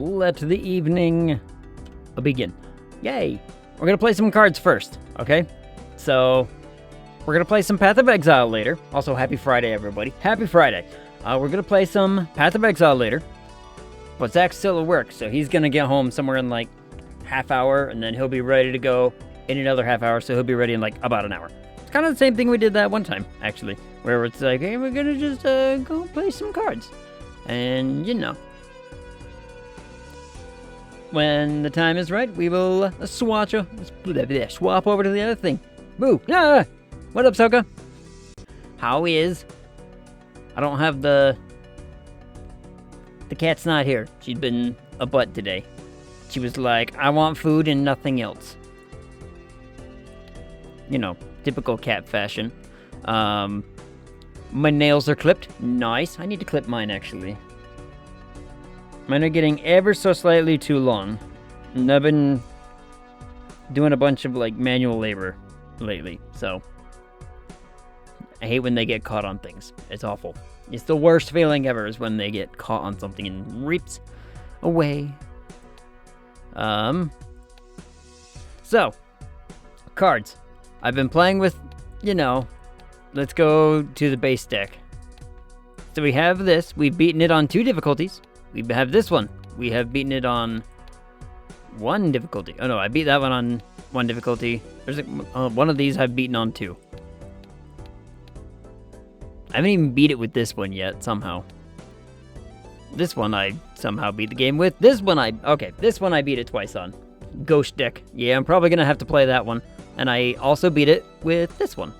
let the evening begin. Yay! We're gonna play some cards first, okay? So, we're gonna play some Path of Exile later. Also, happy Friday, everybody. Happy Friday. We're gonna play some Path of Exile later. But Zach's still at work, so he's gonna get home somewhere in like half hour, and then he'll be ready to go in another half hour, so he'll be ready in like about an hour. It's kind of the same thing we did that one time, actually, where it's like, hey, we're gonna just go play some cards. And, you know, when the time is right, we will swap over to the other thing. Boo! Ah! What up, Soka? How is? I don't have the cat's not here. She's been a butt today. She was like, I want food and nothing else. You know, typical cat fashion. My nails are clipped. Nice. I need to clip mine, actually. Mine are getting ever so slightly too long. And I've been doing a bunch of, like, manual labor lately, so I hate when they get caught on things. It's awful. It's the worst feeling ever is when they get caught on something and rips away. So, cards. I've been playing with, you know, let's go to the base deck. So we have this. We've beaten it on 2 difficulties. We have this one. We have beaten it on 1 difficulty. Oh no, I beat that one on 1 difficulty. There's one of these I've beaten on 2. I haven't even beat it with this one yet, somehow. This one I somehow beat the game with. This one I beat it twice on. Ghost deck. Yeah, I'm probably gonna have to play that one. And I also beat it with this one.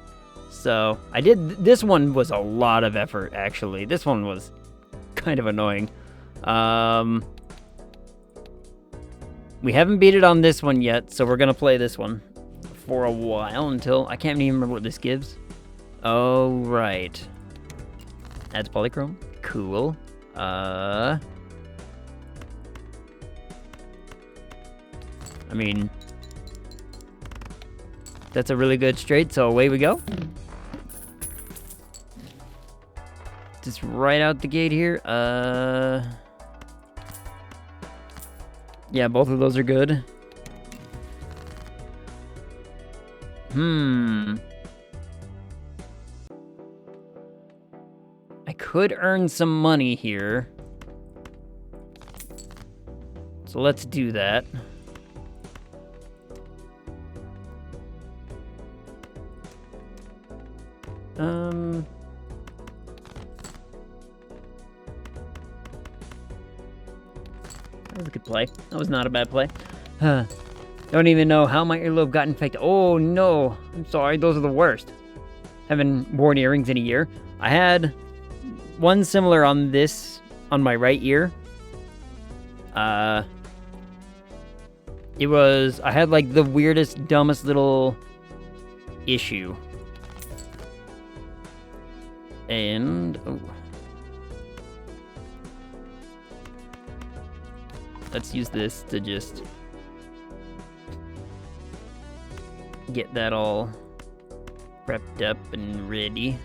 So, this one was a lot of effort, actually. This one was kind of annoying. We haven't beat it on this one yet, so we're gonna play this one for a while until, I can't even remember what this gives. Oh, right. Adds polychrome. Cool. I mean, that's a really good straight, so away we go. Just right out the gate here. Yeah, both of those are good. I could earn some money here. So let's do that. That was a good play. That was not a bad play. Don't even know how my earlobe got infected. Oh no, I'm sorry, those are the worst. Haven't worn earrings in a year. I had one similar on my right ear. I had like the weirdest, dumbest little issue. And, let's use this to just get that all prepped up and ready.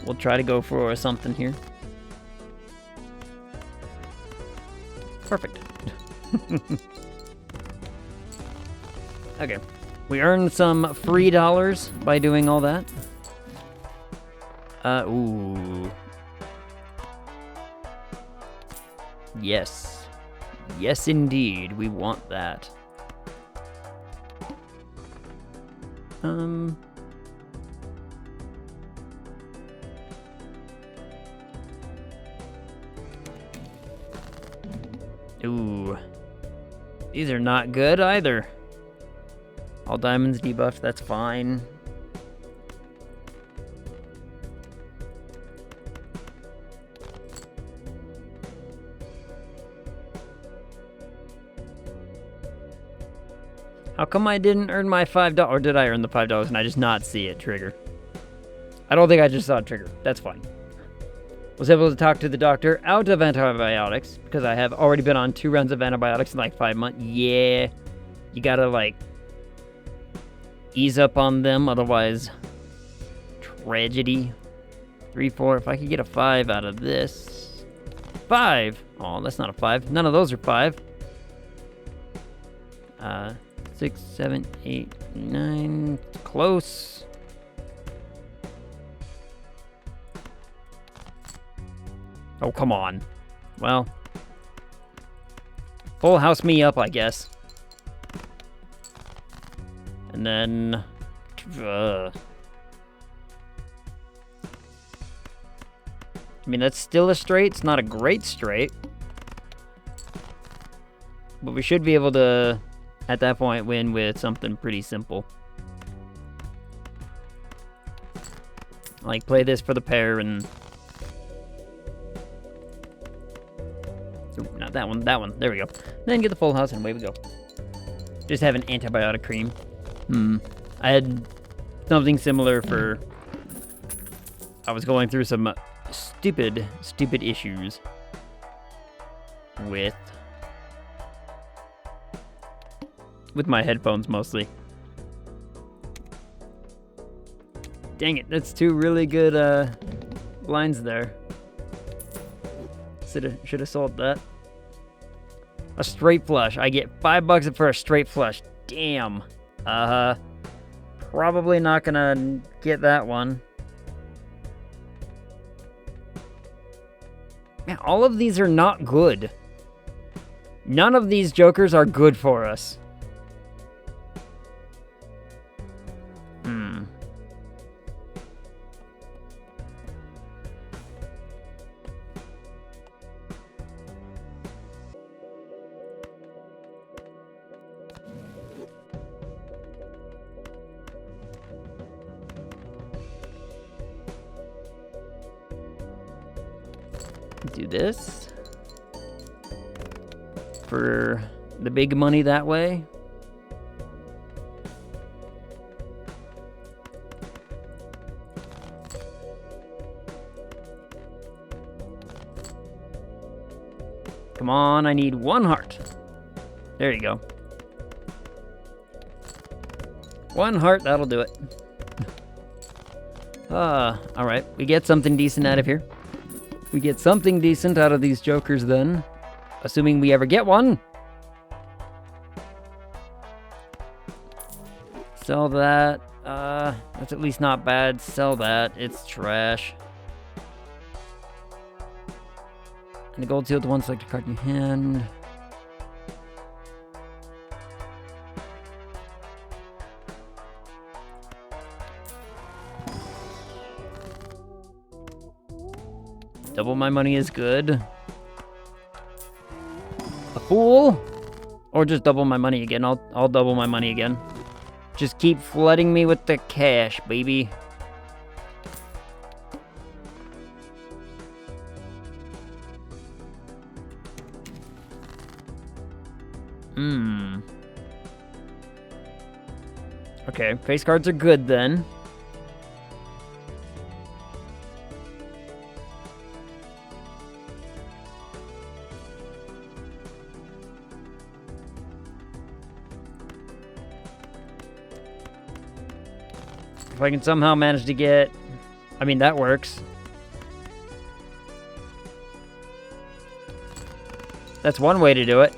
We'll try to go for something here. Perfect. Okay. We earned some free dollars by doing all that. Ooh. Yes. Yes, indeed. We want that. Ooh. These are not good either. All diamonds debuffed, that's fine. How come I didn't earn my $5? Or did I earn the $5 and I just not see it trigger? I don't think I just saw it trigger. That's fine. Was able to talk to the doctor out of antibiotics because I have already been on 2 rounds of antibiotics in like 5 months. Yeah, you gotta like ease up on them, otherwise tragedy. 3, 4, if I could get a 5 out of this. 5. Oh, that's not a 5. None of those are 5. 6, 7, 8, 9. Close. Oh, come on. Well, full house me up, I guess. And then... I mean, that's still a straight. It's not a great straight. But we should be able to, at that point, win with something pretty simple. Like, play this for the pair and... Ooh, not that one, that one. There we go. Then get the full house and away we go. Just have an antibiotic cream. I had something similar for... I was going through some stupid issues with my headphones mostly. Dang it, that's 2 really good lines there. Should have sold that. A straight flush. I get $5 for a straight flush. Damn. Probably not gonna get that one. Man, all of these are not good. None of these jokers are good for us. Do this for the big money that way. Come on, I need 1 heart. There you go. 1 heart, that'll do it. Alright, we get something decent out of here. We get something decent out of these jokers then. Assuming we ever get one. Sell that. That's at least not bad. Sell that. It's trash. And the gold seal to 1 selected card in your hand. Double my money is good. A fool? Or just double my money again. I'll double my money again. Just keep flooding me with the cash, baby. Okay, face cards are good then. If I can somehow manage to get... I mean, that works. That's one way to do it.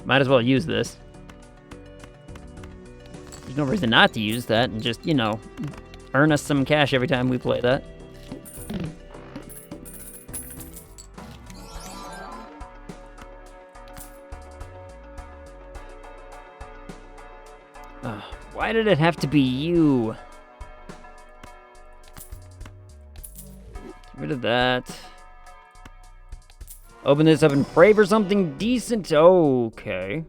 Might as well use this. There's no reason not to use that and just, you know, earn us some cash every time we play that. Why did it have to be you? Get rid of that. Open this up and pray for something decent. Okay.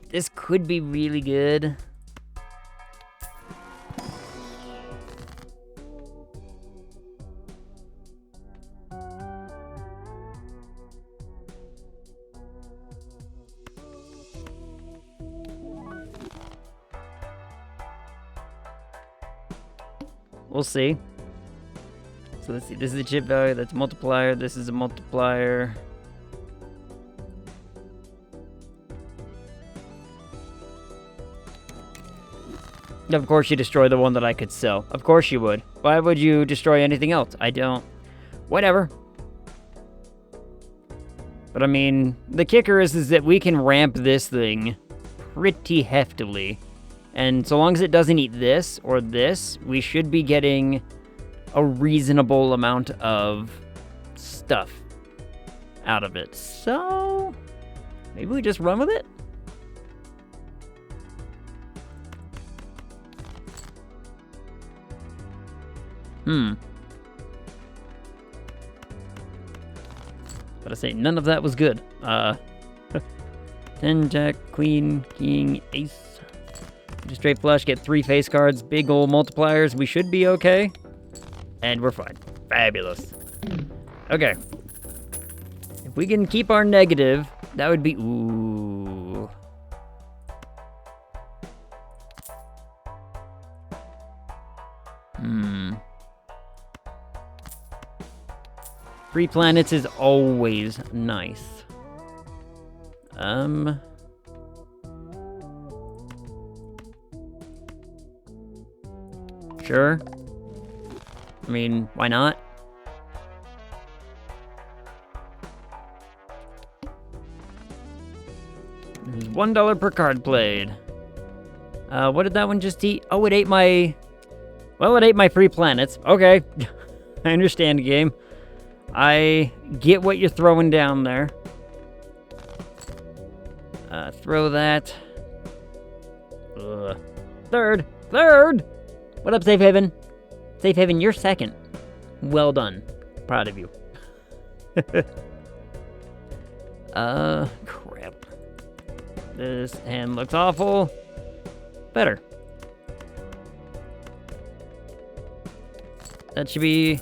This could be really good. We'll see. So let's see, this is a chip value, that's a multiplier, this is a multiplier. Of course you destroy the one that I could sell. Of course you would. Why would you destroy anything else? I don't. Whatever. But I mean, the kicker is that we can ramp this thing pretty heftily. And so long as it doesn't eat this or this, we should be getting a reasonable amount of stuff out of it. So, maybe we just run with it? But I say, none of that was good. 10, jack, queen, king, ace. Just straight flush, get 3 face cards, big old multipliers. We should be okay. And we're fine. Fabulous. Okay. If we can keep our negative, that would be... Ooh. Three planets is always nice. Sure. I mean, why not? There's $1 per card played. What did that one just eat? Oh, it ate my... Well, it ate my free planets. Okay. I understand, game. I get what you're throwing down there. Throw that. Ugh. Third! What up, Safe Haven? Safe Haven, you're second. Well done. Proud of you. Crap. This hand looks awful. Better. That should be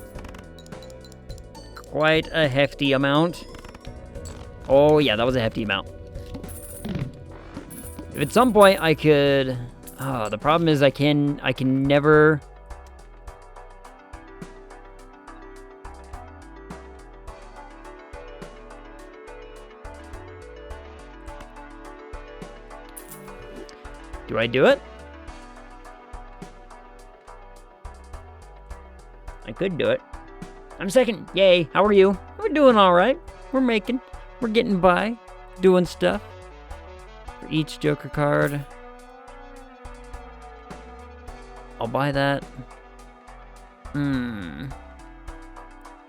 quite a hefty amount. Oh yeah, that was a hefty amount. If at some point I could... Oh, the problem is I can never... Do I do it? I could do it. I'm second. Yay. How are you? We're doing all right. We're getting by. Doing stuff. For each Joker card. I'll buy that. I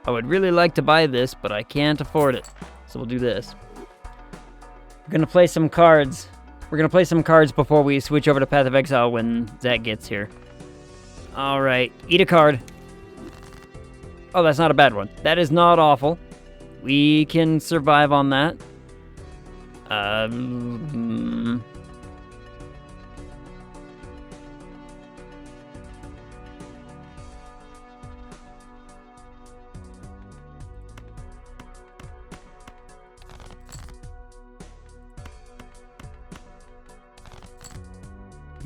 would really like to buy this, but I can't afford it. So we'll do this. We're gonna play some cards. We're gonna play some cards before we switch over to Path of Exile when Zach gets here. Alright, eat a card. Oh, that's not a bad one. That is not awful. We can survive on that.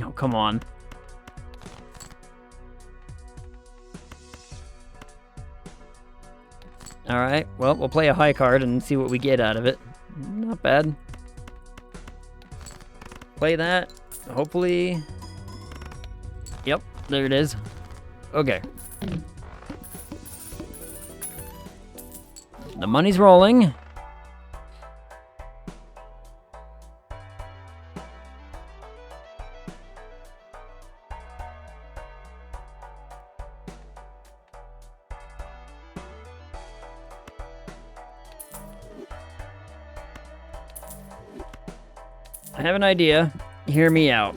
Oh, come on. Alright, well, we'll play a high card and see what we get out of it. Not bad. Play that. Hopefully... Yep, there it is. Okay. The money's rolling. I have an idea. Hear me out.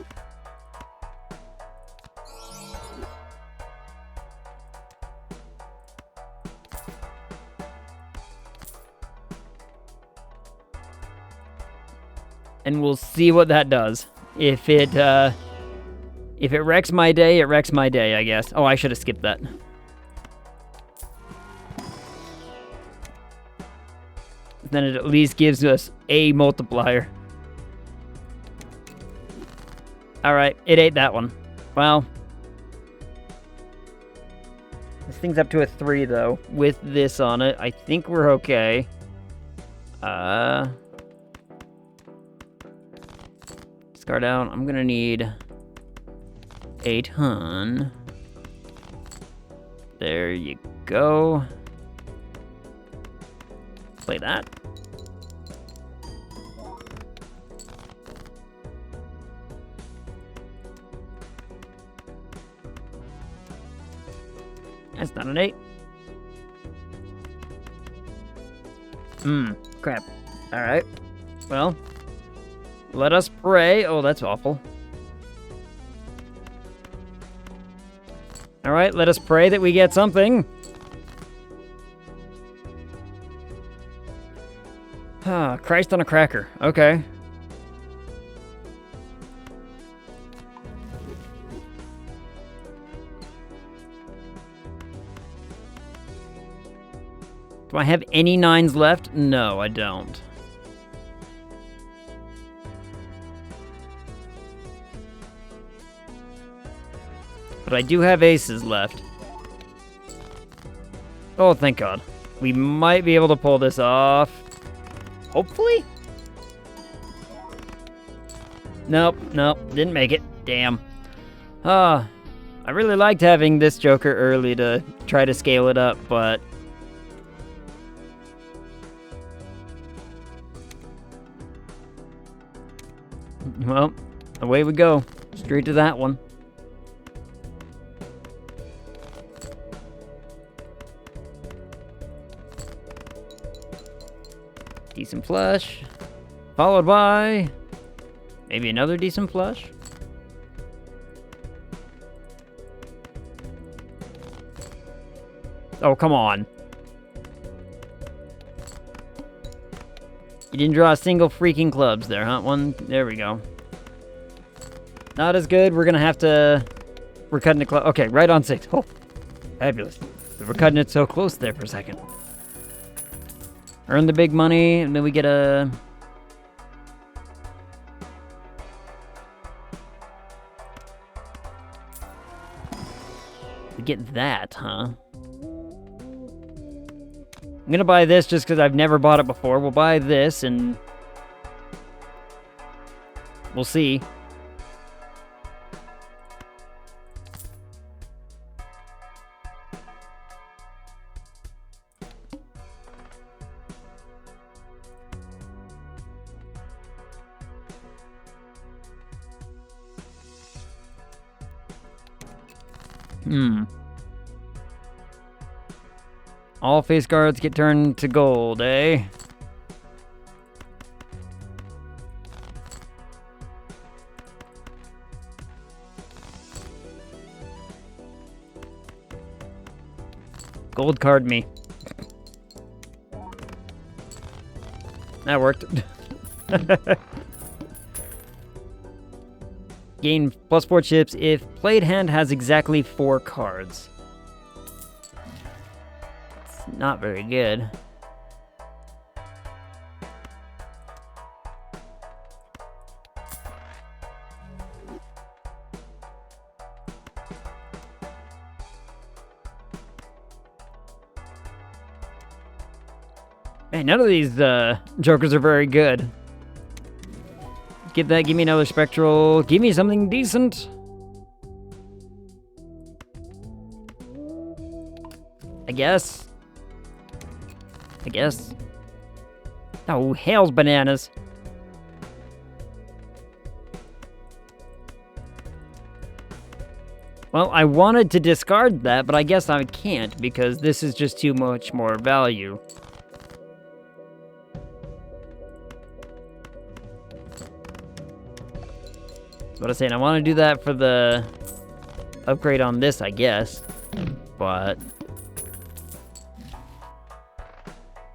And we'll see what that does. If it wrecks my day, it wrecks my day, I guess. Oh, I should have skipped that. Then it at least gives us a multiplier. Alright, it ate that one. Well. thing's up to a 3, though. With this on it, I think we're okay. Discard out. I'm gonna need a ton. There you go. Play that. That's not an 8. Crap. Alright. Well, let us pray. Oh, that's awful. Alright, let us pray that we get something. Ah, Christ on a cracker. Okay. Do I have any 9s left? No, I don't. But I do have aces left. Oh, thank God. We might be able to pull this off. Hopefully? Nope, didn't make it. Damn. I really liked having this Joker early to try to scale it up, but... well, away we go. Straight to that one. Decent flush. Followed by... maybe another decent flush? Oh, come on. You didn't draw a single freaking clubs there, huh? One, there we go. Not as good. We're gonna have to... we're cutting it close. Okay, right on 6. Oh, fabulous. We were cutting it so close there for a second. Earn the big money, and then we get a... we get that, huh? I'm gonna buy this just because I've never bought it before. We'll buy this, and... we'll see. All face cards get turned to gold, eh? Gold card me. That worked. Gain +4 chips if played hand has exactly 4 cards. It's not very good. Man, none of these jokers are very good. Give me another spectral. Give me something decent. I guess. Oh, hell's bananas. Well, I wanted to discard that, but I guess I can't because this is just too much more value. What I'm saying, I want to do that for the upgrade on this, I guess, but...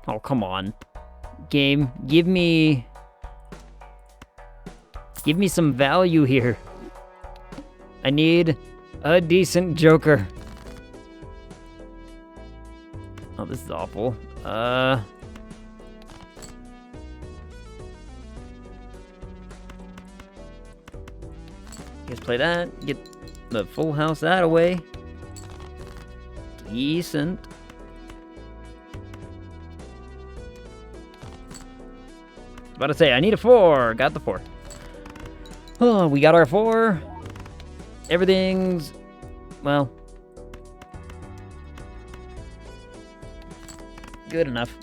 oh, come on. Game, give me some value here. I need a decent Joker. Oh, this is awful. Let's play that. Get the full house that away. Decent. About to say, I need a 4. Got the 4. Oh, we got our 4. Everything's, well, good enough.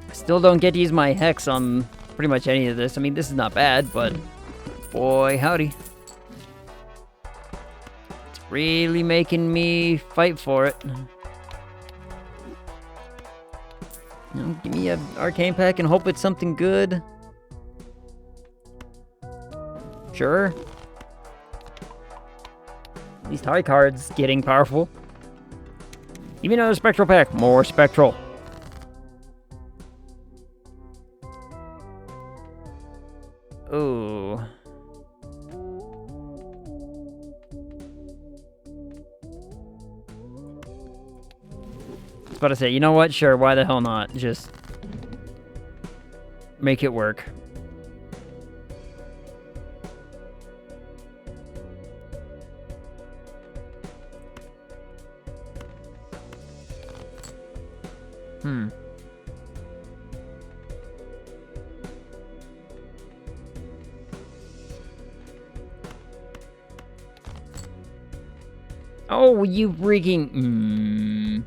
I still don't get to use my hex on pretty much any of this. I mean, this is not bad, but boy, howdy. It's really making me fight for it. You know, give me an arcane pack and hope it's something good. Sure. At least high cards getting powerful. Give me another spectral pack. More spectral. Ooh. I was about to say, you know what? Sure, why the hell not? Just make it work. Oh, you freaking...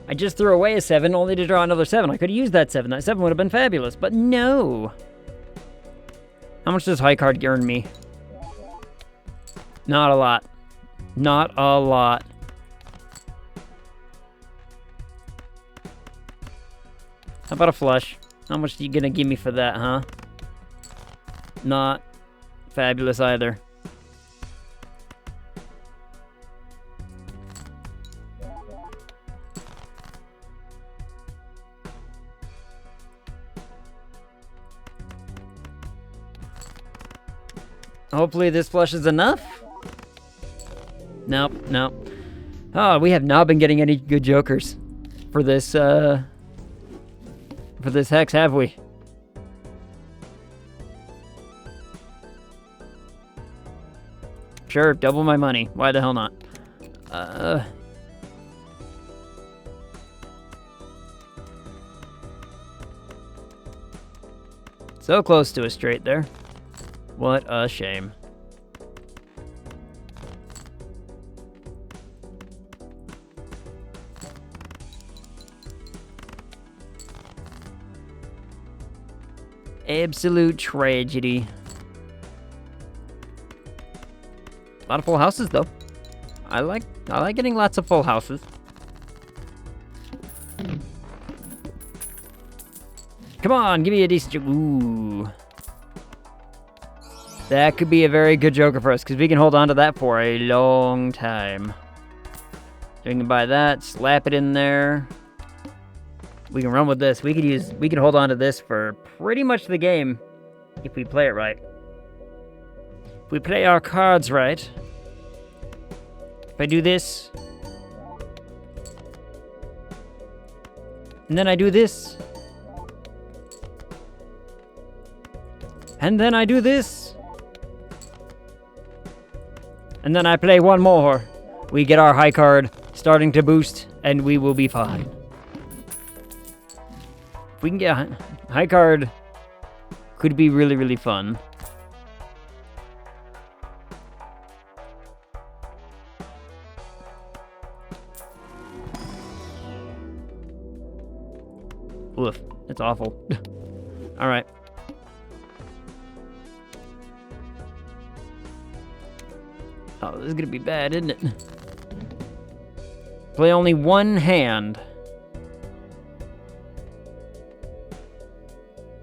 I just threw away a 7 only to draw another 7. I could have used that 7. That 7 would have been fabulous, but no. How much does high card earn me? Not a lot. Not a lot. How about a flush? How much are you gonna give me for that, huh? Not fabulous either. Hopefully this flush is enough. Nope, nope. Oh, we have not been getting any good jokers for this hex, have we? Sure, double my money. Why the hell not? So close to a straight there. What a shame. Absolute tragedy. A lot of full houses though. I like getting lots of full houses. Come on, give me a decent ooh. That could be a very good joker for us, because we can hold on to that for a long time. We can buy that, slap it in there. We can run with this. We can hold on to this for pretty much the game if we play it right. If we play our cards right. If I do this. And then I do this. And then I do this. And then I play one more. We get our high card starting to boost, and we will be fine. If we can get a high card, could be really, really fun. Oof, that's awful. Alright. Oh, this is gonna be bad, isn't it? Play only one hand.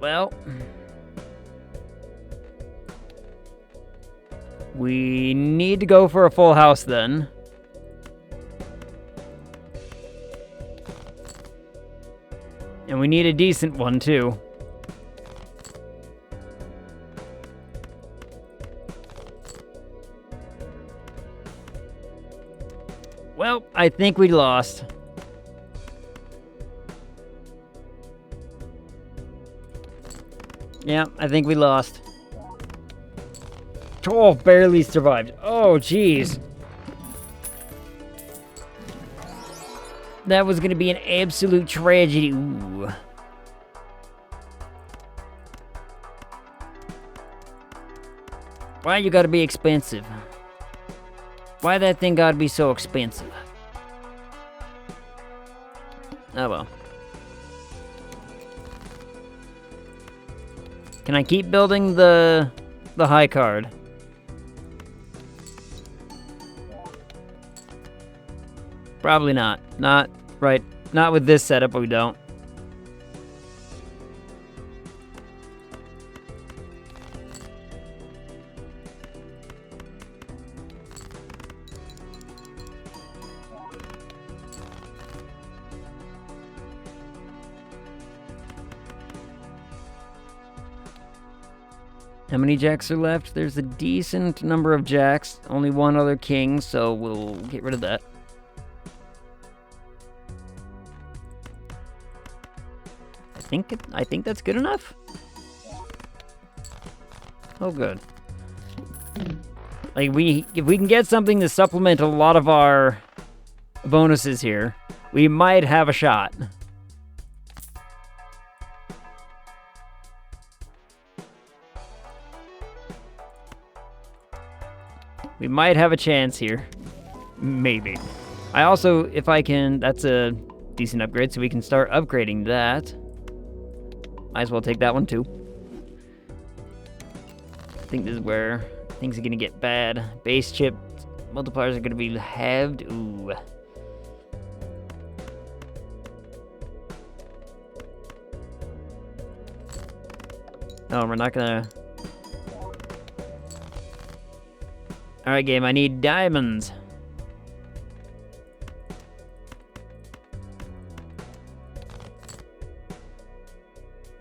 Well, we need to go for a full house then. And we need a decent one too. Well, I think we lost. Yeah, I think we lost. Oh, barely survived. Oh, jeez. That was gonna be an absolute tragedy. Ooh. Why you gotta be expensive? Why that thing gotta be so expensive? Oh well. Can I keep building the high card? Probably not. Not right. Not with this setup, we don't. How many jacks are left? There's a decent number of jacks. Only one other king, so we'll get rid of that. I think that's good enough. Oh, good. Like if we can get something to supplement a lot of our bonuses here, we might have a shot. We might have a chance here. Maybe. I also, if I can, that's a decent upgrade, so we can start upgrading that. Might as well take that one too. I think this is where things are gonna get bad. Base chip multipliers are gonna be halved. Ooh. No, we're not gonna... Alright, game, I need diamonds.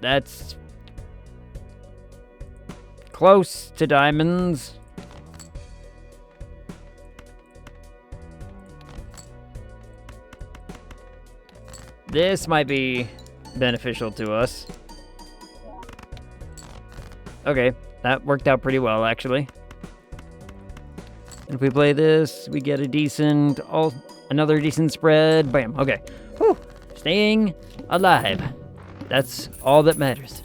That's close to diamonds. This might be beneficial to us. Okay, that worked out pretty well, actually. If we play this, we get a decent, another decent spread. Bam, okay. Whew, staying alive. That's all that matters.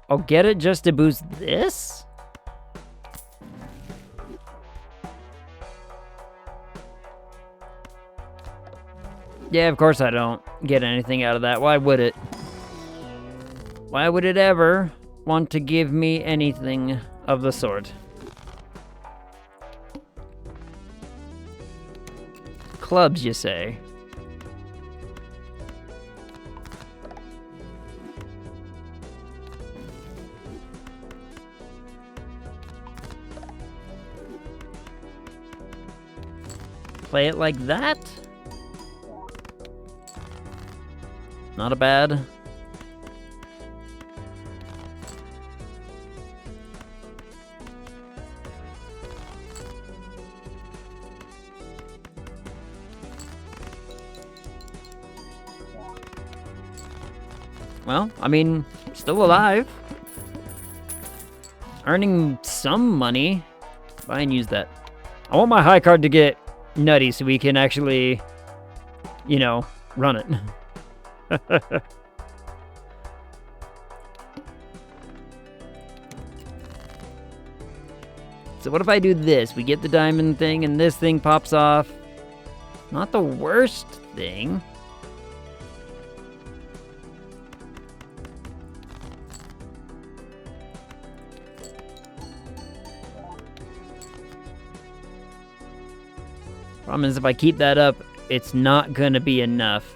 I'll get it just to boost this? Yeah, of course I don't get anything out of that. Why would it? Why would it ever want to give me anything of the sort? Clubs, you say? Play it like that? Not a bad. Well, I mean, still alive. Earning some money. Buy and use that. I want my high card to get nutty so we can actually, you know, run it. So what if I do this? We get the diamond thing and this thing pops off. Not the worst thing. Problem is, if I keep that up, it's not gonna be enough.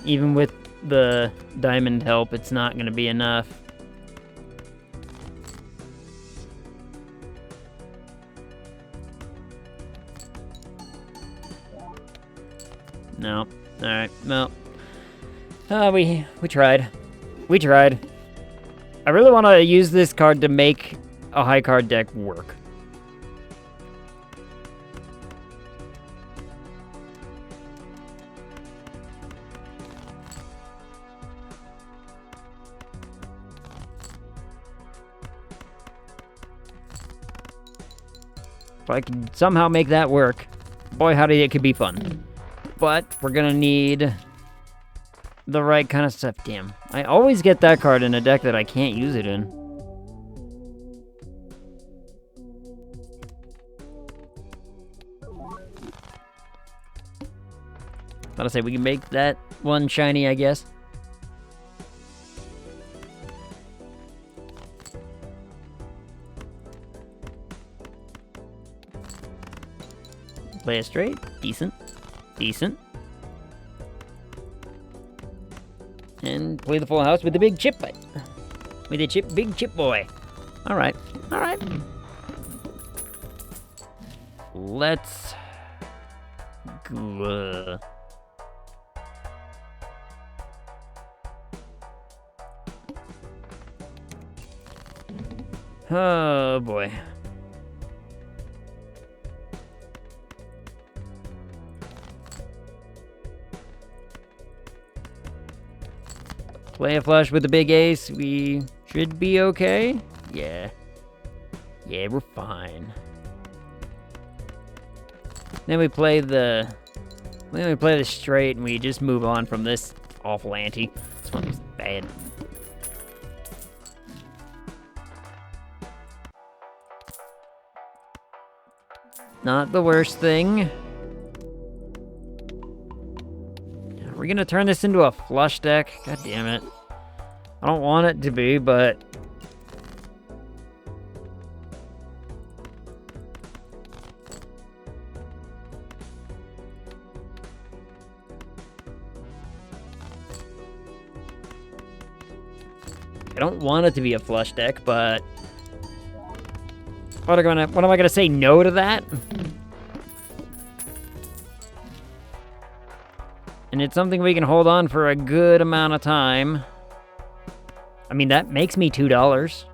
Even with the diamond help, it's not gonna be enough. No. Alright, well. We tried. We tried. I really want to use this card to make a high card deck work. If I can somehow make that work, boy howdy, it could be fun. But we're gonna need the right kind of stuff. Damn, I always get that card in a deck that I can't use it in. Gotta say, we can make that one shiny, I guess. Play it straight. Decent. Decent. And play the full house with the big chip. With the big chip boy. Alright. Alright. Let's go. Oh boy. Play a flush with the big ace. We should be okay. Yeah. Yeah, we're fine. Then we play the straight and we just move on from this awful ante. This one's bad. Not the worst thing. Are we gonna turn this into a flush deck? God damn it. I don't want it to be, but... I don't want it to be a flush deck, but... What am I gonna say no to that? And it's something we can hold on for a good amount of time. I mean, that makes me $2.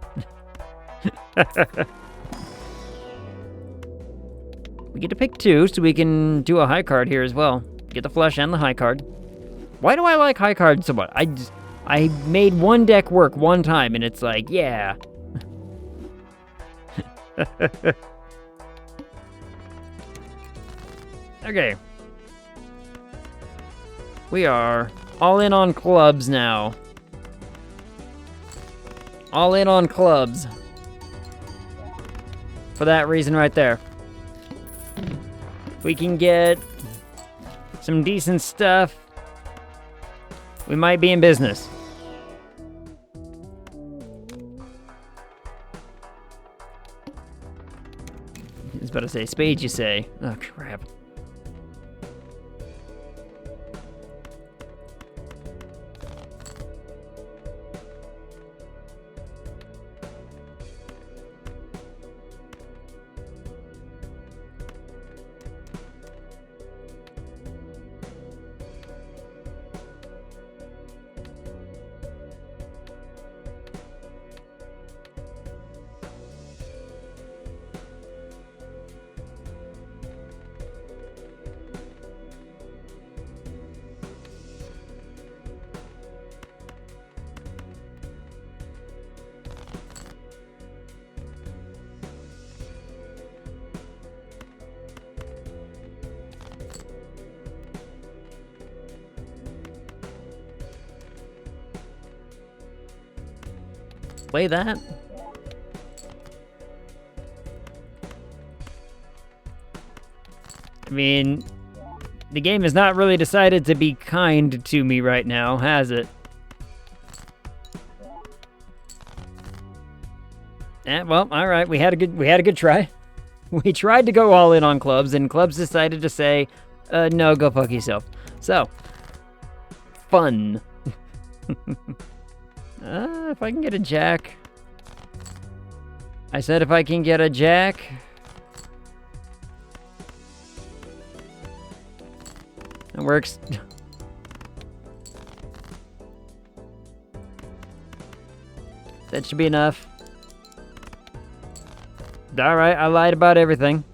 We get to pick two, so we can do a high card here as well. Get the flush and the high card. Why do I like high cards so much? I made one deck work one time, and it's like, yeah. Okay. We are all in on clubs now. All in on clubs. For that reason right there. We can get some decent stuff. We might be in business. I was about to say, spades you say. Oh, crap. Play that. I mean, the game has not really decided to be kind to me right now, has it? Well, all right. We had a good try. We tried to go all in on clubs, and clubs decided to say, "No, go fuck yourself." So, fun. If I can get a jack. I said if I can get a jack. That works. That should be enough. Alright, I lied about everything.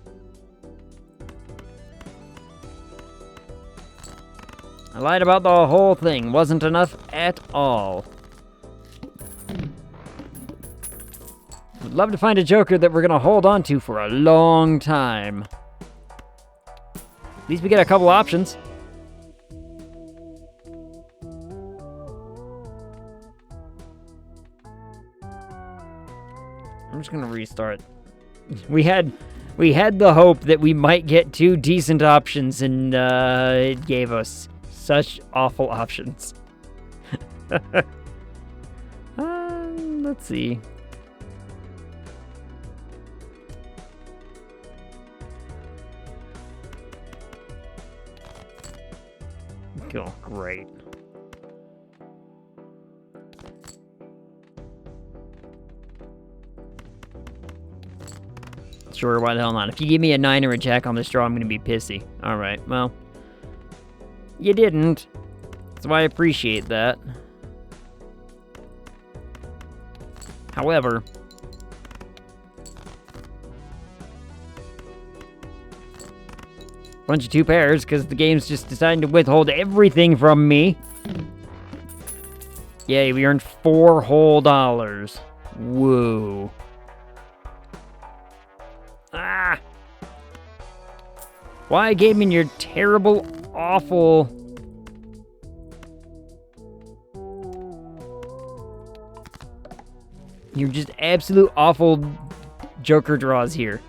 I lied about the whole thing. Wasn't enough at all. Would love to find a Joker that we're gonna hold on to for a long time. At least we get a couple options. I'm just gonna restart. We had the hope that we might get 2 decent options, and it gave us such awful options. Let's see. Oh, great. Sure, why the hell not? If you give me a 9 or a jack on this draw, I'm gonna be pissy. Alright, well. You didn't. So I appreciate that. However, bunch of 2 pairs, because the game's just deciding to withhold everything from me. Yay, we earned 4 whole dollars. Whoa. Ah! Why, gaming, you're terrible, awful... You're just absolute awful Joker draws here.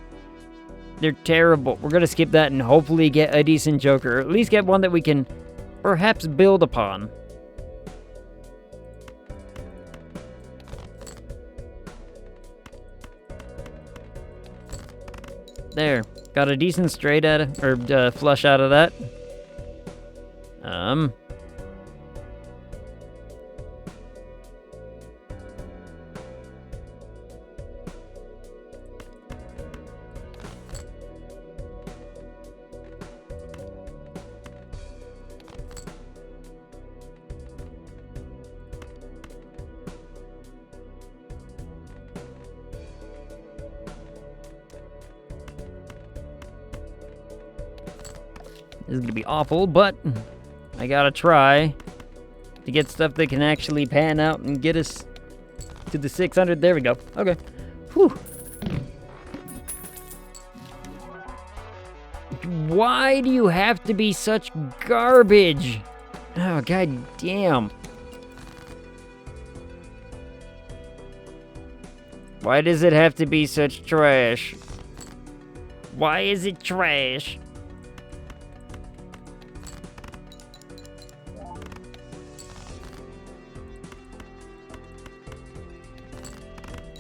They're terrible. We're gonna skip that and hopefully get a decent Joker. Or at least get one that we can perhaps build upon. There. Got a decent straight out of, or flush out of that. This is gonna be awful, but I gotta try to get stuff that can actually pan out and get us to the 600. There we go. Okay. Whew. Why do you have to be such garbage? Oh, god damn. Why does it have to be such trash? Why is it trash?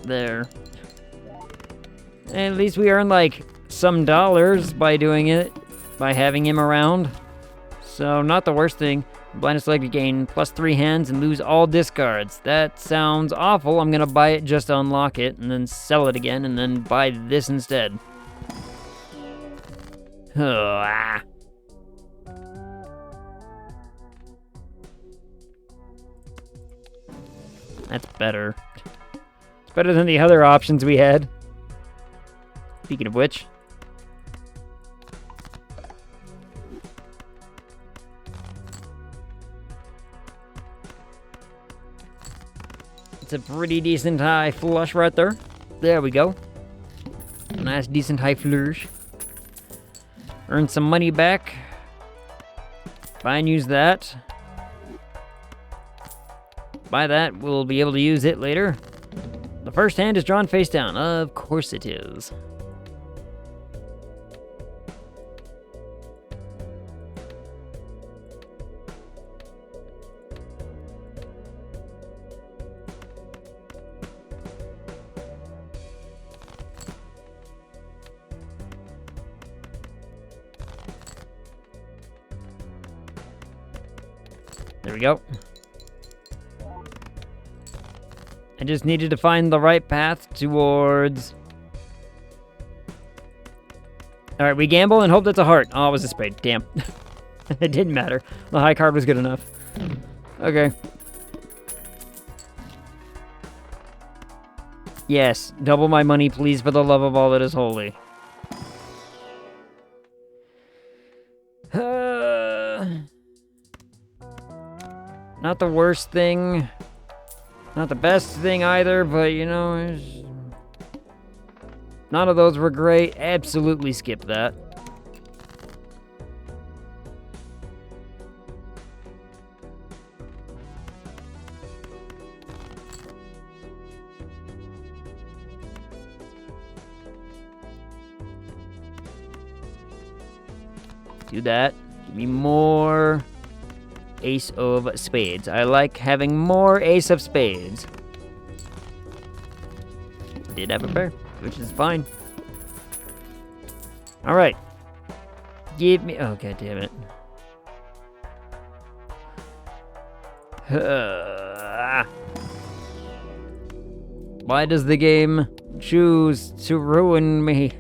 There. And at least we earn like some dollars by doing it, by having him around. So not the worst thing. Blindness selected gain +3 hands and lose all discards. That sounds awful. I'm gonna buy it just to unlock it and then sell it again and then buy this instead. Ah. That's better. It's better than the other options we had. Speaking of which. It's a pretty decent high flush right there. There we go. Nice decent high flush. Earn some money back. Fine, use that. Buy that, we'll be able to use it later. The first hand is drawn face down. Of course it is. There we go. I just needed to find the right path towards... Alright, we gamble and hope that's a heart. Oh, it was a spade. Damn. It didn't matter. The high card was good enough. Okay. Yes, double my money, please, for the love of all that is holy. Not the worst thing. Not the best thing either, but you know, None of those were great. Absolutely skip that. Do that. Give me more ace of spades. I like having more ace of spades. Did have a pair, which is fine. All right. Give me... Oh, god damn it. Why does the game choose to ruin me?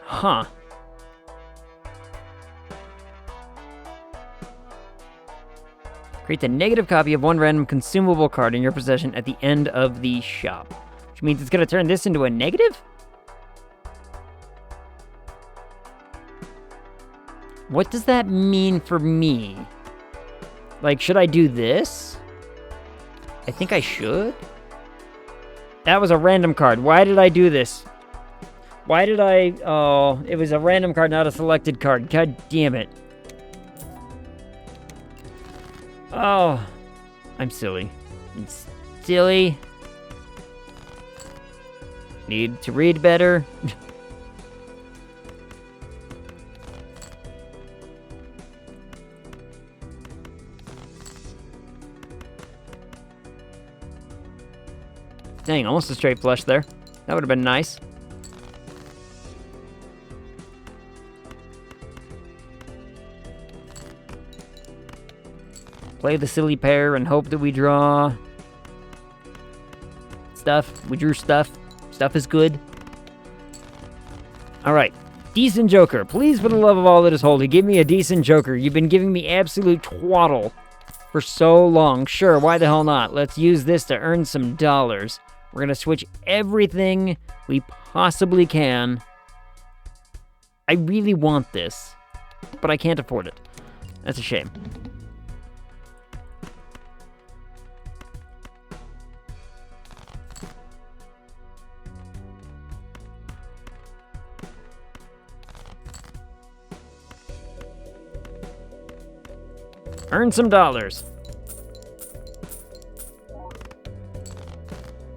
Huh. Create a negative copy of one random consumable card in your possession at the end of the shop. Which means it's going to turn this into a negative? What does that mean for me? Like, should I do this? I think I should. That was a random card. Why did I do this? Why did I... Oh, it was a random card, not a selected card. God damn it. Oh, I'm silly. It's silly. Need to read better. Dang, almost a straight flush there. That would have been nice. Play the silly pair and hope that we draw stuff. We drew stuff. Stuff is good. Alright. Decent Joker. Please, for the love of all that is holy, give me a decent Joker. You've been giving me absolute twaddle for so long. Sure, why the hell not? Let's use this to earn some dollars. We're gonna switch everything we possibly can. I really want this, but I can't afford it. That's a shame. Earn some dollars.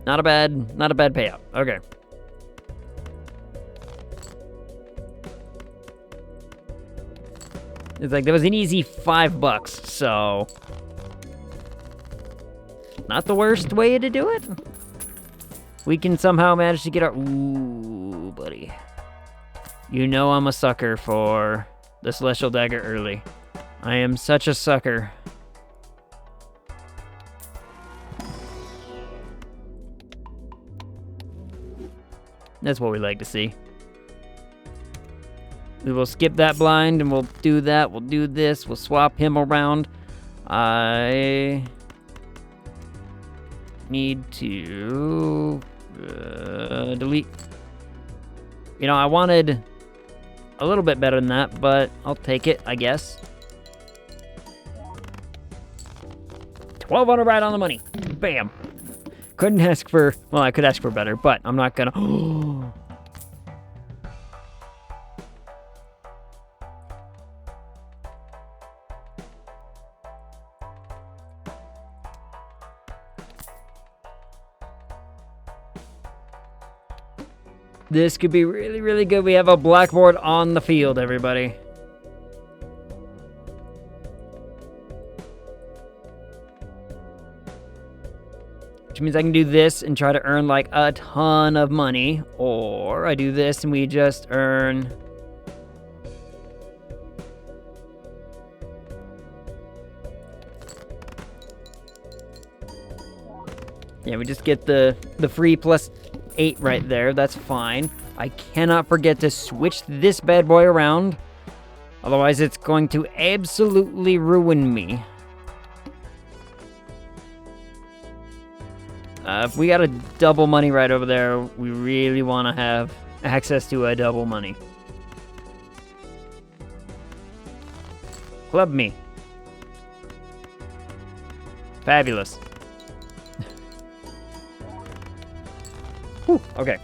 Not a bad payout. Okay. It's like, that was an easy $5, so... Not the worst way to do it. We can somehow manage to get our... Ooh, buddy. You know I'm a sucker for the Celestial Dagger early. I am such a sucker. That's what we like to see. We will skip that blind and we'll do that. We'll do this. We'll swap him around. I need to delete. You know, I wanted a little bit better than that, but I'll take it, I guess. 1200 right on the money. Bam. Couldn't ask for... Well, I could ask for better, but I'm not gonna... This could be really, really good. We have a blackboard on the field, everybody. Which means I can do this and try to earn like a ton of money. Or I do this and we just earn... Yeah, we just get the free +8 right there. That's fine. I cannot forget to switch this bad boy around. Otherwise, it's going to absolutely ruin me. If we got a double money right over there, we really want to have access to a double money. Club me. Fabulous. Whew, okay.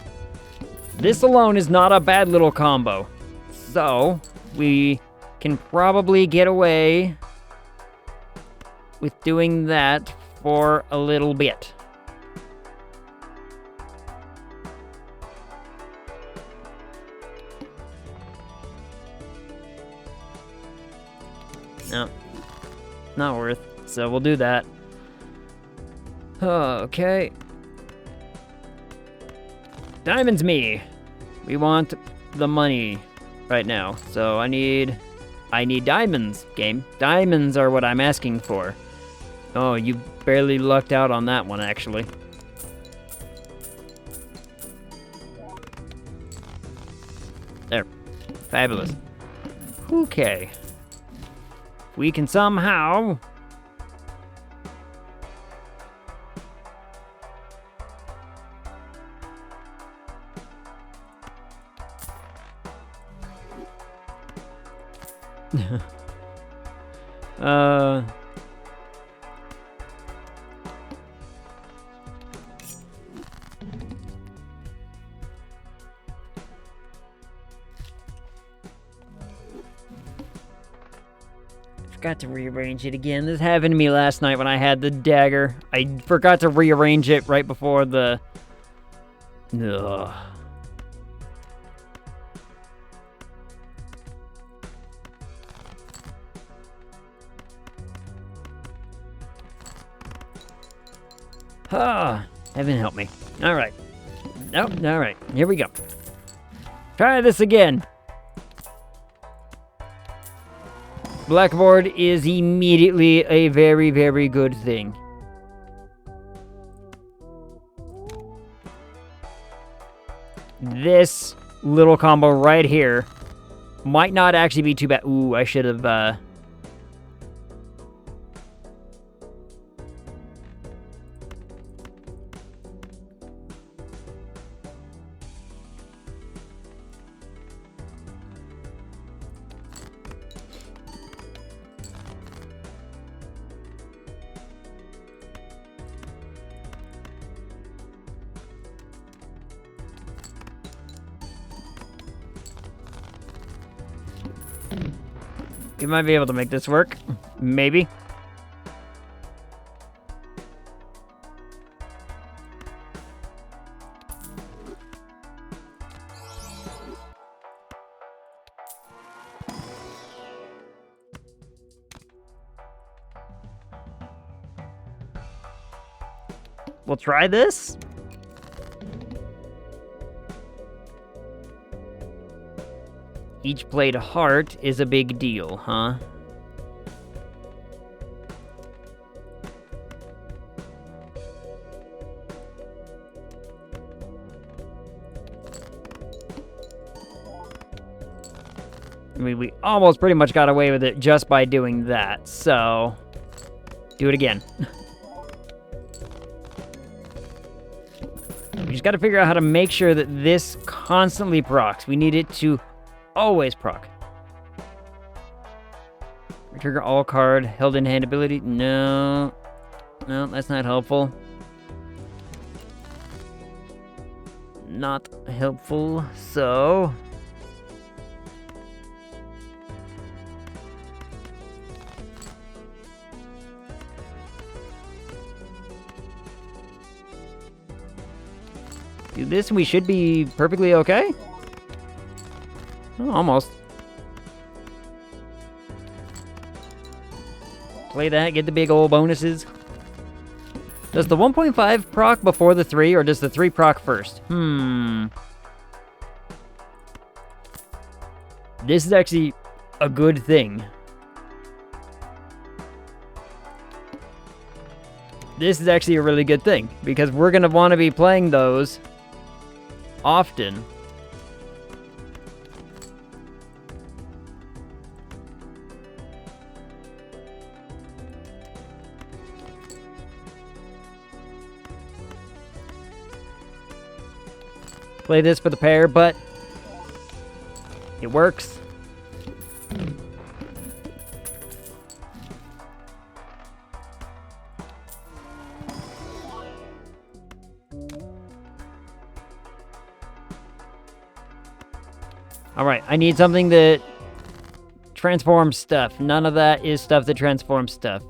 This alone is not a bad little combo. So, we can probably get away with doing that for a little bit. No, not worth. So we'll do that. Okay. Diamond's me. We want the money right now. So I need diamonds, game. Diamonds are what I'm asking for. Oh, you barely lucked out on that one, actually. There. Fabulous. Okay. We can somehow... Forgot to rearrange it again. This happened to me last night when I had the dagger. I forgot to rearrange it right before the... Ugh. Ah, heaven help me. Alright. Nope, alright. Here we go. Try this again. Blackboard is immediately a very, very good thing. This little combo right here might not actually be too bad. Ooh, I should have, We might be able to make this work. Maybe. We'll try this. Each played heart is a big deal, huh? I mean, we almost pretty much got away with it just by doing that, so... Do it again. We just gotta figure out how to make sure that this constantly procs. We need it to always proc. Trigger all card, held in hand ability. No. No, that's not helpful. Not helpful, so... Do this and we should be perfectly okay? Oh, almost. Play that, get the big old bonuses. Does the 1.5 proc before the 3, or does the 3 proc first? This is actually a good thing. This is actually a really good thing, because we're going to want to be playing those often. play this for the pair, but it works. Alright, I need something that transforms stuff. None of that is stuff that transforms stuff.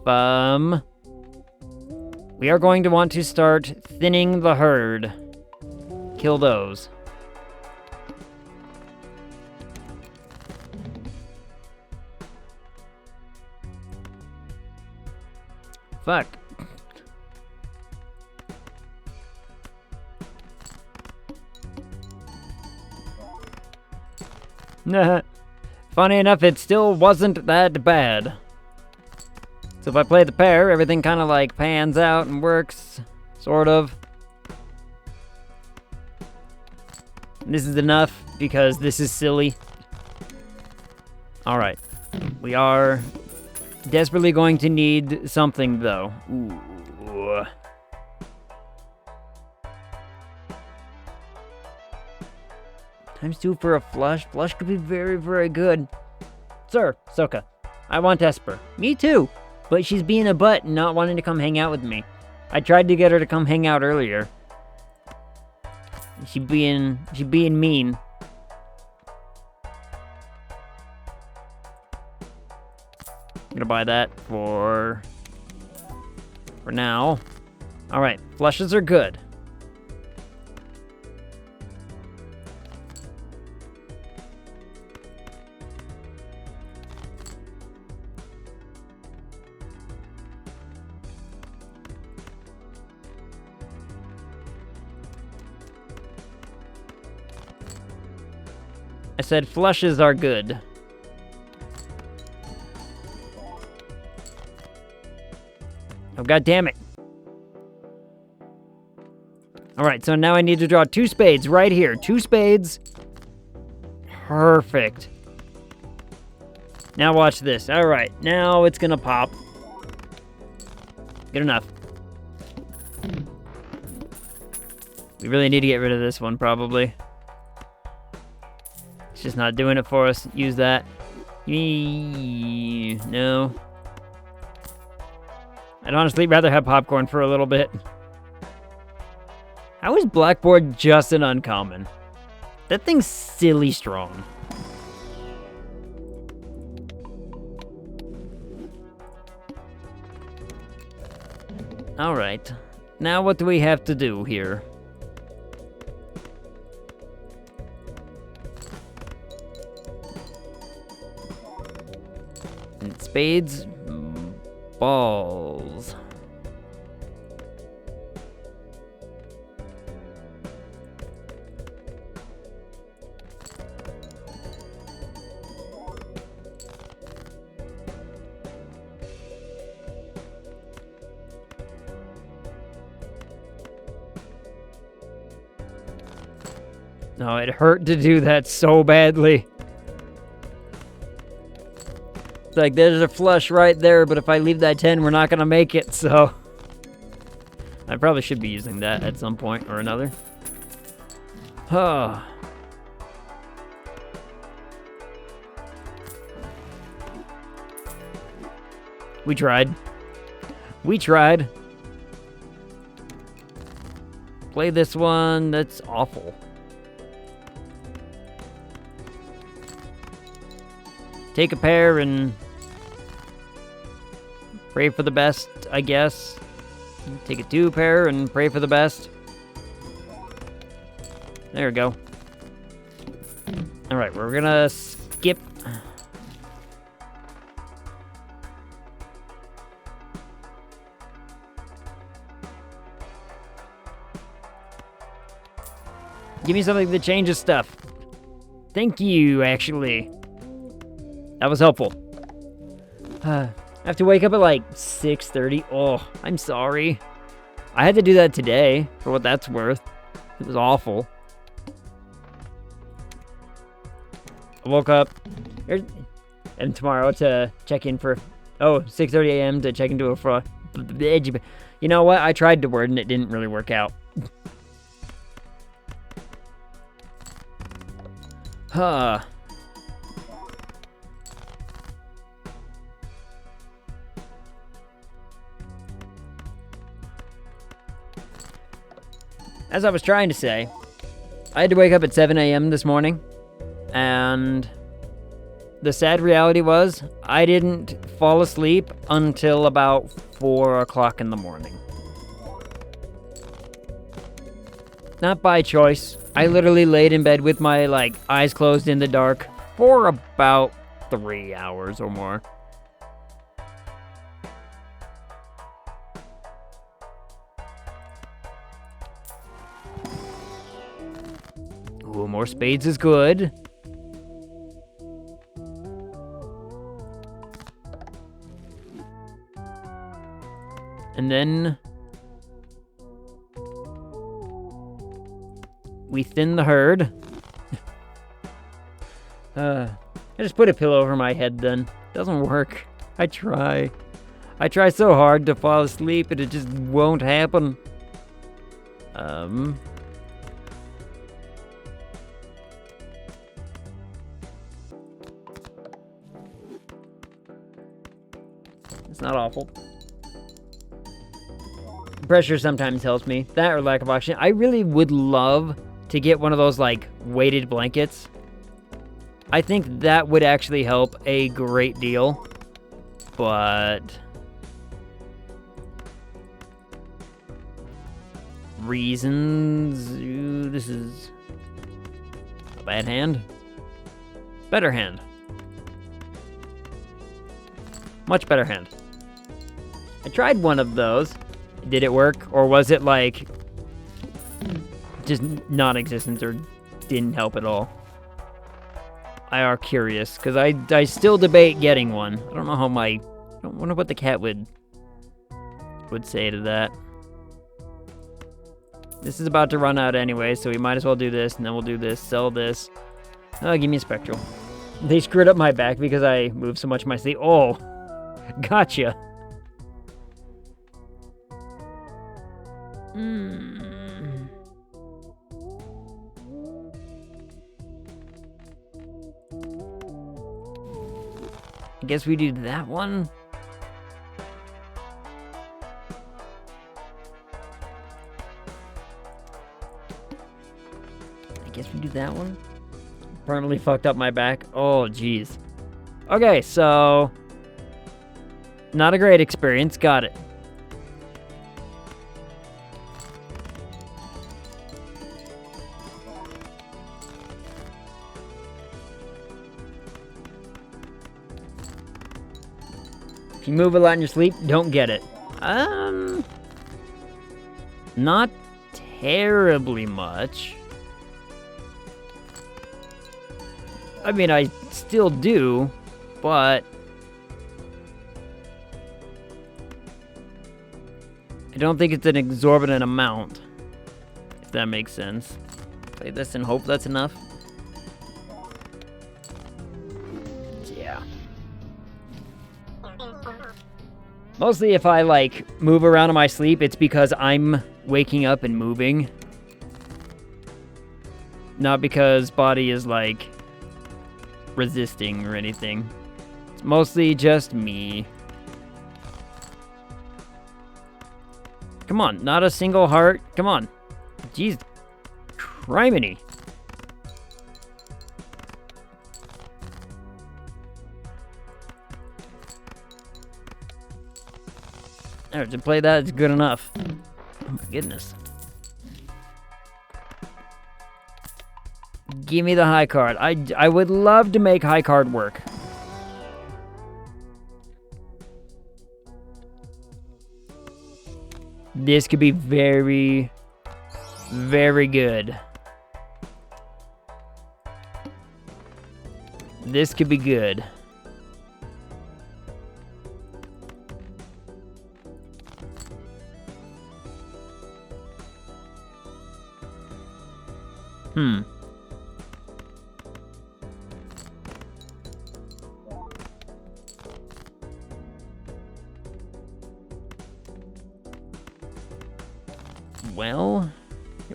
We are going to want to start thinning the herd. Kill those. Fuck. Funny enough, it still wasn't that bad. So if I play the pair, everything kind of like pans out and works, sort of. This is enough because this is silly. Alright. We are desperately going to need something, though. Ooh. ×2 for a flush. Flush could be very, very good. Sir, Soka, I want Esper. Me too. But she's being a butt and not wanting to come hang out with me. I tried to get her to come hang out earlier. She being mean. I'm gonna buy that for now. Alright, flushes are good. I said flushes are good. Oh, god damn it. Alright, so now I need to draw 2 spades right here. 2 spades. Perfect. Now watch this. Alright, now it's gonna pop. Good enough. We really need to get rid of this one, probably. It's just not doing it for us. Use that. No. I'd honestly rather have popcorn for a little bit. How is Blackboard just an uncommon? That thing's silly strong. Alright. Now what do we have to do here? Spades, balls. No, it hurt to do that so badly. Like, there's a flush right there, but if I leave that 10, we're not gonna make it, so... I probably should be using that at some point or another. Oh. We tried. We tried. Play this one, that's awful. Take a pair and pray for the best, I guess. Take a 2 pair and pray for the best. There we go. Alright, we're gonna skip. Give me something that changes stuff. Thank you, actually. That was helpful. I have to wake up at like 6:30. Oh, I'm sorry. I had to do that today, for what that's worth. It was awful. I woke up, and tomorrow to check in for, 6:30 a.m. to check into a, you know what? I tried to word and it didn't really work out. Huh. As I was trying to say, I had to wake up at 7 a.m. this morning, and the sad reality was I didn't fall asleep until about 4 o'clock in the morning. Not by choice. I literally laid in bed with my, eyes closed in the dark for about 3 hours or more. Ooh, more spades is good. And then we thin the herd. I just put a pillow over my head then. Doesn't work. I try so hard to fall asleep and it just won't happen. It's not awful. Pressure sometimes helps me. That or lack of oxygen. I really would love to get one of those, weighted blankets. I think that would actually help a great deal. But reasons... Ooh, this is a bad hand. Better hand. Much better hand. I tried one of those. Did it work? Or was it just non-existent or didn't help at all? I are curious, because I still debate getting one. I don't know how I wonder what the cat would say to that. This is about to run out anyway, so we might as well do this, and then we'll do this, sell this. Oh, give me a spectral. They screwed up my back because I moved so much in my sleep. Oh, gotcha. I guess we do that one. I guess we do that one. Permanently fucked up my back. Oh, jeez. Okay, so not a great experience. Got it. If you move a lot in your sleep, don't get it. Not terribly much. I mean, I still do, but I don't think it's an exorbitant amount, if that makes sense. Play this and hope that's enough. Yeah. Mostly if I, move around in my sleep, it's because I'm waking up and moving. Not because body is, resisting or anything. It's mostly just me. Come on, not a single heart. Come on. Jeez. Criminy. There, to play that, it's good enough. Oh my goodness. Give me the high card. I would love to make high card work. This could be very, very good. This could be good.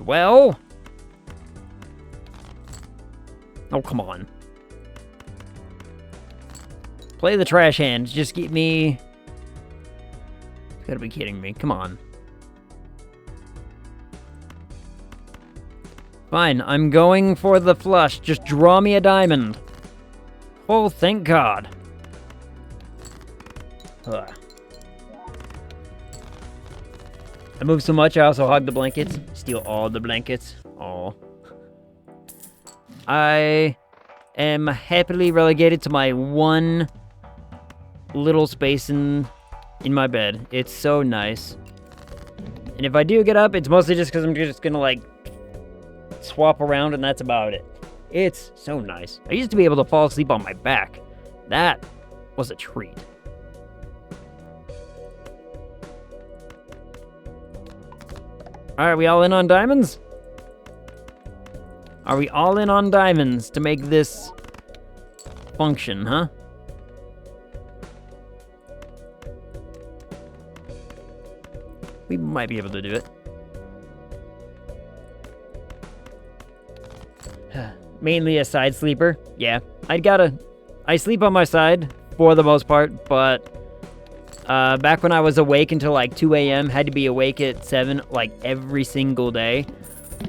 Well. Oh, come on. Play the trash hand. Just get me... You gotta be kidding me. Come on. Fine, I'm going for the flush. Just draw me a diamond. Oh, thank God. Ugh. I move so much, I also hog the blankets. Steal all the blankets. Oh. I am happily relegated to my one little space in my bed. It's so nice. And if I do get up, it's mostly just because I'm just gonna, like, swap around, and that's about it. It's so nice. I used to be able to fall asleep on my back. That was a treat. Alright, we all in on diamonds? Are we all in on diamonds to make this function, huh? We might be able to do it. Mainly a side sleeper. Yeah, I sleep on my side for the most part, but back when I was awake until like 2 a.m., had to be awake at 7 like every single day.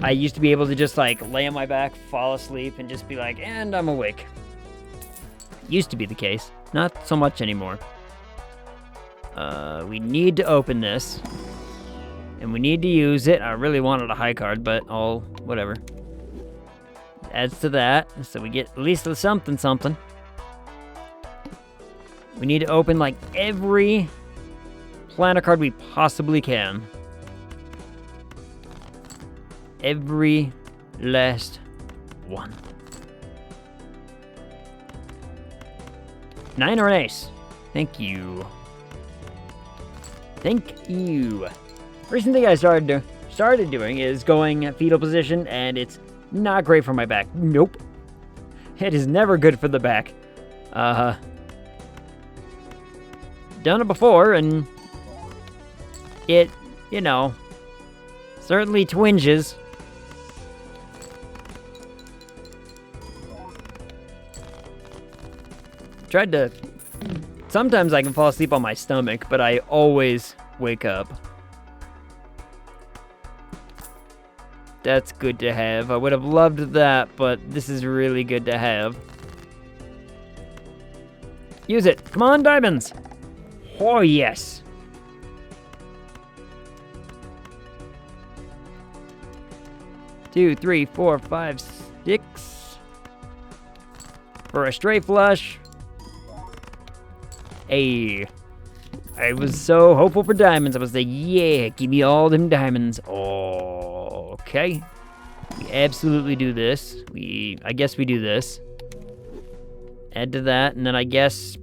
I used to be able to just like lay on my back, fall asleep, and just be like, and I'm awake. Used to be the case. Not so much anymore. We need to open this. And we need to use it. I really wanted a high card, but whatever. Adds to that, so we get at least something. We need to open like every planner card we possibly can. Every last one. 9 or an ace. Thank you. Thank you. Recent thing I started doing is going fetal position, and it's not great for my back. Nope. It is never good for the back. Done it before, and it, you know, certainly twinges. Tried to... Sometimes I can fall asleep on my stomach, but I always wake up. That's good to have. I would have loved that, but this is really good to have. Use it. Come on, diamonds. Oh, yes. Two, 3, 4, 5, 6. For a straight flush. Hey. I was so hopeful for diamonds. I was like, yeah, give me all them diamonds. Oh, okay. We absolutely do this. I guess we do this. Add to that, and then I guess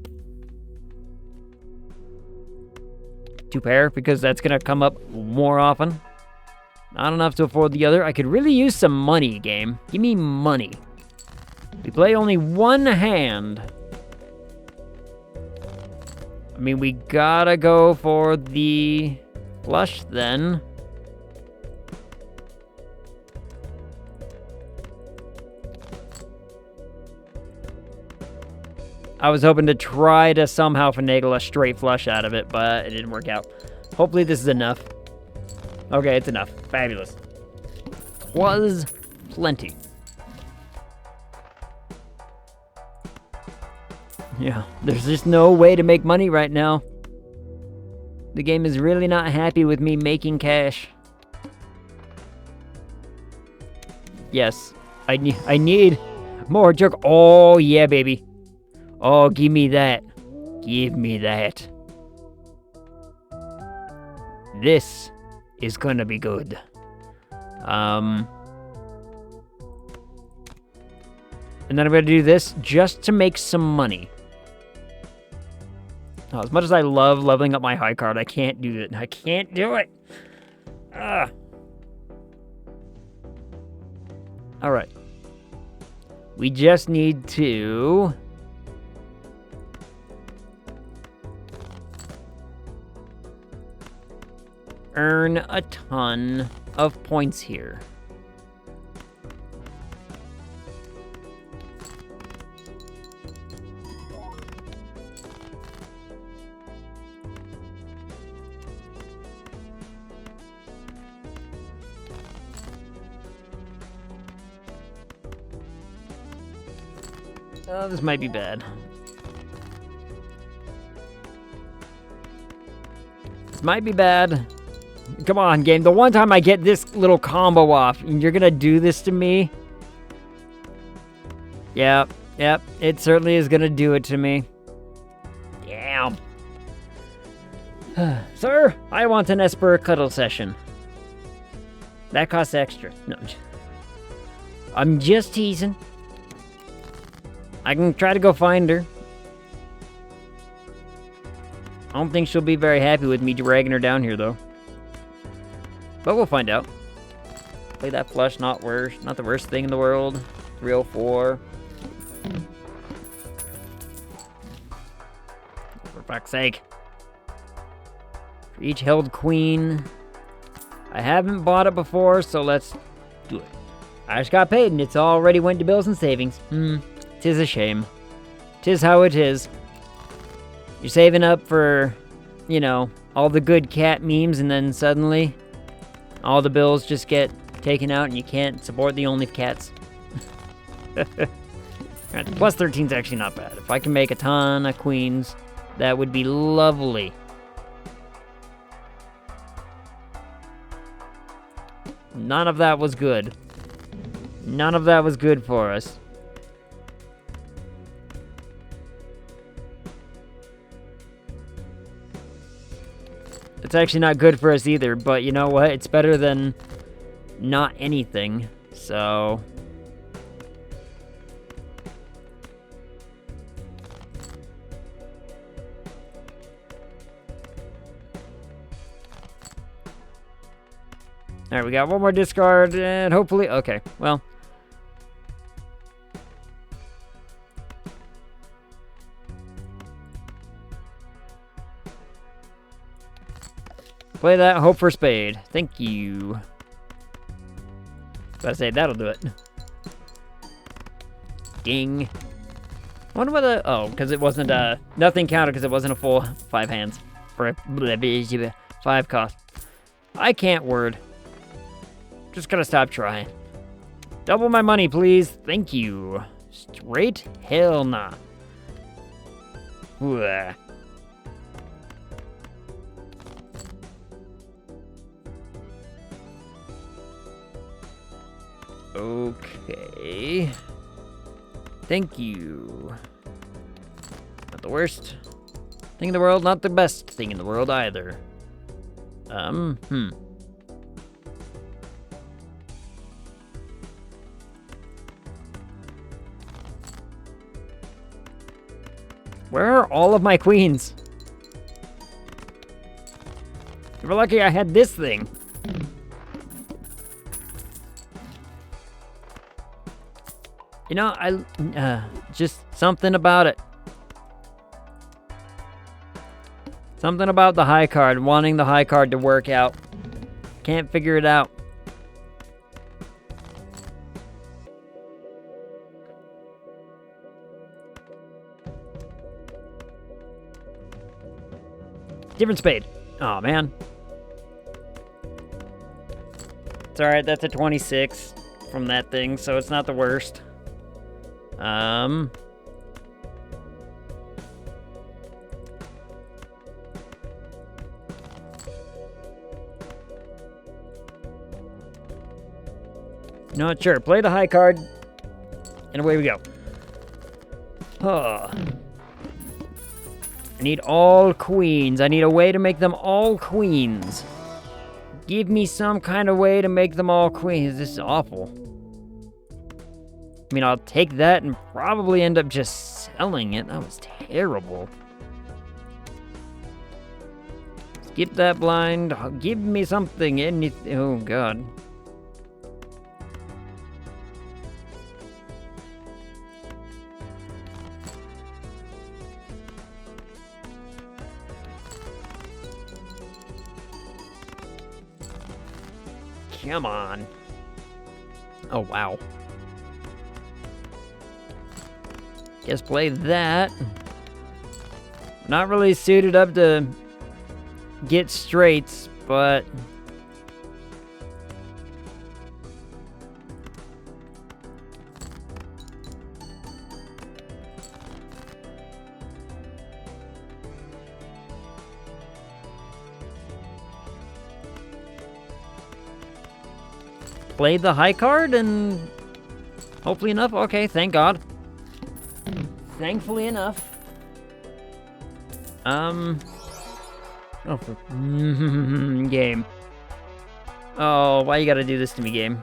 2 pair, because that's gonna come up more often. Not enough to afford the other. I could really use some money, game. Give me money. We play only one hand. I mean, we gotta go for the flush then. I was hoping to try to somehow finagle a straight flush out of it, but it didn't work out. Hopefully this is enough. Okay, it's enough. Fabulous. Was plenty. Yeah, there's just no way to make money right now. The game is really not happy with me making cash. Yes, I need more jerk. Oh, yeah, baby. Oh, give me that. Give me that. This is gonna be good. And then I'm gonna do this just to make some money. Oh, as much as I love leveling up my high card, I can't do it. I can't do it. Ugh. All right. We just need to earn a ton of points here. Oh, this might be bad. This might be bad. Come on, game. The one time I get this little combo off, and you're gonna do this to me? Yep, it certainly is gonna do it to me. Damn. Sir, I want an Esper cuddle session. That costs extra. No, I'm just teasing. I can try to go find her. I don't think she'll be very happy with me dragging her down here, though. But we'll find out. Play that flush, not the worst thing in the world. 304. For fuck's sake. For each held queen. I haven't bought it before, so let's do it. I just got paid, and it's already went to bills and savings. Tis a shame. Tis how it is. You're saving up for, you know, all the good cat memes, and then suddenly all the bills just get taken out and you can't support the only cats. Alright, plus 13 is actually not bad. If I can make a ton of queens, that would be lovely. None of that was good. None of that was good for us. It's actually not good for us either, but you know what? It's better than not anything, so... Alright, we got one more discard, and hopefully... Okay, well... Play that, hope for spade. Thank you. Gotta say, that'll do it. Ding. I wonder whether... Oh, because it wasn't, nothing counted because it wasn't a full 5 hands. For a 5 cost. I can't word. Just gotta stop trying. Double my money, please. Thank you. Straight? Hell nah. Ooh. Okay. Thank you. Not the worst thing in the world, not the best thing in the world either. Where are all of my queens? You were lucky I had this thing. You know, just something about it. Something about the high card, wanting the high card to work out. Can't figure it out. Different spade. Oh man. It's alright, that's a 26 from that thing, so it's not the worst. You know what? Sure. Play the high card, and away we go. Oh. I need all queens. I need a way to make them all queens. Give me some kind of way to make them all queens. This is awful. I mean, I'll take that and probably end up just selling it. That was terrible. Skip that blind. Give me something. Anything. Oh, God. Come on. Oh, wow. Guess play that. Not really suited up to get straights, but... play the high card and hopefully enough. Okay, thank God. Thankfully enough. Oh, for game. Oh, why you gotta do this to me, game?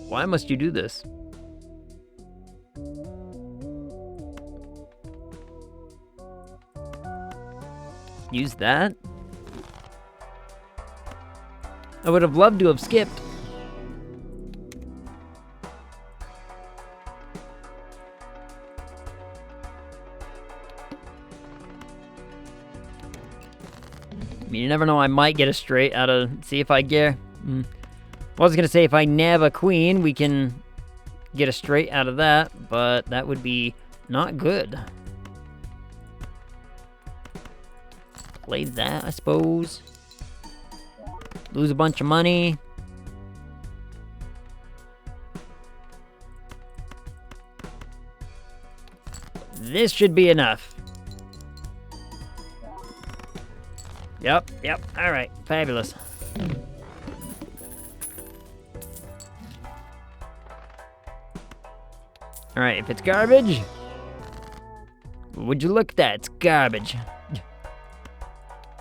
Why must you do this? Use that? I would have loved to have skipped. I mean, you never know, I might get a straight out of... See if I get... I was gonna say, if I nab a queen, we can get a straight out of that, but that would be not good. Play that, I suppose. Lose a bunch of money. This should be enough. Yep, alright, fabulous. Alright, if it's garbage, would you look at that? It's garbage.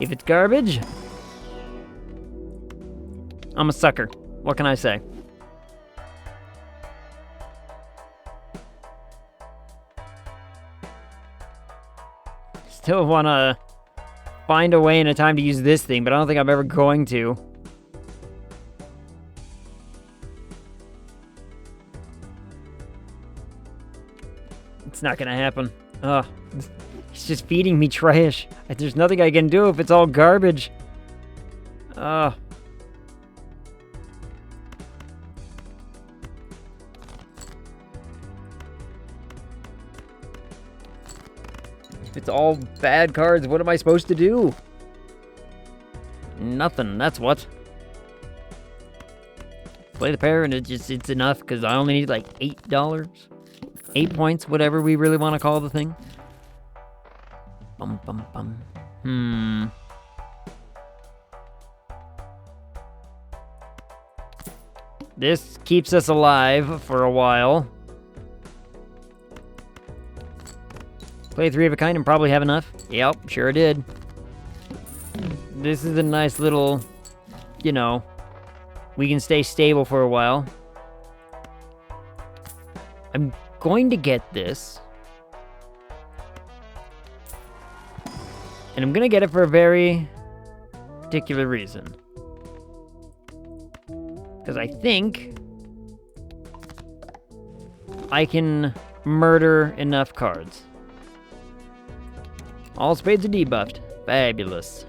If it's garbage, I'm a sucker. What can I say? Still want to find a way and a time to use this thing, but I don't think I'm ever going to. It's not gonna happen. Ugh. He's just feeding me trash. There's nothing I can do if it's all garbage. Ugh. If it's all bad cards, what am I supposed to do? Nothing, that's what. Play the pair and it's enough because I only need like $8. 8 points, whatever we really want to call the thing. Bum, bum, bum. This keeps us alive for a while. Play 3 of a kind and probably have enough. Yep, sure did. This is a nice little, you know, we can stay stable for a while. I'm going to get this. And I'm going to get it for a very particular reason. Because I think I can murder enough cards. All spades are debuffed. Fabulous.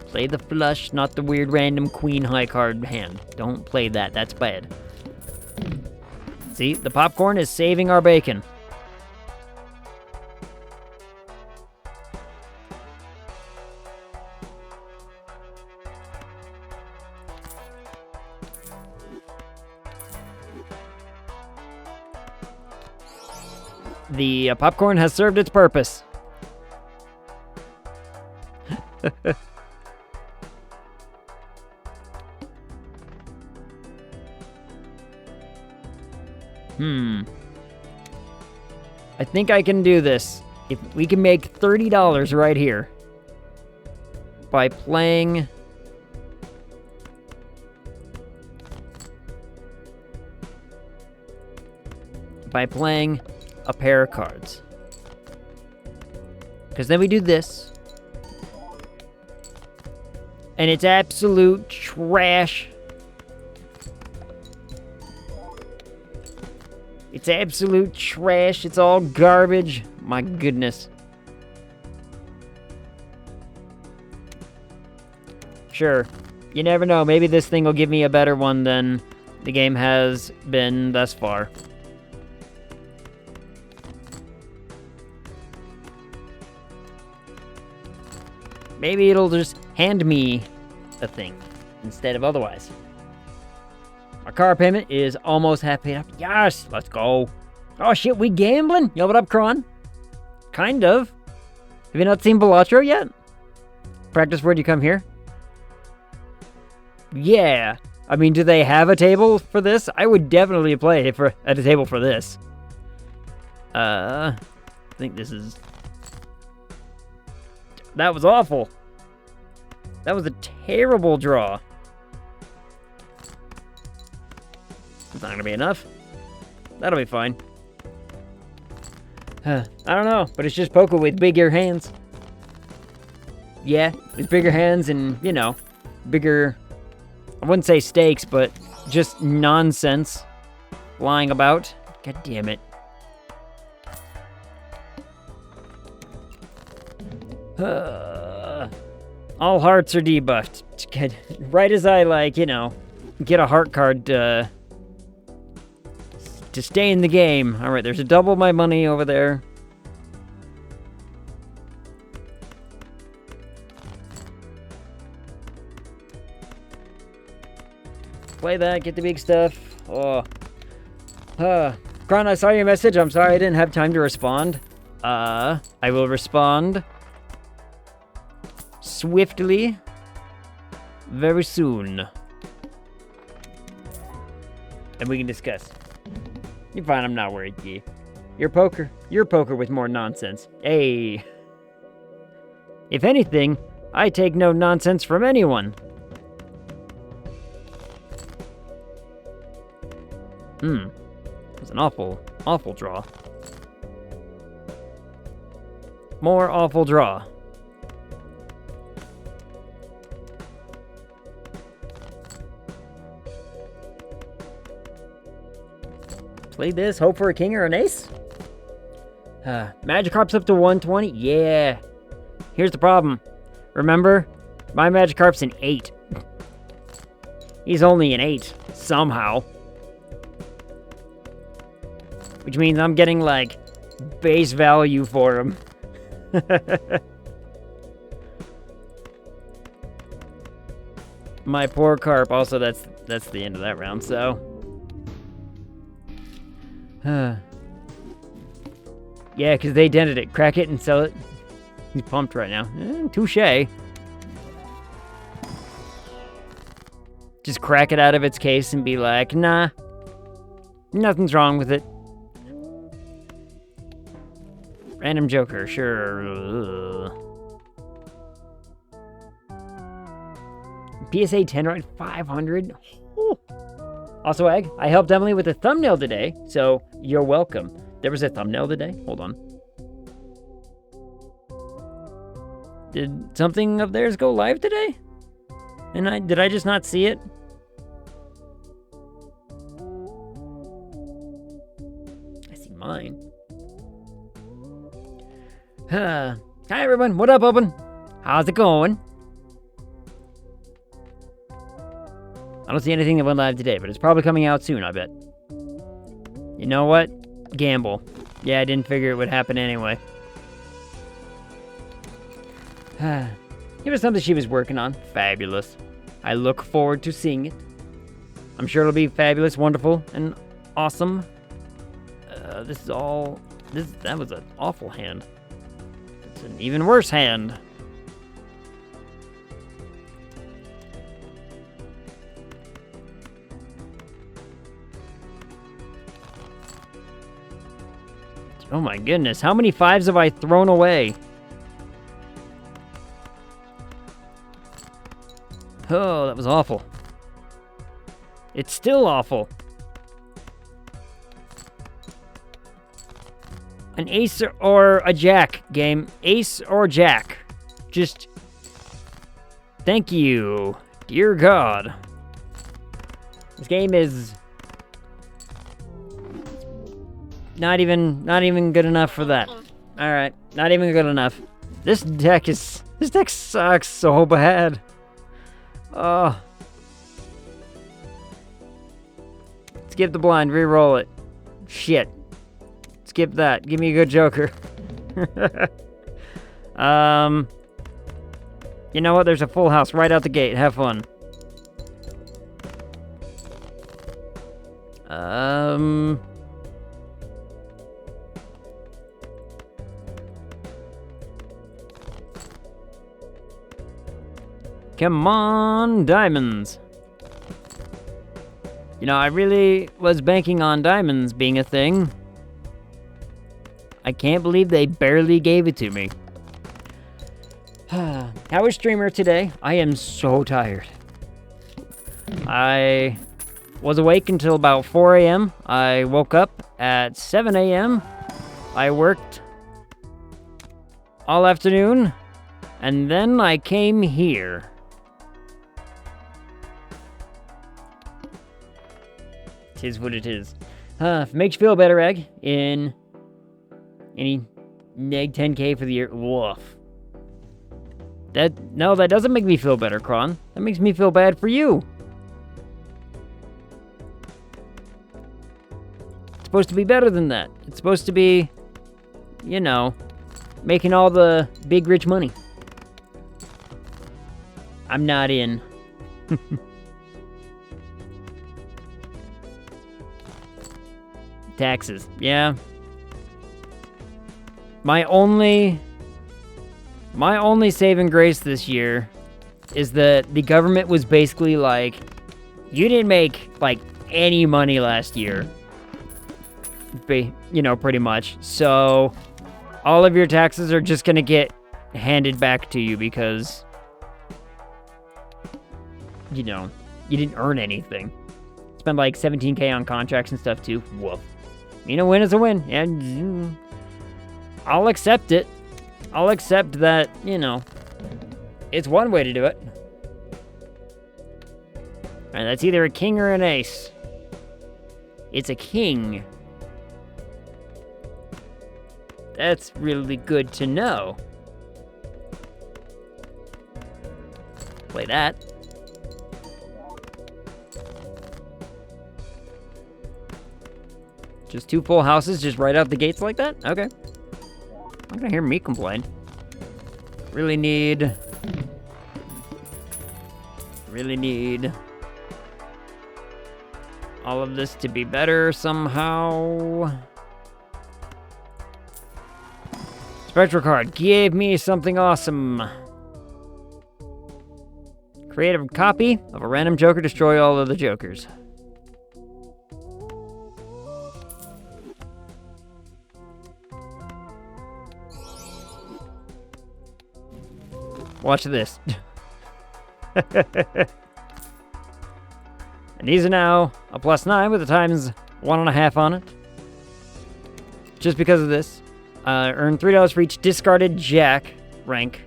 Play the flush, not the weird random queen high card hand. Don't play that, that's bad. See, the popcorn is saving our bacon. The popcorn has served its purpose. I think I can do this. If we can make $30 right here by playing a pair of cards. Because then we do this. And it's absolute trash. It's absolute trash. It's all garbage. My goodness. Sure. You never know. Maybe this thing will give me a better one than the game has been thus far. Maybe it'll just hand me a thing instead of otherwise. Our car payment is almost half paid up. Yes, let's go. Oh shit, we gambling? Yo, what up, Kron? Kind of. Have you not seen Balatro yet? Practice where do you come here? Yeah. I mean, do they have a table for this? I would definitely play at a table for this. I think this is... That was awful. That was a terrible draw. It's not gonna be enough. That'll be fine. I don't know, but it's just poker with bigger hands. Yeah, with bigger hands and, you know, bigger... I wouldn't say stakes, but just nonsense lying about. God damn it. All hearts are debuffed. Right as I, like, you know, get a heart card to stay in the game. Alright, there's a double my money over there. Play that, get the big stuff. Oh. Kron, I saw your message. I'm sorry I didn't have time to respond. I will respond swiftly very soon. And we can discuss. You're fine, I'm not worried, G. You're poker. You're poker with more nonsense. Hey. If anything, I take no nonsense from anyone. It was an awful, awful draw. More awful draw. Play this, hope for a king or an ace? Magikarp's up to 120? Yeah. Here's the problem. Remember? My Magikarp's an 8. He's only an 8, somehow. Which means I'm getting, like, base value for him. My poor carp. Also, that's the end of that round, so... Yeah, because they dented it. Crack it and sell it. He's pumped right now. Touche. Just crack it out of its case and be like, nah. Nothing's wrong with it. Random Joker, sure. Ugh. PSA 10 right, 500. Ooh. Also, Egg, I helped Emily with a thumbnail today, so you're welcome. There was a thumbnail today? Hold on. Did something of theirs go live today? And did I just not see it? I see mine. Hi everyone, what up, Open? How's it going? I don't see anything that went live today, but it's probably coming out soon, I bet. You know what? Gamble. Yeah, I didn't figure it would happen anyway. It was something she was working on. Fabulous. I look forward to seeing it. I'm sure it'll be fabulous, wonderful, and awesome. This is all... That was an awful hand. It's an even worse hand. Oh my goodness, how many 5s have I thrown away? Oh, that was awful. It's still awful. An ace or a jack game. Ace or jack. Just... Thank you. Dear God. This game is... Not even good enough for that. Alright, not even good enough. This deck sucks so bad. Oh. Skip the blind, re-roll it. Shit. Skip that. Give me a good joker. You know what? There's a full house right out the gate. Have fun. Come on, diamonds. You know, I really was banking on diamonds being a thing. I can't believe they barely gave it to me. How was streamer today? I am so tired. I was awake until about 4 a.m. I woke up at 7 a.m. I worked all afternoon, and then I came here. It is what it is. If it makes you feel better, Egg, in any neg 10k for the year. Woof. No, that doesn't make me feel better, Kron. That makes me feel bad for you. It's supposed to be better than that. It's supposed to be, you know, making all the big rich money. I'm not in. Taxes, yeah. My only saving grace this year is that the government was basically like, you didn't make, like, any money last year. You know, pretty much. So, all of your taxes are just gonna get handed back to you because, you know, you didn't earn anything. Spent like 17k on contracts and stuff too. Woof. You know, win is a win. And I'll accept it. I'll accept that, you know, it's one way to do it. And that's either a king or an ace. It's a king. That's really good to know. Play that. Just 2 full houses just right out the gates like that? Okay. I'm gonna hear me complain. Really need all of this to be better somehow. Spectral card, give me something awesome. Create a copy of a random joker, destroy all of the jokers. Watch this. And these are now a +9 with a times 1.5 on it. Just because of this. Earn $3 for each discarded jack rank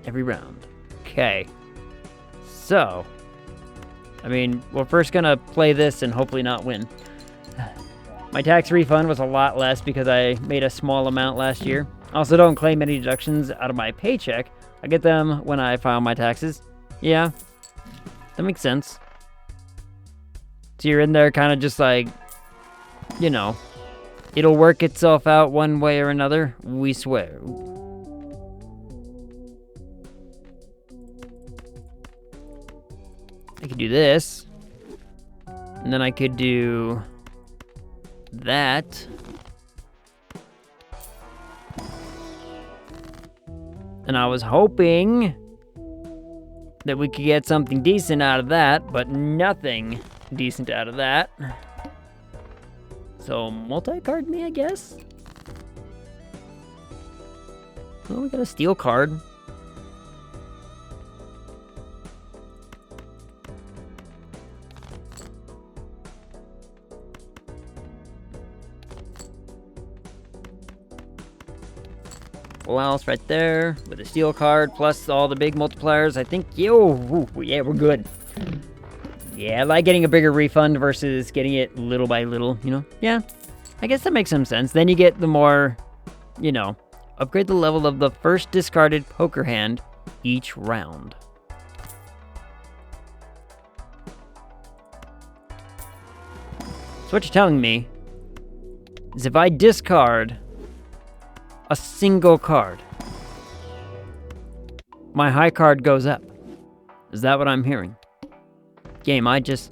every round. Okay. So, I mean, we're first gonna play this and hopefully not win. My tax refund was a lot less because I made a small amount last year. Also, don't claim any deductions out of my paycheck. I get them when I file my taxes. Yeah, that makes sense. So you're in there kind of just like, you know, it'll work itself out one way or another, we swear. I could do this. And then I could do that. And I was hoping that we could get something decent out of that, but nothing decent out of that. So, multi-card me, I guess? Oh, we got a steel card. Full house right there with a steel card plus all the big multipliers. I think, yeah, we're good. Yeah, I like getting a bigger refund versus getting it little by little, you know? Yeah, I guess that makes some sense. Then you get the more, you know, upgrade the level of the first discarded poker hand each round. So what you're telling me is if I discard a single card, my high card goes up. Is that what I'm hearing? Game, I just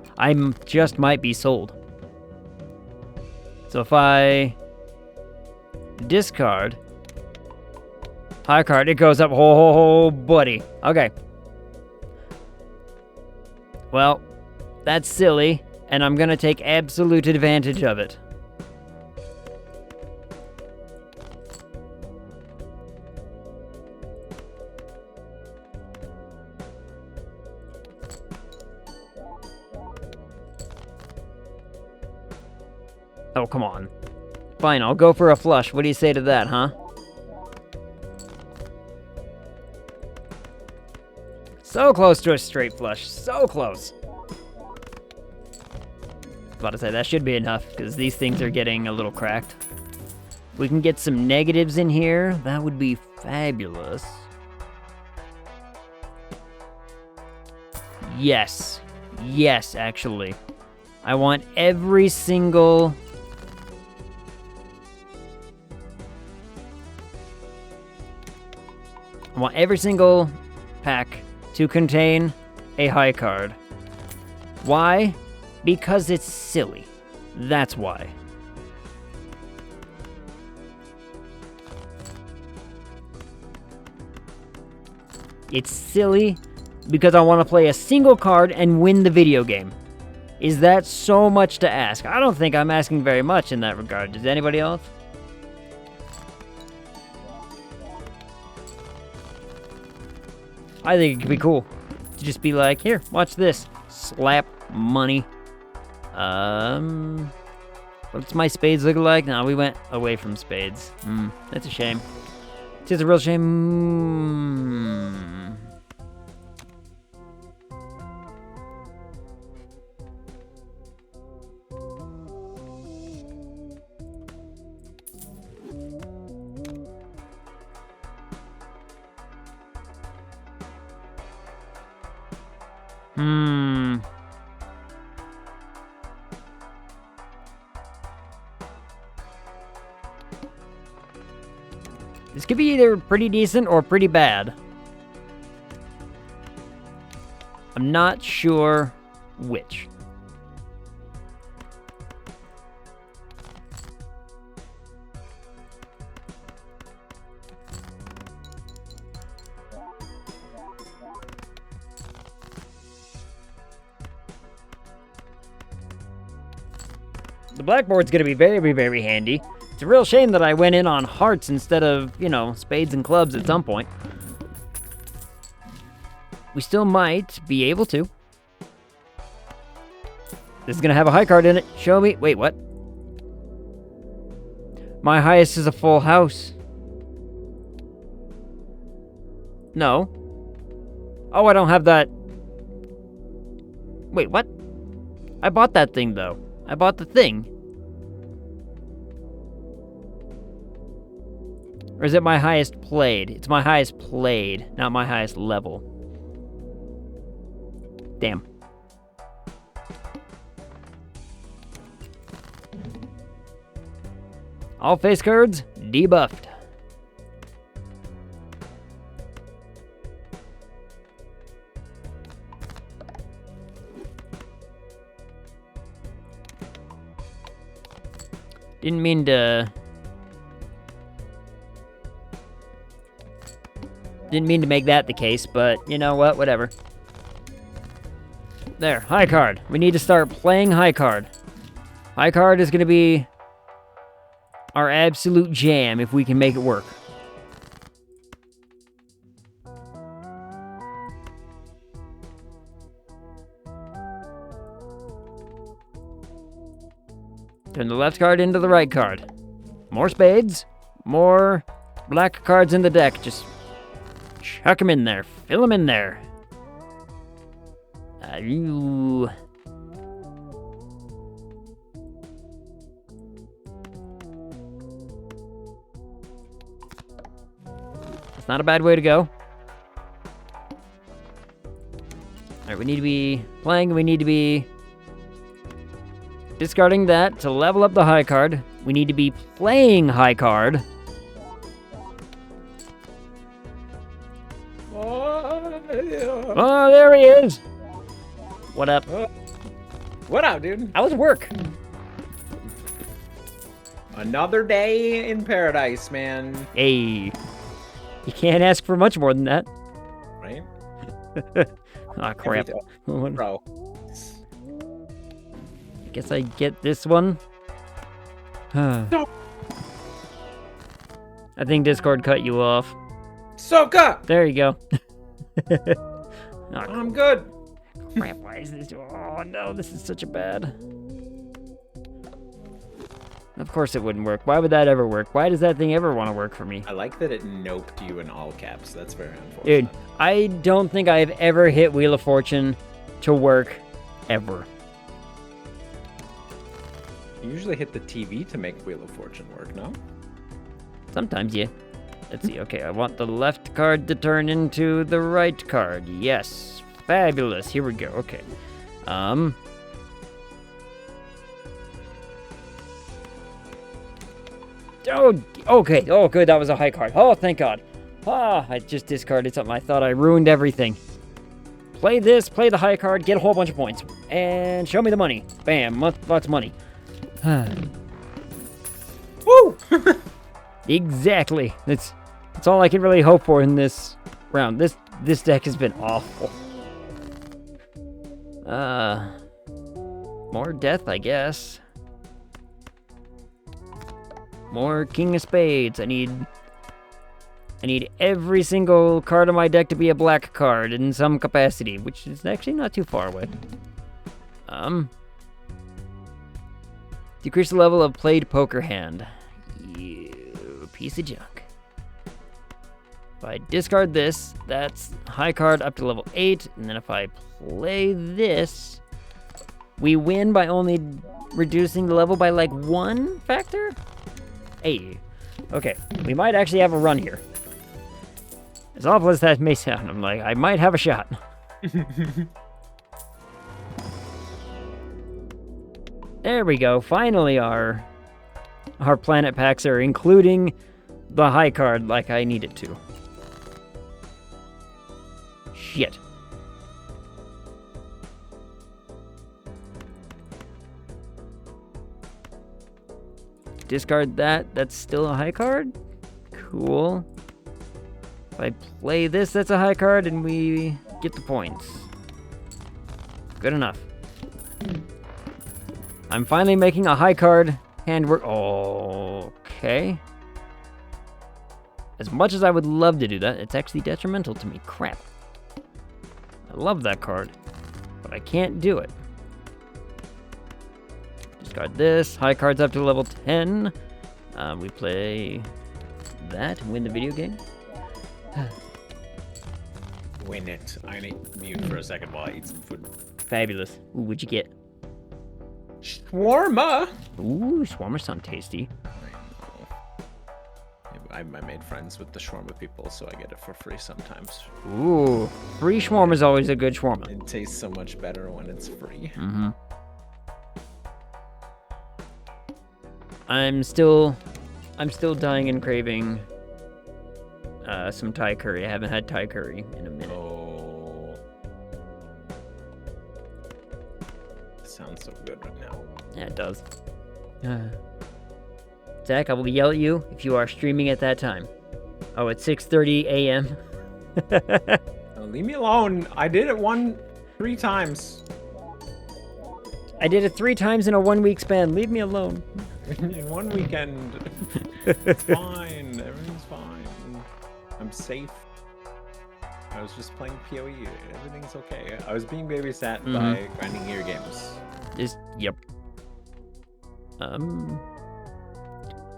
might be sold. So if I discard high card, it goes up. Oh, buddy. Okay. Well, that's silly, and I'm gonna take absolute advantage of it. Oh, come on. Fine, I'll go for a flush. What do you say to that, huh? So close to a straight flush. So close. About to say, that should be enough, because these things are getting a little cracked. If we can get some negatives in here, that would be fabulous. Yes. Yes, actually. I want every single... I want every single pack to contain a high card. Why? Because it's silly. That's why. It's silly because I want to play a single card and win the video game. Is that so much to ask? I don't think I'm asking very much in that regard. Does anybody else? I think it could be cool to just be like, here, watch this. Slap money. What's my spades look like? No, we went away from spades. That's a shame. It's just a real shame. This could be either pretty decent or pretty bad. I'm not sure which. The blackboard's gonna be very, very handy. It's a real shame that I went in on hearts instead of, you know, spades and clubs at some point. We still might be able to. This is gonna have a high card in it. Show me. Wait, what? My highest is a full house. No. Oh, I don't have that. Wait, what? I bought that thing, though. I bought the thing. Or is it my highest played? It's my highest played, not my highest level. Damn. All face cards debuffed. Didn't mean to make that the case, but you know what? Whatever. There, high card. We need to start playing high card. High card is going to be our absolute jam if we can make it work. Turn the left card into the right card. More spades. More black cards in the deck. Just chuck them in there. Fill them in there. Ooh. That's not a bad way to go. Alright, we need to be playing. We need to be discarding that to level up the high card. We need to be playing high card. Oh, there he is. What up? What up, dude? How was work? Another day in paradise, man. Hey. You can't ask for much more than that. Right? Ah, crap. Bro. I guess I get this one. No. I think Discord cut you off. Soka! There you go. Oh, I'm good. crap, why is this? Oh no, this is such a bad. Of course it wouldn't work. Why would that ever work? Why does that thing ever want to work for me? I like that it noped you in all caps. That's very unfortunate. Dude, I don't think I've ever hit Wheel of Fortune to work, ever. You usually hit the TV to make Wheel of Fortune work, no? Sometimes, yeah. Let's see. Okay, I want the left card to turn into the right card. Yes. Fabulous. Here we go. Okay. Oh, okay. Oh, good. That was a high card. Oh, thank God. Ah, I just discarded something. I thought I ruined everything. Play this, play the high card, get a whole bunch of points. And show me the money. Bam. Lots of money. Woo! Exactly. That's all I can really hope for in this round. This deck has been awful. More death, I guess. More King of Spades. I need every single card on my deck to be a black card in some capacity, which is actually not too far away. Decrease the level of played poker hand. You piece of junk. If I discard this, that's high card up to level 8, and then if I play this, we win by only reducing the level by like 1 factor? Hey. Okay, we might actually have a run here. As awful as that may sound, I'm like, I might have a shot. There we go. Finally, our planet packs are including the high card like I need it to. Shit. Discard that. That's still a high card? Cool. If I play this, that's a high card, and we get the points. Good enough. I'm finally making a high card hand work. Okay. As much as I would love to do that, it's actually detrimental to me. Crap. I love that card, but I can't do it. Discard this. High cards up to level 10. We play that and win the video game. Win it. I need mute for a second while I eat some food. Fabulous. Ooh, what'd you get? Shawarma! Ooh, shawarma sound tasty. I made friends with the shawarma people, so I get it for free sometimes. Ooh, free shawarma is always a good shawarma. It tastes so much better when it's free. Mm-hmm. I'm still dying and craving some Thai curry. I haven't had Thai curry in a minute. Oh. It sounds so good right now. Yeah, it does. Zach, I will yell at you if you are streaming at that time. Oh, it's 6:30 a.m. Oh, leave me alone. I did it 3 times. I did it 3 times in a 1-week span. Leave me alone. In 1 weekend. It's fine. Everything's fine. I'm safe. I was just playing PoE. Everything's okay. I was being babysat by grinding ear games. Yep.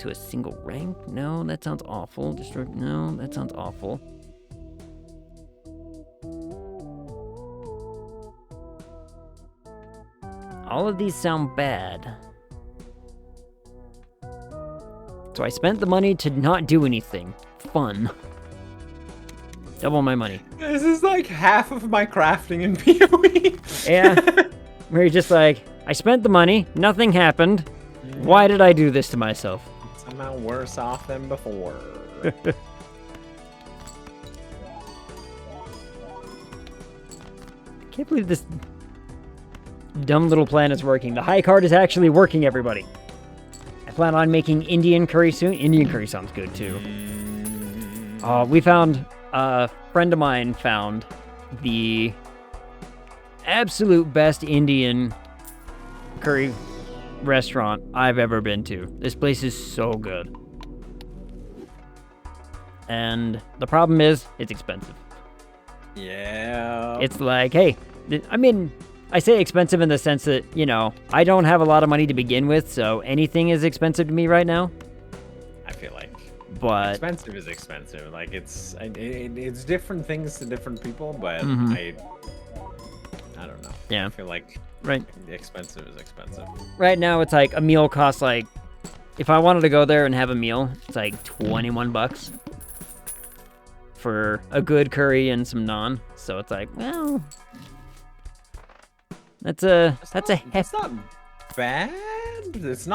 To a single rank? No, that sounds awful. No, that sounds awful. All of these sound bad. So I spent the money to not do anything. Fun. Double my money. This is like half of my crafting in PoE. Yeah. Where you're just like, I spent the money, nothing happened. Why did I do this to myself? Somehow worse off than before. I can't believe this. dumb little plan is working. The high card is actually working, everybody. I plan on making Indian curry soon. Indian curry sounds good, too. We found... a friend of mine found the absolute best Indian curry restaurant I've ever been to. This place is so good. And the problem is, it's expensive. Yeah. It's like, hey, I mean, I say expensive in the sense that, you know, I don't have a lot of money to begin with, so anything is expensive to me right now. I feel like. But expensive is expensive. Like, it's different things to different people, but I don't know. Yeah. I feel like expensive is expensive. Right now, it's like a meal costs like, if I wanted to go there and have a meal, it's like $21 for a good curry and some naan. So it's like, well, that's It's not bad. It's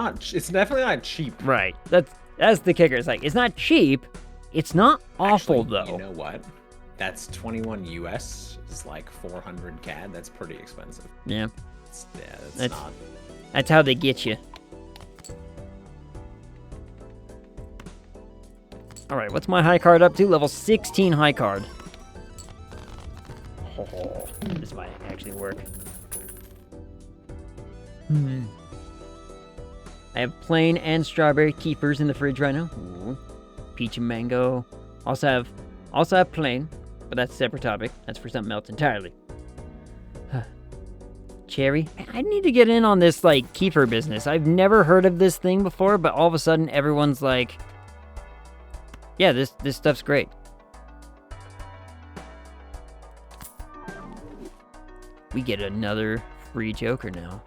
definitely not cheap. Right. That's the kicker. It's like, it's not cheap. It's not awful, Actually, though. You know what? That's 21 US. It's like 400 CAD. That's pretty expensive. Yeah. That's not. That's how they get you. All right, what's my high card up to? Level 16 high card. Oh, this might actually work. I have plain and strawberry keepers in the fridge right now. Ooh. Peach and mango. Also have plain, but that's a separate topic. That's for something else entirely. Cherry. I need to get in on this like kefir business. I've never heard of this thing before, but all of a sudden everyone's like, yeah, this stuff's great. We get another free Joker now.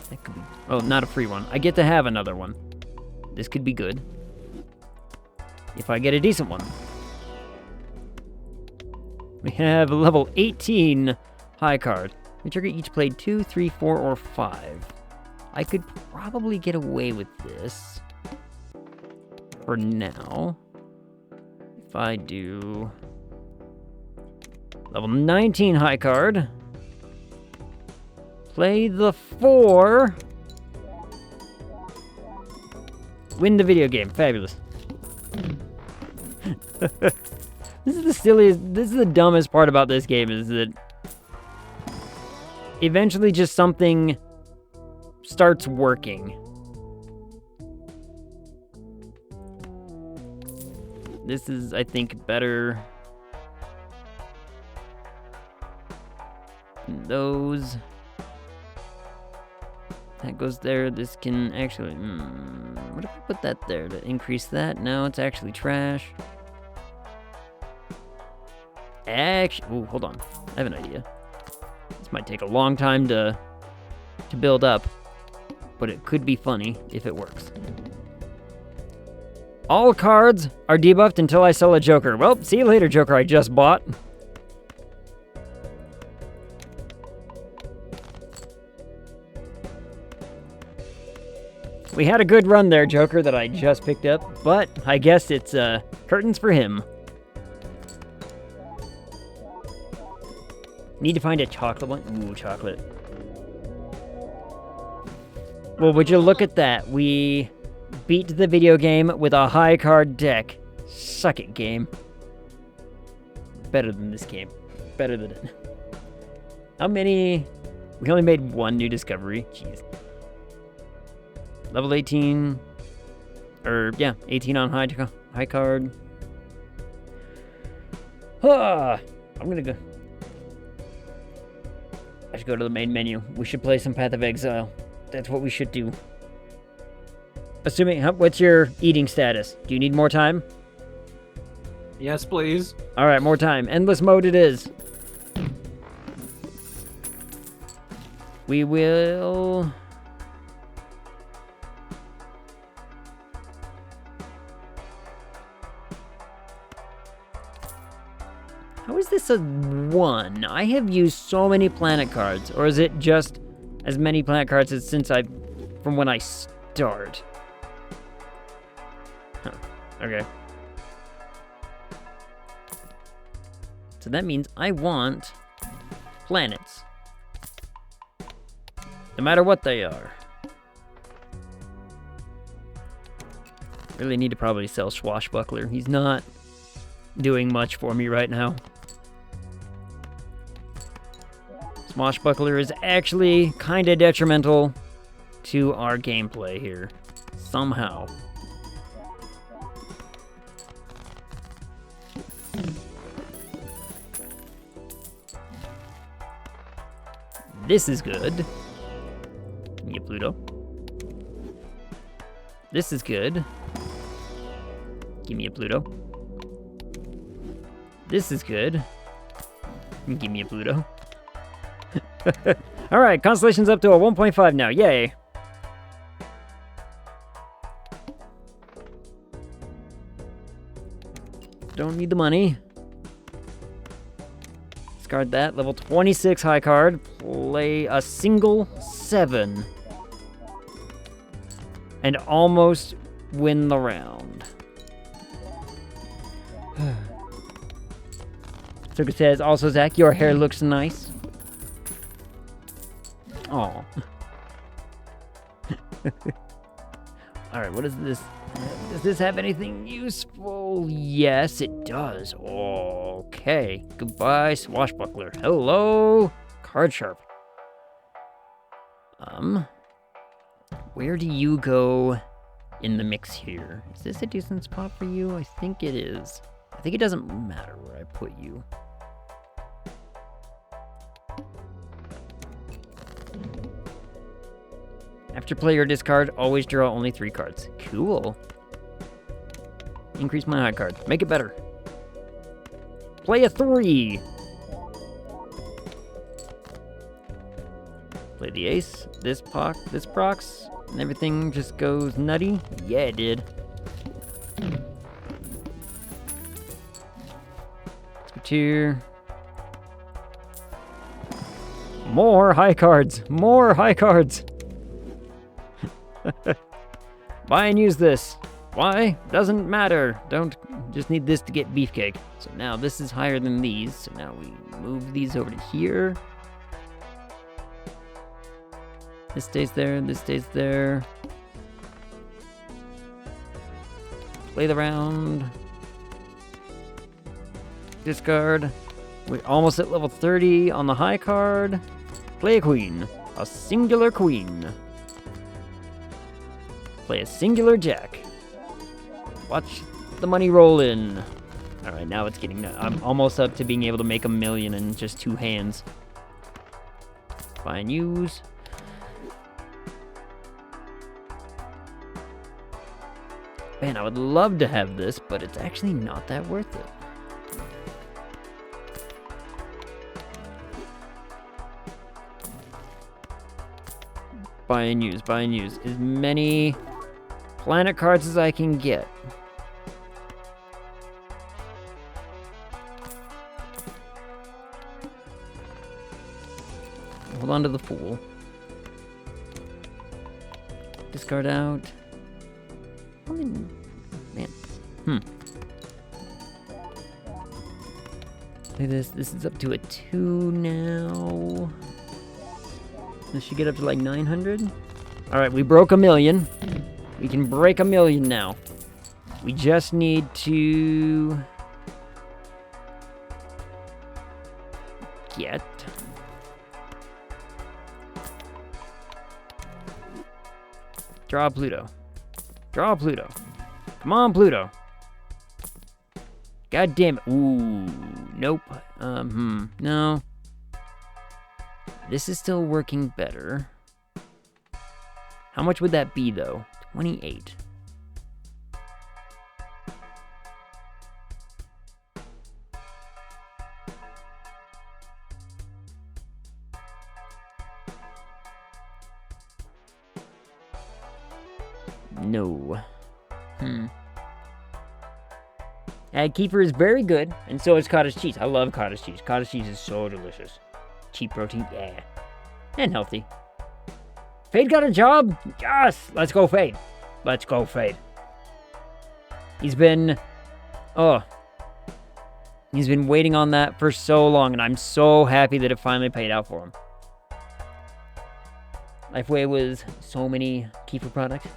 That could be... Oh, not a free one. I get to have another one. This could be good. If I get a decent one. We have a level 18 high card. We trigger each played 2, 3, 4, or 5. I could probably get away with this. For now. If I do... Level 19 high card. Play the 4. Win the video game. Fabulous. This is the dumbest part about this game, is that eventually just something starts working. This is, I think, better than those. That goes there. This can actually... what if I put that there to increase that? No, it's actually trash. Ooh, hold on. I have an idea. This might take a long time to build up, but it could be funny if it works. All cards are debuffed until I sell a Joker. Well, see you later, Joker I just bought. We had a good run there, Joker, that I just picked up, but I guess it's curtains for him. Need to find a chocolate one. Ooh, chocolate. Well, would you look at that? We beat the video game with a high card deck. Suck it, game. Better than this game. Better than it. How many? We only made one new discovery. Jeez. Level 18. Yeah, 18 on high card. I'm gonna go. I should go to the main menu. We should play some Path of Exile. That's what we should do. Assuming, what's your eating status? Do you need more time? Yes, please. All right, more time. Endless mode it is. We will... How is this a 1? I have used so many planet cards. Or is it just as many planet cards as from when I start? Huh. Okay. So that means I want planets. No matter what they are. Really need to probably sell Swashbuckler. He's not doing much for me right now. Swashbuckler is actually kind of detrimental to our gameplay here. Somehow. This is good. Give me a Pluto. This is good. Give me a Pluto. This is good. Give me a Pluto. Alright, Constellation's up to a 1.5 now. Yay. Don't need the money. Discard that. Level 26 high card. Play a single 7. And almost win the round. Circus says, also, Zach, your hair looks nice. Aw. Alright, what is this? Does this have anything useful? Yes, it does. Okay. Goodbye, Swashbuckler. Hello, Card Sharp. Where do you go in the mix here? Is this a decent spot for you? I think it is. I think it doesn't matter where I put you. After play or discard, always draw only 3 cards. Cool. Increase my high card. Make it better. Play a 3. Play the ace. This procs. And everything just goes nutty. Yeah, it did. Here. More high cards. More high cards. Buy and use this. Why? Doesn't matter. Don't just need this to get beefcake. So now this is higher than these. So now we move these over to here. This stays there. This stays there. Play the round. Discard. We're almost at level 30 on the high card. Play a queen. A singular queen. Play a singular jack. Watch the money roll in. Alright, now it's getting... I'm almost up to being able to make $1 million in just 2 hands. Buy and use. Man, I would love to have this, but it's actually not that worth it. Buy and use, buy and use. As many planet cards as I can get. Hold on to the Fool. Discard out. Man. Look at this. This is up to a 2 now. This should get up to like 900. Alright, we broke $1 million. We can break $1 million now. We just need to get draw Pluto. Draw Pluto. Come on, Pluto. God damn it. Ooh, nope. No. This is still working better. How much would that be, though? 28. No. Kefir is very good, and so is cottage cheese. I love cottage cheese. Cottage cheese is so delicious. Cheap protein, yeah. And healthy. Fade got a job? Yes! Let's go, Fade. Let's go, Fade. He's been waiting on that for so long, and I'm so happy that it finally paid out for him. Lifeway was so many Kiefer products.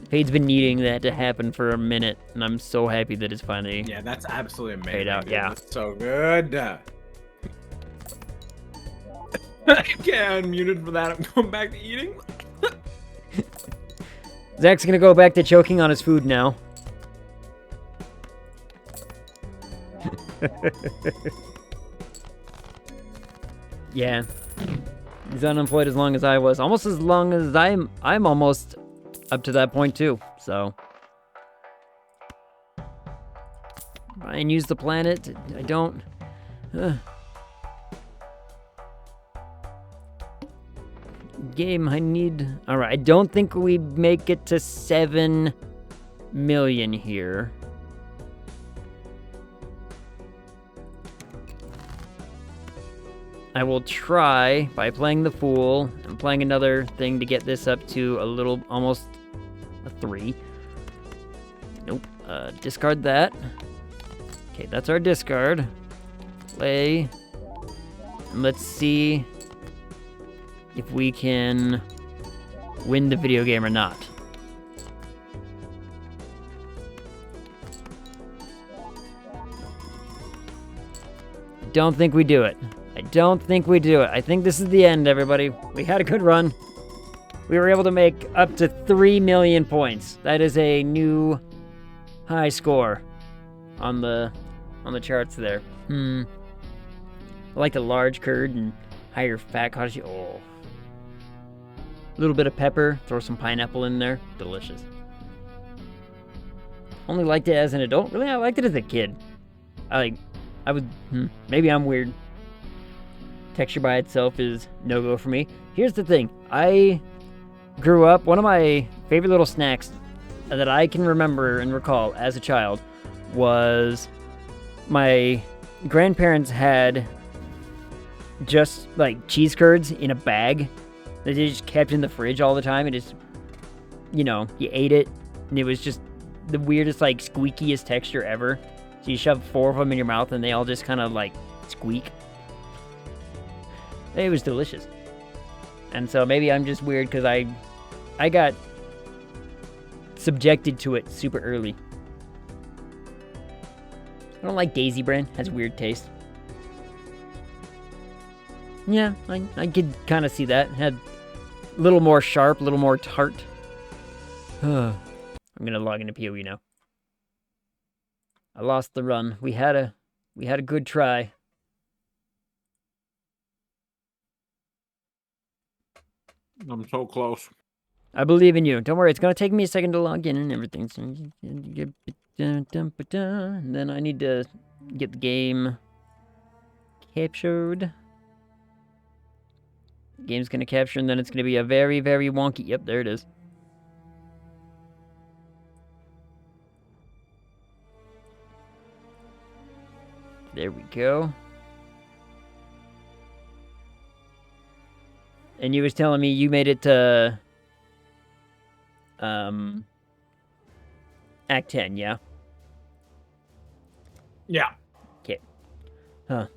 Fade's been needing that to happen for a minute, and I'm so happy that it's finally Yeah, that's absolutely amazing. paid out. Dude. Yeah. That's so good. I can't unmuted for that. I'm going back to eating. Zach's gonna go back to choking on his food now. Yeah. He's unemployed as long as I was. Almost as long as I'm almost up to that point too. So try and use the planet. I don't. Game, I need. Alright, I don't think we make it to 7 million here. I will try by playing the Fool and playing another thing to get this up to a little, almost a 3. Nope. Discard that. Okay, that's our discard. Play. And let's see if we can win the video game or not. Don't think we do it. I don't think we do it. I think this is the end, everybody. We had a good run. We were able to make up to 3 million points. That is a new high score on the charts there. I like the large curd and higher fat cottage. Oh. A little bit of pepper. Throw some pineapple in there. Delicious. Only liked it as an adult. Really, I liked it as a kid. Maybe I'm weird. Texture by itself is no-go for me. Here's the thing. I grew up, one of my favorite little snacks that I can remember and recall as a child was my grandparents had just like cheese curds in a bag that they just kept in the fridge all the time. And just, you ate it and it was just the weirdest, like squeakiest texture ever. So you shove 4 of them in your mouth and they all just kind of like squeak. It was delicious. And so maybe I'm just weird because I got subjected to it super early. I don't like Daisy Bran. Has weird taste. Yeah, I could kind of see that. Had a little more sharp, a little more tart. I'm going to log into PoE now. I lost the run. We had a good try. I'm so close. I believe in you. Don't worry, it's going to take me a second to log in and everything. And then I need to get the game captured. The game's going to capture, and then it's going to be a very, very wonky... Yep, there it is. There we go. And you was telling me you made it to... Act 10, yeah? Yeah. Okay. Huh.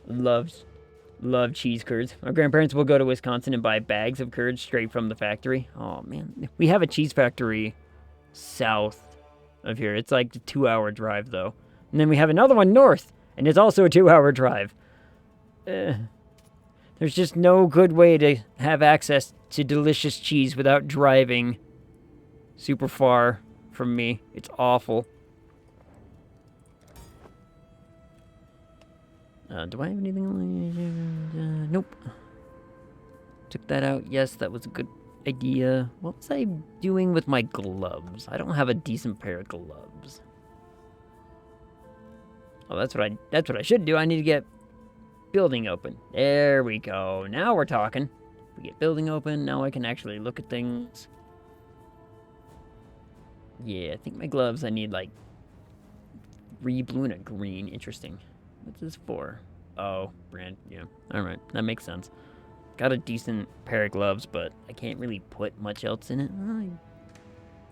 Love cheese curds. My grandparents will go to Wisconsin and buy bags of curds straight from the factory. Oh, man. We have a cheese factory south of here. It's like a 2-hour drive, though. And then we have another one north, and it's also a 2-hour drive. There's just no good way to have access to delicious cheese without driving super far from me. It's awful. Do I have anything? Nope. Took that out. Yes, that was a good idea. What was I doing with my gloves? I don't have a decent pair of gloves. Oh, that's what I should do. I need to get building open. There we go. Now we're talking. We get building open. Now I can actually look at things. Yeah, I think my gloves, I need like 3 blue and a green. Interesting. What's this for? Oh, brand. Yeah. All right. That makes sense. Got a decent pair of gloves, but I can't really put much else in it. I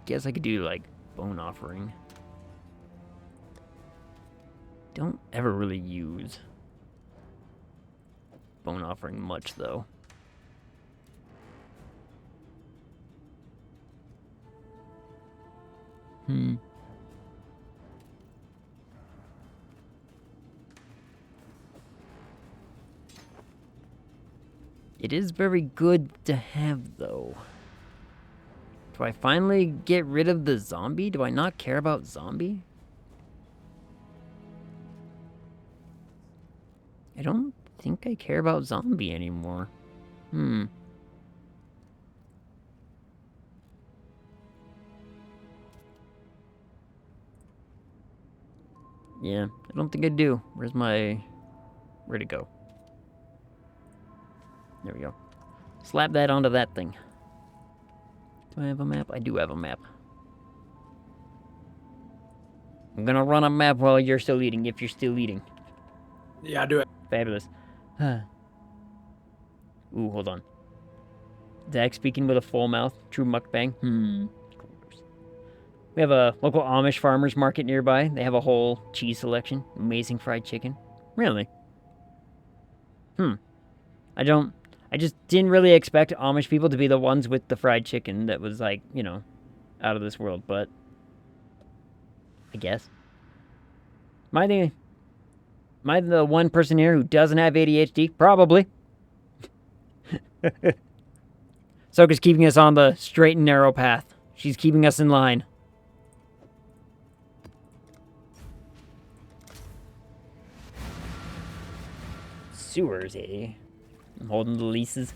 guess I could do like bone offering. Don't ever really use. Bone Offering much, though. It is very good to have, though. Do I finally get rid of the zombie? Do I not care about zombie? I don't think I care about zombie anymore. Yeah, I don't think I do. Where'd it go? There we go. Slap that onto that thing. Do I have a map? I do have a map. I'm gonna run a map while you're still eating, if you're still eating. Yeah, do it. Fabulous. Ooh, hold on. Zach speaking with a full mouth. True mukbang. We have a local Amish farmers market nearby. They have a whole cheese selection. Amazing fried chicken. Really? I just didn't really expect Amish people to be the ones with the fried chicken that was like, you know, out of this world, but I guess. Am I the one person here who doesn't have ADHD? Probably. Soka's keeping us on the straight and narrow path. She's keeping us in line. Sewers, eh? I'm holding the leashes.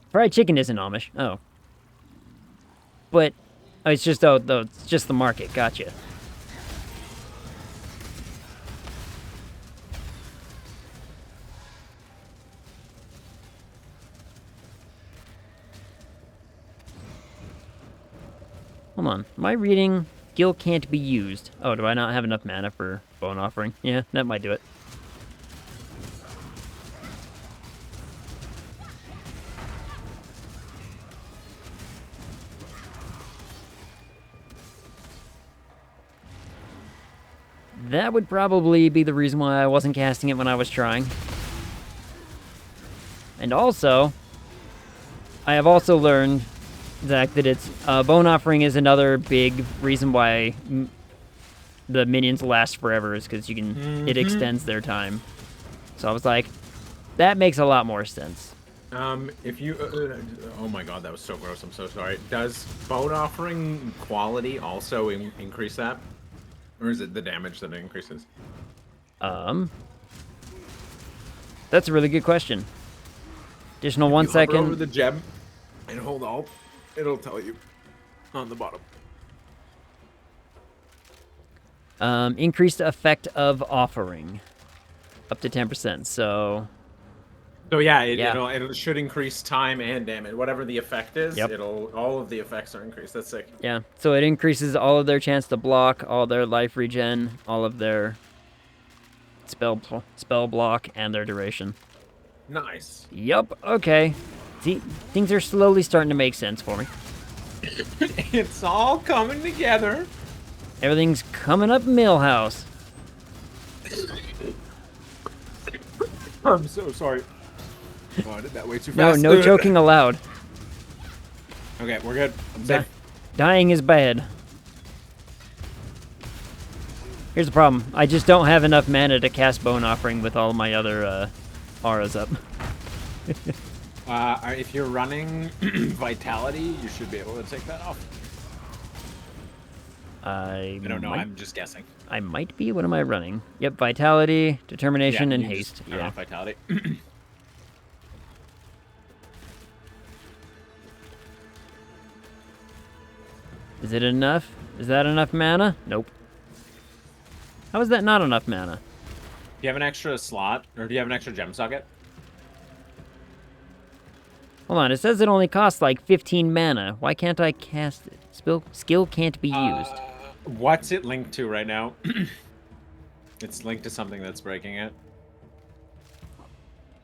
Fried chicken isn't Amish. Oh. But it's just it's just the market. Gotcha. Hold on. Am I reading skill can't be used? Oh, do I not have enough mana for Bone Offering? Yeah, that might do it. That would probably be the reason why I wasn't casting it when I was trying. And also, I have also learned, Zach, that it's Bone Offering is another big reason why the minions last forever is because you can it extends their time. So I was like, that makes a lot more sense. If you, oh my god, that was so gross. I'm so sorry. Does Bone Offering quality also increase that? Or is it the damage that it increases? That's a really good question. Additional 1 second. Hover over the gem and hold Alt. It'll tell you on the bottom. Increased effect of offering. Up to 10%, so... So yeah, it should increase time and damage. Whatever the effect is, Yep. all of the effects are increased. That's sick. Yeah, so it increases all of their chance to block, all their life regen, all of their spell block, and their duration. Nice. Yup, okay. See, things are slowly starting to make sense for me. It's all coming together. Everything's coming up Millhouse. I'm so sorry. Oh, I did that way too fast. No choking allowed. Okay, we're good. I'm safe. Dying is bad. Here's the problem. I just don't have enough mana to cast Bone Offering with all my other auras up. If you're running Vitality, you should be able to take that off. I don't know. I'm just guessing. I might be. What am I running? Yep, Vitality, Determination, and Haste. Turn off Vitality. Is it enough? Is that enough mana? Nope. How is that not enough mana? Do you have an extra slot, or do you have an extra gem socket? Hold on, it says it only costs like 15 mana. Why can't I cast it? Skill can't be used. What's it linked to right now? It's linked to something that's breaking it.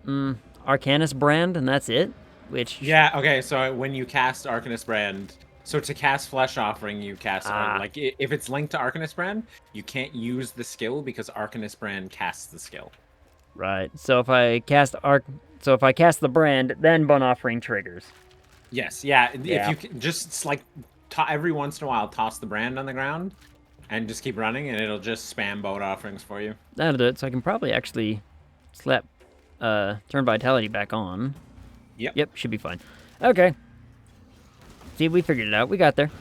Arcanus Brand, and that's it? Which... Yeah, okay, so when you cast Arcanus Brand... So to cast Flesh Offering, you cast... Like, if it's linked to Arcanus Brand, you can't use the skill because Arcanus Brand casts the skill. Right. So if I cast the brand, then bone offering triggers. Yes, yeah. If Yeah. you can just like every once in a while, toss the brand on the ground, and just keep running, and it'll just spam boat offerings for you. That'll do it. So I can probably actually slap turn vitality back on. Yep. Yep, should be fine. Okay. See, we figured it out. We got there.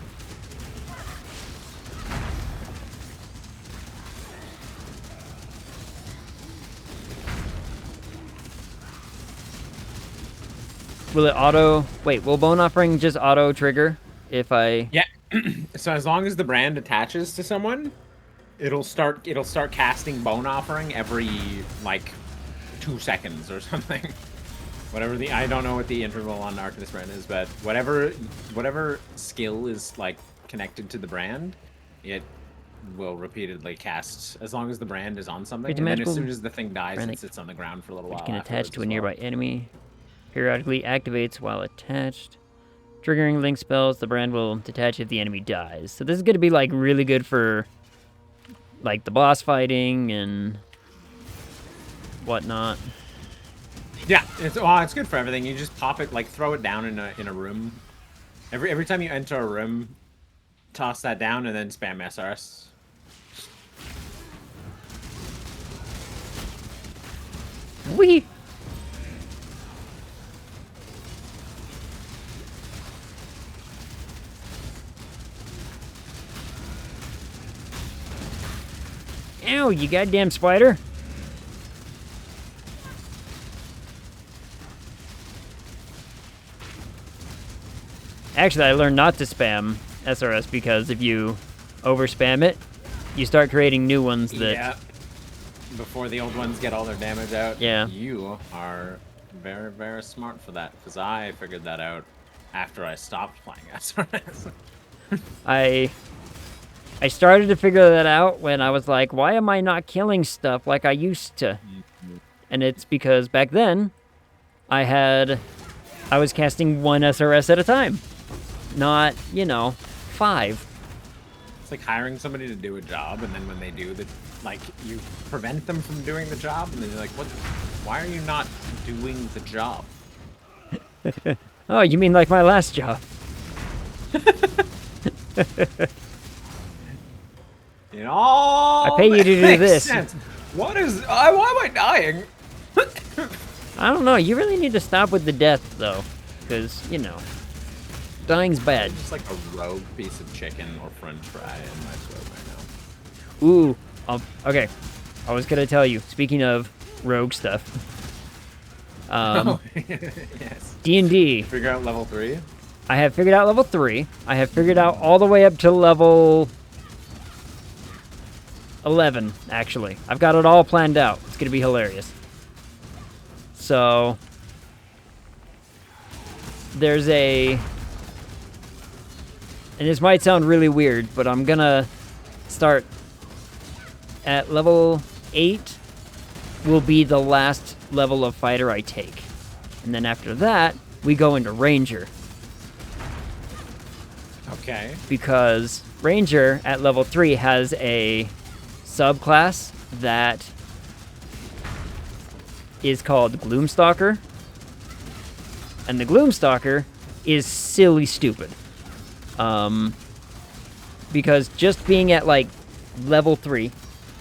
Will it auto... Wait, will bone offering just auto trigger if I... Yeah. So as long as the brand attaches to someone, it'll start casting bone offering every like 2 seconds or something. Whatever I don't know what the interval on Arcanist brand is, but whatever skill is like connected to the brand, it will repeatedly cast as long as the brand is on something. And then as soon as the thing dies, it sits on the ground for a little while. It can attach to a nearby enemy. Periodically activates while attached. Triggering link spells, the brand will detach if the enemy dies. So this is going to be like really good for like the boss fighting and whatnot. Yeah, it's good for everything. You just pop it, like throw it down in a room. Every time you enter a room, toss that down and then spam SRS. Wee. Ow, you goddamn spider. Actually, I learned not to spam SRS because if you overspam it, you start creating new ones that... Yeah. Before the old ones get all their damage out. Yeah. You are very, very smart for that, because I figured that out after I stopped playing SRS. I started to figure that out when I was like, why am I not killing stuff like I used to? And it's because back then, I was casting 1 SRS at a time. Not, 5. It's like hiring somebody to do a job, and then when they do, like, you prevent them from doing the job, and then you're like, what? Why are you not doing the job? Oh, you mean like my last job? It all I pay you to do this. Sense. Why am I dying? I don't know. You really need to stop with the death, though. Because, dying's bad. Just like a rogue piece of chicken or french fry in my throat right now. Ooh. Okay. I was going to tell you, speaking of rogue stuff. Yes. D&D. Figure out level 3? I have figured out level 3. I have figured out all the way up to level 11, actually. I've got it all planned out. It's going to be hilarious. So, there's and this might sound really weird, but I'm going to start at level 8 will be the last level of fighter I take. And then after that, we go into Ranger. Okay. Because Ranger at level 3 has a subclass that is called Gloomstalker. And the Gloomstalker is silly stupid. Because just being at like level 3,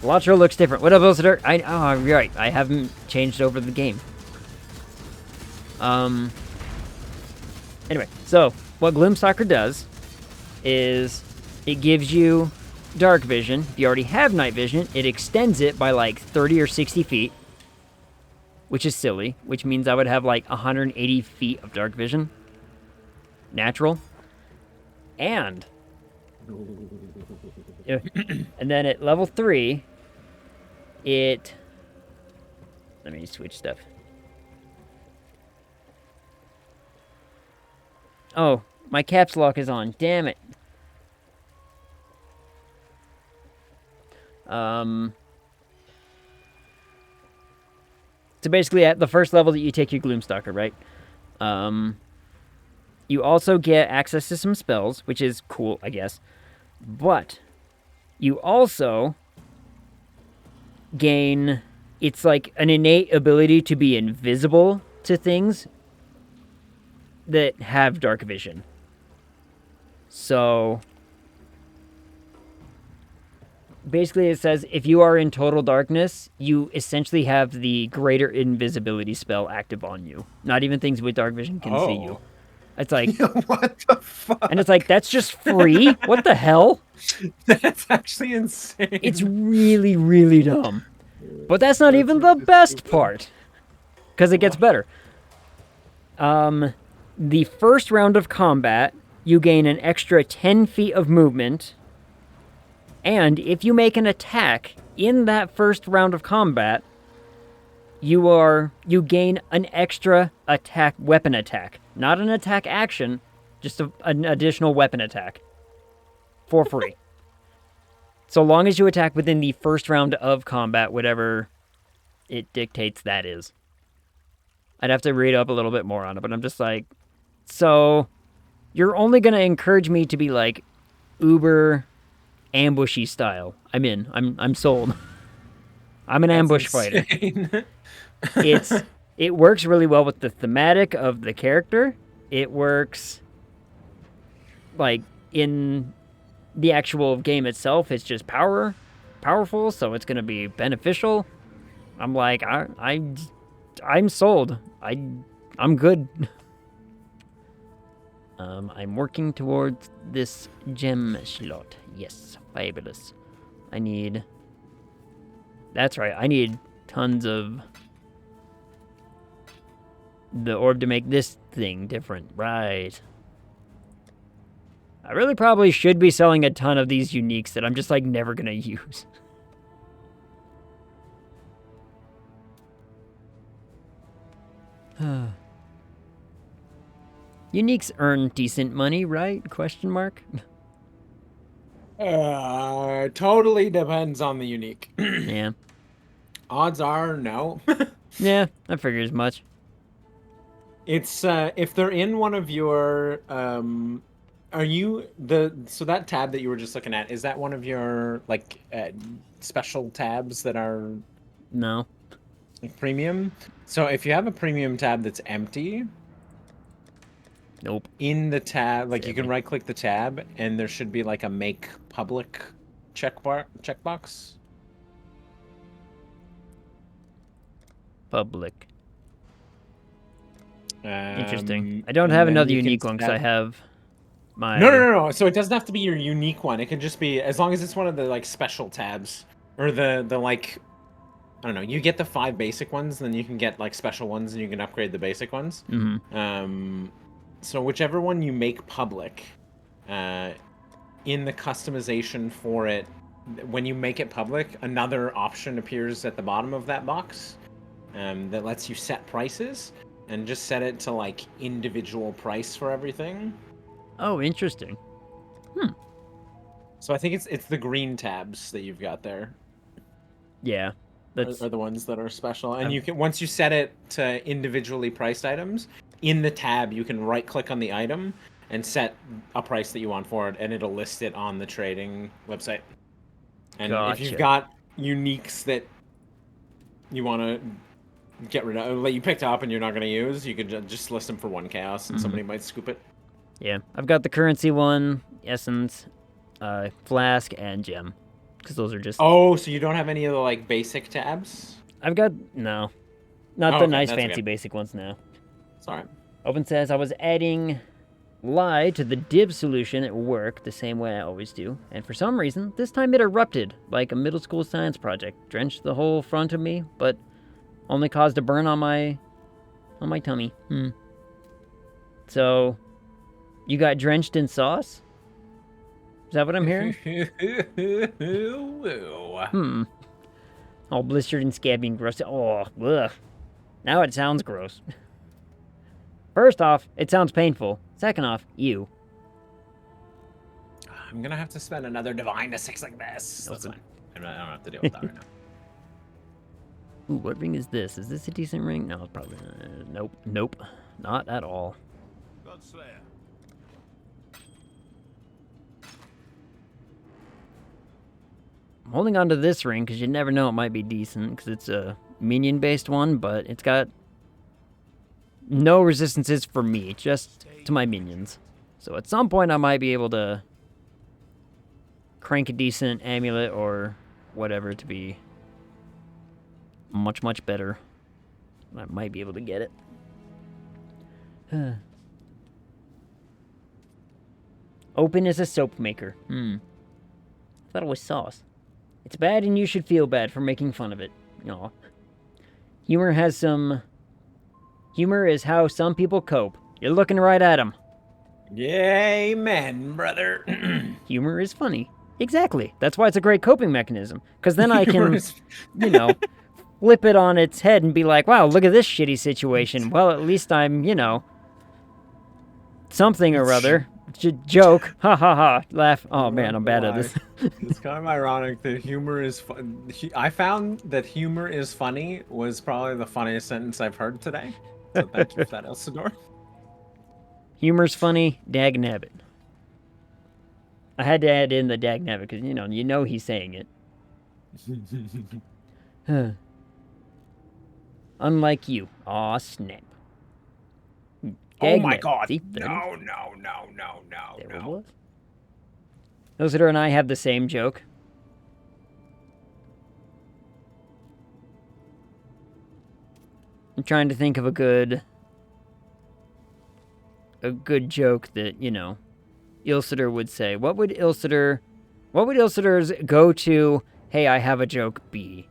Balatro looks different. What up, Balatro? Oh, you're right. I haven't changed over the game. Anyway, so what Gloomstalker does is it gives you dark vision. If you already have night vision, it extends it by like 30 or 60 feet, which is silly, which means I would have like 180 feet of dark vision. Natural. And then at level 3, let me switch stuff. Oh, my caps lock is on. Damn it. So basically at the first level that you take your Gloomstalker, right? You also get access to some spells, which is cool, I guess. But you also gain it's like an innate ability to be invisible to things that have dark vision. So basically it says if you are in total darkness, you essentially have the greater invisibility spell active on you. Not even things with dark vision can see you. It's like, what the fuck? and it's like, that's just free? What the hell? That's actually insane. It's really, really dumb. But that's not even the best part. Because it gets better. The first round of combat, you gain an extra 10 feet of movement. And if you make an attack in that first round of combat, you gain an extra weapon attack. Not an attack action, just an additional weapon attack. For free. So long as you attack within the first round of combat, whatever it dictates that is. I'd have to read up a little bit more on it, but I'm just like, so you're only going to encourage me to be like uber ambushy style. I'm in. I'm sold. I'm an ambush fighter. It works really well with the thematic of the character. It works like in the actual game itself. It's just powerful, so it's going to be beneficial. I'm like, I'm sold. I'm good. I'm working towards this gem slot. Yes, fabulous. That's right, I need tons of the orb to make this thing different. Right. I really probably should be selling a ton of these uniques that I'm just like never gonna use. Uniques earn decent money, right? Question mark. Totally depends on the unique. Yeah. Odds are no. Yeah, I figured as much. It's if they're in one of your are you so that tab that you were just looking at, is that one of your like special tabs that are No. premium? So if you have a premium tab that's empty, Nope. in the tab, like you can right click the tab and there should be like a make public checkbox. Public. Interesting. I don't and have then another you can unique one because I have my... No. So it doesn't have to be your unique one. It can just be, as long as it's one of the like special tabs or the like, I don't know. You get the 5 basic ones, then you can get like special ones, and you can upgrade the basic ones. Mm-hmm. So whichever one you make public, in the customization for it, when you make it public, another option appears at the bottom of that box, that lets you set prices. And just set it to, like, individual price for everything. Oh, interesting. So I think it's the green tabs that you've got there. Yeah. Are the ones that are special. And you can, once you set it to individually priced items, in the tab you can right-click on the item and set a price that you want for it, and it'll list it on the trading website. And if you've got uniques that you want to get rid of, like you picked up and you're not going to use, you could just list them for 1 chaos and somebody might scoop it. Yeah, I've got the currency one, essence, flask, and gem, because those are just... Oh, so you don't have any of the like basic tabs? I've got... No. Not the nice fancy basic ones now. Sorry. Open says, I was adding lie to the div solution at work the same way I always do, and for some reason, this time it erupted like a middle school science project, drenched the whole front of me, but only caused a burn on my tummy. So, you got drenched in sauce? Is that what I'm hearing? All blistered and scabby and gross. Oh, ugh. Now it sounds gross. First off, it sounds painful. Second off, ew. I'm gonna have to spend another divine to 6 like this. That's fine. I don't have to deal with that right now. Ooh, what ring is this? Is this a decent ring? No, it's probably... Nope. Not at all. Godslayer. I'm holding on to this ring because you never know, it might be decent because it's a minion-based one, but it's got no resistances for me, just to my minions. So at some point I might be able to crank a decent amulet or whatever to be much, much better. I might be able to get it. Open as a soap maker. I thought it was sauce. It's bad and you should feel bad for making fun of it. Aw. Humor is how some people cope. You're looking right at them. Amen, brother. Humor is funny. Exactly. That's why it's a great coping mechanism. Because then I can, you know, flip it on its head and be like, wow, look at this shitty situation. Well, at least I'm, you know, something or other. Joke. Ha ha ha. Laugh. Oh man, I'm bad at this. It's kind of ironic that humor is fun. I found that humor is funny was probably the funniest sentence I've heard today. So thank you for that, Elsador. Humor's funny. Dagnabbit. I had to add in the dagnabbit because, you know he's saying it. Unlike you. Aw, snap. Oh my god. See, No. There it was. Elsador and I have the same joke. I'm trying to think of a good joke that, Ilsitor would say. What would Ilsitor's go-to, hey, I have a joke be?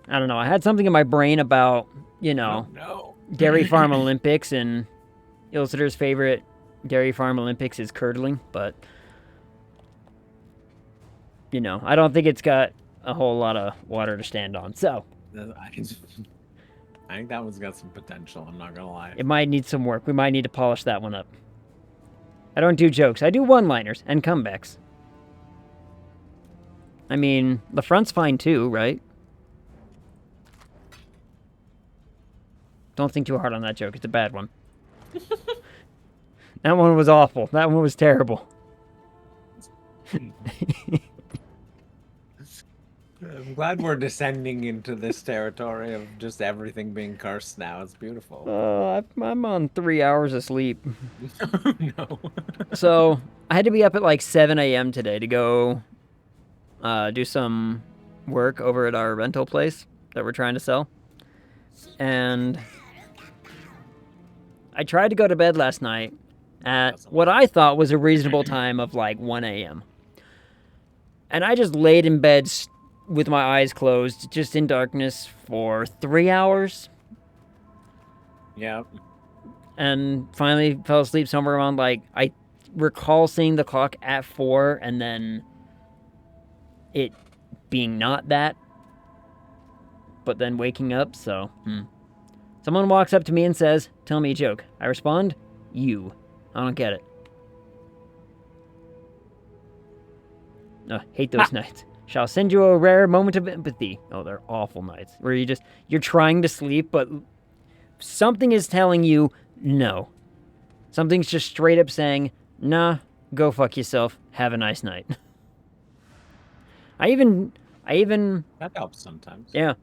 I don't know. I had something in my brain about, Dairy Farm Olympics, and Ilsitor's favorite Dairy Farm Olympics is curdling, but, I don't think it's got a whole lot of water to stand on, so. I think that one's got some potential, I'm not gonna lie. It might need some work. We might need to polish that one up. I don't do jokes. I do one-liners and comebacks. I mean, the front's fine too, right? Don't think too hard on that joke. It's a bad one. That one was awful. That one was terrible. I'm glad we're descending into this territory of just everything being cursed now. It's beautiful. I'm on 3 hours of sleep. No. So, I had to be up at like 7 a.m. today to go do some work over at our rental place that we're trying to sell. And I tried to go to bed last night at what I thought was a reasonable time of like 1 a.m. And I just laid in bed with my eyes closed, just in darkness for 3 hours. Yep. And finally fell asleep somewhere around I recall seeing the clock at 4 and then it being not that, but then waking up, so. Someone walks up to me and says, tell me a joke. I respond, you. I don't get it. Hate those nights. Shall send you a rare moment of empathy. Oh, they're awful nights. Where you're trying to sleep, but something is telling you no. Something's just straight up saying, nah, go fuck yourself. Have a nice night. I even... That helps sometimes. Yeah.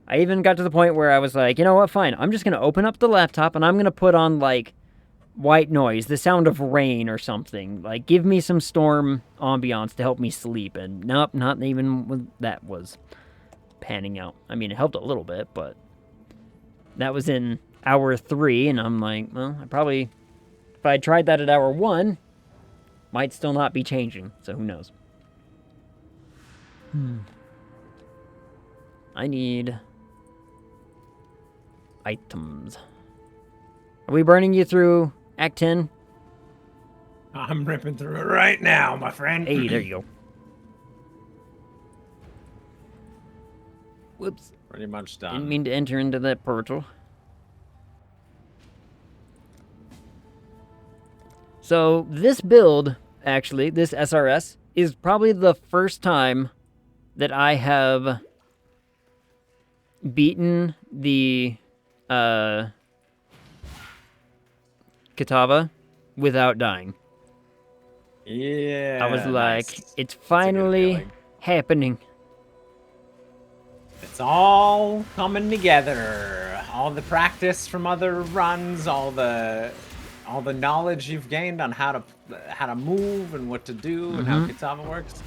I even got to the point where I was like, you know what, fine. I'm just going to open up the laptop and I'm going to put on, white noise, the sound of rain or something. Give me some storm ambiance to help me sleep. And nope, not even when that was panning out. I mean, it helped a little bit, but that was in hour 3, and I'm like, well, if I tried that at hour 1, might still not be changing, so who knows. I need items. Are we burning you through Act 10? I'm ripping through it right now, my friend. Hey, there you go. Whoops. Pretty much done. Didn't mean to enter into that portal. So, this build, actually, this SRS, is probably the first time that I have beaten the Kitava without dying. Yeah. I was like, nice. it's That's a good finally feeling. happening. It's all coming together. All the practice from other runs, all the knowledge you've gained on how to move and what to do and how Kitava works.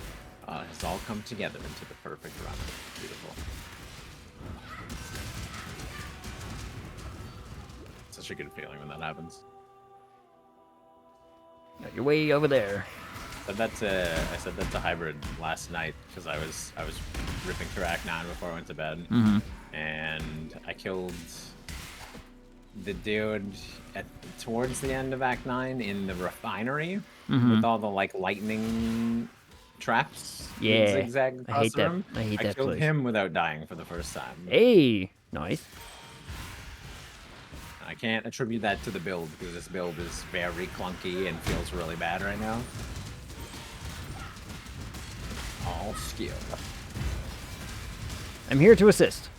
It's all come together into the perfect run. Beautiful. Such a good feeling when that happens. You're way over there. I said that to Hybrid last night because I was ripping through Act 9 before I went to bed, and I killed the dude towards the end of Act 9 in the refinery with all the like lightning traps. Yeah, Zigzag I hate that. him. I hate that killed place. him without dying for the first time. Hey, nice. I can't attribute that to the build because this build is very clunky and feels really bad right now. All skill. I'm here to assist.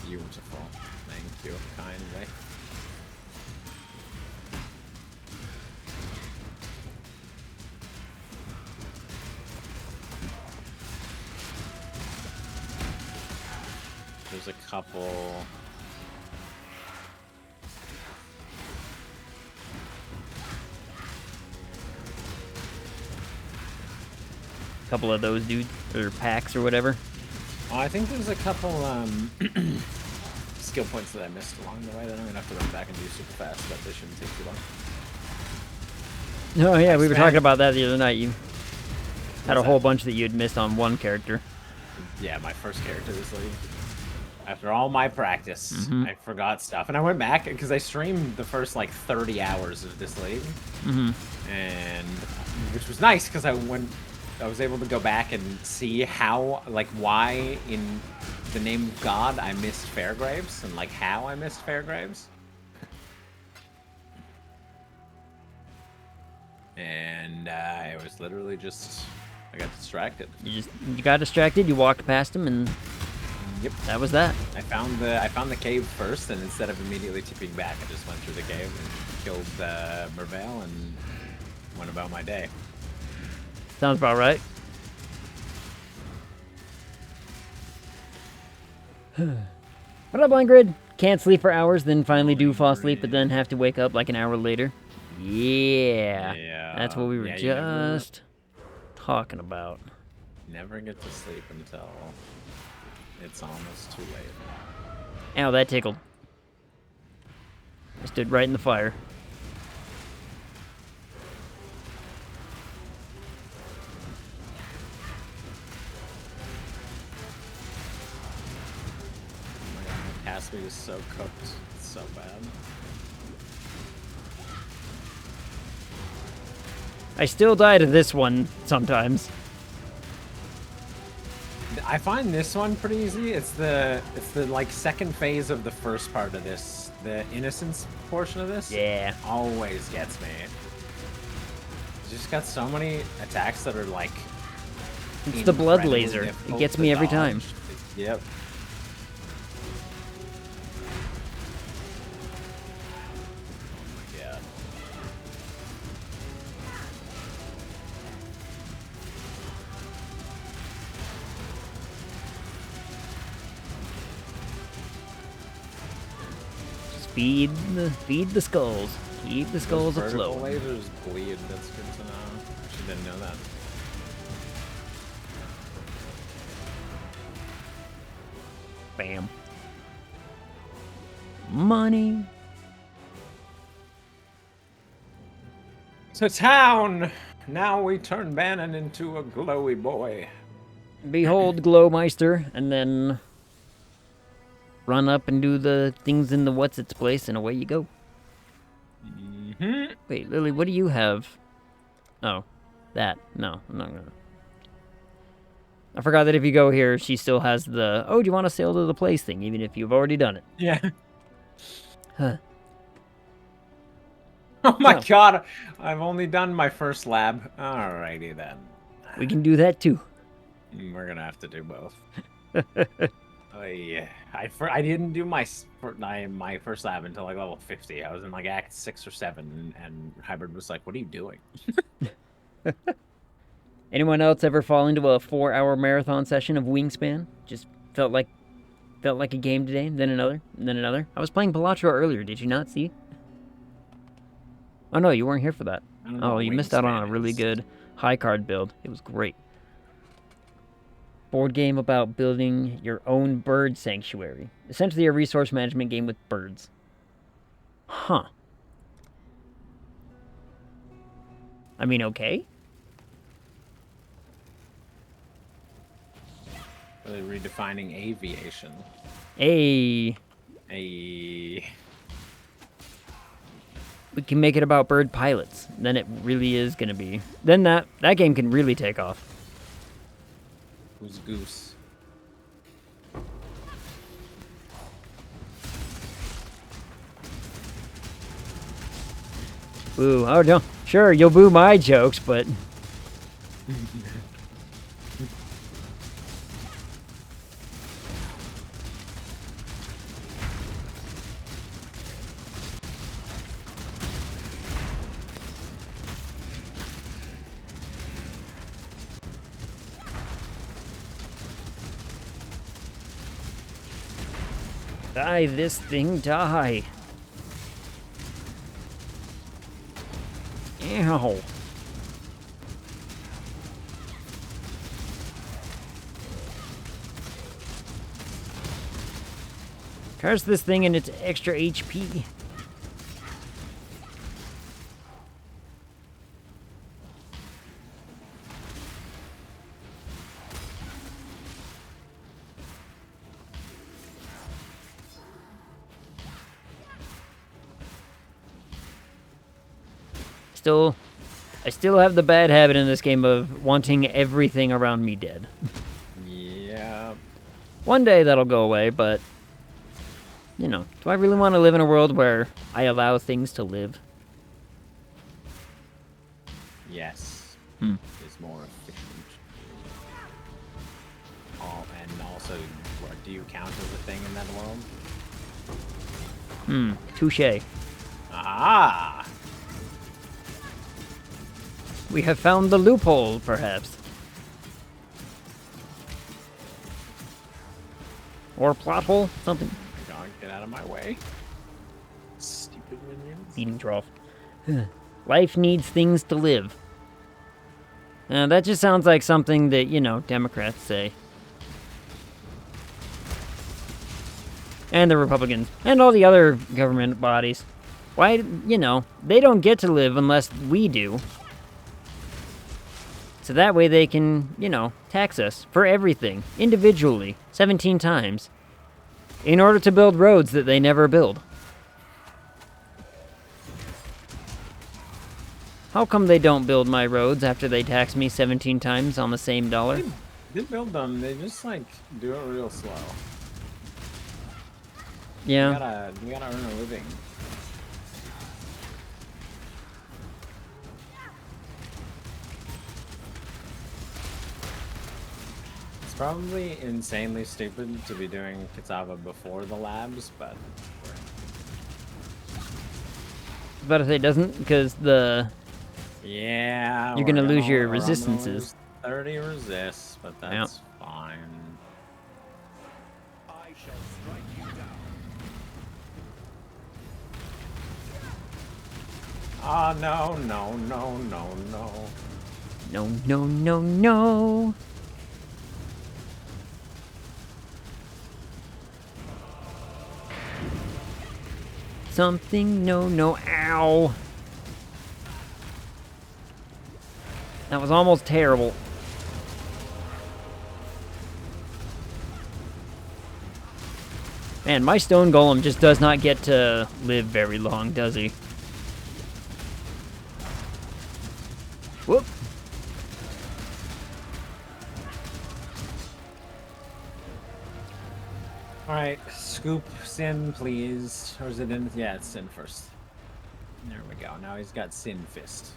Beautiful. Thank you kindly. There's a couple. Couple of those dudes or packs or whatever. Oh, I think there's a couple skill points that I missed along the way that I'm gonna have to run back and do super fast, but they shouldn't take too long. Oh yeah, we were talking about that the other night. You had a whole bunch that you had missed on one character. Yeah, my first character this league. After all my practice, I forgot stuff, and I went back because I streamed the first like 30 hours of this league, and which was nice because I was able to go back and see how, like, why in the name of God I missed Fairgraves, and like how I missed Fairgraves. And it was literally just I got distracted. You got distracted. You walked past him, and yep, that was that. I found the cave first, and instead of immediately tipping back, I just went through the cave and killed Mervale and went about my day. Sounds about right. What up, Grid? Can't sleep for hours, then finally do fall asleep, but then have to wake up like an hour later. Yeah. That's what we were just talking about. Never get to sleep until it's almost too late. Ow, that tickled. I stood right in the fire. Oh my god, my Caspi is so cooked. It's so bad. I still die to this one sometimes. I find this one pretty easy. It's the like second phase of the first part of this, the innocence portion of this. Yeah. Always gets me. It's just got so many attacks that are like. It's the blood laser. It gets me every time. Yep. Feed the skulls. Keep the skulls afloat. Lasers bleed. That's good to know. Actually didn't know that. Bam. Money. To town! Now we turn Bannon into a glowy boy. Behold Glowmeister, and then run up and do the things in the what's its place, and away you go. Wait, Lily, what do you have? Oh, that. No, I'm not gonna. I forgot that if you go here, she still has the, oh, do you want to sail to the place thing, even if you've already done it. Yeah. Huh. Oh my god, I've only done my first lab. Alrighty then. We can do that too. We're gonna have to do both. Yeah, I didn't do my first lab until like level 50. I was in like Act 6 or 7, and Hybrid was like, "What are you doing?" Anyone else ever fall into a 4-hour marathon session of Wingspan? Just felt like a game today, then another, and then another. I was playing Balatro earlier. Did you not see? Oh no, you weren't here for that. I don't know Oh, what you missed out on a Wingspan really is. good high card build. It was great. Board game about building your own bird sanctuary. Essentially a resource management game with birds. Huh. I mean, okay. Really redefining aviation. Hey, A we can make it about bird pilots. Then it really is gonna be. Then that game can really take off. who's Goose? Boo. Oh no. Sure, you'll boo my jokes, but die, this thing, die. Ow. Curse this thing and its extra HP. I still have the bad habit in this game of wanting everything around me dead. Yeah. One day that'll go away, but you know, do I really want to live in a world where I allow things to live? Yes. Hmm. Is more efficient. Oh, and also, what, do you count as a thing in that world? Touche. Ah! We have found the loophole, perhaps. Or plot hole, something. God, get out of my way. Stupid minions. Eating trough. Life needs things to live. That just sounds like something that, you know, Democrats say. And the Republicans. And all the other government bodies. Why, you know, they don't get to live unless we do. So that way they can, you know, tax us for everything, individually, 17 times, in order to build roads that they never build. How come they don't build my roads after they tax me 17 times on the same dollar? They build them, they just, like, do it real slow. Yeah. You gotta earn a living. It's probably insanely stupid to be doing Kitsava before the labs, but... But if it doesn't, because the... Yeah, You're gonna lose your we're gonna resistances. lose 30 resists, but that's fine. I shall strike you down. Ah, no, no, no, no, no. No, no, no, no. Something, no, no, ow. That was almost terrible. Man, my stone golem just does not get to live very long, does he? Whoop. Alright, scoop Sin, please. Or is it in? Yeah, it's Sin first. There we go. Now he's got Sin Fist.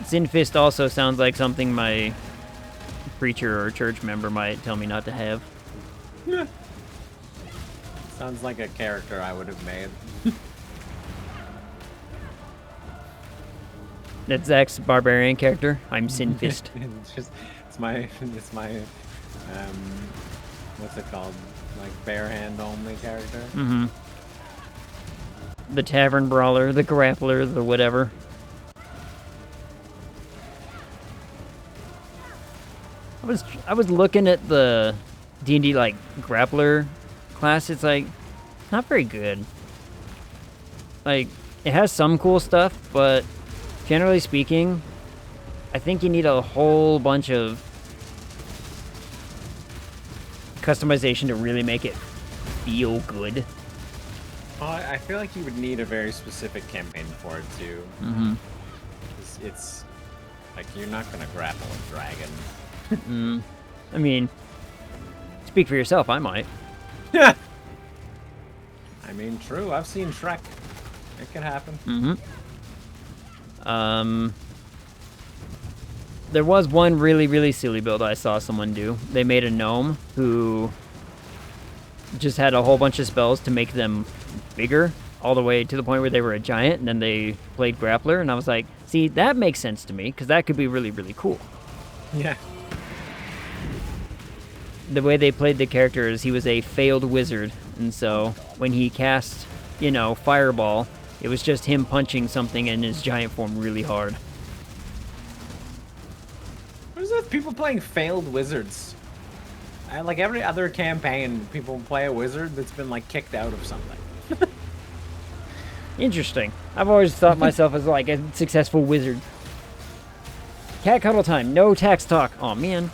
Sinfist also sounds like something my preacher or church member might tell me not to have. Sounds like a character I would have made. That's Zach's barbarian character. I'm Sinfist. it's my what's it called? Like bare hand only character. Mm-hmm. The tavern brawler, the grappler, the whatever. I was looking at the D&D like grappler class. It's like not very good. Like it has some cool stuff, but generally speaking, I think you need a whole bunch of customization to really make it feel good. I feel like you would need a very specific campaign for it too. Mm-hmm. It's like you're not gonna grapple a dragon. I mean, speak for yourself. I might. I mean, true. I've seen Shrek. It can happen. Mm-hmm. There was one really, really silly build I saw someone do. They made a gnome who just had a whole bunch of spells to make them bigger, all the way to the point where they were a giant, and then they played grappler, and I was like, see, that makes sense to me, because that could be really, really cool. Yeah. The way they played the character is he was a failed wizard, and so when he cast, fireball, it was just him punching something in his giant form really hard. What is that? People playing failed wizards. Like every other campaign, people play a wizard that's been like kicked out of something. Interesting. I've always thought myself as like a successful wizard. Cat cuddle time. No tax talk. Oh man.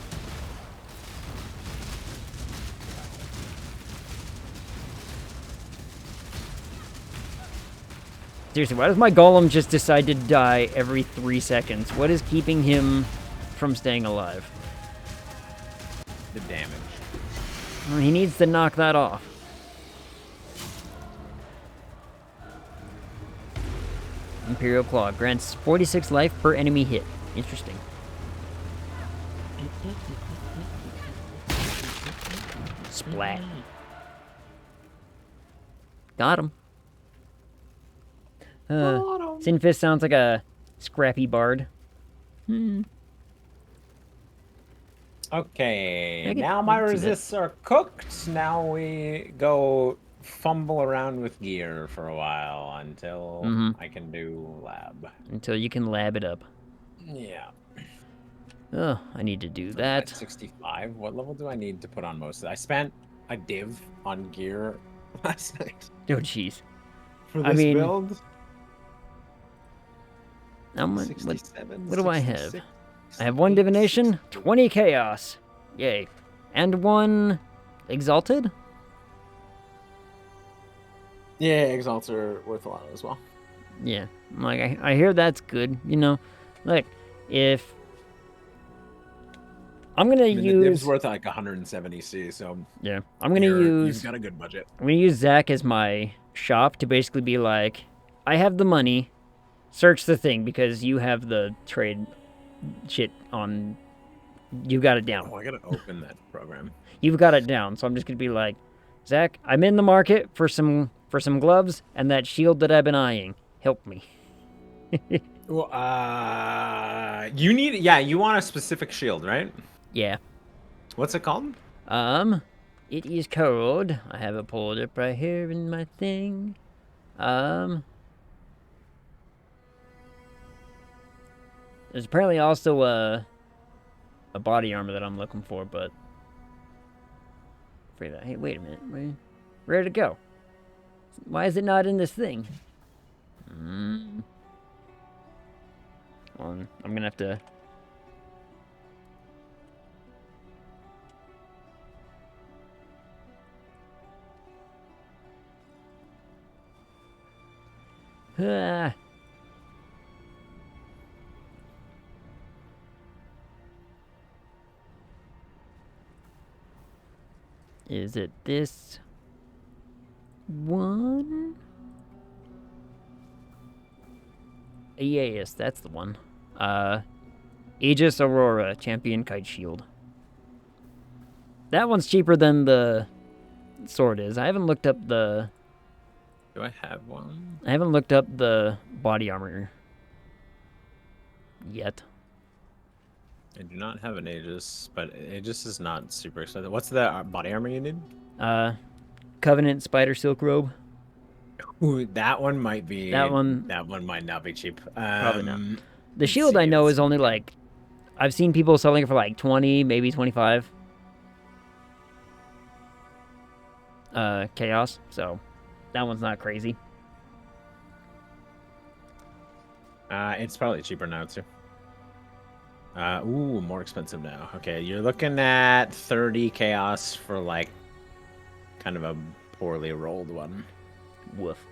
Seriously, why does my golem just decide to die every 3 seconds? What is keeping him from staying alive? The damage. Well, he needs to knock that off. Imperial Claw grants 46 life per enemy hit. Interesting. Splat. Got him. Sinfist sounds like a scrappy bard. Okay, I can now my see that. resists are cooked. Now we go fumble around with gear for a while until I can do lab. Until you can lab it up. Yeah. Oh, I need to do At that. 65. What level do I need to put on most of it? I spent a div on gear last night Oh, jeez. for I this mean, build. What 67, do I have? 66, I have 1 divination, 20 chaos. Yay. And 1 exalted? Yeah, exalts are worth a lot as well. Yeah. Like, I hear that's good. Look, if I'm gonna The div's use worth like 170 C, so yeah, I'm gonna you've use got a good budget. I'm gonna use Zach as my shop to basically be like, I have the money, search the thing because you have the trade shit on. You got it down. Oh, I gotta open that program. You've got it down. So I'm just gonna be like, Zach, I'm in the market for some gloves and that shield that I've been eyeing. Help me. Well, you need, yeah, you want a specific shield, right? Yeah. What's it called? It is called. I have it pulled up right here in my thing. There's apparently also a body armor that I'm looking for, but for that. Hey, wait a minute. Where'd it go? Why is it not in this thing? Hold on. I'm gonna have to. Ah. Is it this one? Yes, that's the one. Aegis Aurora, Champion Kite Shield. That one's cheaper than the sword is. I haven't looked up the... Do I have one? I haven't looked up the body armor yet. I do not have an Aegis, but Aegis is not super expensive. What's the body armor you need? Covenant Spider Silk Robe. Ooh, that one might be. That one might not be cheap. probably not. The let's shield see, I know let's is only like, I've seen people selling it for like 20, maybe 25. Chaos. So that one's not crazy. It's probably cheaper now too. Ooh, more expensive now. Okay, you're looking at 30 chaos for like kind of a poorly rolled one. Woof.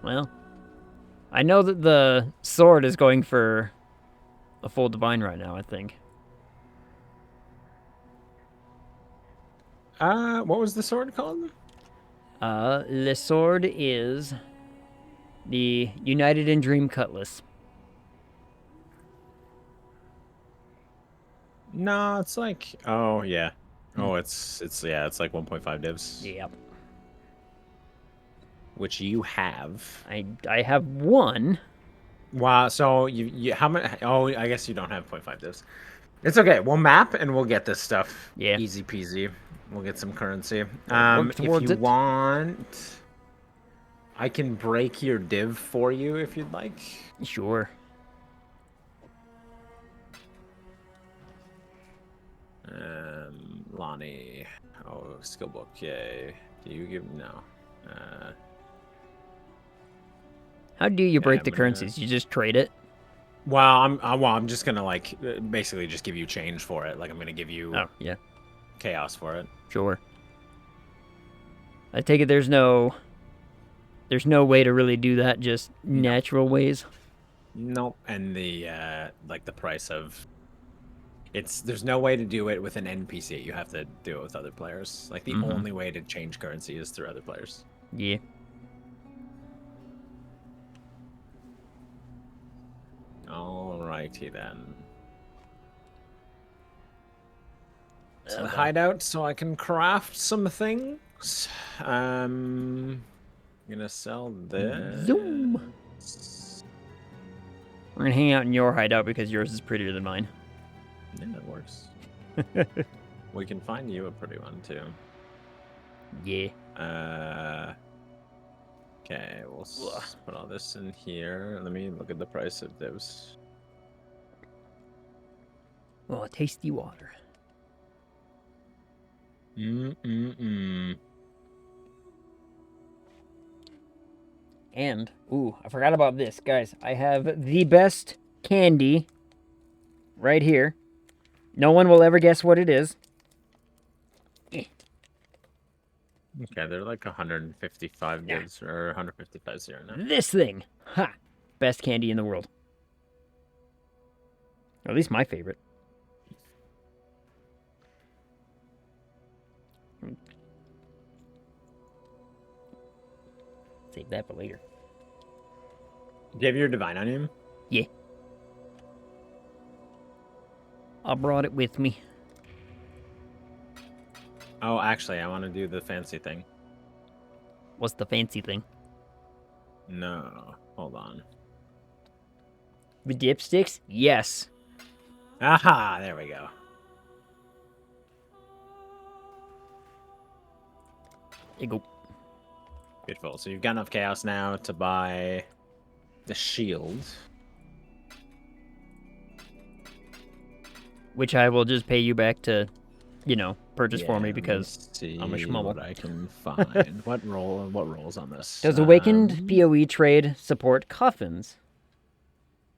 Well, I know that the sword is going for a full divine right now, I think. What was the sword called? The sword is the United in Dream Cutlass. No, it's like, oh yeah. Oh, it's like 1.5 divs. Yep. Which you have. I have one. Wow, so you how many? Oh, I guess you don't have 0.5 divs. It's okay. We'll map and we'll get this stuff. Yeah. Easy peasy. We'll get some currency. We'll work If towards you it. want, I can break your div for you if you'd like. Sure. Lonnie. Oh, skill book. Yay. Do you give no? How do you break I'm the gonna- currencies? You just trade it? Well, I'm just gonna like basically just give you change for it. Like I'm gonna give you Oh, yeah. chaos for it. Sure. I take it there's no way to really do that, just natural ways. Nope. And the like the price of there's no way to do it with an NPC. You have to do it with other players. Like the only way to change currency is through other players. Yeah. Alrighty then. So the Okay. hideout so I can craft some things. I'm gonna sell this. Zoom. We're gonna hang out in your hideout because yours is prettier than mine. Yeah, that works. We can find you a pretty one too. Yeah. Okay, we'll put all this in here. Let me look at the price of those. Oh, tasty water. And, ooh, I forgot about this, guys. I have the best candy right here. No one will ever guess what it is. Okay, they're like 155 Yeah. divs or 155 zero now. This thing. Ha! Best candy in the world. Or at least my favorite. Save that for later. Do you have your divine on you? Yeah. I brought it with me. Oh, actually, I want to do the fancy thing. What's the fancy thing? No, hold on. The dipsticks? Yes. Aha, there we go. There you go. Beautiful. So you've got enough chaos now to buy the shield. Which I will just pay you back to, purchase for me let because see I'm a schmumble. what I can find. What rolls on this? does Awakened PoE trade support coffins?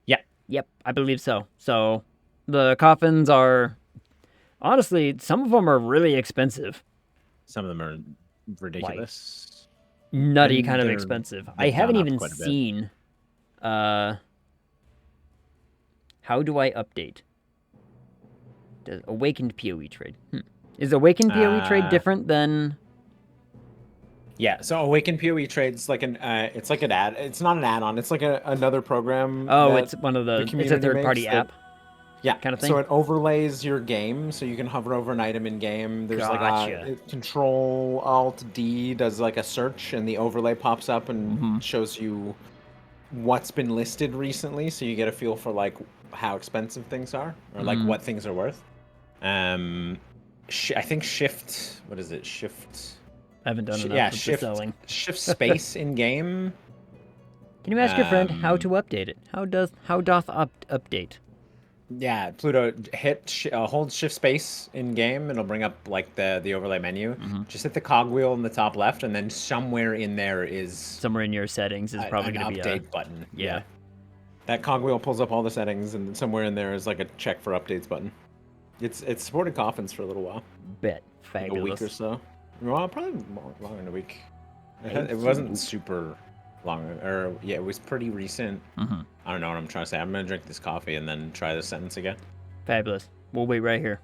Yeah. Yep, I believe so. So the coffins are, honestly, some of them are really expensive. Some of them are ridiculous. Nutty And kind of they're- expensive. I they've haven't gone up even quite a bit. seen, how do I update? Does Awakened PoE trade? Is Awakened PoE trade different than Yeah, so Awaken PoE trades like it's like an ad. It's not an add-on. It's like another program Oh, that it's one of the the. It's a community makes third-party that app yeah. kind of thing. So it overlays your game, so you can hover over an item in game. There's like Gotcha. Control Alt D does like a search, and the overlay pops up and Mm-hmm. shows you what's been listed recently, so you get a feel for like how expensive things are or like Mm-hmm. what things are worth. Um, I think Shift. What is it? Shift. I haven't done enough Yeah, with the selling. shift space in game. Can you ask your friend how to update it? How doth update? Yeah, Pluto hold shift space in game. It'll bring up like the overlay menu. Mm-hmm. Just hit the cogwheel in the top left, and then somewhere in there is Somewhere in your settings is probably an going to be a update button. yeah. That cogwheel pulls up all the settings, and somewhere in there is like a check for updates button. It's supported coffins for a little while, Bet like a week or fabulous. so. Well, probably longer than a week. It Excellent. wasn't super long, or yeah, it was pretty recent. Mm-hmm. I don't know what I'm trying to say. I'm gonna drink this coffee and then try this sentence again. Fabulous. We'll wait right here.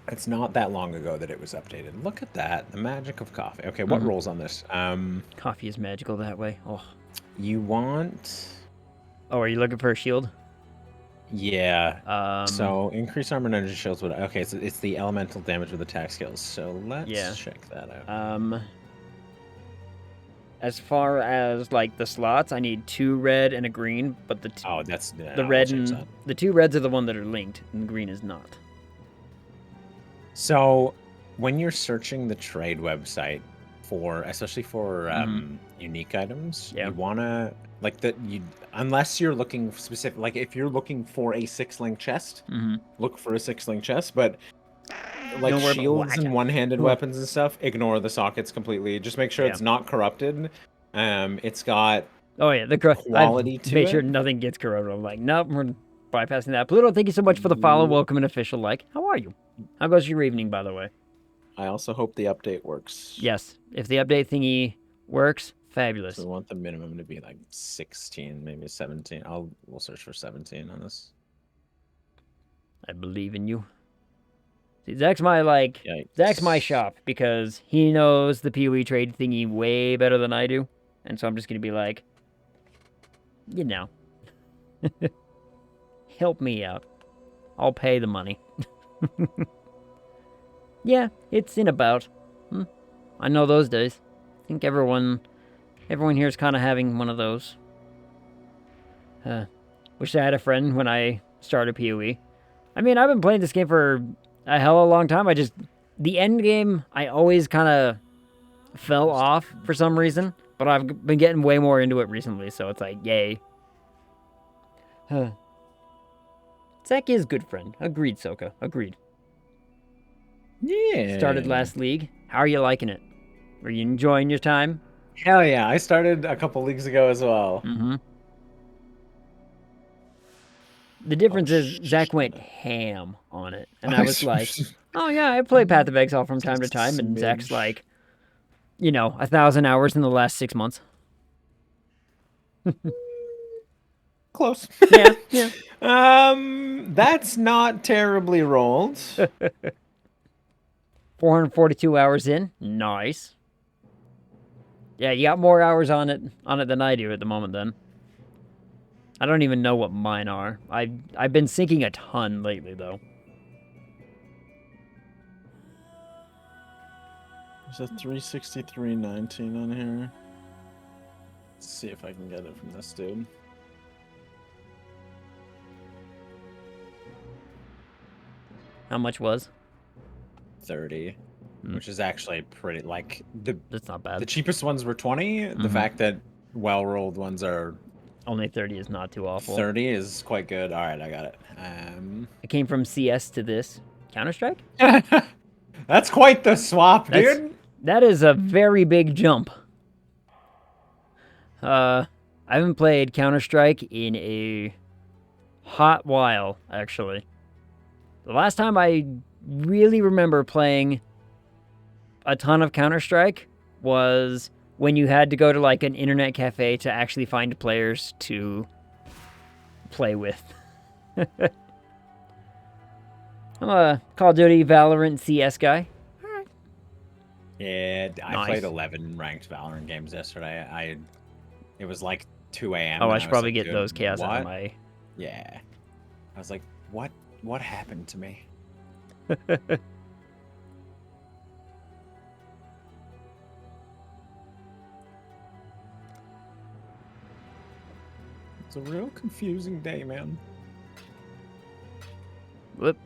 It's not that long ago that it was updated. Look at that, the magic of coffee. Okay, what rolls on this? Coffee is magical that way. Oh. You want? Oh, are you looking for a shield? Yeah. So increase armor and energy shields. Okay, so it's the elemental damage with attack skills. So let's check that out. As far as like the slots, I need 2 red and a green, but the the red and the 2 reds are the one that are linked, and the green is not. So when you're searching the trade website for, especially for unique items, you wanna like unless you're looking specific, like if you're looking for a 6-link chest, look for a 6-link chest, but like shields and one-handed weapons and stuff, ignore the sockets completely. Just make sure it's not corrupted. It's got the quality I've to made it. sure nothing gets corrupted. I'm like, nope, we're bypassing that. Pluto, thank you so much for the follow. Welcome and official like. How are you? How goes your evening, by the way? I also hope the update works. Yes, if the update thingy works, fabulous. So we want the minimum to be like 16, maybe 17. We'll search for 17 on this. I believe in you. See, Zach's my shop because he knows the PoE trade thingy way better than I do, and so I'm just gonna be like, you know, help me out. I'll pay the money. Yeah, it's in about. I know those days. I think everyone here is kind of having one of those. Wish I had a friend when I started PoE. I mean, I've been playing this game for a hell of a long time. The end game, I always kind of fell off for some reason, but I've been getting way more into it recently, so it's like, yay. Zach is good friend. Agreed, Soka. Agreed. Yeah. Started last league. How are you liking it? Are you enjoying your time? Hell yeah. I started a couple leagues ago as well. Mm-hmm. The difference is Zach went ham on it. And I was like, oh yeah, I play Path of Exile from time to time. And Zach's like, 1,000 hours in the last 6 months. Close. Yeah. That's not terribly rolled. 442 hours in. Nice. Yeah, you got more hours on it than I do at the moment then. I don't even know what mine are. I've been sinking a ton lately though. There's a 363.19 on here. Let's see if I can get it from this dude. How much was? 30, which is actually pretty, like, that's not bad. The cheapest ones were 20. The fact that well-rolled ones are only 30 is not too awful. 30 is quite good. All right, I got it. I came from CS to this. Counter-Strike? That's quite the swap, dude. That is a very big jump. I haven't played Counter-Strike in a hot while, actually. The last time I really remember playing a ton of Counter-Strike was when you had to go to like an internet cafe to actually find players to play with. I'm a Call of Duty, Valorant, CS guy. Alright. Yeah, I Nice. played 11 ranked Valorant games yesterday. It was like 2 a.m. Oh, I and should was probably like, get "Dude, those chaos out of what?" my... Yeah. I was like, what happened to me? It's a real confusing day, man. Whoop.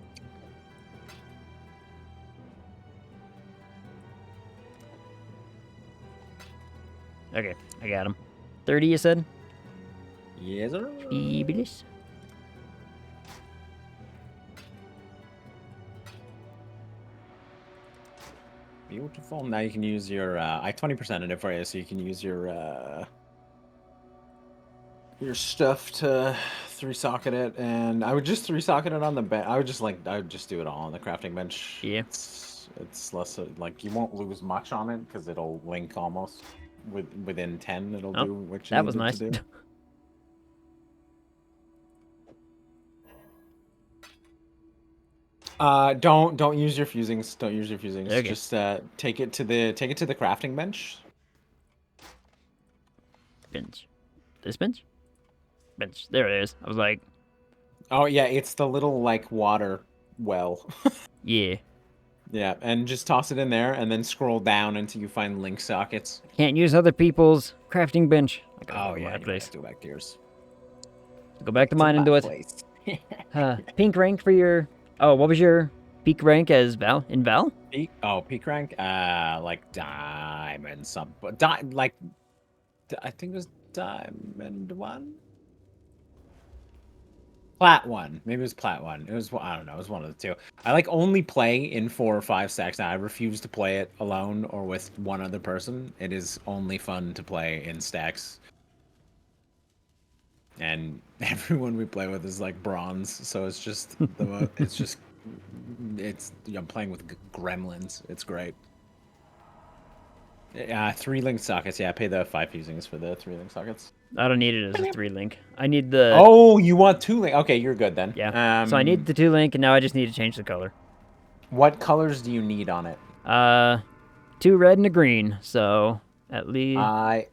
Okay, I got him. 30, you said? Yes, sir. Fabulous. Beautiful. Now you can use your I 20%ed it for you, so you can use your stuff to 3-socket it, and I would just 3-socket it on the bench. I would just do it all on the crafting bench. Yeah. It's less like you won't lose much on it because it'll link almost within 10. It'll Oh, do what you that need was it nice. to do. Don't use your fusings. Don't use your fusings. Okay. Just take it to the crafting bench. Bench. This bench? Bench. There it is. I was like, Oh yeah, it's the little like water well. yeah. Yeah, and just toss it in there, and then scroll down until you find link sockets. Can't use other people's crafting bench. I gotta Oh go to yeah, my and you place. have to go back to yours. Go back to mine and do it. Pink rank for your... Oh, what was your peak rank as Val? In Val? Peak rank? Like diamond I think it was diamond 1? Plat 1. Maybe it was plat 1. It was, I don't know, it was one of the two. I like only play in 4 or 5 stacks now. I refuse to play it alone or with one other person. It is only fun to play in stacks. And everyone we play with is like bronze, so it's just I'm playing with gremlins. It's great. 3 link sockets. Yeah, pay the 5 fusings for the 3 link sockets. I don't need it as a 3-link. I need the... Oh, you want 2 link? Okay, you're good then. Yeah. So I need the 2-link, and now I just need to change the color. What colors do you need on it? 2 red and a green. So at least at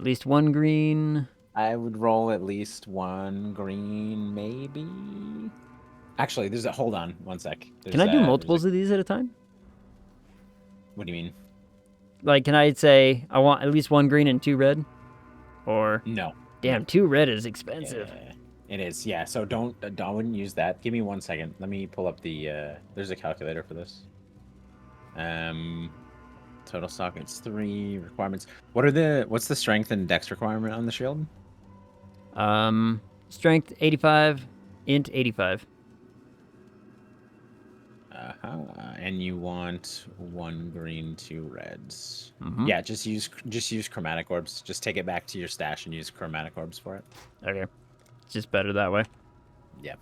least 1 green. I would roll at least 1 green, maybe. Actually, hold on 1 sec. Can I do multiples of these at a time? What do you mean? Like, can I say I want at least 1 green and 2 red? Or No. damn, 2 red is expensive. Yeah, it is. Yeah. So I wouldn't use that. Give me 1 second. Let me pull up the. There's a calculator for this. Total sockets 3 requirements. What's the strength and dex requirement on the shield? Strength 85, int 85. And you want 1 green, 2 reds. Mhm. Yeah, just use chromatic orbs. Just take it back to your stash and use chromatic orbs for it. Okay, it's just better that way. Yeah.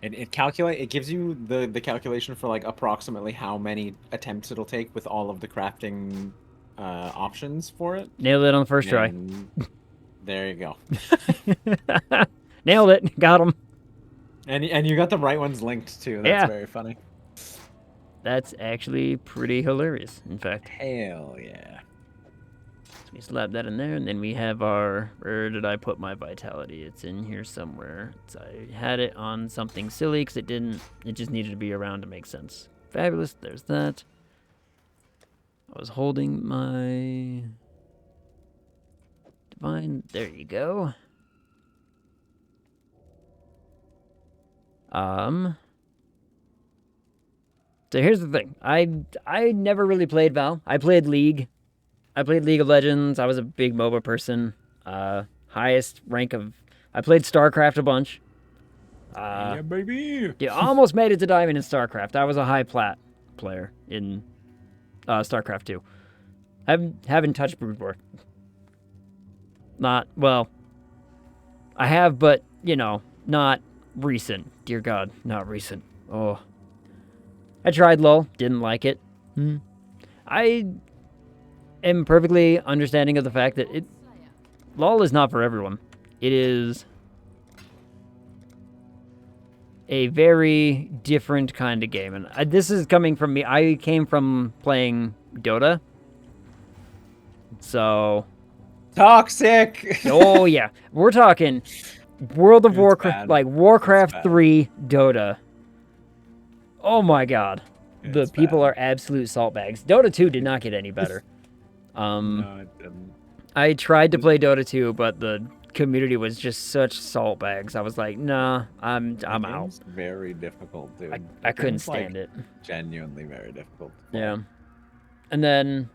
It gives you the calculation for like approximately how many attempts it'll take with all of the crafting options for it. Nailed it on the first try. There you go. Nailed it. Got him. And you got the right ones linked too. That's Yeah. very funny. That's actually pretty hilarious, in fact. Hell yeah. So we slap that in there, and then we have our... Where did I put my vitality? It's in here somewhere. I had it on something silly because it didn't... It just needed to be around to make sense. Fabulous. There's that. I was holding my... Divine. There you go. So here's the thing. I never really played Val. I played League. I played League of Legends. I was a big MOBA person. Highest rank of... I played StarCraft a bunch. Yeah, baby. Yeah, almost made it to Diamond in StarCraft. I was a high plat player in StarCraft 2. Haven't touched Brood War. Not... Well... I have, but, you know, not recent. Dear God, not recent. Oh... I tried LoL, didn't like it. I am perfectly understanding of the fact that LoL is not for everyone. It is a very different kind of game. And this is coming from me. I came from playing Dota. So, Toxic. oh yeah, we're talking World of It's Warcraft, bad. like It's Warcraft bad. 3 Dota. Oh my god. The It's people bad. are absolute saltbags. Dota 2 did not get any better. No, it didn't. I tried to play Dota 2, but the community was just such saltbags. I was like, nah, I'm The out. game's very difficult, dude. I The couldn't game's, like, stand it. Genuinely very difficult. to play. Yeah. And then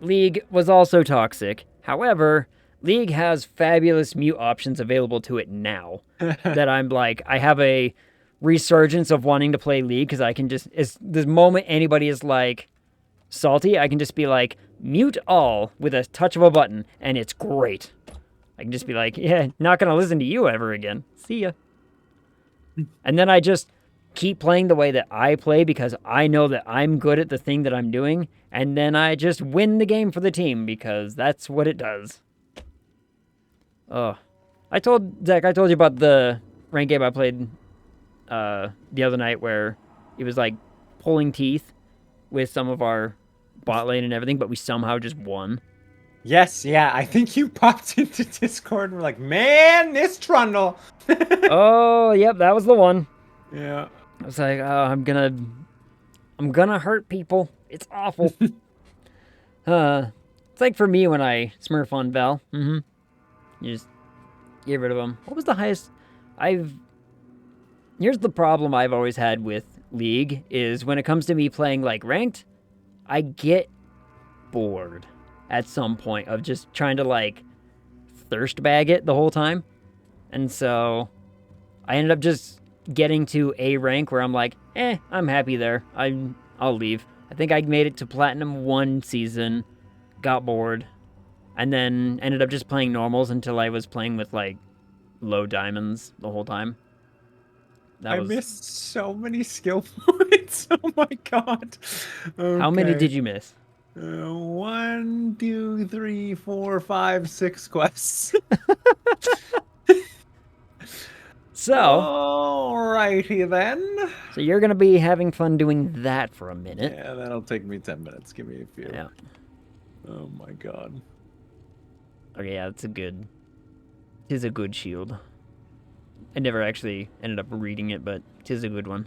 League was also toxic. However, League has fabulous mute options available to it now. That I'm like, I have a resurgence of wanting to play League because I can just, the moment anybody is like salty, I can just be like, mute all with a touch of a button, and it's great. I can just be like, yeah, not gonna listen to you ever again. See ya. And then I just keep playing the way that I play because I know that I'm good at the thing that I'm doing, and then I just win the game for the team because that's what it does. Oh, I told you about the ranked game I played the other night where it was like pulling teeth with some of our bot lane and everything, but we somehow just won. Yes, yeah. I think you popped into Discord and were like, man, this Trundle. Oh, yep, that was the one. Yeah. I was like, oh, I'm gonna hurt people. It's awful. It's like for me when I smurf on Val. You just get rid of them. What was the highest? Here's the problem I've always had with League is when it comes to me playing like ranked, I get bored at some point of just trying to like thirst bag it the whole time. And so I ended up just getting to a rank where I'm like, I'm happy there. I'll leave. I think I made it to Platinum 1 season, got bored, and then ended up just playing normals until I was playing with like low diamonds the whole time. I missed so many skill points. Oh my god. How many Okay. did you miss? 1, 2, 3, 4, 5, 6 quests. So, Alrighty then. so you're gonna be having fun doing that for a minute. Yeah, that'll take me 10 minutes. Give me a few. Yeah. Oh my god. Okay, yeah, it's a good. Tis a good shield. I never actually ended up reading it, but tis a good one.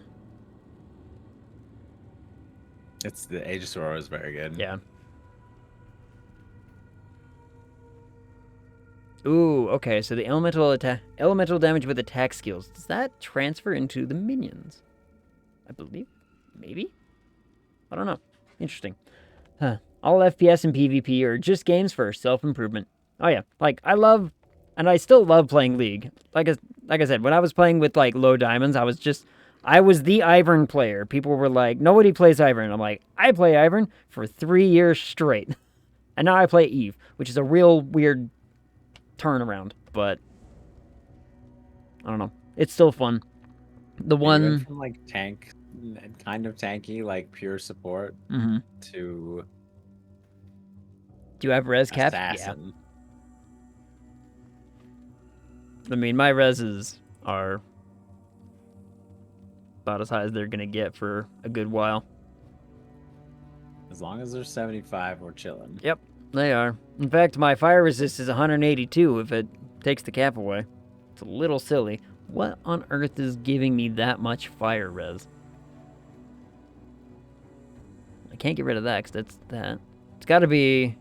It's the Aegis Aurora is very good. Yeah. Ooh, okay, so the elemental damage with attack skills, does that transfer into the minions? I believe. Maybe? I don't know. Interesting. Huh. All FPS and PvP are just games for self-improvement. Oh yeah, like I love, and I still love playing League. Like I said, when I was playing with like low diamonds, I was the Ivern player. People were like, nobody plays Ivern. I'm like, I play Ivern for 3 years straight. And now I play Eve, which is a real weird turnaround, but I don't know. It's still fun. The You one went from like tank, kind of tanky, like pure support, to do you have res cap? assassin. Yeah. I mean, my reses are about as high as they're gonna get for a good while. As long as they're 75, we're chilling. Yep, they are. In fact, my fire resist is 182 if it takes the cap away. It's a little silly. What on earth is giving me that much fire res? I can't get rid of that because that's that. It's got to be...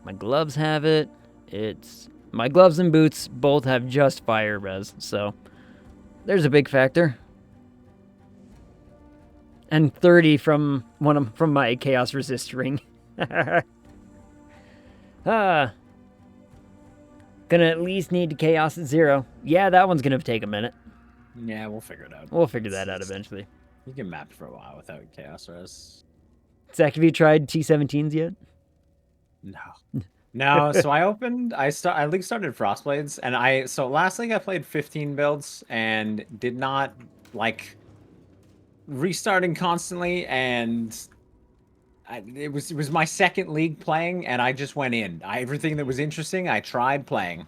My gloves have it. My gloves and boots both have just fire res, so there's a big factor. And 30 from my chaos resist ring. Gonna at least need to chaos at 0. Yeah, that one's gonna take a minute. Yeah, we'll figure it out. We'll figure that out eventually. You can map for a while without chaos res. Zach, have you tried T17s yet? No. No, so I league started Frostblades, and so last league I played 15 builds and did not like restarting constantly, and it was my second league playing, and I just went in. Everything that was interesting, I tried playing.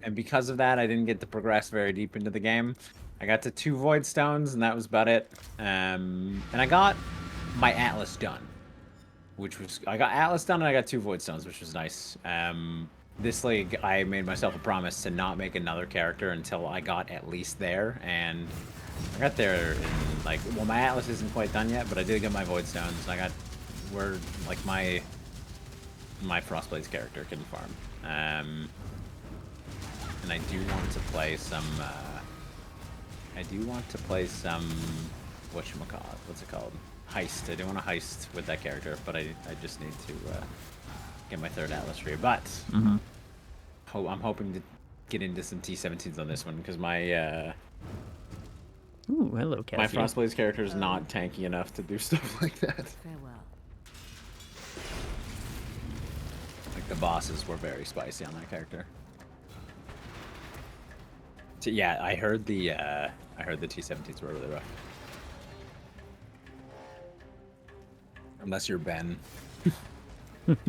and because of that, I didn't get to progress very deep into the game. I got to 2 Void Stones, and that was about it. And I got my Atlas done, I got Atlas done, and I got 2 Void Stones, which was nice. This league, I made myself a promise to not make another character until I got at least there, and I got there in, like, well, my Atlas isn't quite done yet, but I did get my Void Stones. Where, like, my Frostblade's character can farm. And I do want to play some, whatchamacallit, what's it called? Heist. I do want to heist with that character, but I just need to, get my 3rd Atlas free. But, I'm hoping to get into some T17s on this one, because my, Ooh, hello, Cassie. my Frostblade's character is not tanky enough to do stuff like that. Farewell. Like, the bosses were very spicy on that character. So, yeah, I heard the T17s were really rough. Unless you're Ben. Regenerate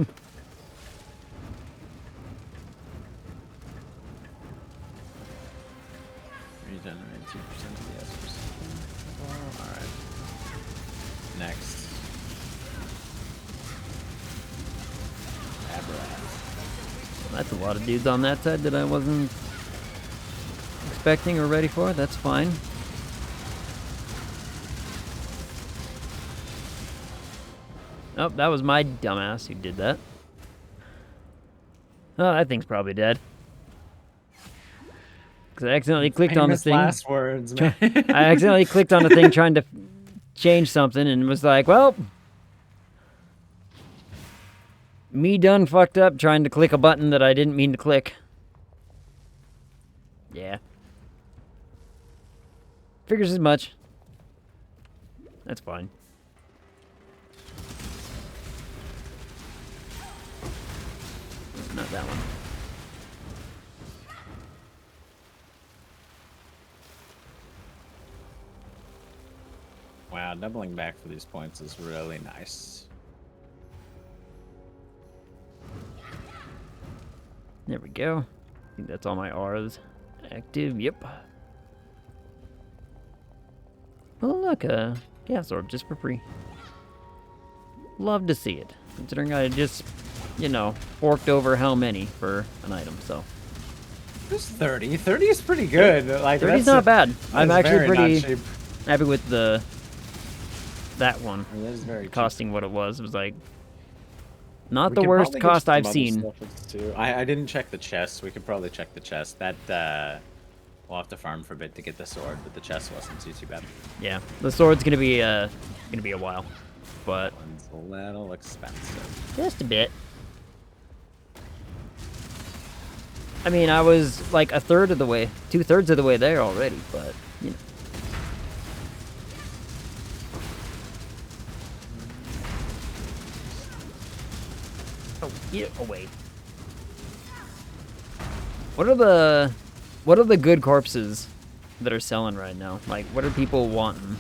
2% of the Esper. Alright. Next. That's a lot of dudes on that side that I wasn't expecting or ready for. That's fine. Oh, that was my dumbass who did that. Oh, that thing's probably dead. Because I accidentally clicked on the thing. Last words, man. I accidentally clicked on the thing trying to change something and was like, well, me done fucked up trying to click a button that I didn't mean to click. Yeah. Figures as much. That's fine. Not that one. Wow, doubling back for these points is really nice. There we go. I think that's all my R's active. Yep. Oh, look, gas orb just for free. Love to see it. Considering I just, you know, forked over how many for an item, so. Just 30. 30 is pretty good. Like 30's not bad. I'm actually very pretty not cheap. happy with that one. It is very cheap. Costing what it was. It was like, not We the could worst probably get cost some I've other seen. stuff too. I didn't check the chest. We could probably check the chest. That we'll have to farm for a bit to get the sword, but the chest wasn't too bad. Yeah, the sword's gonna be a while, but One's a little expensive. just a bit. I mean, I was like a third of the way, 2/3 of the way there already, but you know. Oh, get away. What are the good corpses that are selling right now? Like, what are people wanting?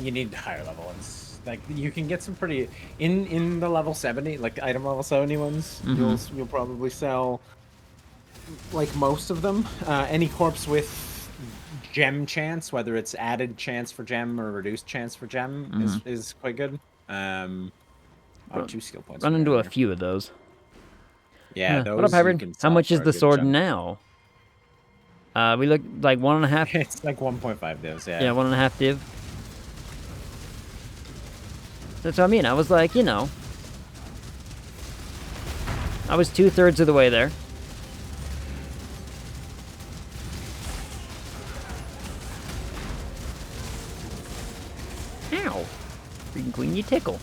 You need higher level ones. Like, you can get some pretty in the level 70, like the item level 70 ones. You'll probably sell like most of them. Any corpse with gem chance, whether it's added chance for gem or reduced chance for gem, is quite good. 2 skill points. Run into a few of those. Yeah, What up, those you Hybrid? can How sell much for is a the good sword chunk. now? We look like 1.5. It's like 1.5 divs, yeah. Yeah, 1.5 div. That's what I mean. I was like, you know, I was 2/3 of the way there. Ow! Freaking queen, you tickle.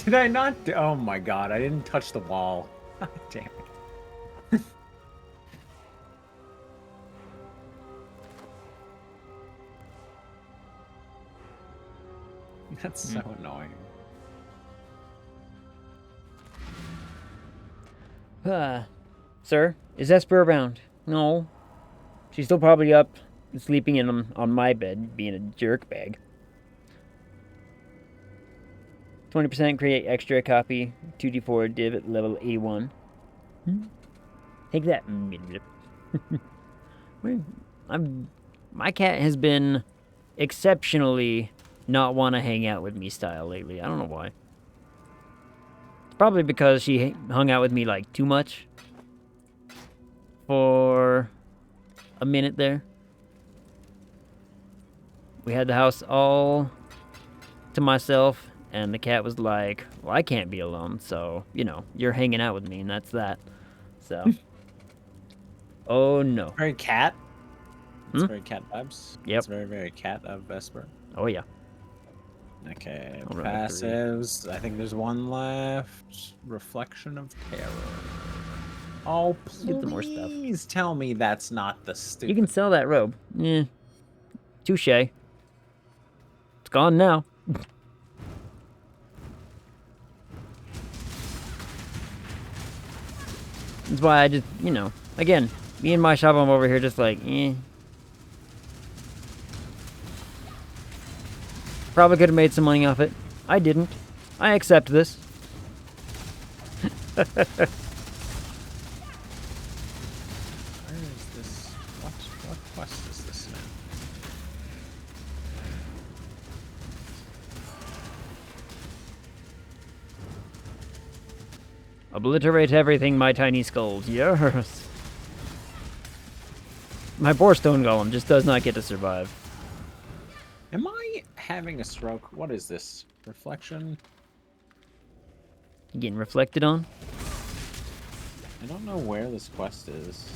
Did I not? Oh my god, I didn't touch the wall. Damn it. That's so annoying. Sir, Is Esper around? No. She's still probably up, sleeping on my bed, being a jerk bag. 20% create extra copy. 2d4 div at level 81. Take that. My cat has been exceptionally not want to hang out with me style lately. I don't know why. It's probably because she hung out with me like too much for a minute there. We had the house all to myself, and the cat was like, well, I can't be alone, so, you know, you're hanging out with me, and that's that. So. Oh, no. Very cat. It's Hmm? very cat vibes. Yep. It's very, very cat of Vesper. Oh, yeah. Okay, All right, passives. I think there's one left. Reflection of Terror. Oh, Get some more stuff. please tell me that's not the stupid. You can sell that robe. Yeah. Touche. It's gone now. That's why I just, you know, again, me and my shop, I'm over here just like, eh. Probably could have made some money off it. I didn't. I accept this. Where is this? What quest is this now? Obliterate everything, my tiny skulls. Yes. My poor stone golem just does not get to survive. Am I having a stroke? What is this? Reflection? Getting reflected on? I don't know where this quest is.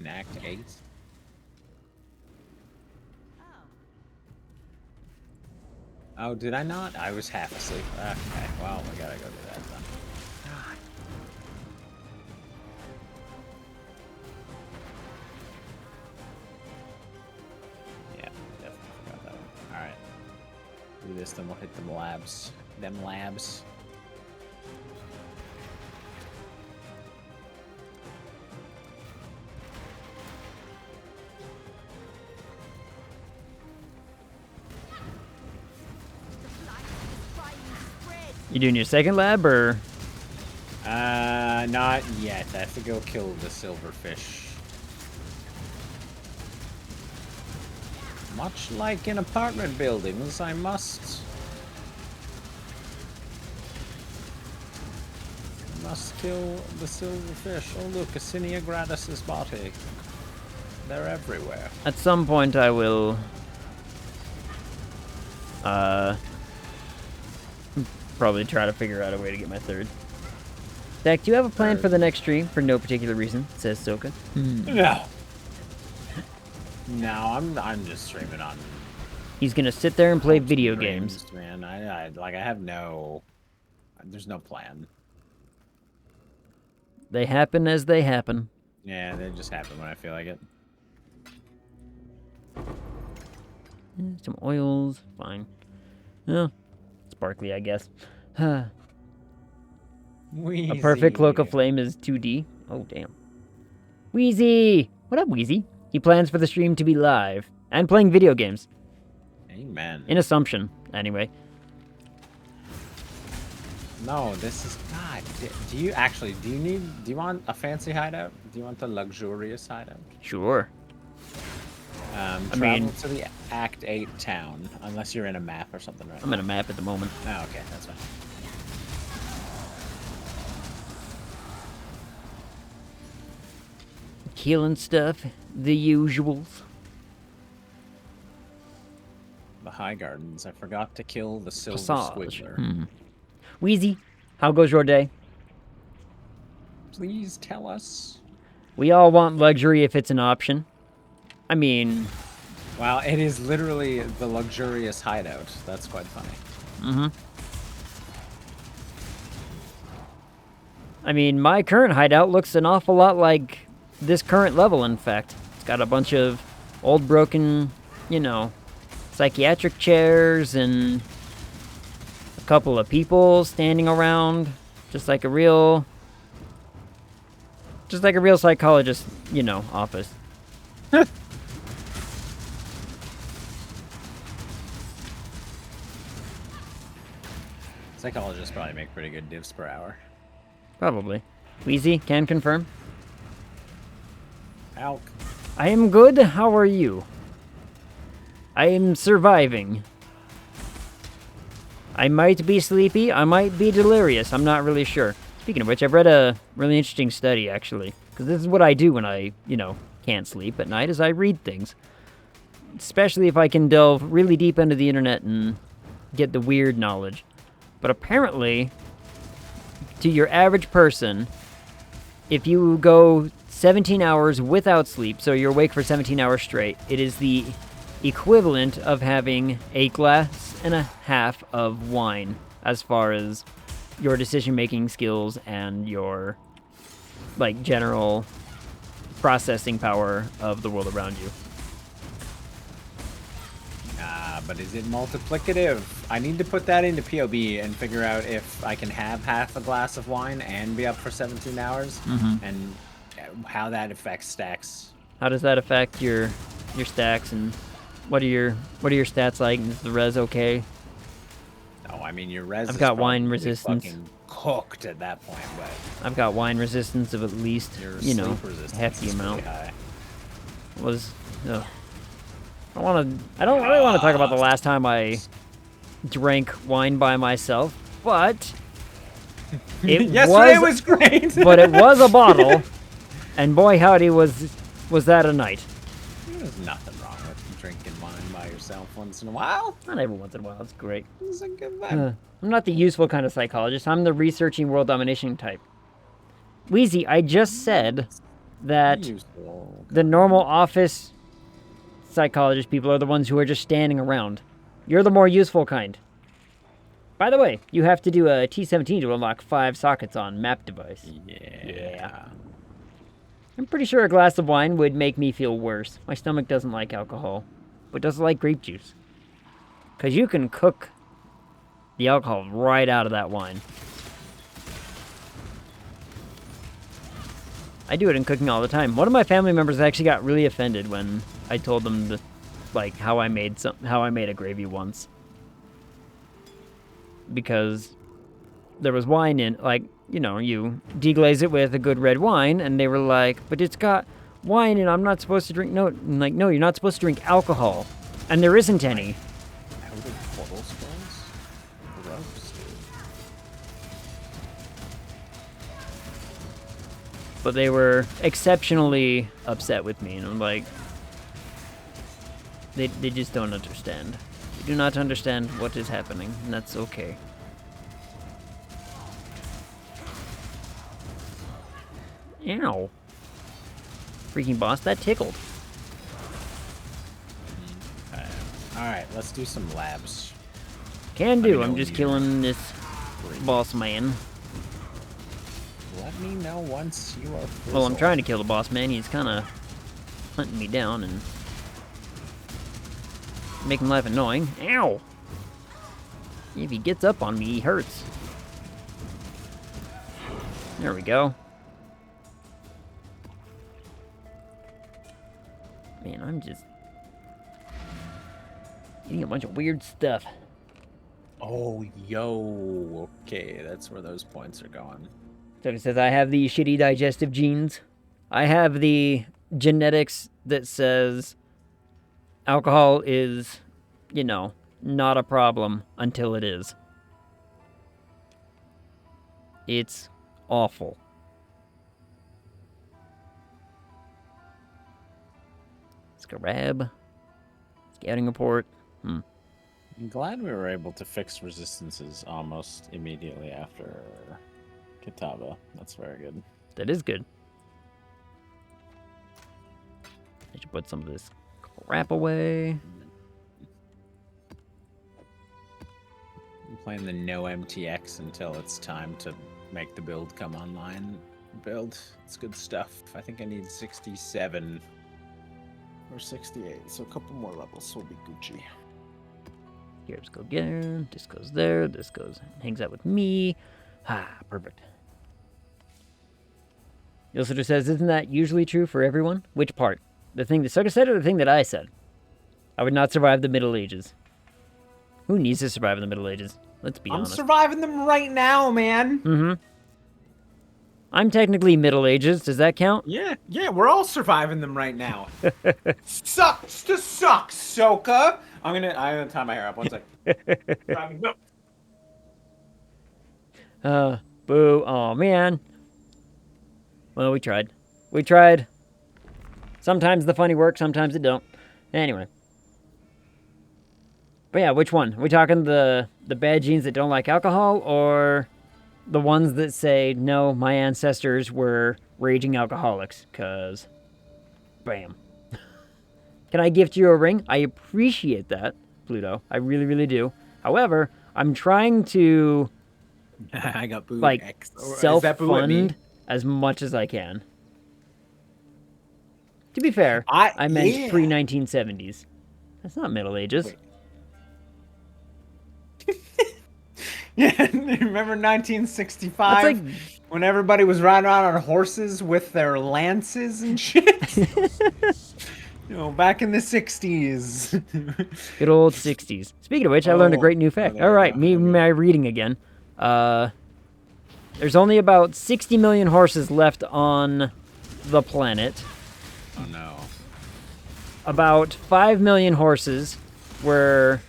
In Act 8? Oh, did I not? I was half asleep. Okay, well, we gotta go do that then. Yeah, definitely forgot that one. Alright. Do this, then we'll hit them labs. Them labs. You doing your second lab, or? Not yet. I have to go kill the silverfish. Much like in apartment buildings, I must kill the silverfish. Oh look, Acinia Gratis's body. They're everywhere. At some point I will... probably try to figure out a way to get my third. Dak, do you have a plan for the next stream? For no particular reason, says Soka. No. No, I'm just streaming on. He's gonna sit there and play video games. Man, I have no. There's no plan. They happen as they happen. Yeah, they just happen when I feel like it. Some oils, fine. Yeah, sparkly, I guess. A perfect cloak of flame is 2D. Oh, damn. Wheezy! What up, Wheezy? He plans for the stream to be live and playing video games. Amen. In Assumption, anyway. No, this is God. Do you actually? Do you want a fancy hideout? Do you want the luxurious hideout? Sure. Travel to the Act 8 town, unless you're in a map or something, right? I'm in a map at the moment. Oh, okay, that's fine. Killing stuff, the usuals. The High Gardens. I forgot to kill the silver Passage. squiggler. Wheezy, how goes your day? Please tell us. We all want luxury if it's an option. I mean... Wow, it is literally the luxurious hideout. That's quite funny. I mean, my current hideout looks an awful lot like this current level, in fact. It's got a bunch of old broken, you know, psychiatric chairs and couple of people standing around, just like a real psychologist, you know, office. Psychologists probably make pretty good divs per hour. Probably. Wheezy, can confirm. Alk. I am good. How are you? I am surviving. I might be sleepy. I might be delirious. I'm not really sure. Speaking of which, I've read a really interesting study, actually. Because this is what I do when I, you know, can't sleep at night, is I read things. Especially if I can delve really deep into the internet and get the weird knowledge. But apparently, to your average person, if you go 17 hours without sleep, so you're awake for 17 hours straight, it is the equivalent of having a glass and a half of wine as far as your decision-making skills and your, like, general processing power of the world around you. But is it multiplicative? I need to put that into POB and figure out if I can have half a glass of wine and be up for 17 hours, and how that affects stacks. How does that affect your stacks, and what are your stats like? Is the res okay? Oh, I mean, your res. I've got is wine probably resistance. fucking cooked at that point, but I've got wine resistance of at least, your you know, sleep resistance hefty is pretty amount. high. I don't really want to talk about the last time I drank wine by myself, but it Yesterday was great. but it was a bottle, and boy howdy was that a night. There's nothing wrong with drinking wine by yourself once in a while. Not every once in a while, it's great. It's a good vibe. I'm not the useful kind of psychologist. I'm the researching world domination type. Wheezy, I just said that Useful. the normal office psychologist people are the ones who are just standing around. You're the more useful kind. By the way, you have to do a T17 to unlock 5 sockets on map device. Yeah. I'm pretty sure a glass of wine would make me feel worse. My stomach doesn't like alcohol, but does like grape juice. Because you can cook the alcohol right out of that wine. I do it in cooking all the time. One of my family members actually got really offended when I told them how I made a gravy once. Because there was wine in, like, you know, you deglaze it with a good red wine, and they were like, but it's got wine and I'm not supposed to drink, no, you're not supposed to drink alcohol. And there isn't any. Out of portal spells? Gross, dude. But they were exceptionally upset with me, and I'm like, they just don't understand. They do not understand what is happening, and that's okay. Ow. Freaking boss, that tickled. Alright, let's do some labs. Can do, know I'm just you- killing this boss man. Let me know once you are frizzled. Well, I'm trying to kill the boss man, he's kinda hunting me down and making life annoying. Ow! If he gets up on me, he hurts. There we go. Man, I'm just eating a bunch of weird stuff. Oh, yo. Okay, that's where those points are going. So it says I have the shitty digestive genes. I have the genetics that says alcohol is, you know, not a problem until it is. It's awful. Scarab. Scouting report. I'm glad we were able to fix resistances almost immediately after Kitava. That's very good. That is good. I should put some of this crap away. I'm playing the no MTX until it's time to make the build come online. Build. It's good stuff. I think I need 67 or 68, so a couple more levels will be Gucci. Here's go there. This goes there. This goes hangs out with me. Ah, perfect. Illustrator says, isn't that usually true for everyone? Which part? The thing that Sucker said or the thing that I said? I would not survive the Middle Ages. Who needs to survive in the Middle Ages? Let's be honest. I'm surviving them right now, man. Mm-hmm. I'm technically Middle Ages. Does that count? Yeah, we're all surviving them right now. Sucks to suck, Soka. I'm gonna tie my hair up. 1 second. Boo. Oh, man. Well, we tried. We tried. Sometimes the funny works, sometimes it don't. Anyway. But yeah, which one? Are we talking the bad genes that don't like alcohol, or the ones that say, no, my ancestors were raging alcoholics? Because, bam. Can I gift you a ring? I appreciate that, Pluto. I really, really do. However, I'm trying to I got booed. like self-fund as much as I can. To be fair, I meant pre-1970s. That's not Middle Ages. Wait. Yeah, remember 1965? That's like... when everybody was riding around on horses with their lances and shit? You know, back in the 60s. Good old 60s. Speaking of which, I learned a great new fact. All right, my reading again. There's only about 60 million horses left on the planet. Oh, no. About 5 million horses were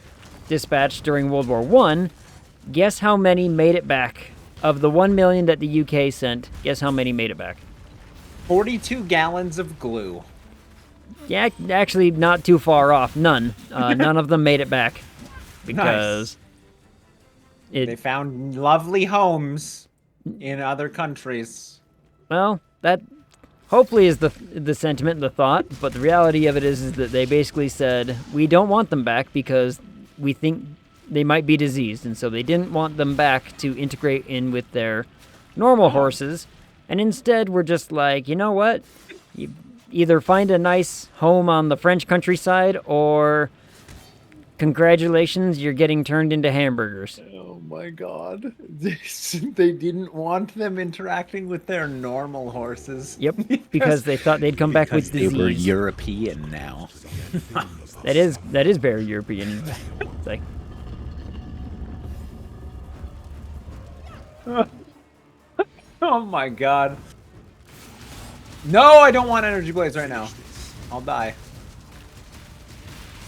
dispatched during World War I. Guess how many made it back? Of the 1 million that the UK sent, guess how many made it back? 42 gallons of glue. Yeah, actually not too far off. None. None of them made it back. Because... They found lovely homes in other countries. Well, that hopefully is the sentiment, the thought, but the reality of it is that they basically said, we don't want them back because we think they might be diseased, and so they didn't want them back to integrate in with their normal horses, and instead we're just like, you know what? You either find a nice home on the French countryside, or congratulations, you're getting turned into hamburgers. Oh my god. They didn't want them interacting with their normal horses. Yep, because they thought they'd come back with disease. They were European now. That is very European. It's like... Oh my god. No, I don't want energy blades right now. I'll die.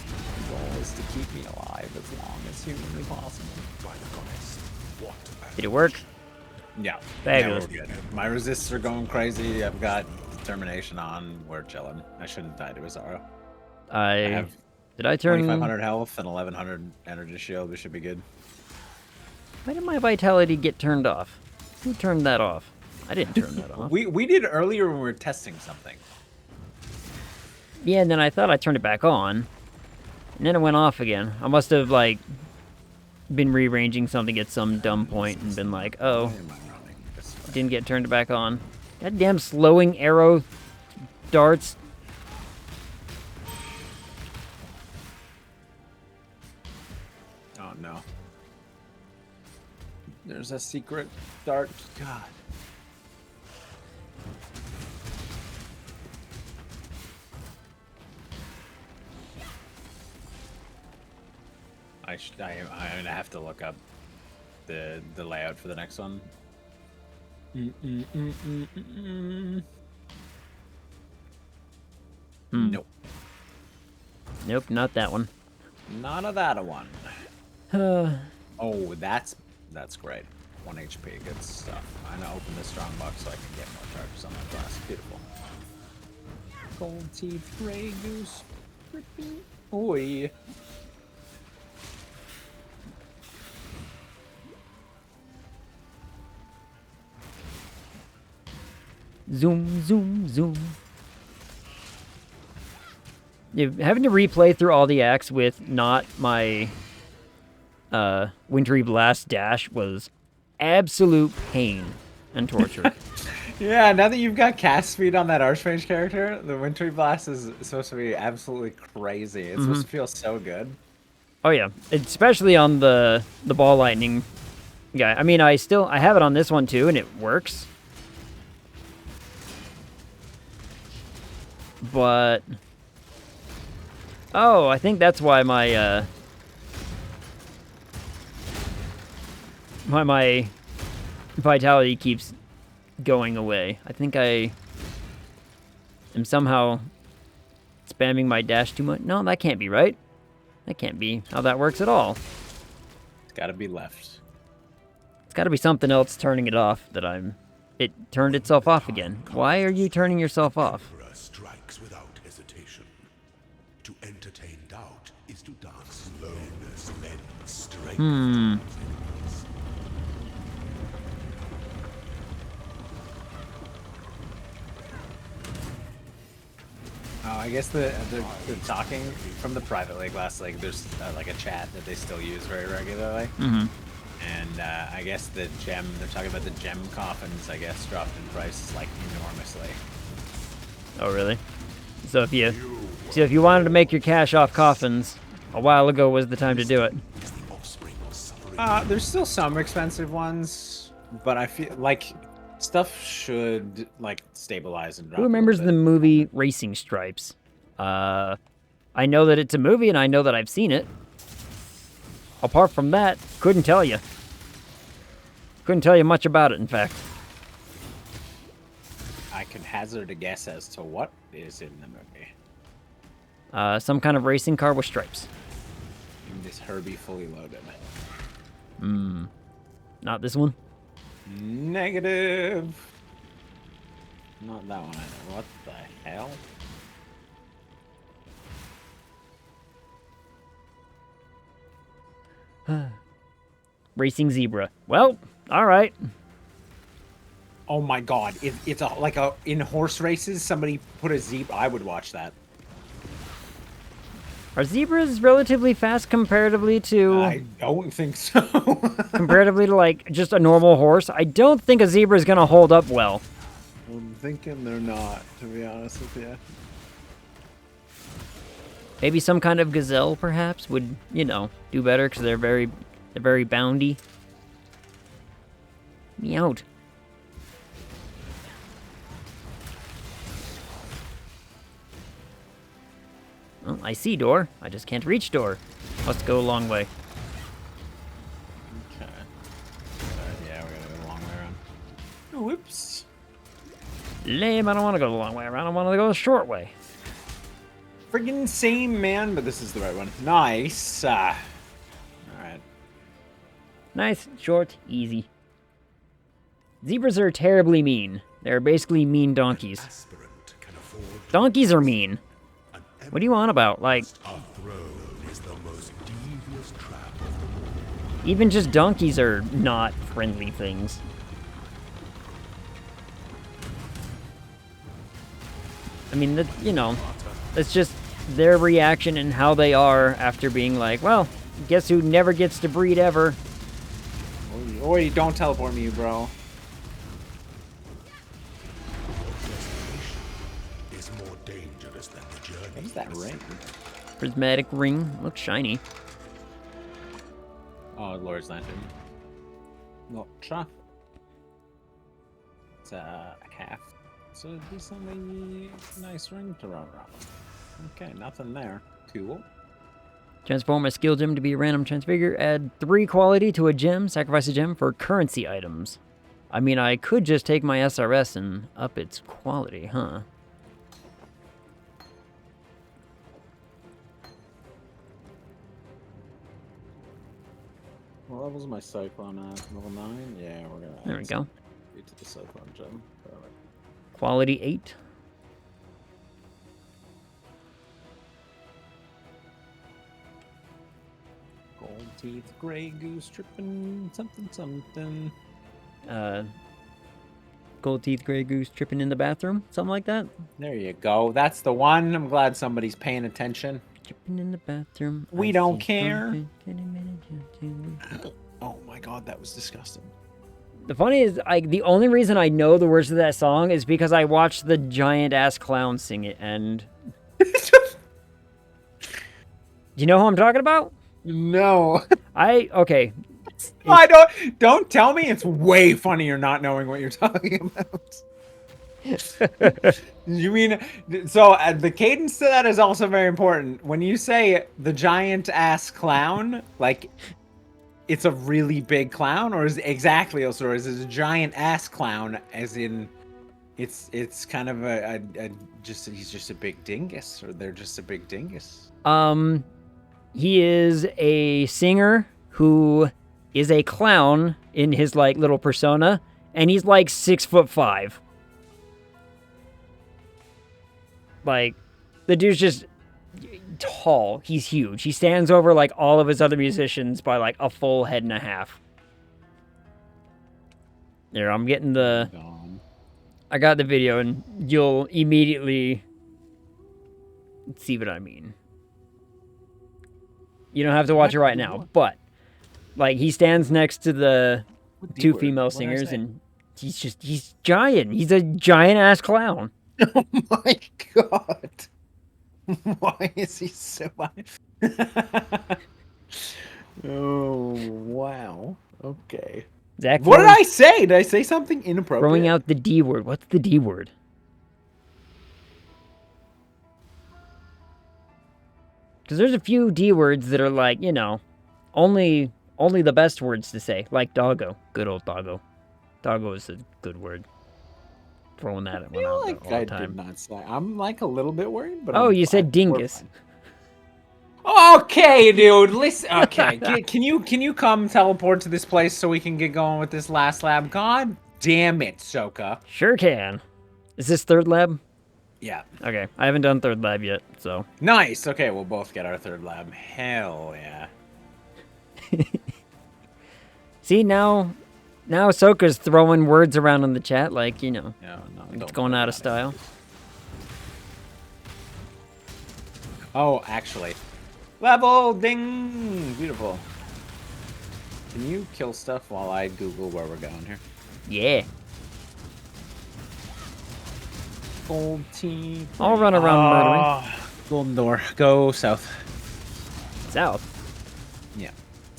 The goal is to keep me alive as long as humanly possible. Did it work? Yeah. Fabulous. Yeah, we're good. My resists are going crazy. I've got determination on. We're chilling. I shouldn't die to Azaro. I have Did I turn 2,500 health and 1,100 energy shield. We should be good. Why did my vitality get turned off? Who turned that off? I didn't turn that off. We did earlier when we were testing something. Yeah, and then I thought I turned it back on. And then it went off again. I must have, like, been rearranging something at some dumb point and been like, oh, didn't get turned back on. Goddamn slowing arrow darts. Oh no. There's a secret dart. God. I'm gonna have to look up the layout for the next one. Nope. Nope, not that one. None of that one. Oh, that's great. 1 HP, good stuff. I'm gonna open this strong box so I can get more charges on my class. Beautiful. Gold teeth, gray goose, dripping. Oi. Zoom, zoom, zoom. Yeah, having to replay through all the acts with not my Wintry Blast dash was absolute pain and torture. Yeah, now that you've got cast speed on that Archmage character, the Wintry Blast is supposed to be absolutely crazy. It's supposed to feel so good. Oh yeah, especially on the ball lightning guy. I mean, I have it on this one too, and it works. But oh, I think that's why my my vitality keeps going away. I think I am somehow spamming my dash too much. No, that can't be right. That can't be how that works at all. It's got to be left. It's got to be something else turning it off that it turned itself off again. Why are you turning yourself off? Emperor strikes without hesitation. To entertain doubt is to dance slowness led strength. Oh, I guess the talking from the private league last league. There's like a chat that they still use very regularly. Mm-hmm. And I guess the gem. They're talking about the gem coffins. I guess dropped in price like enormously. Oh really? So if you wanted to make your cash off coffins, a while ago was the time to do it. There's still some expensive ones, but I feel like stuff should like stabilize and drop. Who remembers the movie Racing Stripes? I know that it's a movie and I know that I've seen it. Apart from that, couldn't tell you. Couldn't tell you much about it, in fact. I can hazard a guess as to what is in the movie. Some kind of racing car with stripes. This Herbie fully loaded. Not this one. Negative. Not that one either. What the hell? Racing Zebra. Well, all right. Oh my god! It's like in horse races. Somebody put a zebra. I would watch that. Are zebras relatively fast comparatively to... I don't think so. comparatively to, like, just a normal horse? I don't think a zebra is going to hold up well. I'm thinking they're not, to be honest with you. Maybe some kind of gazelle, perhaps, would, you know, do better because they're very boundy. Meowed. Well, I see door. I just can't reach door. Must go a long way. Okay. Yeah, we gotta go the long way around. Whoops. Lame, I don't want to go the long way around. I want to go the short way. Friggin' same, man, but this is the right one. Nice. Alright. Nice, short, easy. Zebras are terribly mean. They're basically mean donkeys. Aspirant can afford Donkeys are mean. an What do you on about? Like, A throne is the most devious trap of them all. even just donkeys are not friendly things. I mean, that, you know, it's just their reaction and how they are after being like, well, guess who never gets to breed ever? Oi, don't teleport me, bro. Is more dangerous than the journey. What is that ring? Prismatic ring. Looks shiny. Oh, Lord's Lantern. Gotcha. It's a calf. So a decently nice ring to run around. Okay, nothing there. Cool. Transform a skill gem to be a random transfigure. Add 3 quality to a gem. Sacrifice a gem for currency items. I mean, I could just take my SRS and up its quality, huh? What level's my Cyclone at? Level 9? Yeah, we're gonna There we go. get to the Cyclone gem. Perfect. Quality 8. Gold teeth, gray goose, tripping, something. Gold teeth, gray goose, tripping in the bathroom. Something like that. There you go. That's the one. I'm glad somebody's paying attention. Tripping in the bathroom. We I don't see care. something getting ready to- Oh my god, that was disgusting. The funny is, the only reason I know the words of that song is because I watched the giant ass clown sing it, and do you know who I'm talking about? No. Okay. I don't tell me. It's way funnier not knowing what you're talking about. You mean so the cadence to that is also very important. When you say the giant ass clown, like it's a really big clown, or is it exactly also, or is it a giant ass clown as in it's kind of a just he's just a big dingus, or they're just a big dingus? He is a singer who is a clown in his like little persona, and he's like 6'5". Like, the dude's just tall. He's huge. He stands over like all of his other musicians by like a full head and a half. There, I'm getting the. I got the video, and you'll immediately see what I mean. You don't have to watch it right now, but like he stands next to the two female singers, and he's giant. He's a giant ass clown. Oh my god. Why is he so Oh wow. Okay. Zach, what did I say? Did I say something inappropriate? Throwing out the D word. What's the D word? Because there's a few D words that are like, you know, only the best words to say. Like doggo. Good old doggo. Doggo is a good word. Throwing that at one out like all the I time. did not say. I'm like a little bit worried, but oh, you said dingus. Okay, dude. Listen. Okay, can you come teleport to this place so we can get going with this last lab? God damn it, Soka. Sure can. Is this third lab? Yeah. Okay, I haven't done third lab yet, so. Nice. Okay, we'll both get our third lab. Hell yeah. See, now Ahsoka's throwing words around in the chat like, you know, no, it's going out of style. Oh, actually. Level ding! Beautiful. Can you kill stuff while I Google where we're going here? Yeah. Gold team. I'll run around murdering. Golden door. Go south. South? Yeah.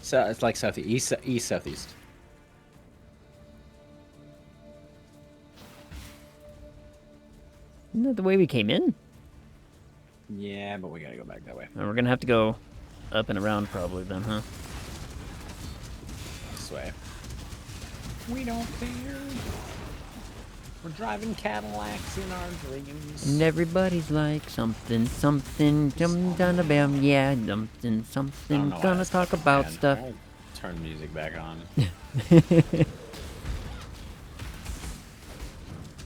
So it's like southeast, east, southeast. Isn't that the way we came in? Yeah, but we gotta go back that way. And we're gonna have to go up and around probably then, huh? This way. We don't care. We're driving Cadillacs in our dreams. And everybody's like something, dum dum bam, yeah, something, gonna talk about stuff. I'll turn music back on.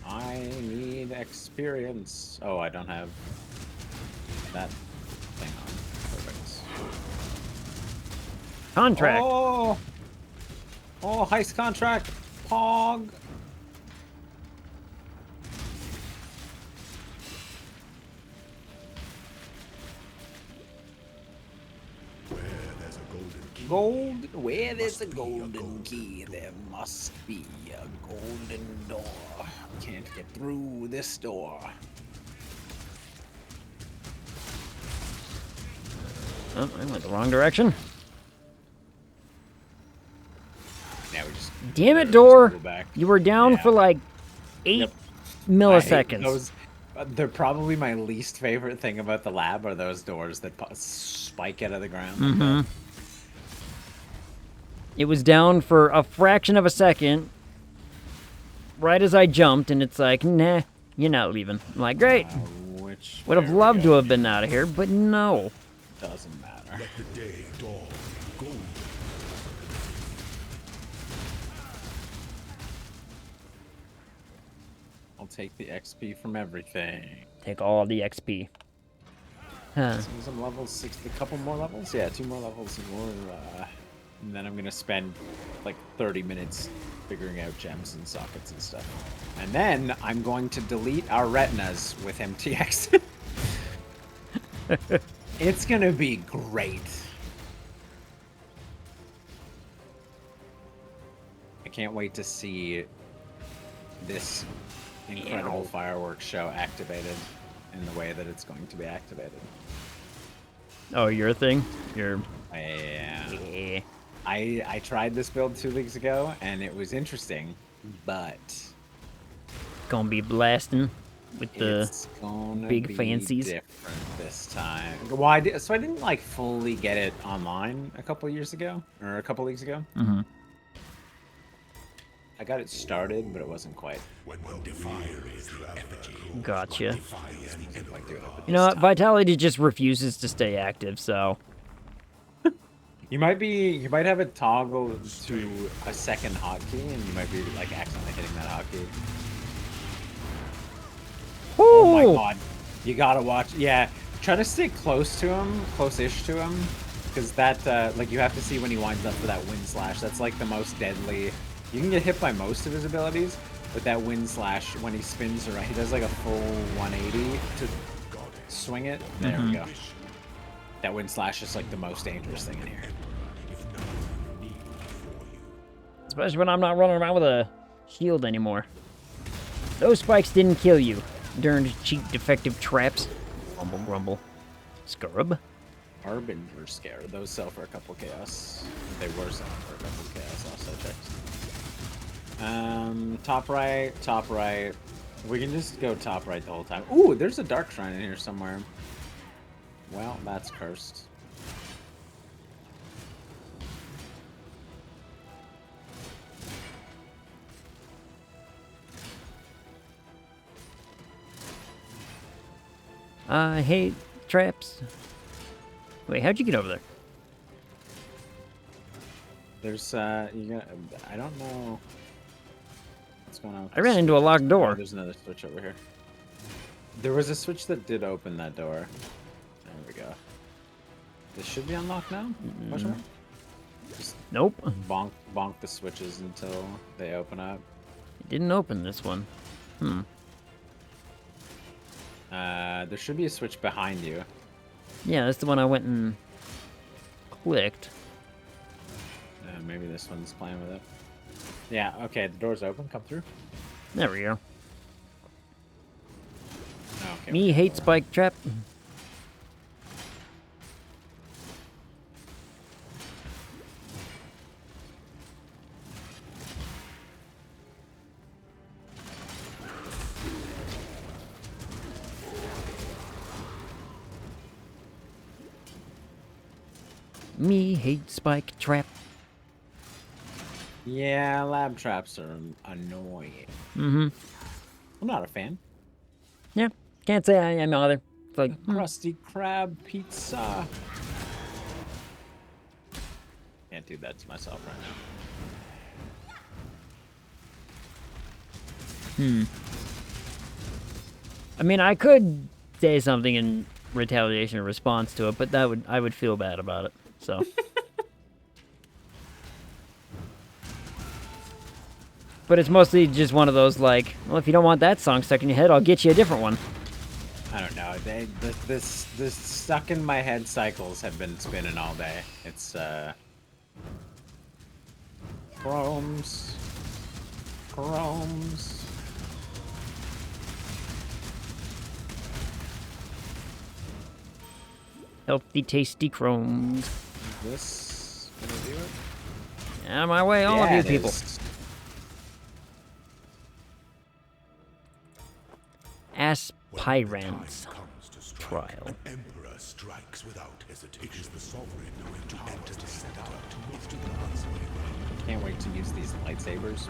I need experience. Oh, I don't have that thing on. Perfect. Contract. Oh, heist contract. Pog. Gold. Where there's a golden key, there must be a golden door. Can't get through this door. Oh, I went the wrong direction. Now we just. Damn it, door! Back. You were down for like 8 milliseconds. Those, they're probably my least favorite thing about the lab are those doors that spike out of the ground. Mm-hmm. It was down for a fraction of a second, right as I jumped, and it's like, nah, you're not leaving. I'm like, great. Would have loved to have been out of here, but no. Doesn't matter. Let the day dawn. Gold. I'll take the XP from everything. Take all the XP. Huh. Some levels, a couple more levels? Yeah, 2 more levels and more. And then I'm gonna spend like 30 minutes figuring out gems and sockets and stuff. And then I'm going to delete our retinas with MTX. It's gonna be great. I can't wait to see this incredible fireworks show activated in the way that it's going to be activated. Oh, your thing? Your Yeah. Yeah. I tried this build 2 weeks ago, and it was interesting, but Gonna be blasting with the it's gonna big be fancies. different this time. Well, I didn't like fully get it online a couple years ago, or a couple weeks ago. Mm-hmm. I got it started, but it wasn't quite. When fire is the effigy. Gotcha. Like doing it with You know this what? Vitality just refuses to stay active, so You might have it toggle to a second hotkey, and you might be like accidentally hitting that hotkey. Oh my god. You gotta watch. Yeah, try to stay close to him, close-ish to him, because that, like, you have to see when he winds up for that wind slash. That's like the most deadly. You can get hit by most of his abilities, but that wind slash, when he spins around, he does like a full 180 to swing it. There we go. That wind slash is like the most dangerous thing in here. especially when I'm not running around with a shield anymore. Those spikes didn't kill you. Darned cheap defective traps. Grumble, grumble. Scrub. Harbinger Scare. Those sell for a couple chaos. They were selling for a couple chaos last I checked. Top right, top right. We can just go top right the whole time. Ooh, there's a dark shrine in here somewhere. Well, that's cursed. I hate traps. Wait, how'd you get over there? There's I don't know what's going on with I ran this into a switch. locked Oh, door. there's another switch over here. There was a switch that did open that door. There we go. This should be unlocked now? Question mark? Just Nope. bonk the switches until they open up. It didn't open this one. Hmm. There should be a switch behind you. Yeah, that's the one I went and clicked. Maybe this one's playing with it. Yeah, okay, the door's open. Come through. There we go. Okay. Me hate spike trap. Me hate spike trap. Yeah, lab traps are annoying. Mm-hmm. I'm not a fan. Yeah, can't say I am either. It's like, Krusty Krab pizza. Can't do that to myself right now. I mean, I could say something in retaliation or response to it, but I would feel bad about it. So. But it's mostly just one of those like, well, if you don't want that song stuck in your head, I'll get you a different one. I don't know. This stuck in my head cycles have been spinning all day. It's chromes. Healthy, tasty chromes. Is this gonna do it? Out of my way, all of you it people. is. Aspirants trial. An emperor strikes without hesitation. It is the sovereign to enter the center to lift the gods. Can't wait to use these lightsabers.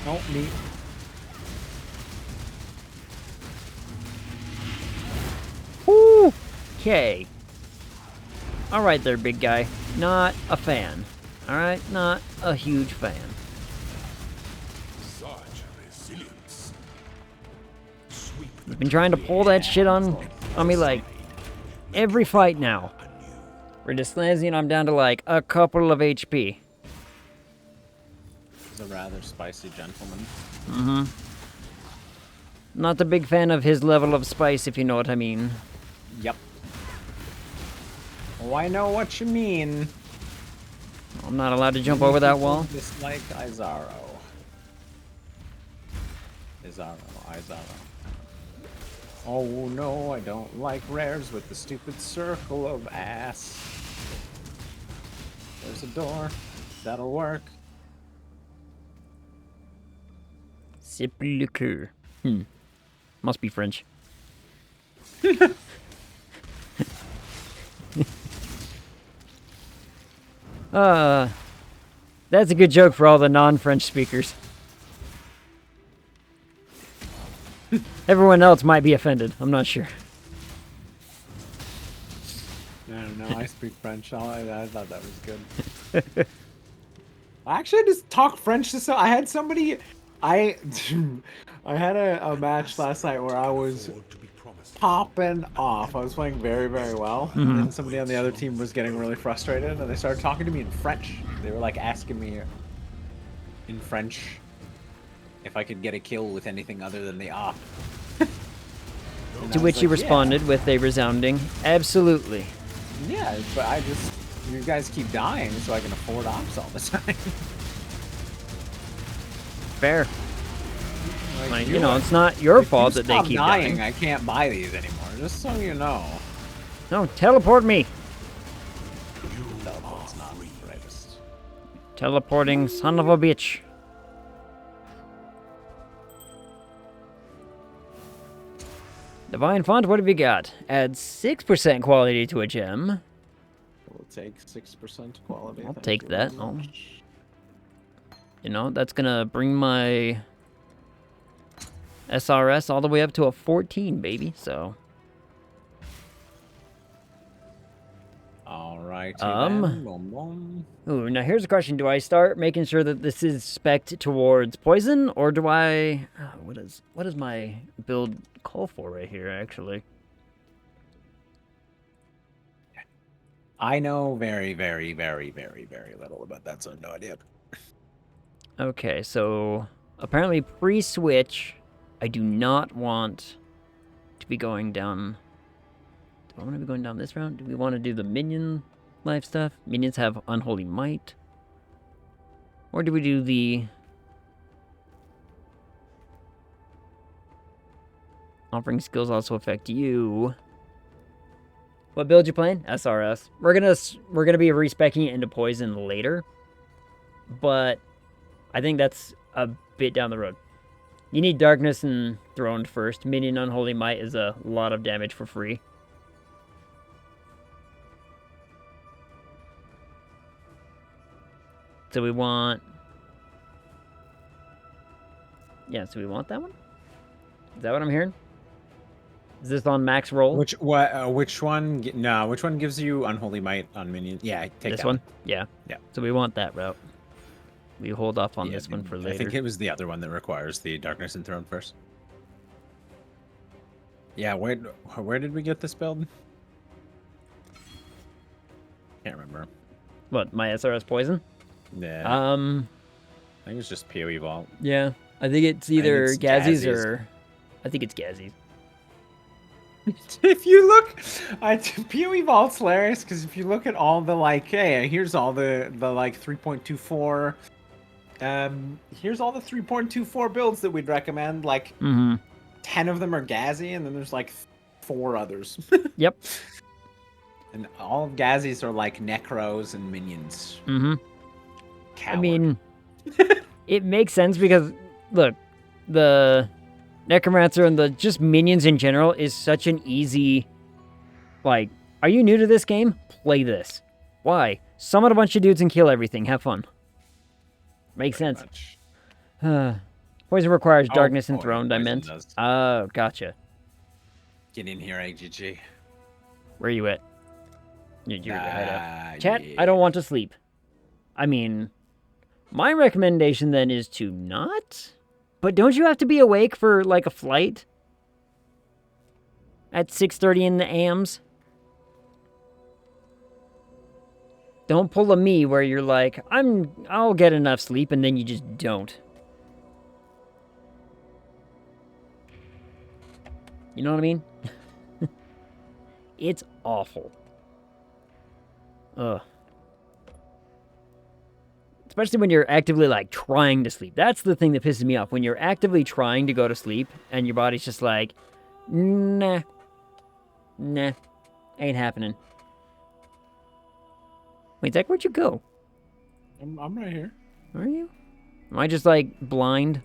Nope, me. Woo! Okay. Alright there, big guy. Not a fan. Alright? Not a huge fan. Such resilience. You've been trying to pull that shit on me like every fight now. For Dyslanzian, I'm down to like a couple of HP. He's a rather spicy gentleman. Mm-hmm. Not a big fan of his level of spice, if you know what I mean. Yep. Oh, I know what you mean. I'm not allowed to jump over that wall. Dislike Izaro. Izaro. Oh no, I don't like rares with the stupid circle of ass. There's a door. That'll work. Sepulchre. Must be French. That's a good joke for all the non-French speakers. Everyone else might be offended. I'm not sure. I don't know. I speak French. I thought that was good. Actually, I just talk French to some. I had somebody. I had a match last night where I was popping off. I was playing very, very well. And then somebody on the other team was getting really frustrated, and they started talking to me in French. They were like asking me in French if I could get a kill with anything other than the op. To which you responded with a resounding, absolutely. Yeah, but you guys keep dying, so I can afford ops all the time. Fair. Like, you know, it's not your fault that they keep dying. I can't buy these anymore, just so you know. No, teleport me. Teleport's not the greatest. Teleporting son of a bitch. Divine Font, what have you got? Add 6% quality to a gem. We'll take 6% quality. I'll take that. You know, that's gonna bring my SRS all the way up to a 14, baby, so. Alright. Ooh, now here's a question. Do I start making sure that this is spec'd towards poison, or do I... what does my build call for right here, actually? I know very, very, very, very, very little about that, so I have no idea. Okay, so apparently pre-switch, I do not want to be going down... Do I want to be going down this route? Do we want to do the minion life stuff? Minions have Unholy Might. Or do we do the... Offering skills also affect you. What build you playing? SRS. We're gonna be respecking it into poison later. But I think that's a bit down the road. You need Darkness and Throned first. Minion Unholy Might is a lot of damage for free. So we want... Yeah, so we want that one? Is that what I'm hearing? Is this on max roll? Which one? No, which one gives you Unholy Might on minions? Yeah, take this that one? Yeah. Yeah. So we want that route. We hold off on this one for later. I think it was the other one that requires the Darkness and Throne first. Yeah, where did we get this build? Can't remember. What, my SRS poison? Yeah. I think it's just PoE Vault. Yeah. I think it's either it's Gazzy's Gazzy's. or... I think it's Gazzy's. If you look, PoE Vault's hilarious because if you look at all the like, hey, here's all the like 3.24. Here's all the 3.24 builds that we'd recommend. Like, 10 of them are Gazzy, and then there's like 4 others. Yep. And all of Gazzy's are like Necros and minions. I mean, it makes sense because, look, the Necromancer and the just minions in general is such an easy, like, are you new to this game? Play this. Why? Summon a bunch of dudes and kill everything. Have fun. Makes sense. Poison requires Darkness Enthroned, I meant. Oh, gotcha. Get in here, AGG. Where are you at? You're right up. Chat, I don't want to sleep. I mean, my recommendation then is to not? But don't you have to be awake for, like, a flight? At 6:30 in the AMs? Don't pull a me where you're like, I'll get enough sleep, and then you just don't. You know what I mean? It's awful. Ugh. Especially when you're actively, like, trying to sleep. That's the thing that pisses me off. When you're actively trying to go to sleep, and your body's just like, nah. Nah. Ain't happening. Wait, Zach, where'd you go? I'm right here. Are you? Am I just, like, blind?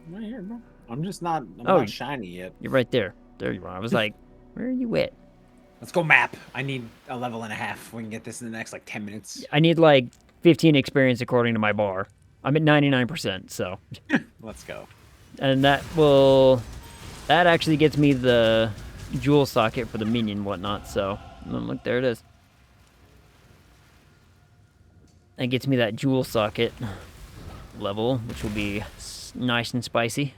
I'm right here, bro. I'm just not. I'm Oh, not shiny yet. You're right there. There you are. I was like, where are you at? Let's go map. I need a level and a half. We can get this in the next like 10 minutes. I need, like, 15 experience according to my bar. I'm at 99%, so. Let's go. And that will... That actually gets me the jewel socket for the minion and whatnot, so... Look, there it is. That gets me that jewel socket level, which will be nice and spicy.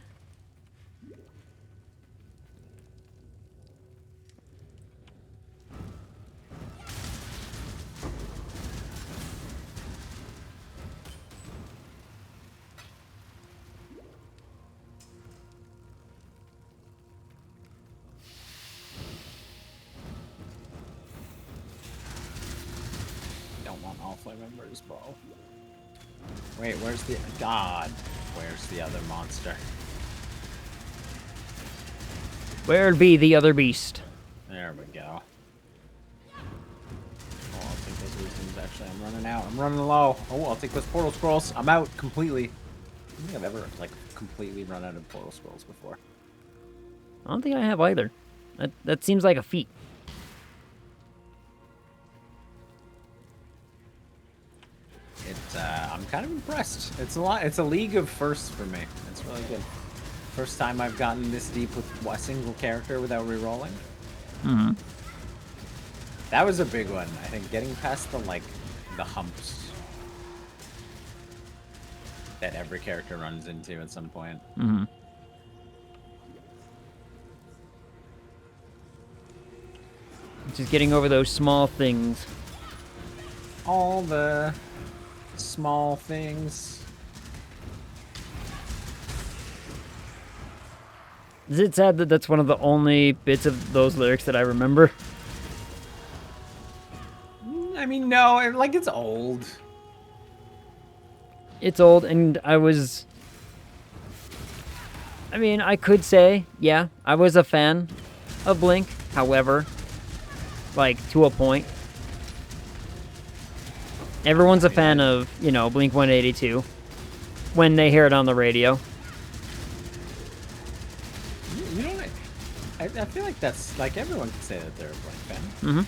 Don't want all flame members, bro. Wait, where's the... God. Where's the other monster? Where'd be the other beast? There we go. Oh, I'll take those wisdoms. Actually, I'm running out. I'm running low. Oh, I'll take those portal scrolls. I'm out completely. I don't think I've ever, like, completely run out of portal scrolls before. I don't think I have either. That seems like a feat. I'm kind of impressed. It's a lot. It's a league of firsts for me. It's really good. First time I've gotten this deep with a single character without rerolling. Mm-hmm. That was a big one. I think getting past the humps that every character runs into at some point. Mm-hmm. Just getting over those small things. All the small things. Is it sad that that's one of the only bits of those lyrics that I remember? I mean, no, it's old. It's old, and I mean, I could say, yeah, I was a fan of Blink. However, like, to a point. Everyone's a fan of, you know, Blink 182 when they hear it on the radio. You know what? I feel like that's, like, everyone can say that they're a Blink fan. Mm-hmm.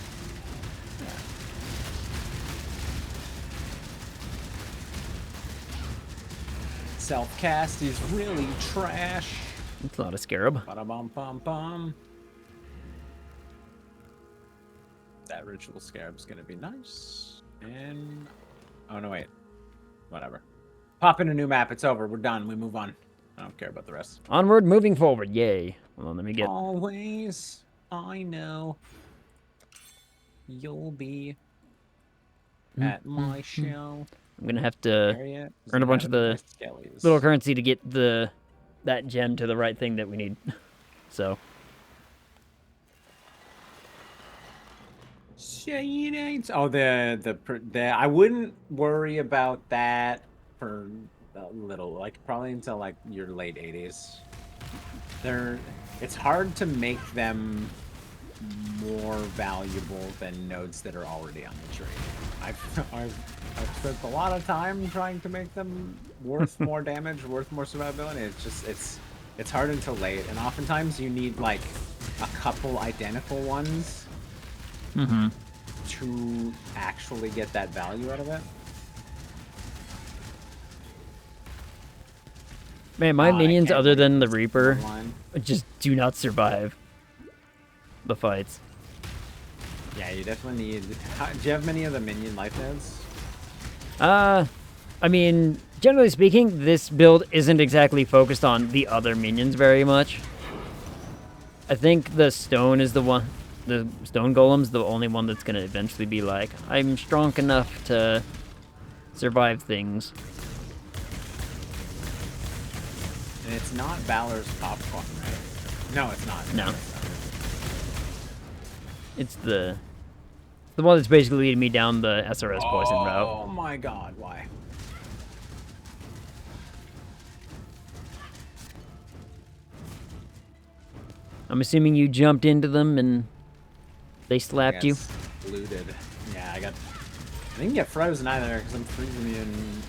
Yeah. Self-cast is really trash. It's not a scarab. Ba-da-bum-bum-bum. That ritual scarab's gonna be nice. And... oh, no, wait. Whatever. Pop in a new map. It's over. We're done. We move on. I don't care about the rest. Onward, moving forward. Yay. Hold on, let me get... Always, I know you'll be at my show. I'm gonna have to earn a bunch of the little currency to get that gem to the right thing that we need. So... oh, the I wouldn't worry about that for a little, like probably until like your late 80s. It's hard to make them more valuable than nodes that are already on the tree. I've spent a lot of time trying to make them worth more damage, worth more survivability. It's just it's hard until late, and oftentimes you need like a couple identical ones. Mm-hmm. To actually get that value out of it. Man, my minions, other than the Reaper, just do not survive the fights. Yeah, you definitely need... do you have many of the minion life nodes? I mean, generally speaking, this build isn't exactly focused on the other minions very much. I think the stone is the one... the stone golem's the only one that's gonna eventually be like, I'm strong enough to survive things. And it's not Valor's popcorn, right? No, it's not. No. It's the one that's basically leading me down the SRS poison route. Oh my god, why? I'm assuming you jumped into them and they slapped you. Looted. Yeah, I didn't get frozen either because I'm freezing you and...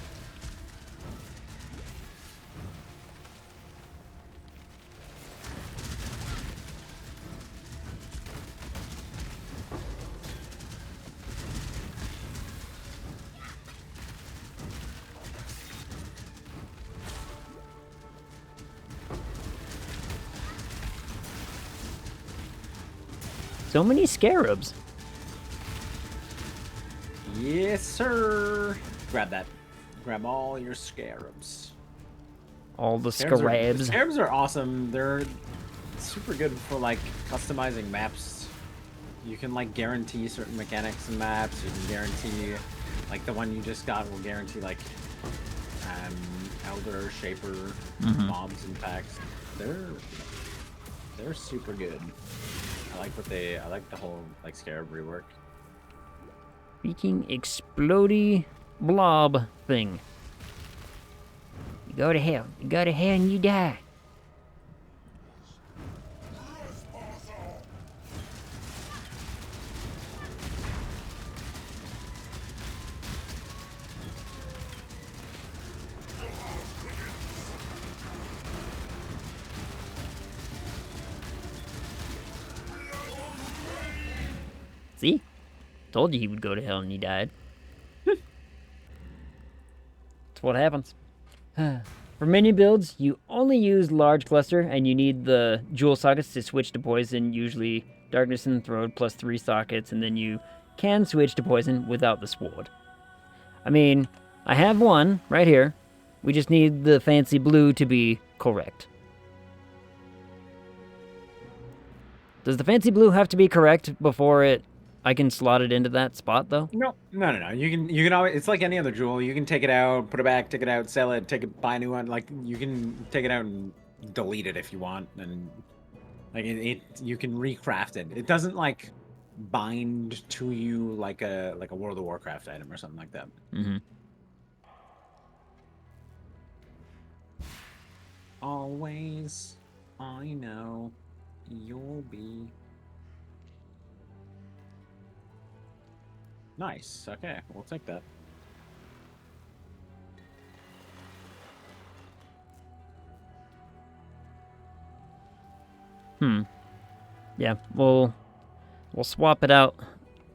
So many scarabs. Yes, sir. Grab that. Grab all your scarabs. All the scarabs. Scarabs are awesome. They're super good for like customizing maps. You can like guarantee certain mechanics in maps. You can guarantee, like the one you just got will guarantee like Elder, Shaper, mobs and packs. They're super good. I like the whole like scarab rework. Speaking explodey blob thing. You go to hell. You go to hell and you die. See? Told you he would go to hell and he died. That's what happens. For minion builds, you only use large cluster and you need the jewel sockets to switch to poison, usually darkness and throat plus 3 sockets, and then you can switch to poison without the sword. I mean, I have one right here. We just need the fancy blue to be correct. Does the fancy blue have to be correct before I can slot it into that spot though? No. You can always, it's like any other jewel. You can take it out, put it back, take it out, sell it, buy a new one. Like you can take it out and delete it if you want, and like you can recraft it. It doesn't like bind to you like a World of Warcraft item or something like that. Always, I know you'll be. Nice. Okay, we'll take that. Yeah, we'll swap it out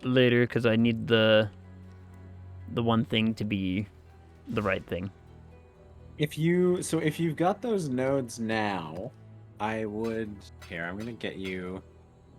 later because I need the one thing to be the right thing. If you've got those nodes now, I would here. I'm gonna get you.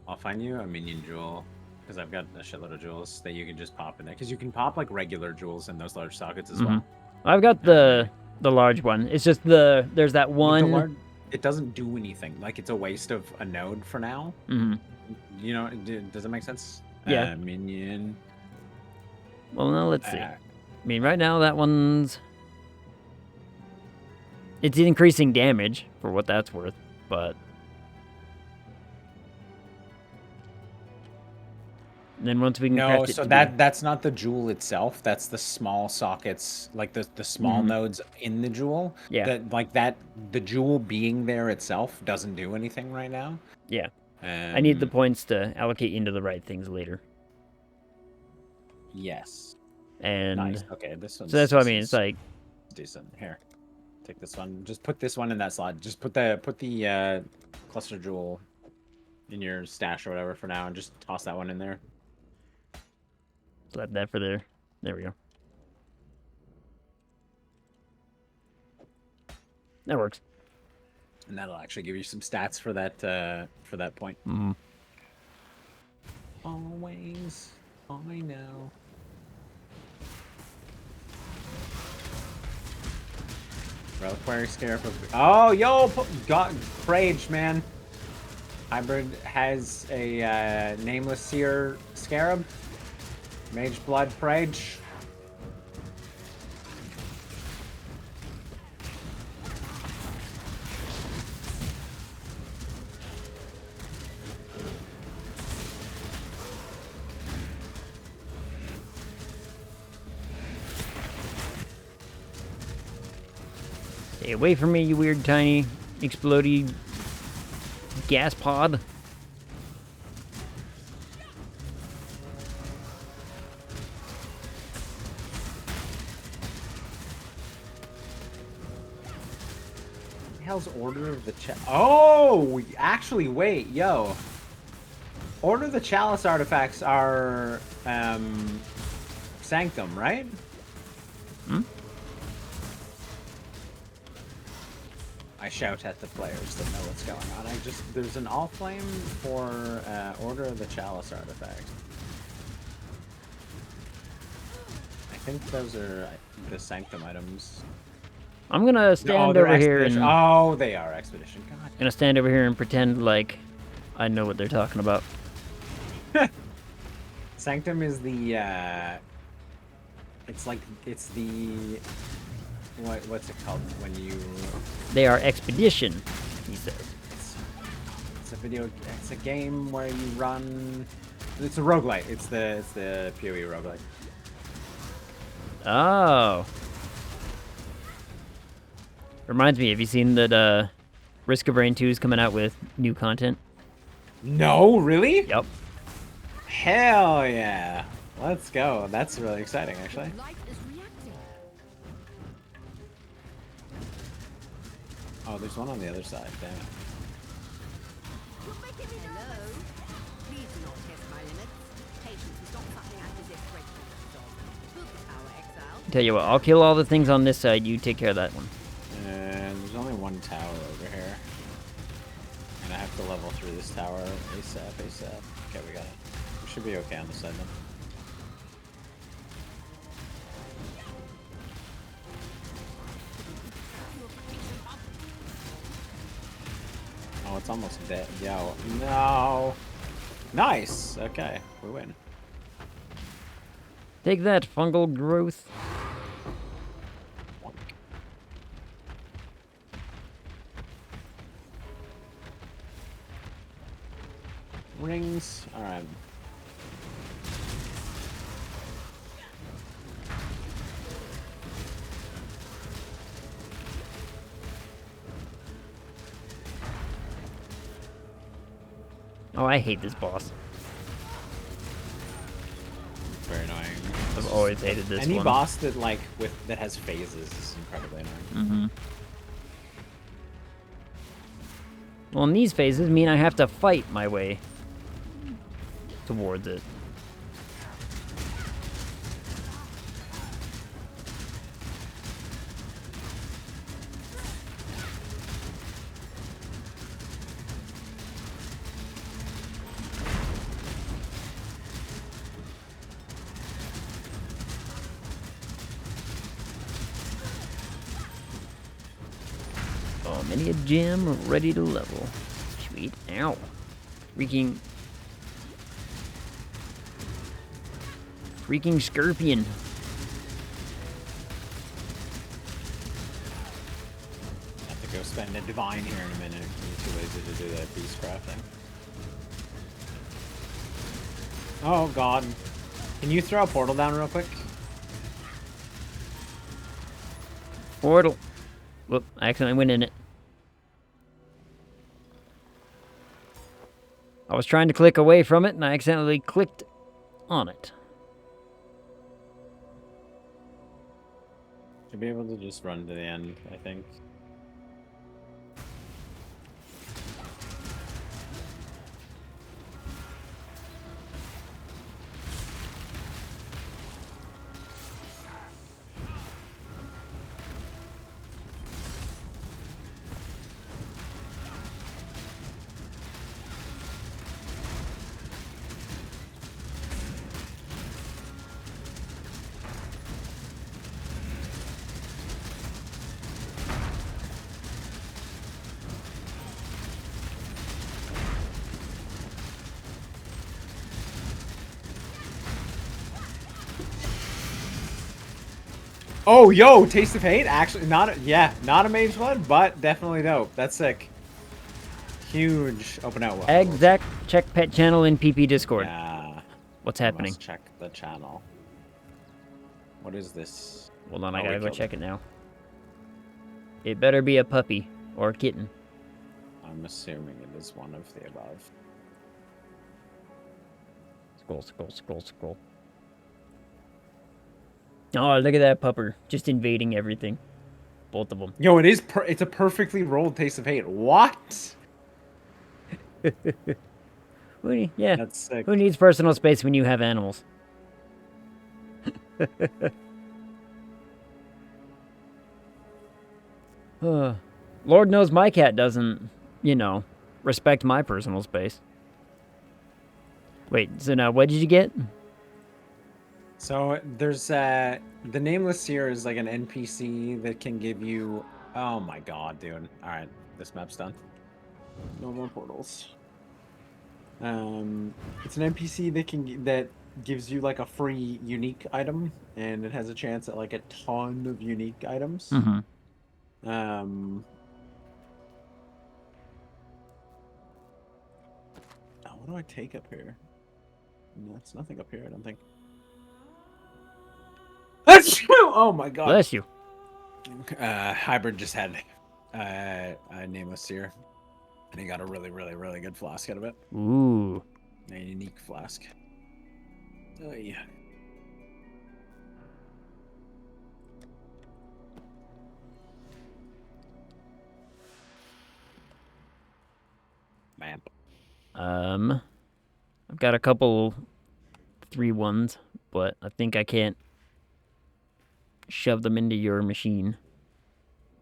I'll find you a minion jewel because I've got a shitload of jewels that you can just pop in there. Because you can pop like regular jewels in those large sockets as well. I've got the large one. It's just there's that one. It doesn't do anything. Like it's a waste of a node for now. You know, does it make sense? Yeah. Minion. Well, now let's see. I mean, right now that one's. It's increasing damage for what that's worth, but. And then once we can craft it. So that's not the jewel itself. That's the small sockets, like the small nodes in the jewel. Yeah. The jewel being there itself doesn't do anything right now. Yeah. I need the points to allocate into the right things later. Yes. And nice. Okay, this one. So that's what I mean. It's like decent. Here, take this one. Just put this one in that slot. Just put the cluster jewel in your stash or whatever for now, and just toss that one in there. Slap that for there. There we go. That works. And that'll actually give you some stats for that point. Always, I know. Reliquary Scarab. Oh, yo, got Rage, man. Hybrid has a nameless seer scarab. Mage Blood Prage. Stay away from me, you weird tiny explodey gas pod. The hell's Order of the Chalice? Oh, actually, wait, yo. Order of the Chalice artifacts are Sanctum, right? Hmm? I shout at the players that know what's going on. There's an All Flame for Order of the Chalice artifact. I think those are the Sanctum items. I'm gonna stand they're over here Expedition. and Oh, they are Expedition. God. gonna stand over here and pretend like I know what they're talking about. Sanctum is the it's the what's it called when you They are expedition, he says. it's a game where you run. It's a roguelite. It's the PoE roguelite. Oh. Reminds me, have you seen that Risk of Rain 2 is coming out with new content? No, really? Yep. Hell yeah! Let's go. That's really exciting, actually. Oh, there's one on the other side. Damn it. Tell you what, I'll kill all the things on this side, you take care of that one. And there's only one tower over here. And I have to level through this tower ASAP. Okay, we got it. We should be okay on this side then. Oh, it's almost dead. Yo, no. Nice. Okay, we win. Take that, fungal growth. Rings. All right. Oh, I hate this boss. Very annoying. I've always hated this Any one. boss that that has phases is incredibly annoying. Well, and these phases mean I have to fight my way towards it. Oh, many a gem ready to level. Sweet. Ow. Freaking scorpion. Have to go spend a divine here in a minute. I'm too lazy to do that beast crafting. Oh god. Can you throw a portal down real quick? Portal. Whoop, I accidentally went in it. I was trying to click away from it and I accidentally clicked on it. Should be able to just run to the end, I think. Oh, yo, Taste of Hate? Actually, not a Mage Blood, but definitely dope. That's sick. Huge open out. Exact. Check pet channel in PP Discord. Yeah. What's happening? Must check the channel. What is this? Hold on, I Oh, gotta we go killed check it now. It better be a puppy or a kitten. Oh I'm assuming it is one of the above. Scroll. Oh, look at that pupper. Just invading everything. Both of them. Yo, it's a perfectly rolled Taste of Hate. What? Yeah. That's sick. Who needs personal space when you have animals? Lord knows my cat doesn't, respect my personal space. Wait, so now what did you get? So there's the Nameless Seer is like an NPC that can give you. Oh my god, dude! All right, this map's done. No more portals. It's an NPC that gives you like a free unique item, and it has a chance at like a ton of unique items. Mm-hmm. What do I take up here? No, it's nothing up here, I don't think. That's true! Oh my god. Bless you. Hybrid just had a Nameless Seer. And he got a really, really, really good flask out of it. Ooh. A unique flask. Oh, yeah. Map. I've got a couple 3-1s, but I think I can't shove them into your machine.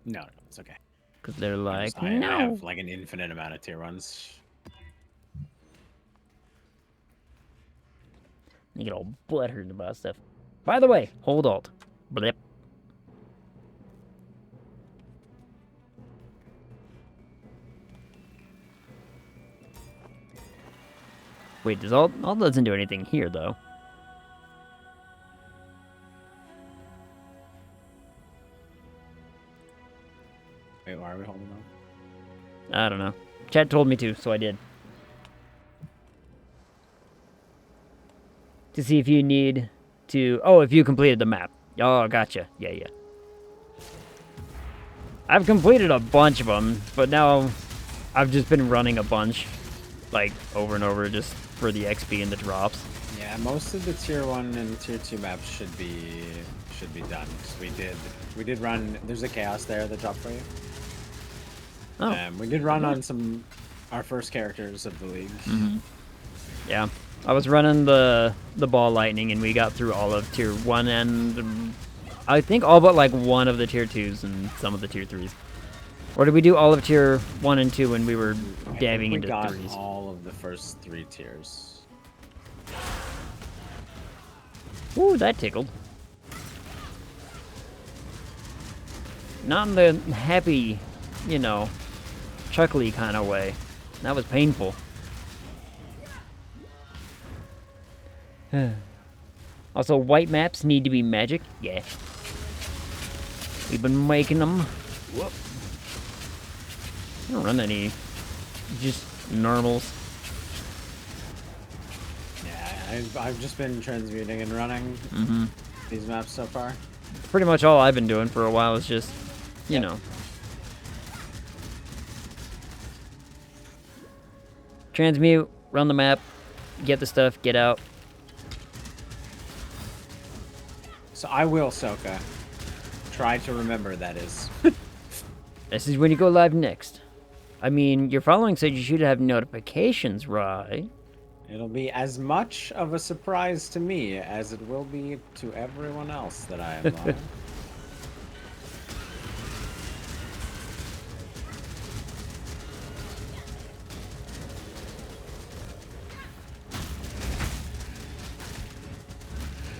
No, it's okay. Because they're like, I no. have like an infinite amount of tier 1s. You get all butthurt about stuff. By the way, hold alt. Blip. Wait, does alt doesn't do anything here though? Wait, why are we holding on? I don't know. Chat told me to, so I did. To see if you need to... Oh, if you completed the map. Oh, gotcha. Yeah. I've completed a bunch of them, but now I've just been running a bunch. Like, over and over, just for the XP and the drops. Yeah, most of the tier 1 and tier 2 maps should be done. We did run... There's a chaos there that dropped for you. Oh. We did run on our first characters of the league. Mm-hmm. Yeah. I was running the ball lightning, and we got through all of tier 1 and I think all but like one of the tier 2s and some of the tier 3s. Or did we do all of tier 1 and 2 when we were dabbing into 3s? We got all of the first 3 tiers. Ooh, that tickled. Not in the happy, chuckly kind of way. That was painful. Also, white maps need to be magic. Yeah. We've been making them. Whoop. I don't run any. Just normals. Yeah, I've just been transmuting and running these maps so far. Pretty much all I've been doing for a while is just, you know. Transmute, run the map, get the stuff, get out. So I will, Soka. Try to remember, that is. This is when you go live next. I mean, your following said you should have notifications, right? It'll be as much of a surprise to me as it will be to everyone else that I am live.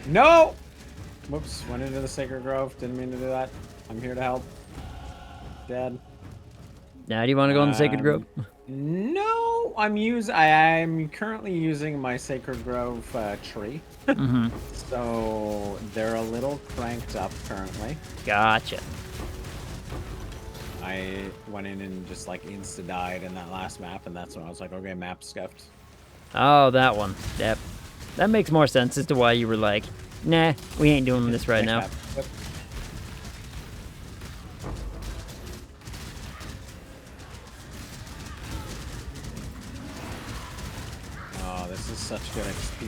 No! Whoops, went into the Sacred Grove. Didn't mean to do that. I'm here to help. Dad. Now, do you want to go in the Sacred Grove? No, I'm currently using my Sacred Grove tree. So they're a little cranked up currently. Gotcha. I went in and just like insta died in that last map, and that's when I was like, okay, map scuffed. Oh, that one. Yep. That makes more sense as to why you were like, nah, we ain't doing this right now. Yep. this is such good XP.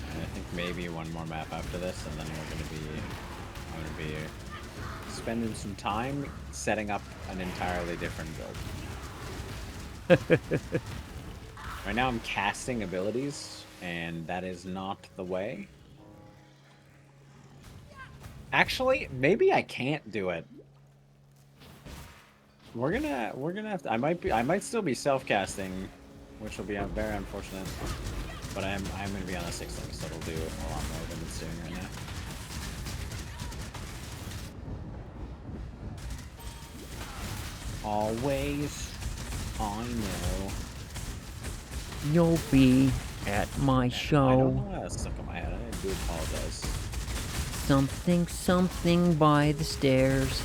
I think maybe one more map after this, and then I'm gonna be spending some time setting up an entirely different build. Right now I'm casting abilities, and that is not the way. Actually, maybe I can't do it. We're gonna have to. I might still be self-casting, which will be very unfortunate. But I'm gonna be on a 6 link, so it'll do a lot more than it's doing right now. Always, I know. You'll be at my I show. don't know why that's stuck in my head. I do apologize. Something by the stairs.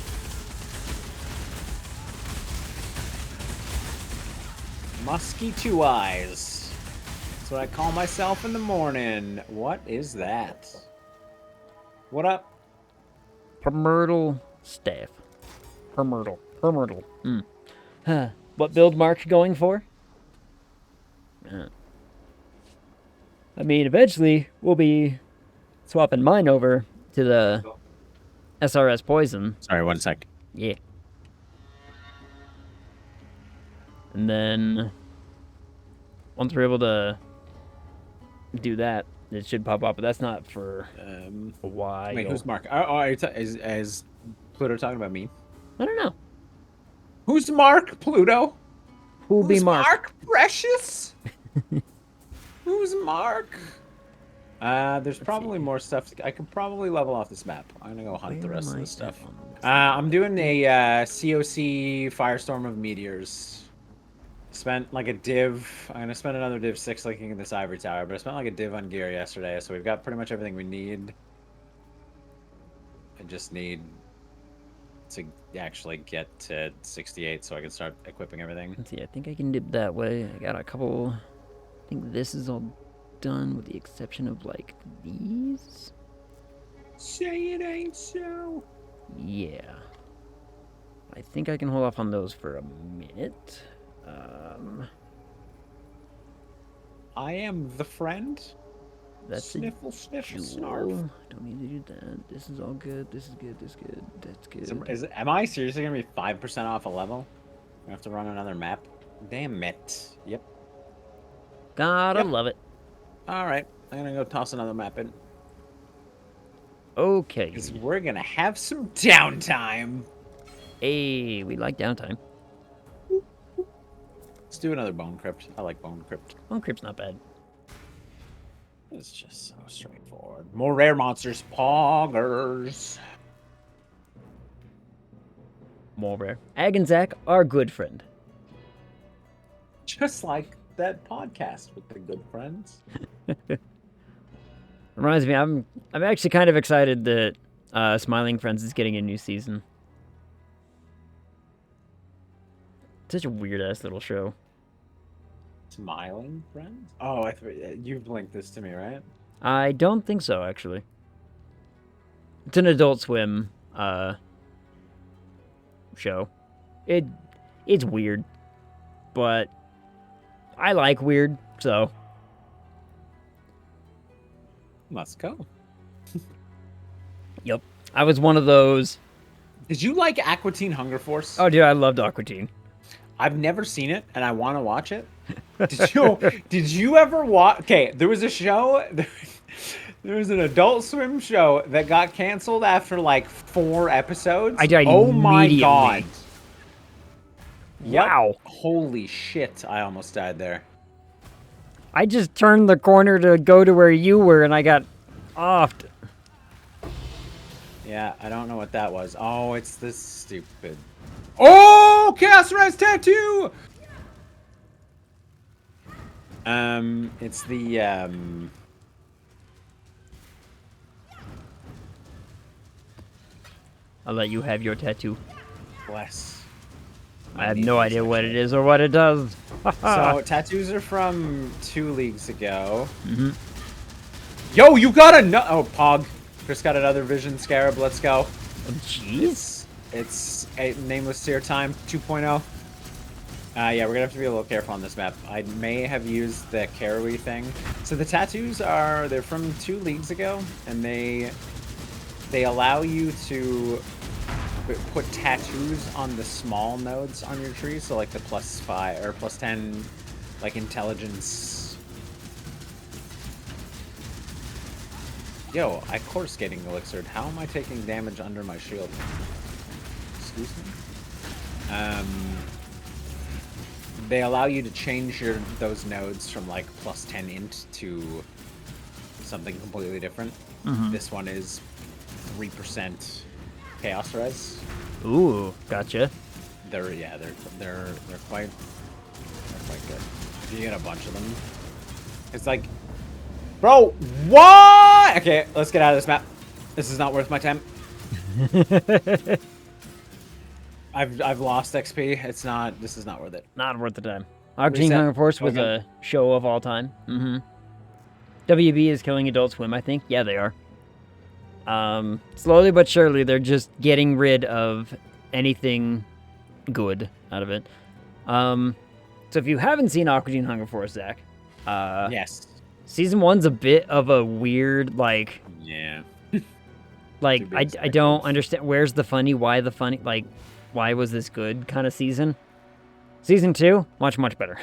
Musky two eyes. That's what I call myself in the morning. What is that? What up? Permyrtle staff. Permyrtle. Huh. What build Mark's going for? I mean, eventually we'll be swapping mine over to the SRS Poison. Sorry, 1 sec. Yeah. And then once we're able to do that, it should pop up. But that's not for a while. Wait, who's Mark? Is Pluto talking about me? I don't know. Who's Mark, Pluto? Who'll be Who's Mark? Precious? Who's Mark? There's probably more stuff. I could probably level off this map. I'm gonna go hunt the rest of this stuff. I'm doing a COC Firestorm of Meteors. Spent like a div. I'm gonna spend another div 6 linking in this ivory tower, but I spent like a div on gear yesterday, so we've got pretty much everything we need. I just need to actually get to 68 so I can start equipping everything. Let's see, I think I can dip that way. I got a couple. I think this is all done with the exception of like these. Say it ain't so. Yeah. I think I can hold off on those for a minute. I am the friend. That's Sniffle, sniffle, Jewel. snarf. Don't need to do that. This is all good. This is good. This is good. That's good. Am I seriously gonna be 5% off a level? I have to run another map. Damn it. Yep. Gotta love it. All right, I'm gonna go toss another map in. Okay. Because we're gonna have some downtime. Hey, we like downtime. Let's do another Bone Crypt. I like Bone Crypt. Bone Crypt's not bad. It's just so straightforward. More rare monsters. Poggers. More rare. Ag and Zach are good friend. Just like that podcast with the good friends. Reminds me, I'm actually kind of excited that Smiling Friends is getting a new season. Such a weird ass little show. Smiling Friends? Oh, you've linked this to me, right? I don't think so, actually. It's an Adult Swim show. It's weird, but I like weird, so Let's go. yep. I was one of those. Did you like Aqua Teen Hunger Force? Oh, dude, I loved Aqua Teen. I've never seen it, and I want to watch it. Did you ever watch? Okay, there was a show. There was an Adult Swim show that got canceled after like 4 episodes. I died Oh my immediately. god! Wow. Yep. Holy shit! I almost died there. I just turned the corner to go to where you were, and I got offed. Yeah, I don't know what that was. Oh, it's this stupid. Oh, Chaos Rise Tattoo! It's the, I'll let you have your tattoo. Bless. I have no idea what it is or what it does. So, tattoos are from 2 leagues ago. Mm-hmm. Yo, you got a oh, Pog. Chris got another Vision Scarab. Let's go. Oh, jeez. It's a Nameless Seer Time 2.0. Yeah, we're gonna have to be a little careful on this map. I may have used the Caroe thing. So the tattoos they're from 2 leagues ago, and they allow you to put tattoos on the small nodes on your tree, so like the +5 or +10, like intelligence. Yo, I course getting elixired. How am I taking damage under my shield? Excuse me? They allow you to change those nodes from like +10 int to something completely different. This one is 3% chaos res. Ooh, gotcha. They're quite good. If you get a bunch of them, it's like, bro, what? Okay, let's get out of this map. This is not worth my time. I've lost XP. This is not worth it. Not worth the time. Oxygen Reset. Hunger Force was Okay. a show of all time. WB is killing Adult Swim, I think. Yeah, they are. Slowly but surely, they're just getting rid of anything good out of it. So if you haven't seen Aqua Hunger Force, Zach, Yes. season 1's a bit of a weird, like, Yeah. like Too I big don't spectacles. understand where's the funny, why the funny, like, why was this good kind of season. Season 2, much better.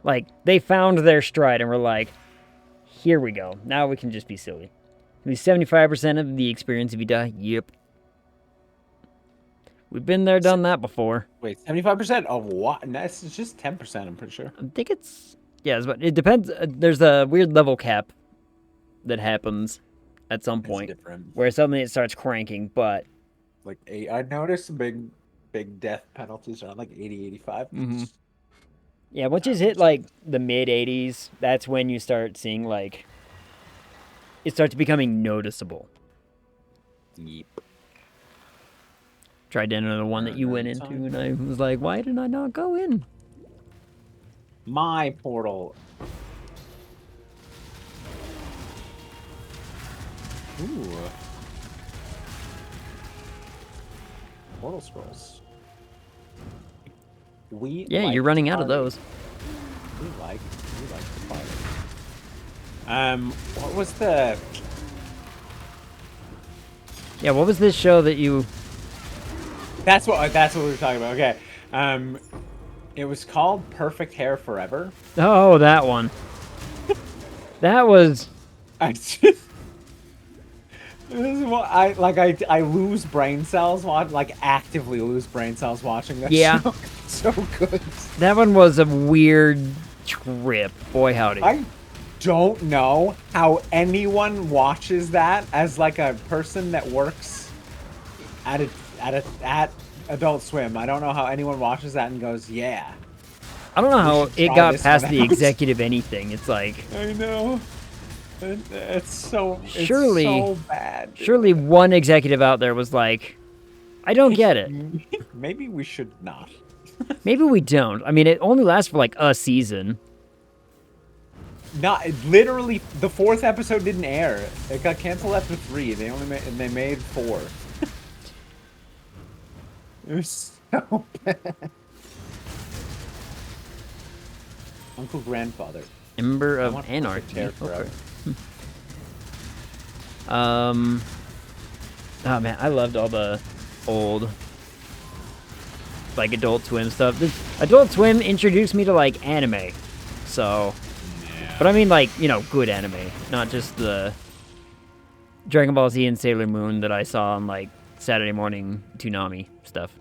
Like, they found their stride and were like, here we go. Now we can just be silly. It'll be 75% of the experience if you die. Yep. We've been there, done that before. Wait, 75% of what? That's just 10%. I'm pretty sure. I think it's... Yeah, but it depends. There's a weird level cap that happens at some It's point different. where suddenly it starts cranking, but... Like I noticed big death penalties around like 80, 85. Yeah, once you hit, like, the mid-80s, that's when you start seeing, like... It starts becoming noticeable. Yep. Tried to enter the one that you went into, and I was like, why did I not go in? My portal. Ooh. Portal scrolls. Yeah, like you're running to out of party. those. We like to party. What was the... Yeah, what was this show that you... That's what we were talking about. Okay. It was called Perfect Hair Forever. Oh, that one. That was... I just... This is what I lose brain cells actively lose brain cells watching that Yeah. show. It's so good. That one was a weird trip. Boy, howdy. I don't know how anyone watches that as like a person that works at Adult Swim. I don't know how anyone watches that and goes, yeah. I don't know how should it try got this past one the out. executive anything. It's like... I know. It's so bad. Dude. Surely one executive out there was like, I don't get it. Maybe we should not. Maybe we don't. I mean, it only lasts for like a season. Not literally. The 4th episode didn't air. It got canceled after 3. They made 4. It was so bad. Uncle Grandfather. Ember I of want to Anarchy. tear forever. Okay. Oh man, I loved all the old, like, Adult Swim stuff. Adult Swim introduced me to, like, anime. So, Yeah. but I mean, like, you know, good anime, not just the Dragon Ball Z and Sailor Moon that I saw on, like, Saturday morning Toonami stuff.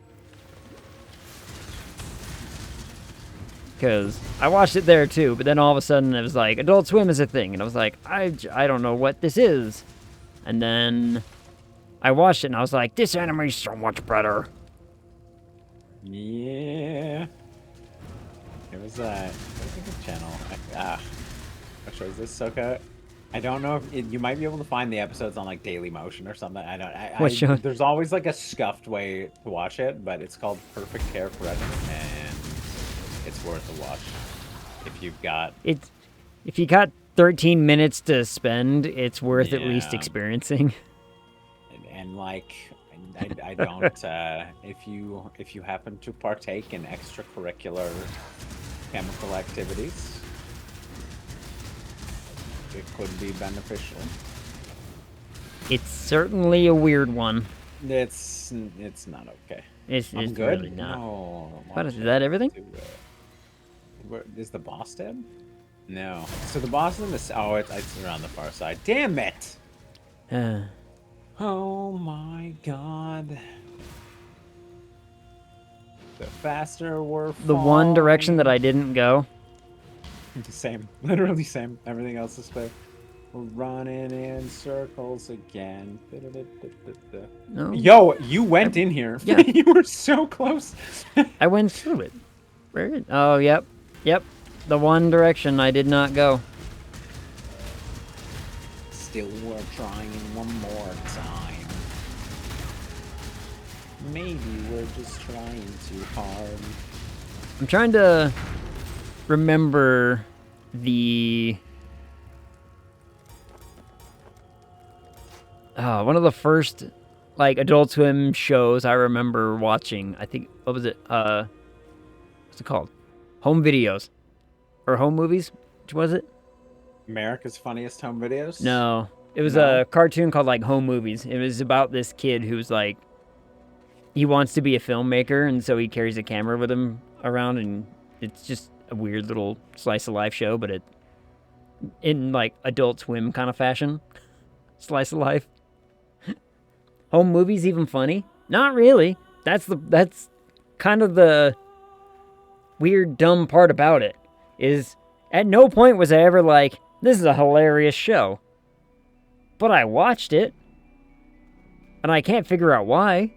Because I watched it there too, but then all of a sudden it was like, Adult Swim is a thing, and I was like, I don't know what this is. And then I watched it and I was like, this anime is so much better. Yeah. It was a good channel. What show is this, Soka? I don't know if you might be able to find the episodes on like Daily Motion or something. I don't. What show? There's always like a scuffed way to watch it, but it's called Perfect Hair Forever, and it's worth a watch if you've got. If you got 13 minutes to spend, it's worth at least Yeah. experiencing. and like I don't. If you happen to partake in extracurricular chemical activities, it could be beneficial. It's certainly a weird one. It's not okay. It's I'm good. really not. No. What, is that everything? Where, is the boss dead? No. So the boss in this. Oh, it's around the far side. Damn it! Oh my god. The faster we're The one direction that falling. I didn't go. The same. Literally same. Everything else is fair. We're running in circles again. No. Yo, you went in here. Yeah. You were so close. I went through it. Where? Oh, yep. Yep. The one direction I did not go. Still, we're trying one more time. Maybe we're just trying too hard. I'm trying to remember the... one of the first, like, Adult Swim shows I remember watching. I think, what was it? What's it called? Home Videos. Or Home Movies? Which was it? America's Funniest Home Videos? No. It was No? a cartoon called, like, Home Movies. It was about this kid who's, like, he wants to be a filmmaker, and so he carries a camera with him around, and it's just a weird little slice of life show, but it, in, like, Adult Swim kind of fashion. Slice of life. Home Movies even funny? Not really. That's kind of the weird, dumb part about it. Is at no point was I ever like, this is a hilarious show. But I watched it. And I can't figure out why.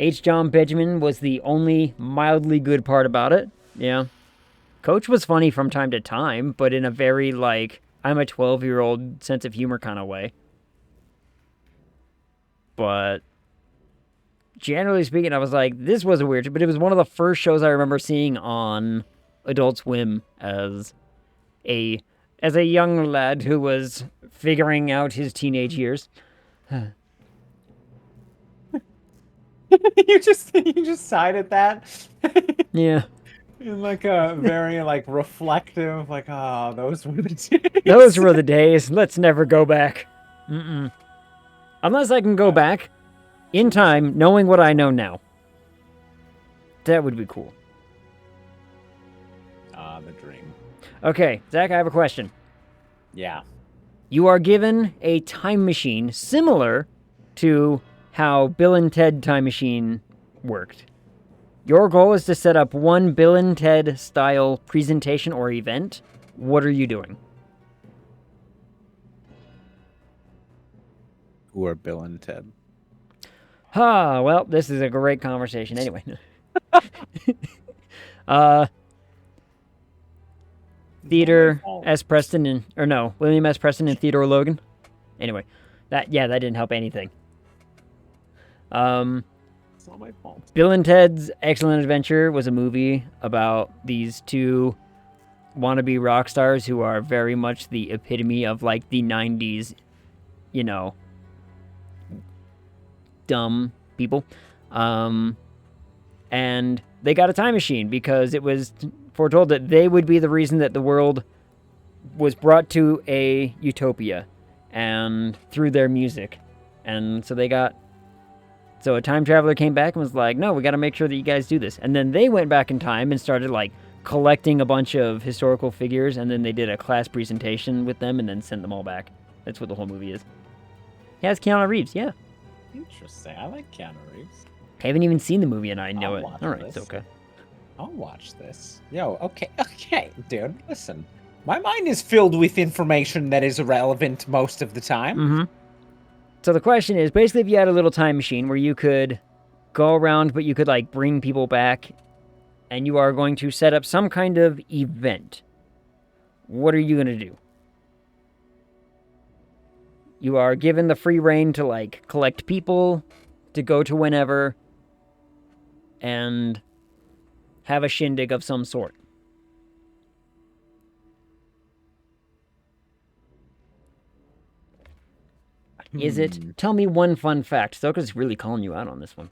H. John Benjamin was the only mildly good part about it. Yeah. Coach was funny from time to time, but in a very, like, I'm a 12-year-old sense of humor kind of way. But generally speaking, I was like, this was a weird show, but it was one of the first shows I remember seeing on Adult Swim as a young lad who was figuring out his teenage years. you just sighed at that. Yeah. In like a very like reflective, like, ah, those were the days. Those were the days. Let's never go back. Mm-mm. Unless I can go back in time, knowing what I know now. That would be cool. Ah, the dream. Okay, Zach, I have a question. Yeah. You are given a time machine similar to how Bill and Ted Time Machine worked. Your goal is to set up one Bill and Ted style presentation or event. What are you doing? Who are Bill and Ted? Well, this is a great conversation. Anyway. Theodore S. Preston and... Or no, William S. Preston and Theodore Logan. Anyway. That didn't help anything. It's not my fault. Bill and Ted's Excellent Adventure was a movie about these two wannabe rock stars who are very much the epitome of, like, the 90s, you know, dumb people. And they got a time machine because it was foretold that they would be the reason that the world was brought to a utopia and through their music. And so so a time traveler came back and was like, no, we got to make sure that you guys do this. And then they went back in time and started, like, collecting a bunch of historical figures, and then they did a class presentation with them and then sent them all back. That's what the whole movie is. It has Keanu Reeves, yeah. Interesting. I like Keanu Reeves. I haven't even seen the movie and I know it. watch All right, this. it's okay. I'll watch this. Yo, okay, dude, listen. My mind is filled with information that is irrelevant most of the time. Mm-hmm. So the question is, basically, if you had a little time machine where you could go around, but you could, like, bring people back, and you are going to set up some kind of event, what are you going to do? You are given the free reign to, like, collect people, to go to whenever, and have a shindig of some sort. Is it? Tell me one fun fact. Soka's really calling you out on this one.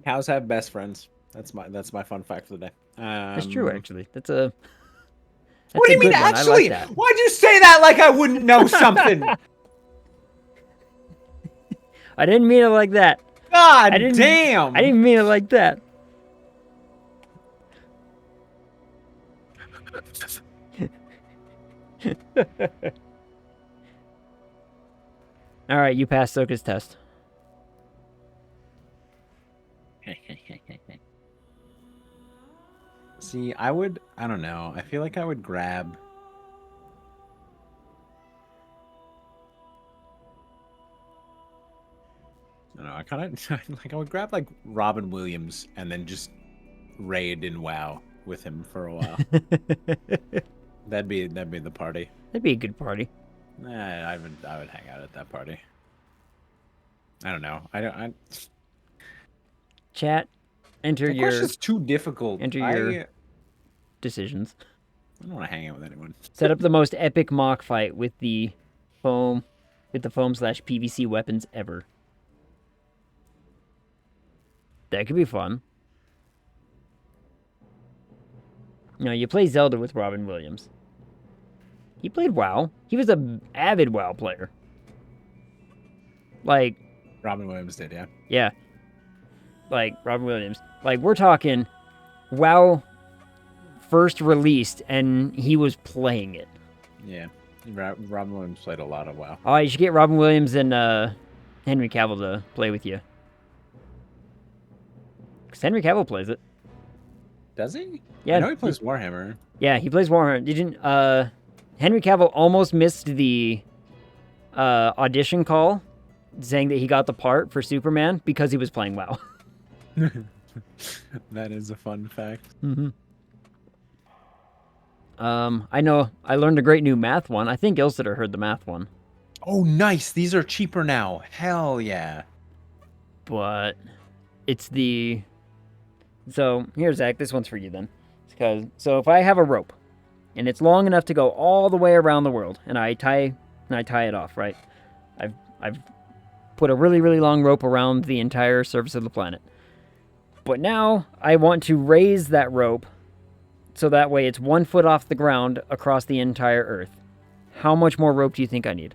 Cows have best friends. That's my fun fact for the day. That's true, actually. That's a What do you mean, good one. I actually? like that. Why'd you say that like I wouldn't know something? I didn't mean it like that. God I didn't, damn! I didn't mean it like that. All right, you passed Soka's test. See, I don't know. I feel like I would grab... I don't know, I kind of like I would grab like Robin Williams and then just raid in WoW with him for a while. that'd be the party. That'd be a good party. I would hang out at that party. I don't know. Chat, enter The your question's too difficult. enter your decisions. I don't want to hang out with anyone. Set up the most epic mock fight with the foam /PVC weapons ever. That could be fun. No, you play Zelda with Robin Williams. He played WoW. He was an avid WoW player. Like, Robin Williams did, yeah. yeah. Like, Robin Williams. Like, we're talking WoW first released, and he was playing it. Yeah. Robin Williams played a lot of WoW. Oh, you should get Robin Williams and Henry Cavill to play with you. Because Henry Cavill plays it. Does he? Yeah. I know he plays Warhammer. Yeah, he plays Warhammer. Didn't Henry Cavill almost missed the audition call saying that he got the part for Superman because he was playing WoW. That is a fun fact. Mm-hmm. I know I learned a great new math one. I think Ilsitter heard the math one. Oh, nice. These are cheaper now. Hell yeah. But it's the... So, here, Zach, this one's for you then. So if I have a rope, and it's long enough to go all the way around the world, and I tie it off, right? I've put a really, really long rope around the entire surface of the planet. But now I want to raise that rope so that way it's 1 foot off the ground across the entire Earth. How much more rope do you think I need?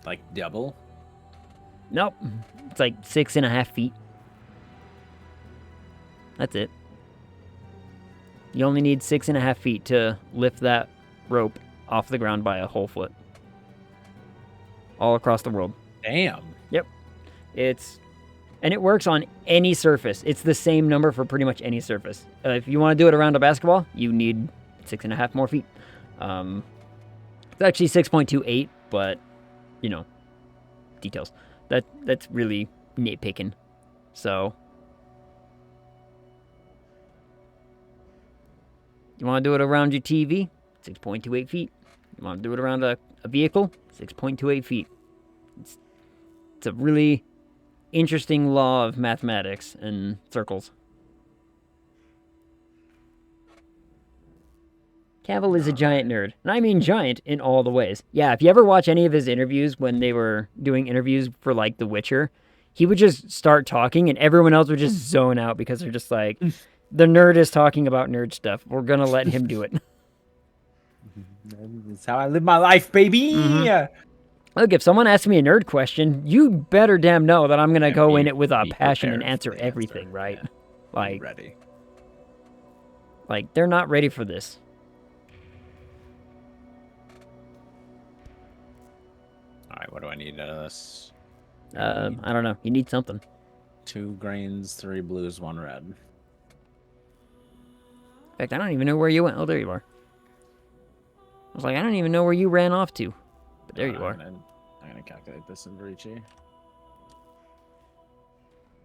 Like double? Nope. It's like 6.5 feet. That's it. You only need 6.5 feet to lift that rope off the ground by a whole foot. All across the world. Damn. Yep. And it works on any surface. It's the same number for pretty much any surface. If you want to do it around a basketball, you need 6.5 more feet. It's actually 6.28, but, you know, details. That's really nitpicking. So, you want to do it around your TV? 6.28 feet. You want to do it around a vehicle? 6.28 feet. It's a really interesting law of mathematics and circles. Cavill is a giant nerd. And I mean giant in all the ways. Yeah, if you ever watch any of his interviews when they were doing interviews for, like, The Witcher, he would just start talking and everyone else would just zone out because they're just like, the nerd is talking about nerd stuff. We're going to let him do it. That's how I live my life, baby! Mm-hmm. Look, if someone asks me a nerd question, you better damn know that I'm going to go in it with a passion and answer everything, right? Yeah. Like, ready. Like, they're not ready for this. Alright, what do I need out of this? I don't know. You need something. 2 greens, 3 blues, 1 red. In fact, I don't even know where you went. Oh, there you are. I was like, I don't even know where you ran off to. But there you are. I'm gonna calculate this in Verici.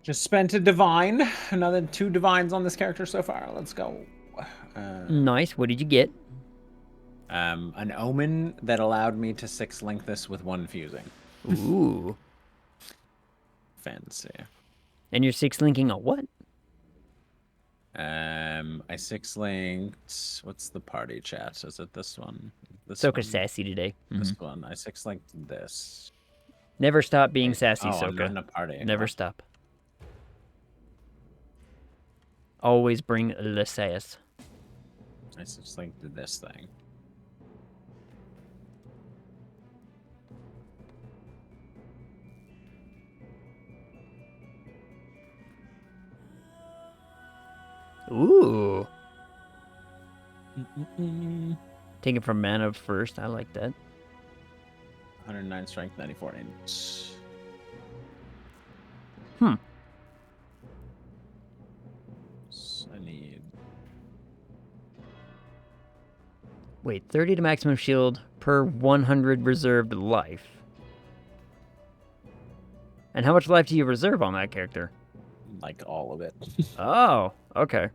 Just spent a divine. Another 2 divines on this character so far. Let's go. Nice. What did you get? An omen that allowed me to 6 link this with 1 fusing. Ooh. Fancy. And you're 6 linking a what? I 6-linked. What's the party chat? Is it this one? This Soka's one? sassy today. This one. I 6-linked this. Never stop being Wait, sassy, oh, I'm not Soka. in a party. Never What? stop. Always bring the sass. I 6-linked this thing. Ooh. Taking from mana first. I like that. 109 strength, 94 inch. Hmm. I need. Wait, 30 to maximum shield per 100 reserved life. And how much life do you reserve on that character? Like all of it. Oh, okay.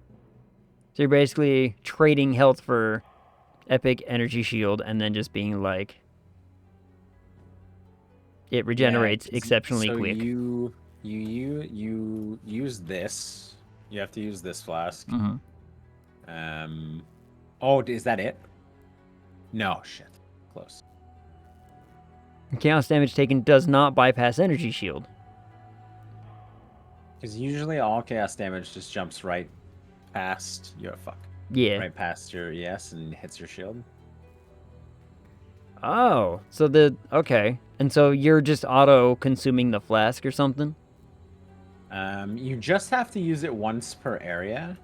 So you're basically trading health for epic energy shield and then just being like, it regenerates exceptionally so quick. You use this. You have to use this flask. Mm-hmm. Oh, is that it? No, shit. Close. Chaos damage taken does not bypass energy shield. Because usually all chaos damage just jumps right past your Yeah. right past your ES and hits your shield. Oh, so okay. And so you're just auto-consuming the flask or something? You just have to use it once per area.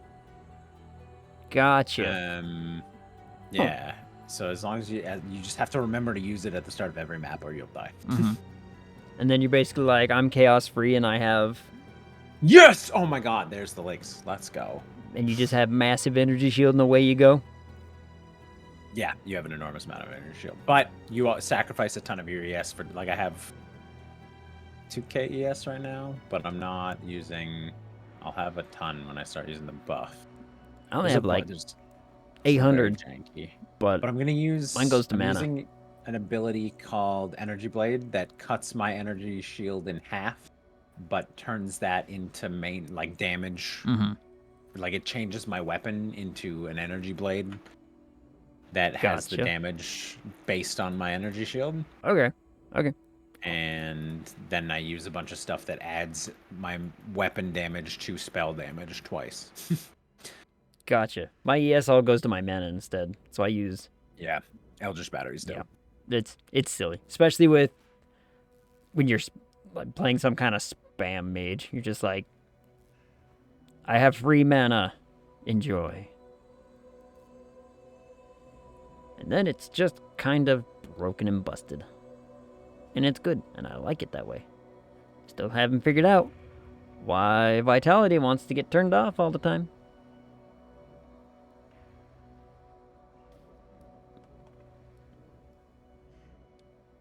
Gotcha. Yeah. So as long as you just have to remember to use it at the start of every map or you'll die. Mm-hmm. And then you're basically like, I'm chaos free and I have... Yes! Oh my god, there's the lakes. Let's go. And you just have massive energy shield and away you go? Yeah, you have an enormous amount of energy shield. But you sacrifice a ton of your ES for, like, I have 2k ES right now, but I'm not using... I'll have a ton when I start using the buff. I only have like There's 800, janky. but I'm gonna use. mine goes to I'm mana. using an ability called Energy Blade that cuts my energy shield in half, but turns that into main damage. Mm-hmm. Like it changes my weapon into an energy blade that has the damage based on my energy shield. Okay. And then I use a bunch of stuff that adds my weapon damage to spell damage twice. Gotcha. My ES all goes to my mana instead, so I use... Yeah, Eldritch Batteries do. Yeah, it's silly, especially with when you're like playing some kind of spam mage. You're just like, I have free mana, enjoy. And then it's just kind of broken and busted. And it's good, and I like it that way. Still haven't figured out why Vitality wants to get turned off all the time.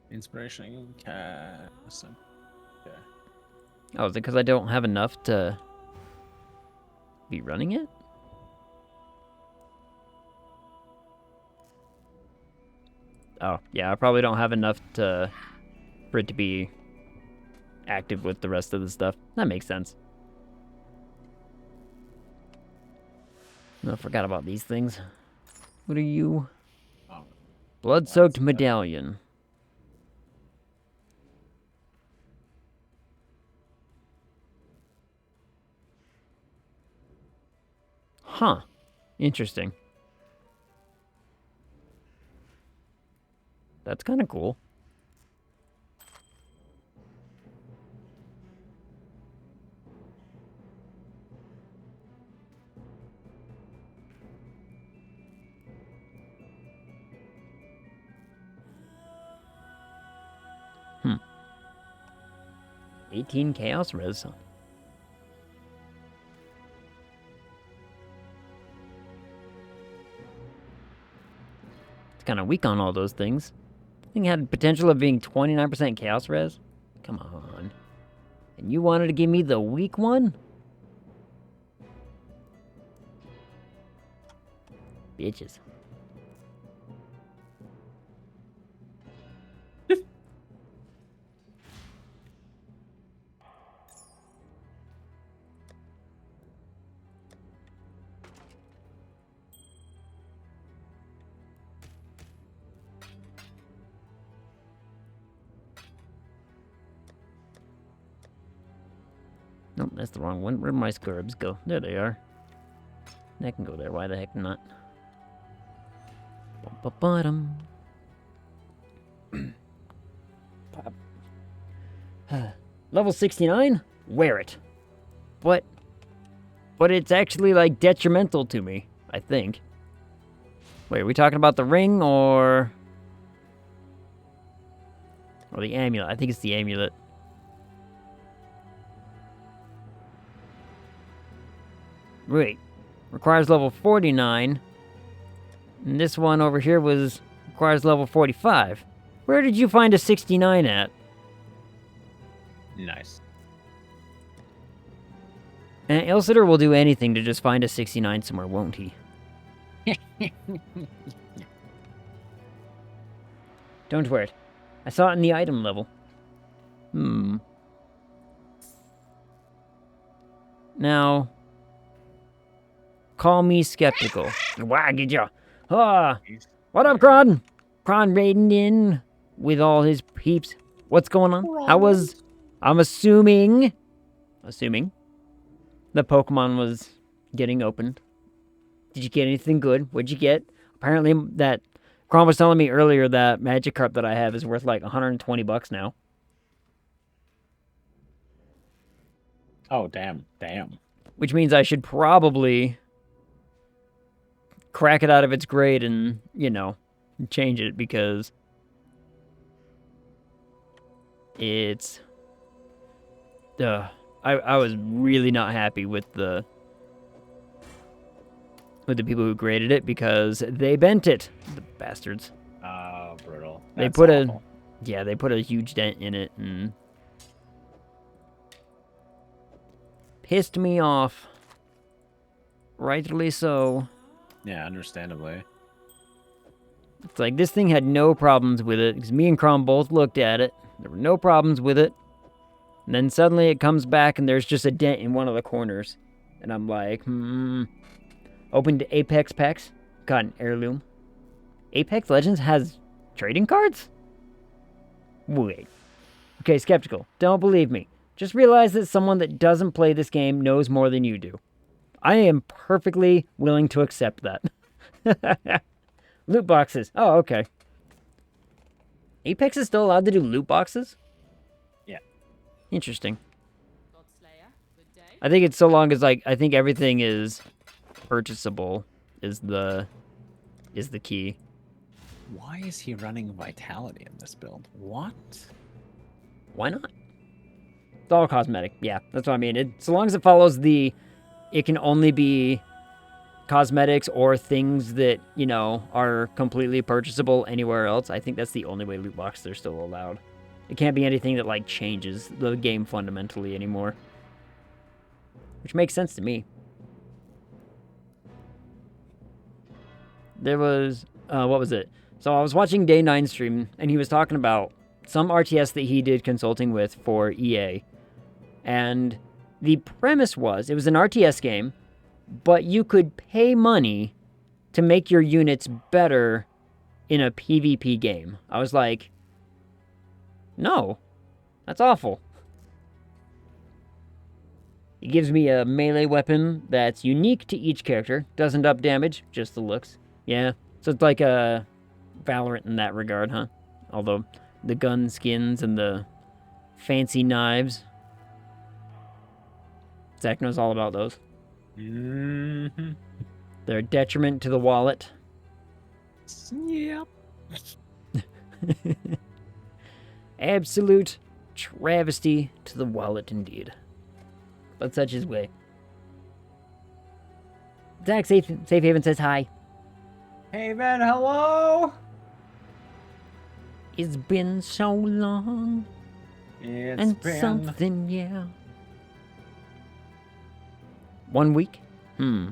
Inspiration cast. Okay. Oh, is it because I don't have enough to be running it? Oh, yeah, I probably don't have enough for it to be active with the rest of the stuff. That makes sense. No, I forgot about these things. What are you? Oh, Blood-soaked medallion. Huh. Interesting. That's kind of cool. Hmm. 18 chaos res. It's kind of weak on all those things. Thing had potential of being 29% chaos res. Come on. And you wanted to give me the weak one? Bitches. Nope, that's the wrong one. Where'd my scarabs go? There they are. That can go there. Why the heck not? Bottom. Level 69? Wear it. But it's actually, like, detrimental to me, I think. Wait, are we talking about the ring, or the amulet? I think it's the amulet. Wait. Requires level 49. And this one over here requires level 45. Where did you find a 69 at? Nice. And Ilsitor will do anything to just find a 69 somewhere, won't he? Don't wear it. I saw it in the item level. Now, call me skeptical. Why did ya? What up, Kron? Kron raiding in with all his peeps. What's going on? I'm assuming the Pokemon was getting opened. Did you get anything good? What'd you get? Apparently, that Kron was telling me earlier that Magikarp that I have is worth like $120 now. Oh, damn. Which means I should probably crack it out of its grade and, change it, because it's... I was really not happy with the people who graded it, because they bent it, the bastards. Oh, brutal. They put a huge dent in it and pissed me off. Rightly so. Yeah, understandably. It's like, this thing had no problems with it, because me and Crom both looked at it. There were no problems with it. And then suddenly it comes back and there's just a dent in one of the corners. And I'm like, Opened Apex packs. Got an heirloom. Apex Legends has trading cards? Wait. Okay, skeptical. Don't believe me. Just realize that someone that doesn't play this game knows more than you do. I am perfectly willing to accept that. Loot boxes. Oh, okay. Apex is still allowed to do loot boxes? Yeah. Interesting. I think it's so long as, like, I think everything is purchasable is the key. Why is he running Vitality in this build? What? Why not? It's all cosmetic. Yeah, that's what I mean. So long as it follows it can only be cosmetics or things that, are completely purchasable anywhere else. I think that's the only way loot boxes are still allowed. It can't be anything that, like, changes the game fundamentally anymore. Which makes sense to me. There was, what was it? So I was watching Day 9 stream, and he was talking about some RTS that he did consulting with for EA. And the premise was, it was an RTS game, but you could pay money to make your units better in a PvP game. I was like, no, that's awful. It gives me a melee weapon that's unique to each character, doesn't up damage, just the looks. Yeah, so it's like a Valorant in that regard, huh? Although the gun skins and the fancy knives. Zach knows all about those. Mm-hmm. They're a detriment to the wallet. Yep. Absolute travesty to the wallet indeed. But such is way. Zach Safe Haven says hi. Hey man, hello! It's been so long. It's been something, yeah. 1 week? Yeah.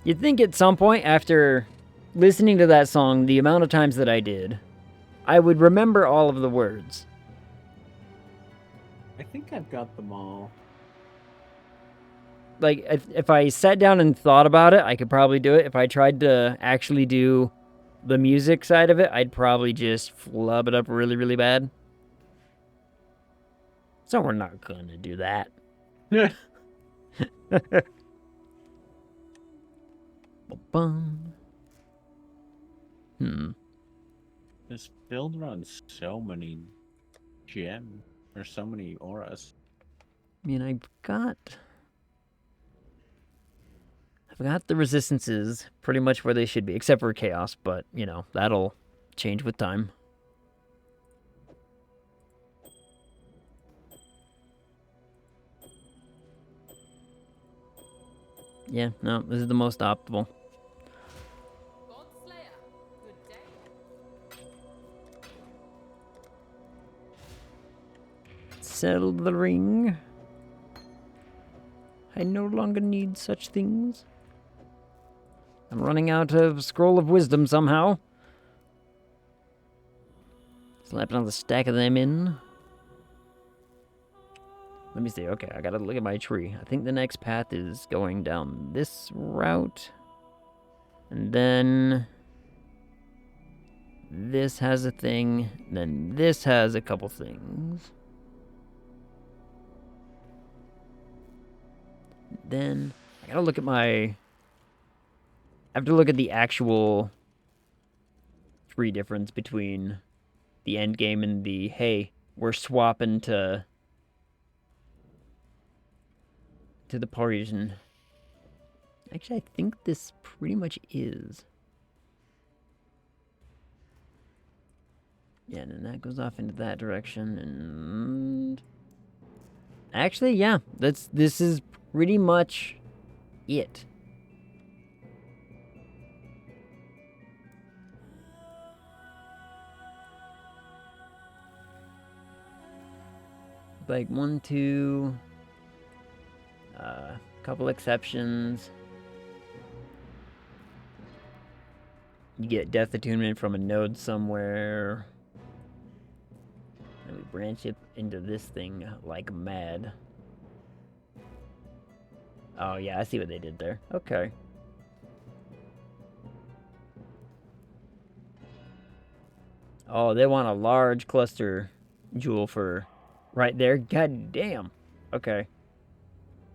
You'd think at some point after listening to that song, the amount of times that I did, I would remember all of the words. I think I've got them all. Like, if I sat down and thought about it, I could probably do it. If I tried to actually do the music side of it, I'd probably just flub it up really, really bad. So we're not gonna do that. Bum. This build runs so many gems, or so many auras. I mean, I've got the resistances pretty much where they should be, except for chaos, but, you know, that'll change with time. Yeah, no, this is the most optimal. Godslayer, good day. Settle the ring. I no longer need such things. I'm running out of Scroll of Wisdom somehow. Slap another stack of them in. Let me see. Okay, I gotta look at my tree. I think the next path is going down this route. And then this has a thing. Then this has a couple things. Then I gotta look at my... I have to look at the actual tree difference between the end game and the, hey, we're swapping to the Parisian. Actually, I think this pretty much is. Yeah, and then that goes off into that direction, and actually, yeah, this is pretty much it. Like 1, 2, couple exceptions. You get death attunement from a node somewhere. And we branch it into this thing like mad. Oh yeah, I see what they did there. Okay. Oh, they want a large cluster jewel for right there. God damn. Okay.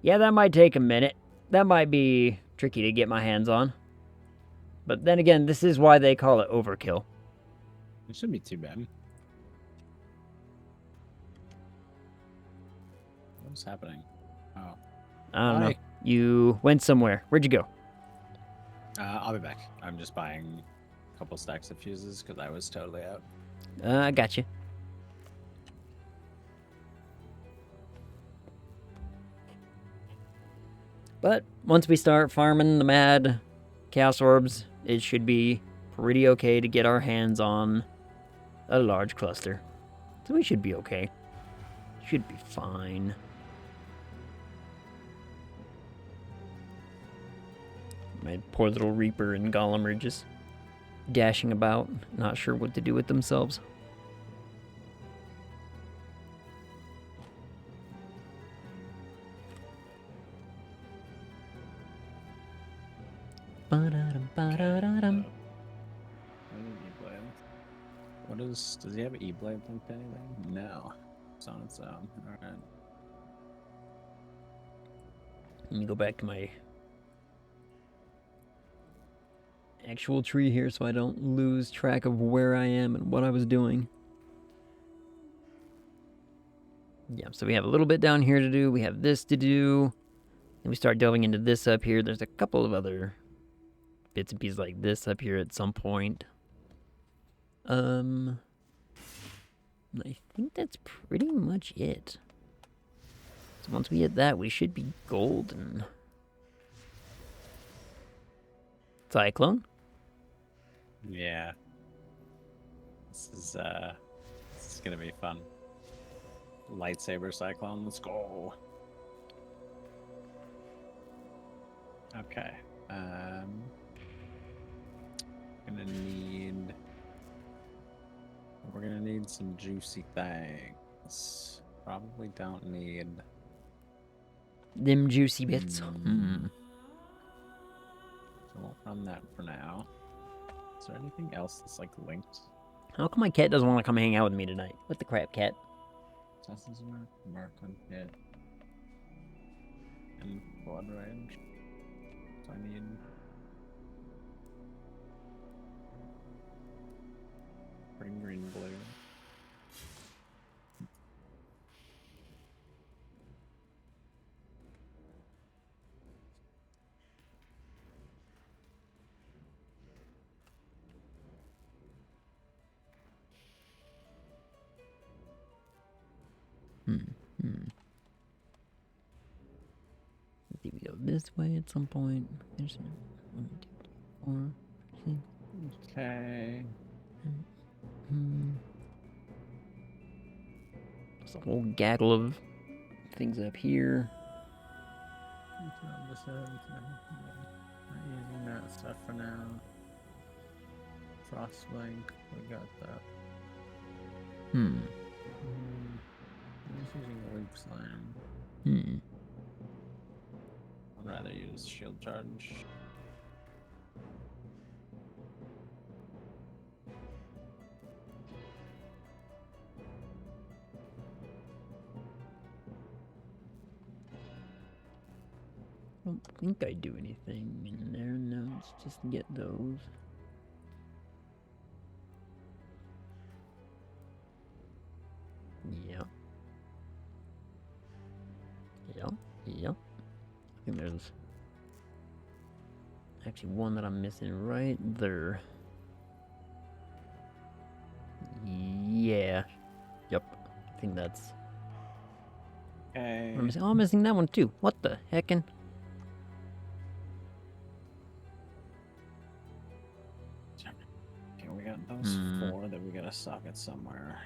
Yeah, that might take a minute. That might be tricky to get my hands on. But then again, this is why they call it overkill. It shouldn't be too bad. What's happening? Oh. I don't know. Hi. You went somewhere. Where'd you go? I'll be back. I'm just buying a couple stacks of fuses because I was totally out. I got you. But once we start farming the mad chaos orbs, it should be pretty okay to get our hands on a large cluster. So we should be okay. Should be fine. My poor little Reaper and Golem are just dashing about, not sure what to do with themselves. Ba-da-dum, ba-da-da-dum. What is? Does he have E-blade linked to anything? No, it's on its own. All right. Let me go back to my actual tree here so I don't lose track of where I am and what I was doing. Yeah, so we have a little bit down here to do. We have this to do. Then we start delving into this up here. There's a couple of other bits and pieces like this up here at some point. I think that's pretty much it. So once we hit that, we should be golden. Cyclone? Yeah. This is gonna be fun. Lightsaber cyclone, let's go. Okay. We're gonna need some juicy things. Probably don't need Them juicy bits. So we'll run that for now. Is there anything else that's like linked? How come my cat doesn't want to come hang out with me tonight? What the crap, cat? Assassin's mark on hit. And blood range. So I need. Green, blue. I think we go this way at some point. There's 1, 2, 3, 4, 6. Okay. There's a whole gaggle of things up here. Not using that stuff for now. Frostblink, we got that. I'm just using Leap Slam. I'd rather use Shield Charge. I don't think I do anything in there. No, it's just get those. Yep. Yep. Yep. I think there's actually one that I'm missing right there. Yeah. Yep. I think that's. Okay. What am I missing? Oh, I'm missing that one too. What the heckin'? Okay, we got those 4 that we gotta socket somewhere.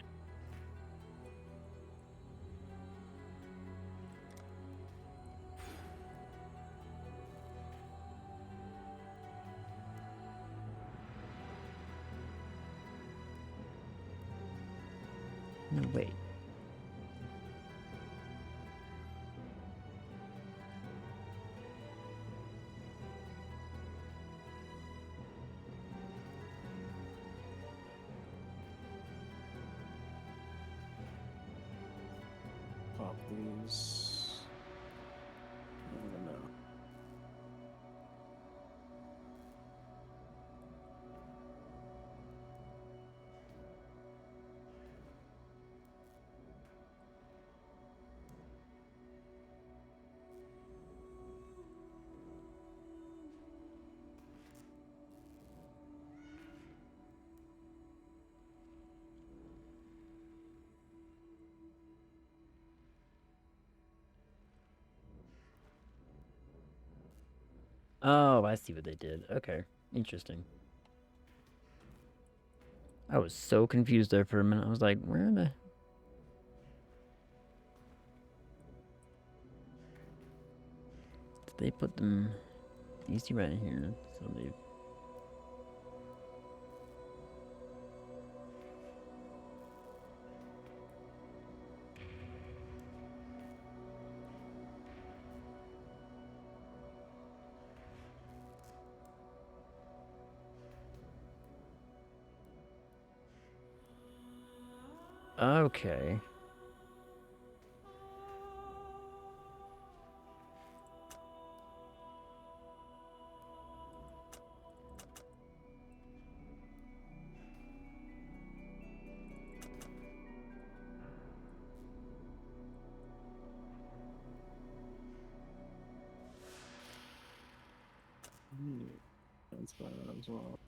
No, wait. Pop these. I don't know. Oh, I see what they did. Okay. Interesting. I was so confused there for a minute. I was like, where are the... They put them... You see right here. So they... Okay. That's better as well.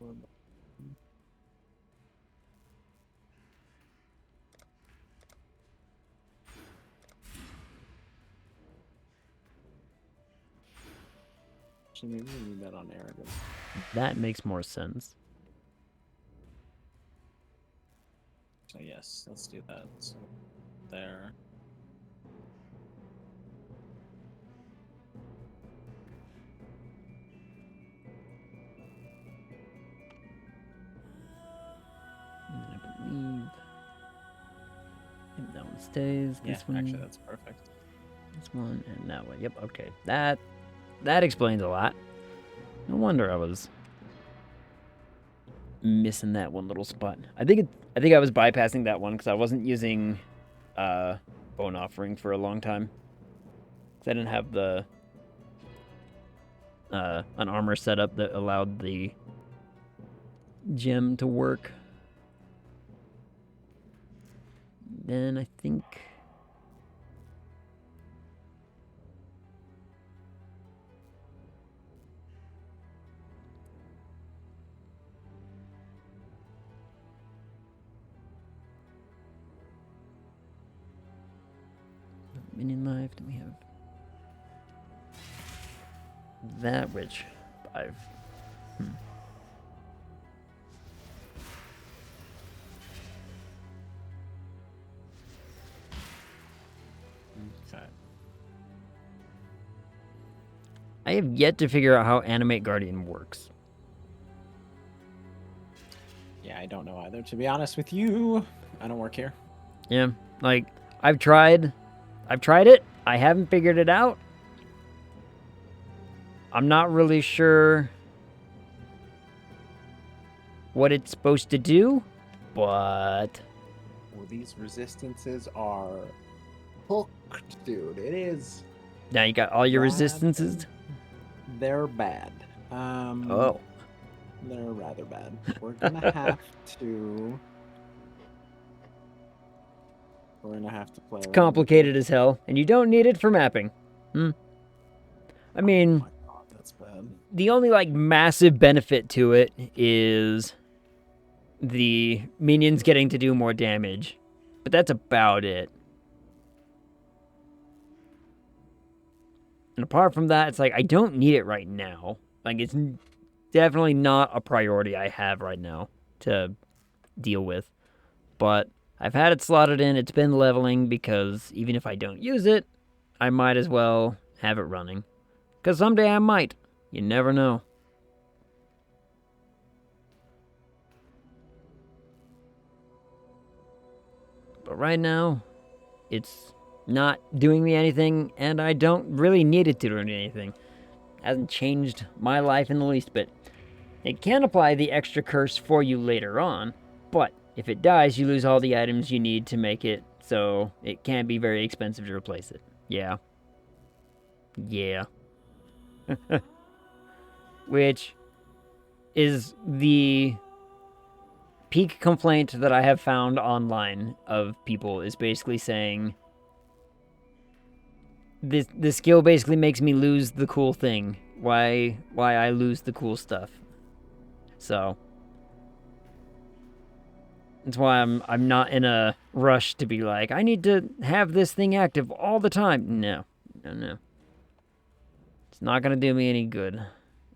So maybe we need that on Arrogant. That makes more sense. So yes, let's do that. So there. I believe... I think that one stays. Yeah, This one... actually that's perfect. This one and that one. Yep, okay. That explains a lot. No wonder I was missing that one little spot. I think I was bypassing that one because I wasn't using Bone Offering for a long time. 'Cause I didn't have the an armor setup that allowed the gem to work. Then I think minion life. Do we have that? Which 5? Okay. I have yet to figure out how Animate Guardian works. Yeah, I don't know either. To be honest with you, I don't work here. Yeah, like I've tried it. I haven't figured it out. I'm not really sure what it's supposed to do, but Well, these resistances are hooked, dude. It is. now you got all your Bad. resistances. They're bad. Oh, They're rather bad. We're gonna have to. We're gonna have to play. it's complicated as hell, and you don't need it for mapping. I mean, Oh my god, that's bad. the only like massive benefit to it is the minions getting to do more damage, but that's about it. And apart from that, it's like I don't need it right now. Like it's definitely not a priority I have right now to deal with. But I've had it slotted in. It's been leveling because even if I don't use it, I might as well have it running. Because someday I might. You never know. But right now, it's not doing me anything, and I don't really need it to do anything. Hasn't changed my life in the least bit. It can apply the extra curse for you later on, but if it dies, you lose all the items you need to make it, so it can be very expensive to replace it. Yeah. Yeah. Which is the peak complaint that I have found online of people is basically saying this skill basically makes me lose the cool thing. Why I lose the cool stuff. So that's why I'm not in a rush to be like, I need to have this thing active all the time. No. It's not gonna do me any good.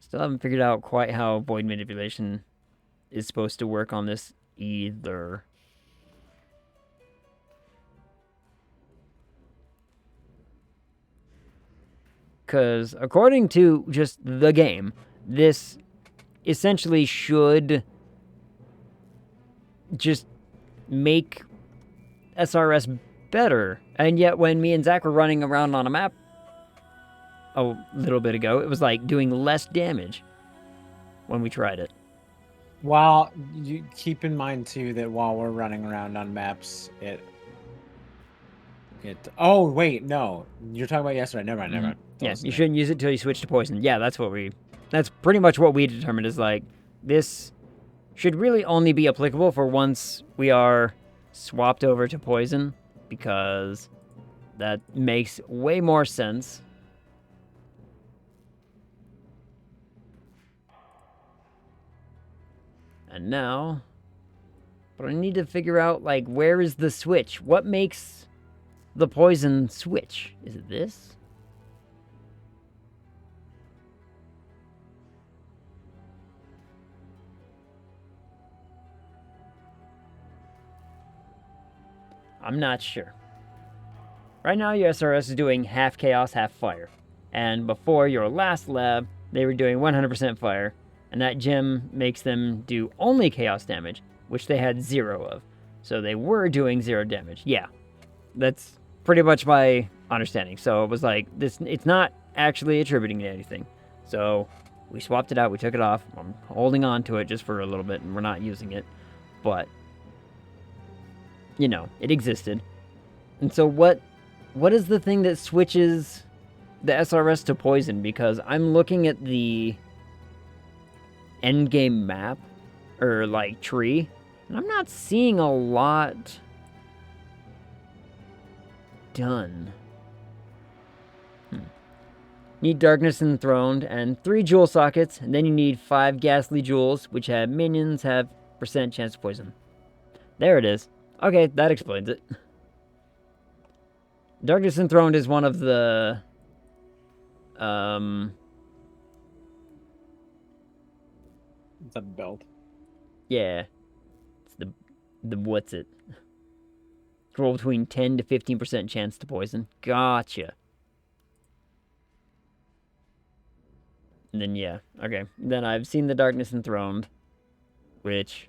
Still haven't figured out quite how void manipulation is supposed to work on this either. Because according to just the game, this essentially should just make SRS better. And yet when me and Zach were running around on a map a little bit ago, it was like doing less damage when we tried it. While you keep in mind too that while we're running around on maps, it. Oh wait, no, you're talking about yesterday. Never mind. Never mind. Yeah, you shouldn't use it till you switch to poison. Yeah, that's pretty much what we determined is like, this should really only be applicable for once we are swapped over to poison, because that makes way more sense. And now, but I need to figure out, like, where is the switch? What makes the poison switch? Is it this? I'm not sure. Right now, your SRS is doing half chaos, half fire. And before your last lab, they were doing 100% fire. And that gem makes them do only chaos damage, which they had 0 of. So they were doing 0 damage. Yeah, that's pretty much my understanding. So it was like, it's not actually attributing to anything. So we swapped it out, we took it off. I'm holding on to it just for a little bit, and we're not using it. But, you know, it existed. And so what What is the thing that switches the SRS to poison? Because I'm looking at the endgame map, or like tree, and I'm not seeing a lot done. Need Darkness Enthroned and 3 jewel sockets, and then you need 5 ghastly jewels, which have minions have % chance to poison. There it is. Okay, that explains it. Darkness Enthroned is one of the Is that belt? yeah. It's the what's it? Roll between 10 to 15% chance to poison. Gotcha. And then, yeah, okay. Then I've seen the Darkness Enthroned, which...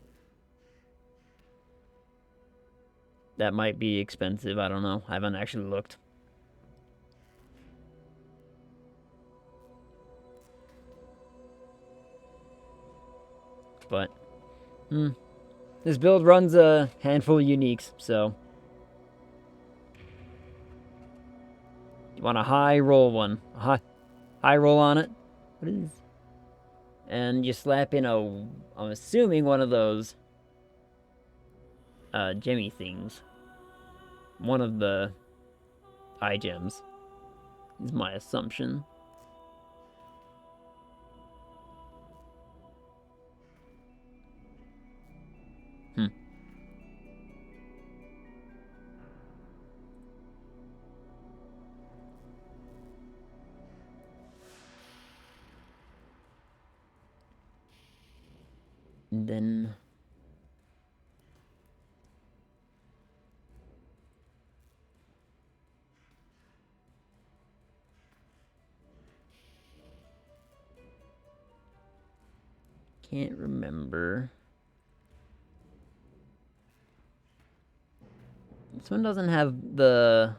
that might be expensive, I don't know. I haven't actually looked. But, this build runs a handful of uniques, so... you want a high roll one. A high roll on it. What is... and you slap in a... I'm assuming one of those... gemmy things. One of the... eye gems. Is my assumption. And then... can't remember. This one doesn't have the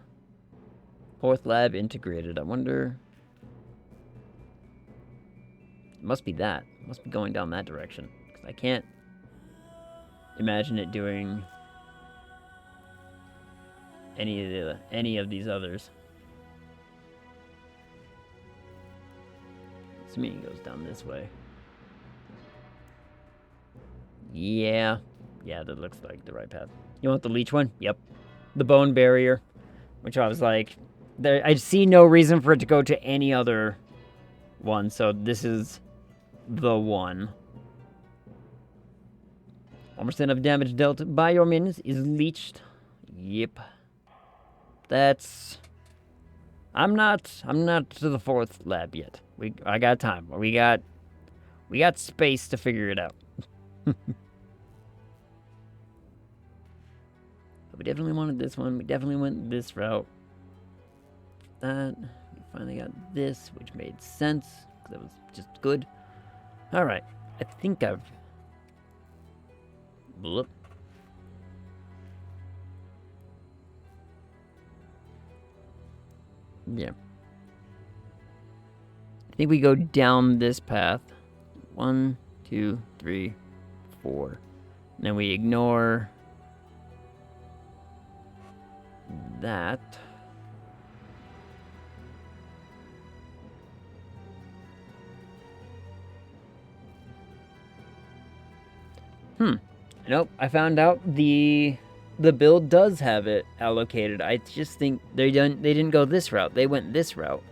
4th lab integrated. I wonder... it must be that. It must be going down that direction. Because I can't imagine it doing any of these others. Assuming it goes down this way. Yeah. Yeah, that looks like the right path. You want the leech one? Yep. The bone barrier. Which I was like... I see no reason for it to go to any other one, so this is the one. 1% of damage dealt by your minions is leeched. Yep. That's... I'm not to the 4th lab yet. I got time. We got space to figure it out. We definitely wanted this one. We definitely went this route. That. We finally got this, which made sense. That was just good. Alright. I think I've... bloop. Yeah. I think we go down this path. 1, 2, 3, 4. And then we ignore that. Nope, I found out the build does have it allocated. I just think they didn't go this route. They went this route.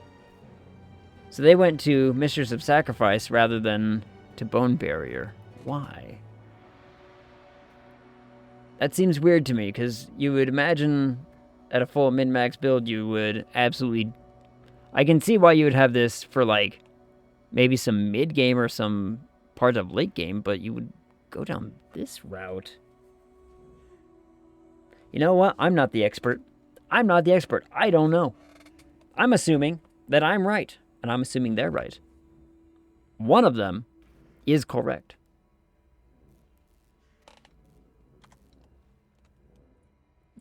So they went to Mistress of Sacrifice rather than to Bone Barrier. Why? That seems weird to me, because you would imagine at a full min-max build you would absolutely... I can see why you would have this for, like, maybe some mid-game or some part of late-game, but you would go down this route. You know what? I'm not the expert. I'm not the expert. I don't know. I'm assuming that I'm right, and I'm assuming they're right. One of them is correct.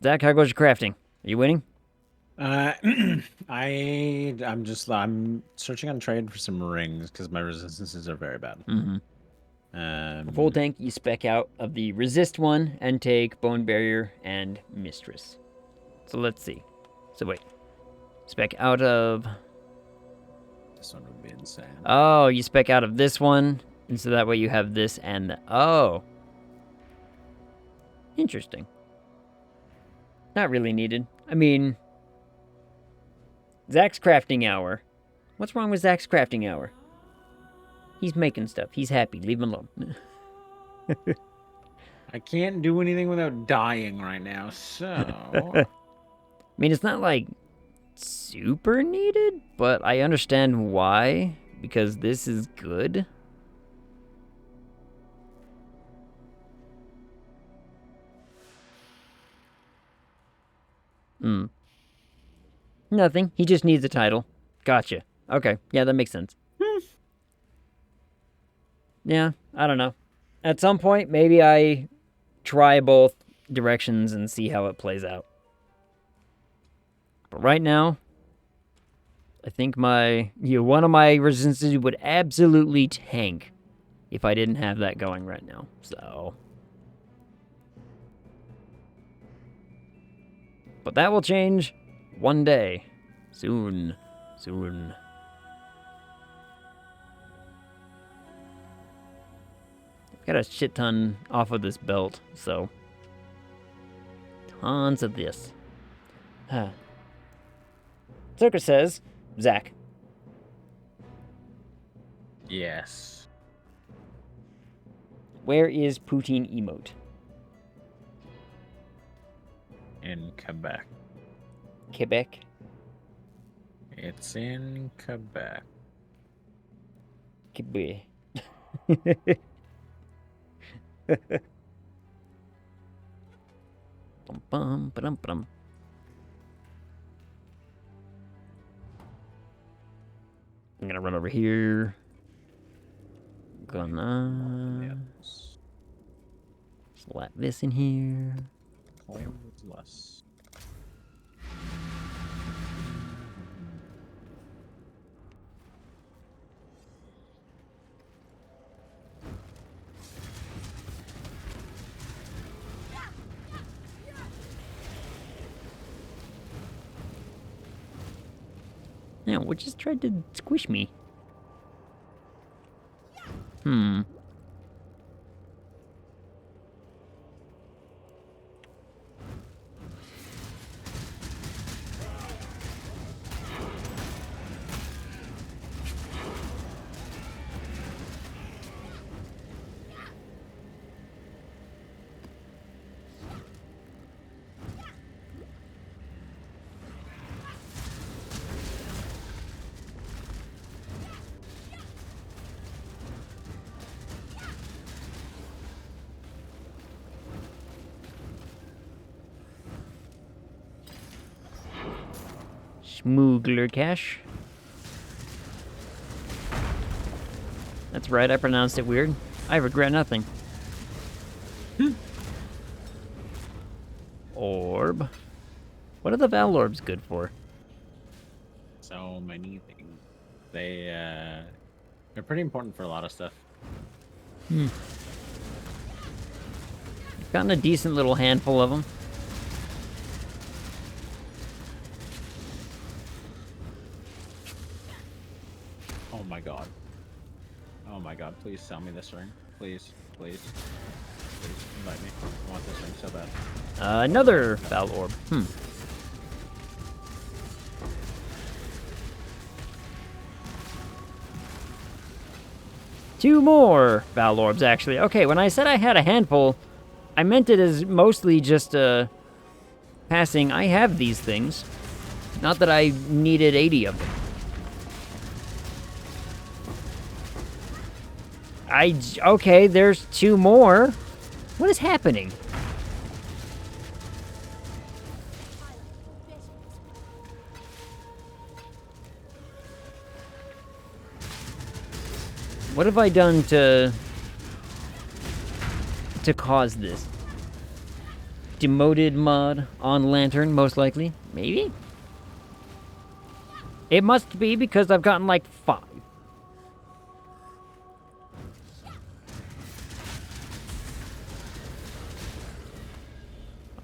Zach, how goes your crafting? Are you winning? I'm searching on trade for some rings because my resistances are very bad. Full tank, you spec out of the resist one and take Bone Barrier and Mistress. So let's see. So wait. Spec out of... This one would be insane. Oh, you spec out of this one, and so that way you have this and the... Oh. Interesting. Not really needed. I mean... Zach's crafting hour. What's wrong with Zach's crafting hour? He's making stuff. He's happy. Leave him alone. I can't do anything without dying right now, so... I mean, it's not like super needed, but I understand why, because this is good. Nothing. He just needs a title. Gotcha. Okay. Yeah, that makes sense. Yeah, I don't know. At some point, maybe I try both directions and see how it plays out. But right now, I think one of my resistances would absolutely tank if I didn't have that going right now. So, but that will change one day. Soon. Got a shit ton off of this belt, so tons of this. Zucker says, Zach. Yes. Where is Poutine emote? In Quebec. Quebec? It's in Quebec. Quebec. Bum, bum, ba-dum, ba-dum. I'm gonna run over here. Gonna slap this in here. Less. Yeah, what just tried to squish me? Smuggler cash. That's right, I pronounced it weird. I regret nothing. Orb. What are the Val Orbs good for? So many things. They're pretty important for a lot of stuff. I've gotten a decent little handful of them. Oh my god. Oh my god, please sell me this ring. Please, please. Please invite me. I want this ring so bad. Another Val Orb. Two more Val Orbs, actually. Okay, when I said I had a handful, I meant it as mostly just passing. I have these things. Not that I needed 80 of them. Okay, there's two more. What is happening? What have I done to cause this? Demoted mod on Lantern, most likely. Maybe? It must be because I've gotten like 5.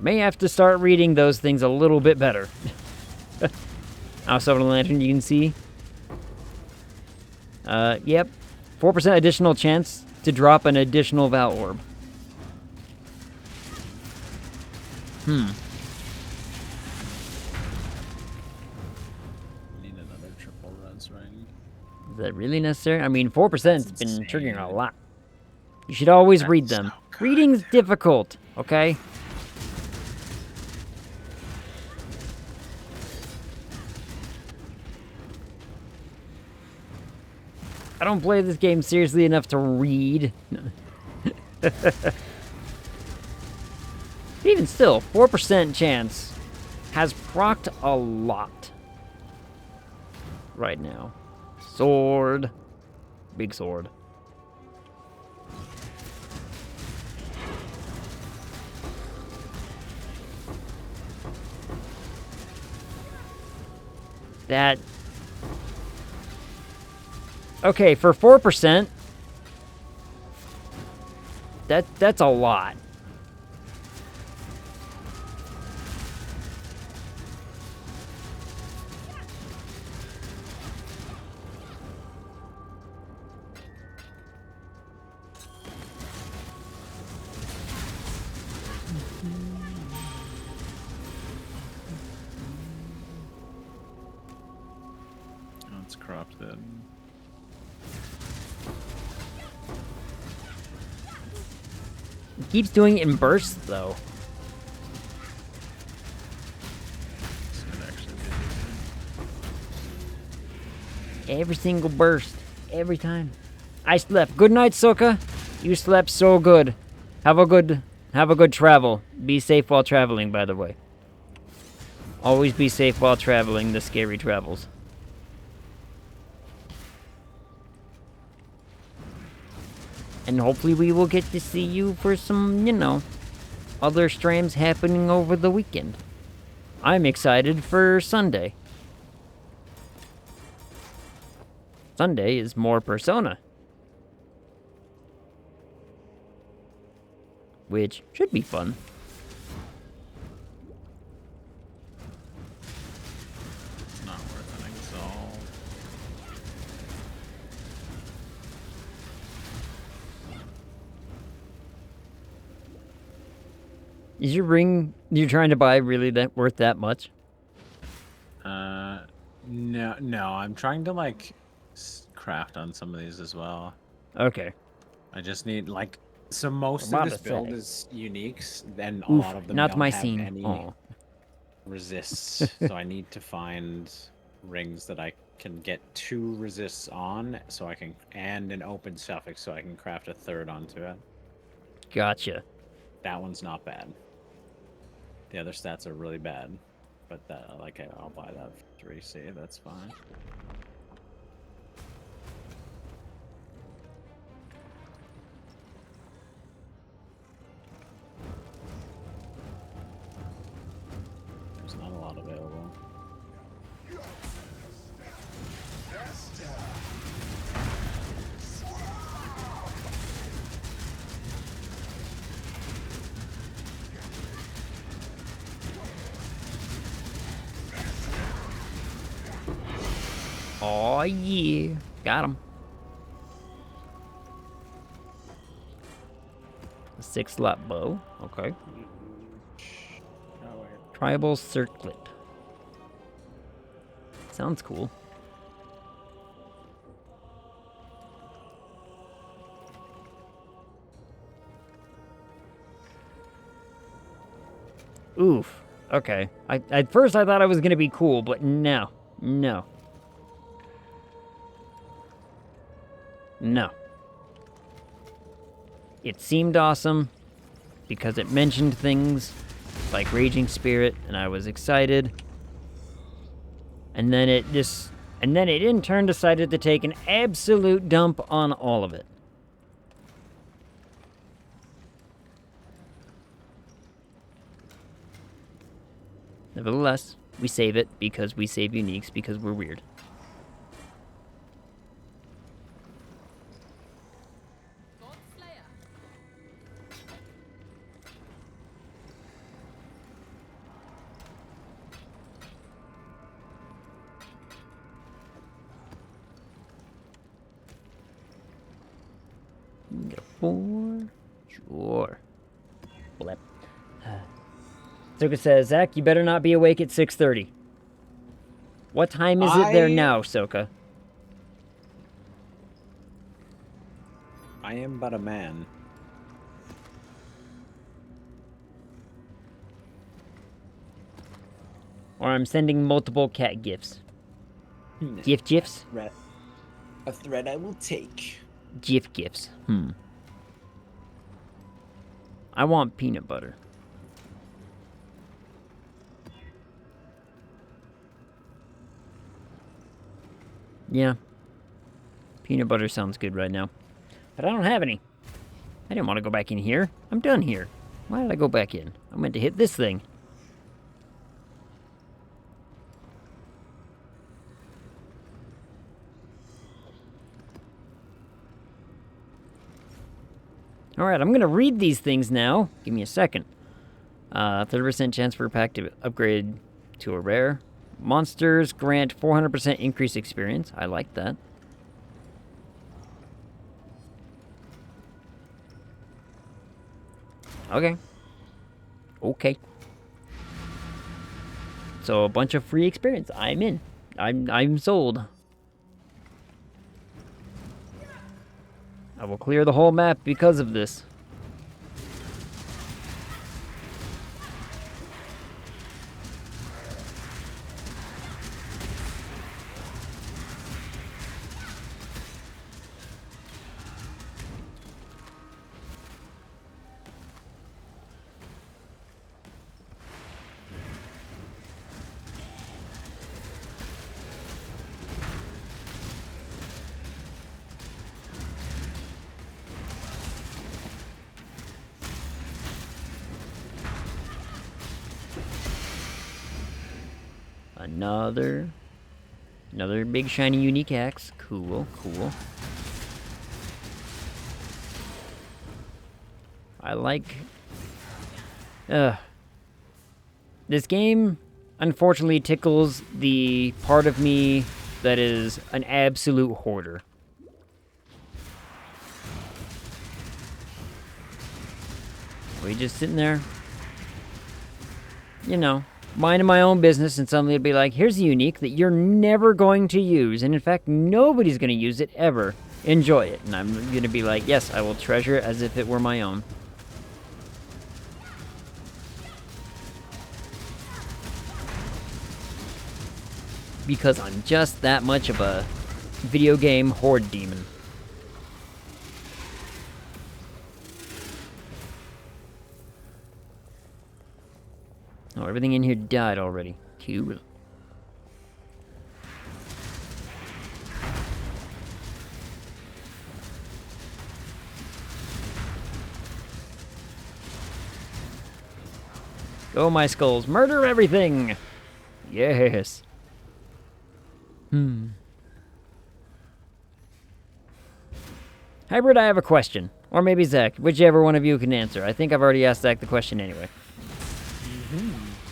May have to start reading those things a little bit better. outside of the lantern, you can see. Yep. 4% additional chance to drop an additional Val Orb. Need another triple res ring. Is that really necessary? I mean, 4%'s been That's triggering a insane. lot. You should always read That's them. so good, Reading's dude. difficult, okay? I don't play this game seriously enough to read. Even still, 4% chance has procced a lot right now. Sword. Big sword. That... Okay, for 4%, that's a lot. Oh, it's corrupted. It keeps doing it in bursts, though. This could actually be decent. Every single burst. Every time. I slept. Good night, Sokka. You slept so good. Have a good travel. Be safe while traveling, by the way. Always be safe while traveling the scary travels. And hopefully we will get to see you for some, you know, other streams happening over the weekend. I'm excited for Sunday. Sunday is more Persona. Which should be fun. It's not worth an exalt. Is your ring you're trying to buy really that worth that much? No, I'm trying to like craft on some of these as well. Okay. I just need like, so most About of this to build say. is uniques, then a Oof, lot of them not don't my have scene. any Aw. resists. So I need to find rings that I can get 2 resists on, so I can, and an open suffix, so I can craft a 3rd onto it. Gotcha. That one's not bad. The other stats are really bad, but that, like, I'll buy that for 3C. That's fine. There's not a lot available. Oh yeah. Got him. A 6-slot bow. Okay. Oh, wait. Tribal circlet. Sounds cool. Oof. Okay. At first I thought I was gonna be cool, but no. No. No. It seemed awesome because it mentioned things like Raging Spirit, and I was excited. And then it in turn decided to take an absolute dump on all of it. Nevertheless, we save it because we save uniques because we're weird. Get a 4. Sure. Blip. Zuka says, Zach, you better not be awake at 6:30. What time is it there now, Soka? I am but a man. Or I'm sending multiple cat gifts. GIFs? A threat I will take. GIFs. I want peanut butter. Yeah. Peanut butter sounds good right now. But I don't have any. I didn't want to go back in here. I'm done here. Why did I go back in? I meant to hit this thing. Alright, I'm going to read these things now. Give me a second. 30% chance for a pack to upgrade to a rare. Monsters grant 400% increased experience. I like that. Okay. Okay. So a bunch of free experience. I'm in. I'm sold. I will clear the whole map because of this. Another big shiny unique axe. Cool, cool. I like... This game, unfortunately, tickles the part of me that is an absolute hoarder. Are we just sitting there? You know, minding my own business, and suddenly it'd be like, here's a unique that you're never going to use, and in fact, nobody's going to use it ever. Enjoy it. And I'm going to be like, yes, I will treasure it as if it were my own. Because I'm just that much of a video game horde demon. Oh, everything in here died already. Cool. Go, my skulls. Murder everything! Yes. Hybrid, I have a question. Or maybe Zach. Whichever one of you can answer. I think I've already asked Zach the question anyway.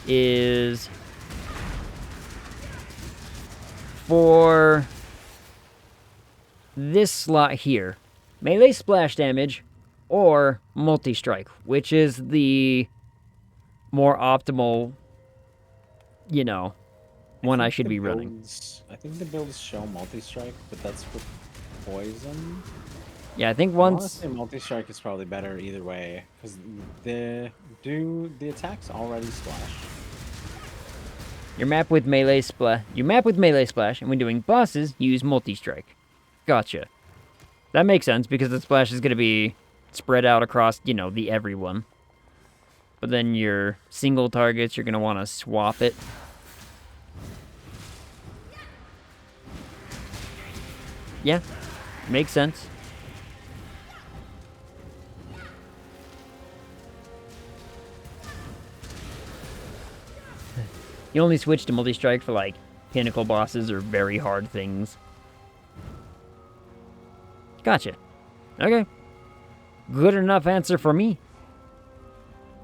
Is... for... this slot here. Melee splash damage or multi-strike. Which is the more optimal, you know, one I should be running. I think the builds show multi-strike, but that's for poison. Yeah, I think once... Honestly, multi-strike is probably better either way, because the attacks already splash. You map with melee splash, and when doing bosses, use multi-strike. Gotcha. That makes sense, because the splash is going to be spread out across, you know, the everyone. But then your single targets, you're going to want to swap it. Yeah, makes sense. You only switch to multi-strike for, like, pinnacle bosses or very hard things. Gotcha. Okay. Good enough answer for me.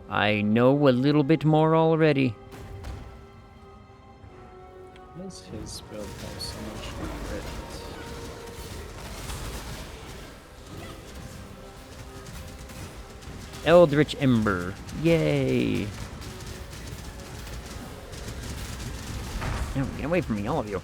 I know a little bit more already. Why does his build have so much crit? Eldritch Ember. Yay. No, get away from me, all of you.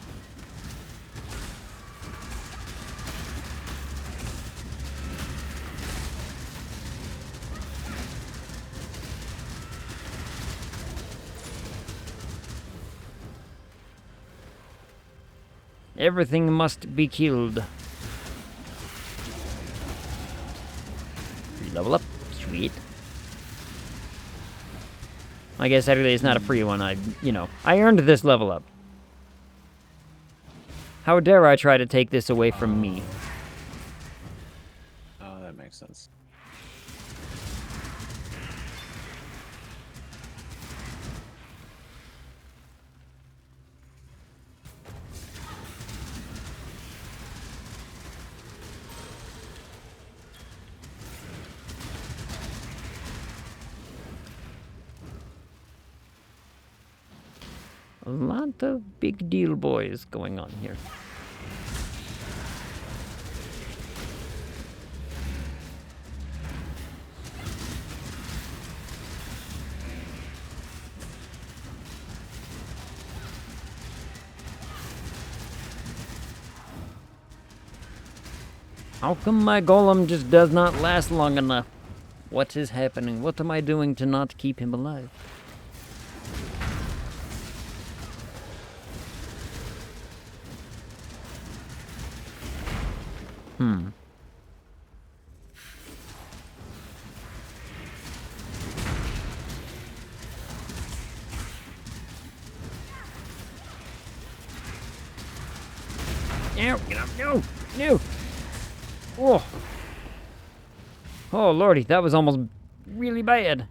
Everything must be killed. Level up. Sweet. I guess actually it's not a free one. I earned this level up. How dare I try to take this away from me? Oh, that makes sense. A lot of big deal boys going on here. How come my golem just does not last long enough? What is happening? What am I doing to not keep him alive? No, get up, no, no. Oh. Oh, lordy, that was almost really bad.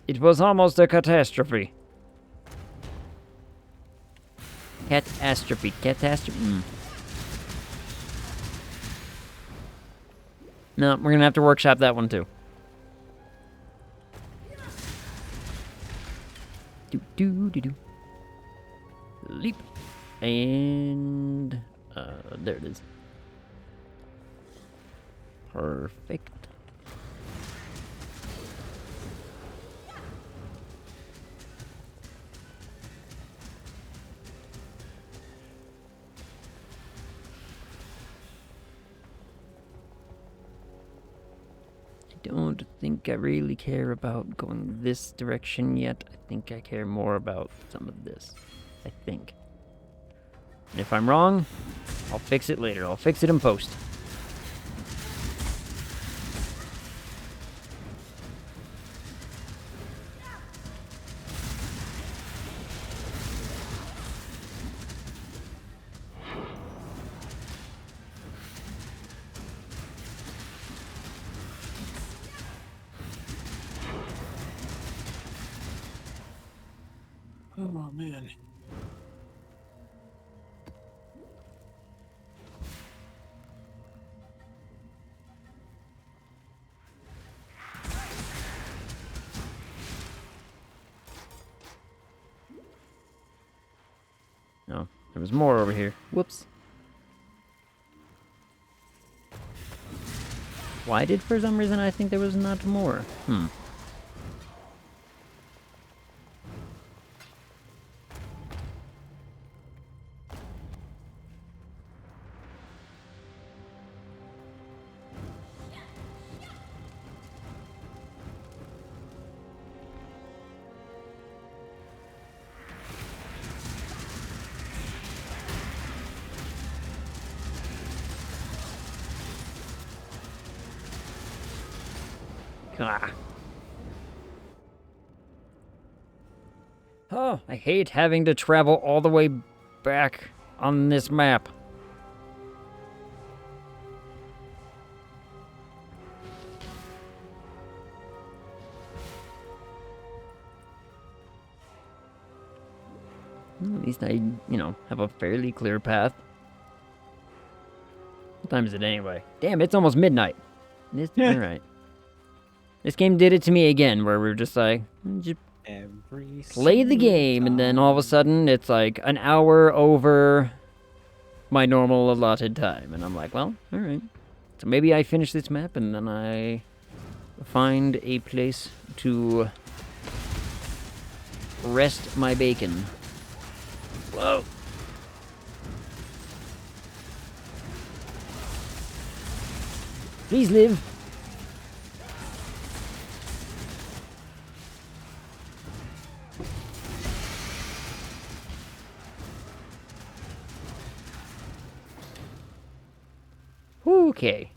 It was almost a catastrophe. Catastrophe. No, we're gonna have to workshop that one too. Do. Leap. And there it is. Perfect. I don't think I really care about going this direction yet. I think I care more about some of this. I think. And if I'm wrong, I'll fix it later. I'll fix it in post. Oh, man. No, there was more over here. Whoops. Why did for some reason I think there was not more? Ah. Oh, I hate having to travel all the way back on this map. Well, at least I, have a fairly clear path. What time is it anyway? Damn, it's almost midnight. Alright. This game did it to me again, where we're just like, Every play the single game, and then all of a time. sudden it's like an hour over my normal allotted time, and I'm like, well, all right. So maybe I finish this map and then I find a place to rest my bacon. Whoa. Please live. Okay.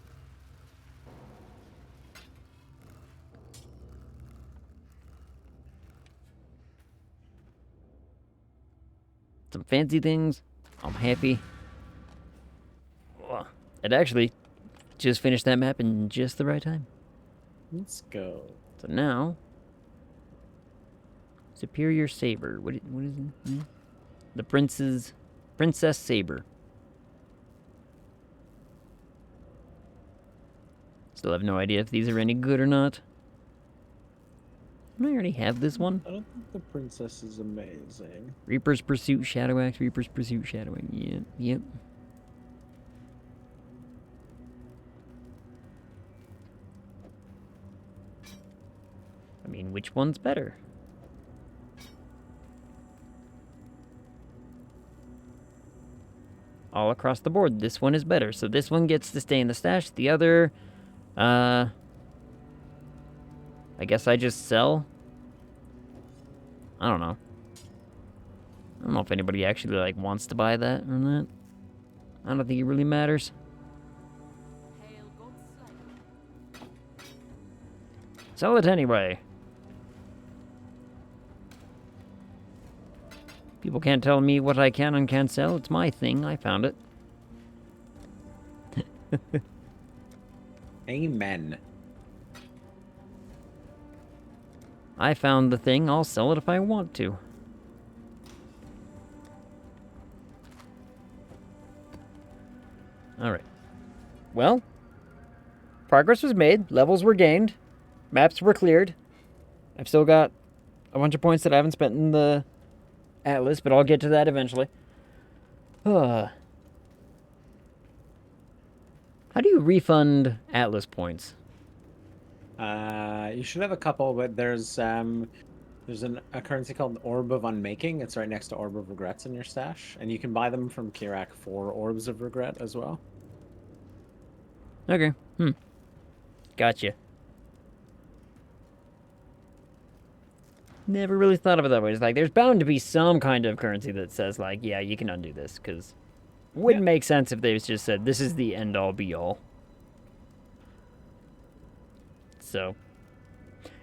Some fancy things. I'm happy. It actually just finished that map in just the right time. Let's go. So now, Superior Saber. What is it? The Princess Saber. Still have no idea if these are any good or not. Don't I already have this one? I don't think the princess is amazing. Reaper's Pursuit, Shadow Axe, Reaper's Pursuit, Shadow Axe. Yep, yep. I mean, which one's better? All across the board, this one is better. So this one gets to stay in the stash. The other, I guess I just sell. I don't know. I don't know if anybody actually, like, wants to buy that or not. I don't think it really matters. Sell it anyway. People can't tell me what I can and can't sell. It's my thing. I found it. Amen. I found the thing. I'll sell it if I want to. Alright. Well, progress was made. Levels were gained. Maps were cleared. I've still got a bunch of points that I haven't spent in the Atlas, but I'll get to that eventually. How do you refund Atlas points? You should have a couple, but there's a currency called Orb of Unmaking. It's right next to Orb of Regrets in your stash, and you can buy them from Kirak for Orbs of Regret as well. Okay. Gotcha. Never really thought of it that way. It's like, there's bound to be some kind of currency that says, like, yeah, you can undo this, because it wouldn't make sense if they just said, this is the end-all, be-all. So,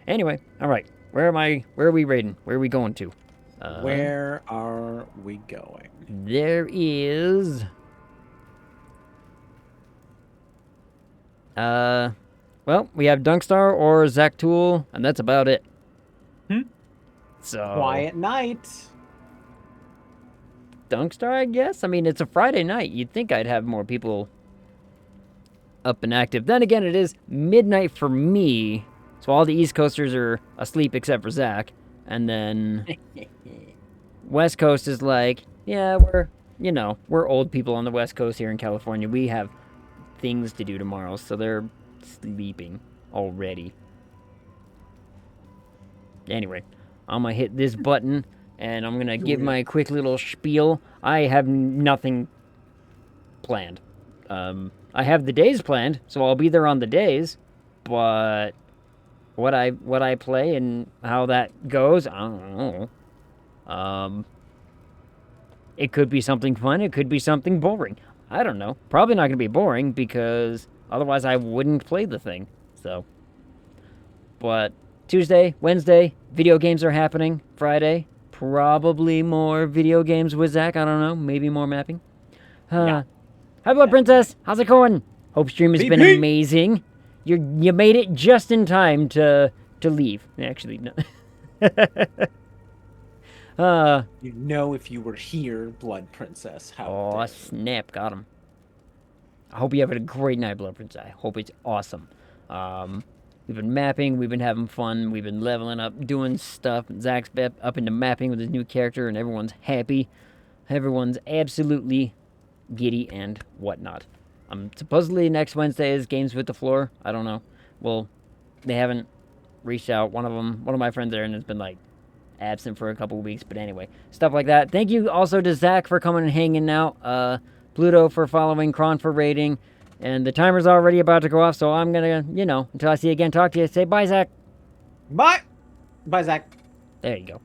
anyway, alright. Where are we raiding? Where are we going to? Where are we going? There is... well, we have Dunkstar or Zaktool, and that's about it. So... Quiet Night! Dunkstar, I guess? I mean, it's a Friday night. You'd think I'd have more people up and active. Then again, it is midnight for me, so all the East Coasters are asleep except for Zach. And then West Coast is like, yeah, we're old people on the West Coast here in California. We have things to do tomorrow, so they're sleeping already. Anyway, I'm gonna hit this button, and I'm gonna give my quick little spiel. I have nothing planned. I have the days planned, so I'll be there on the days, but what I play and how that goes, I don't know. It could be something fun, it could be something boring. I don't know. Probably not gonna be boring, because otherwise I wouldn't play the thing, so. But Tuesday, Wednesday, video games are happening. Friday, probably more video games with Zach. I don't know. Maybe more mapping. Yeah. Hi, Blood Princess. How's it going? Hope stream has been amazing. You made it just in time to leave. Actually, no. You'd know if you were here, Blood Princess. How dare you. Snap. Got him. I hope you have a great night, Blood Princess. I hope it's awesome. We've been mapping, we've been having fun, we've been leveling up, doing stuff. Zach's up into mapping with his new character, and everyone's happy. Everyone's absolutely giddy and whatnot. Supposedly next Wednesday is Games with the Floor. I don't know. Well, they haven't reached out. One of my friends there, and has been like absent for a couple weeks. But anyway, stuff like that. Thank you also to Zach for coming and hanging out. Pluto for following, Kron for rating. And the timer's already about to go off, so I'm gonna, until I see you again, talk to you. Say bye, Zach. Bye! Bye, Zach. There you go.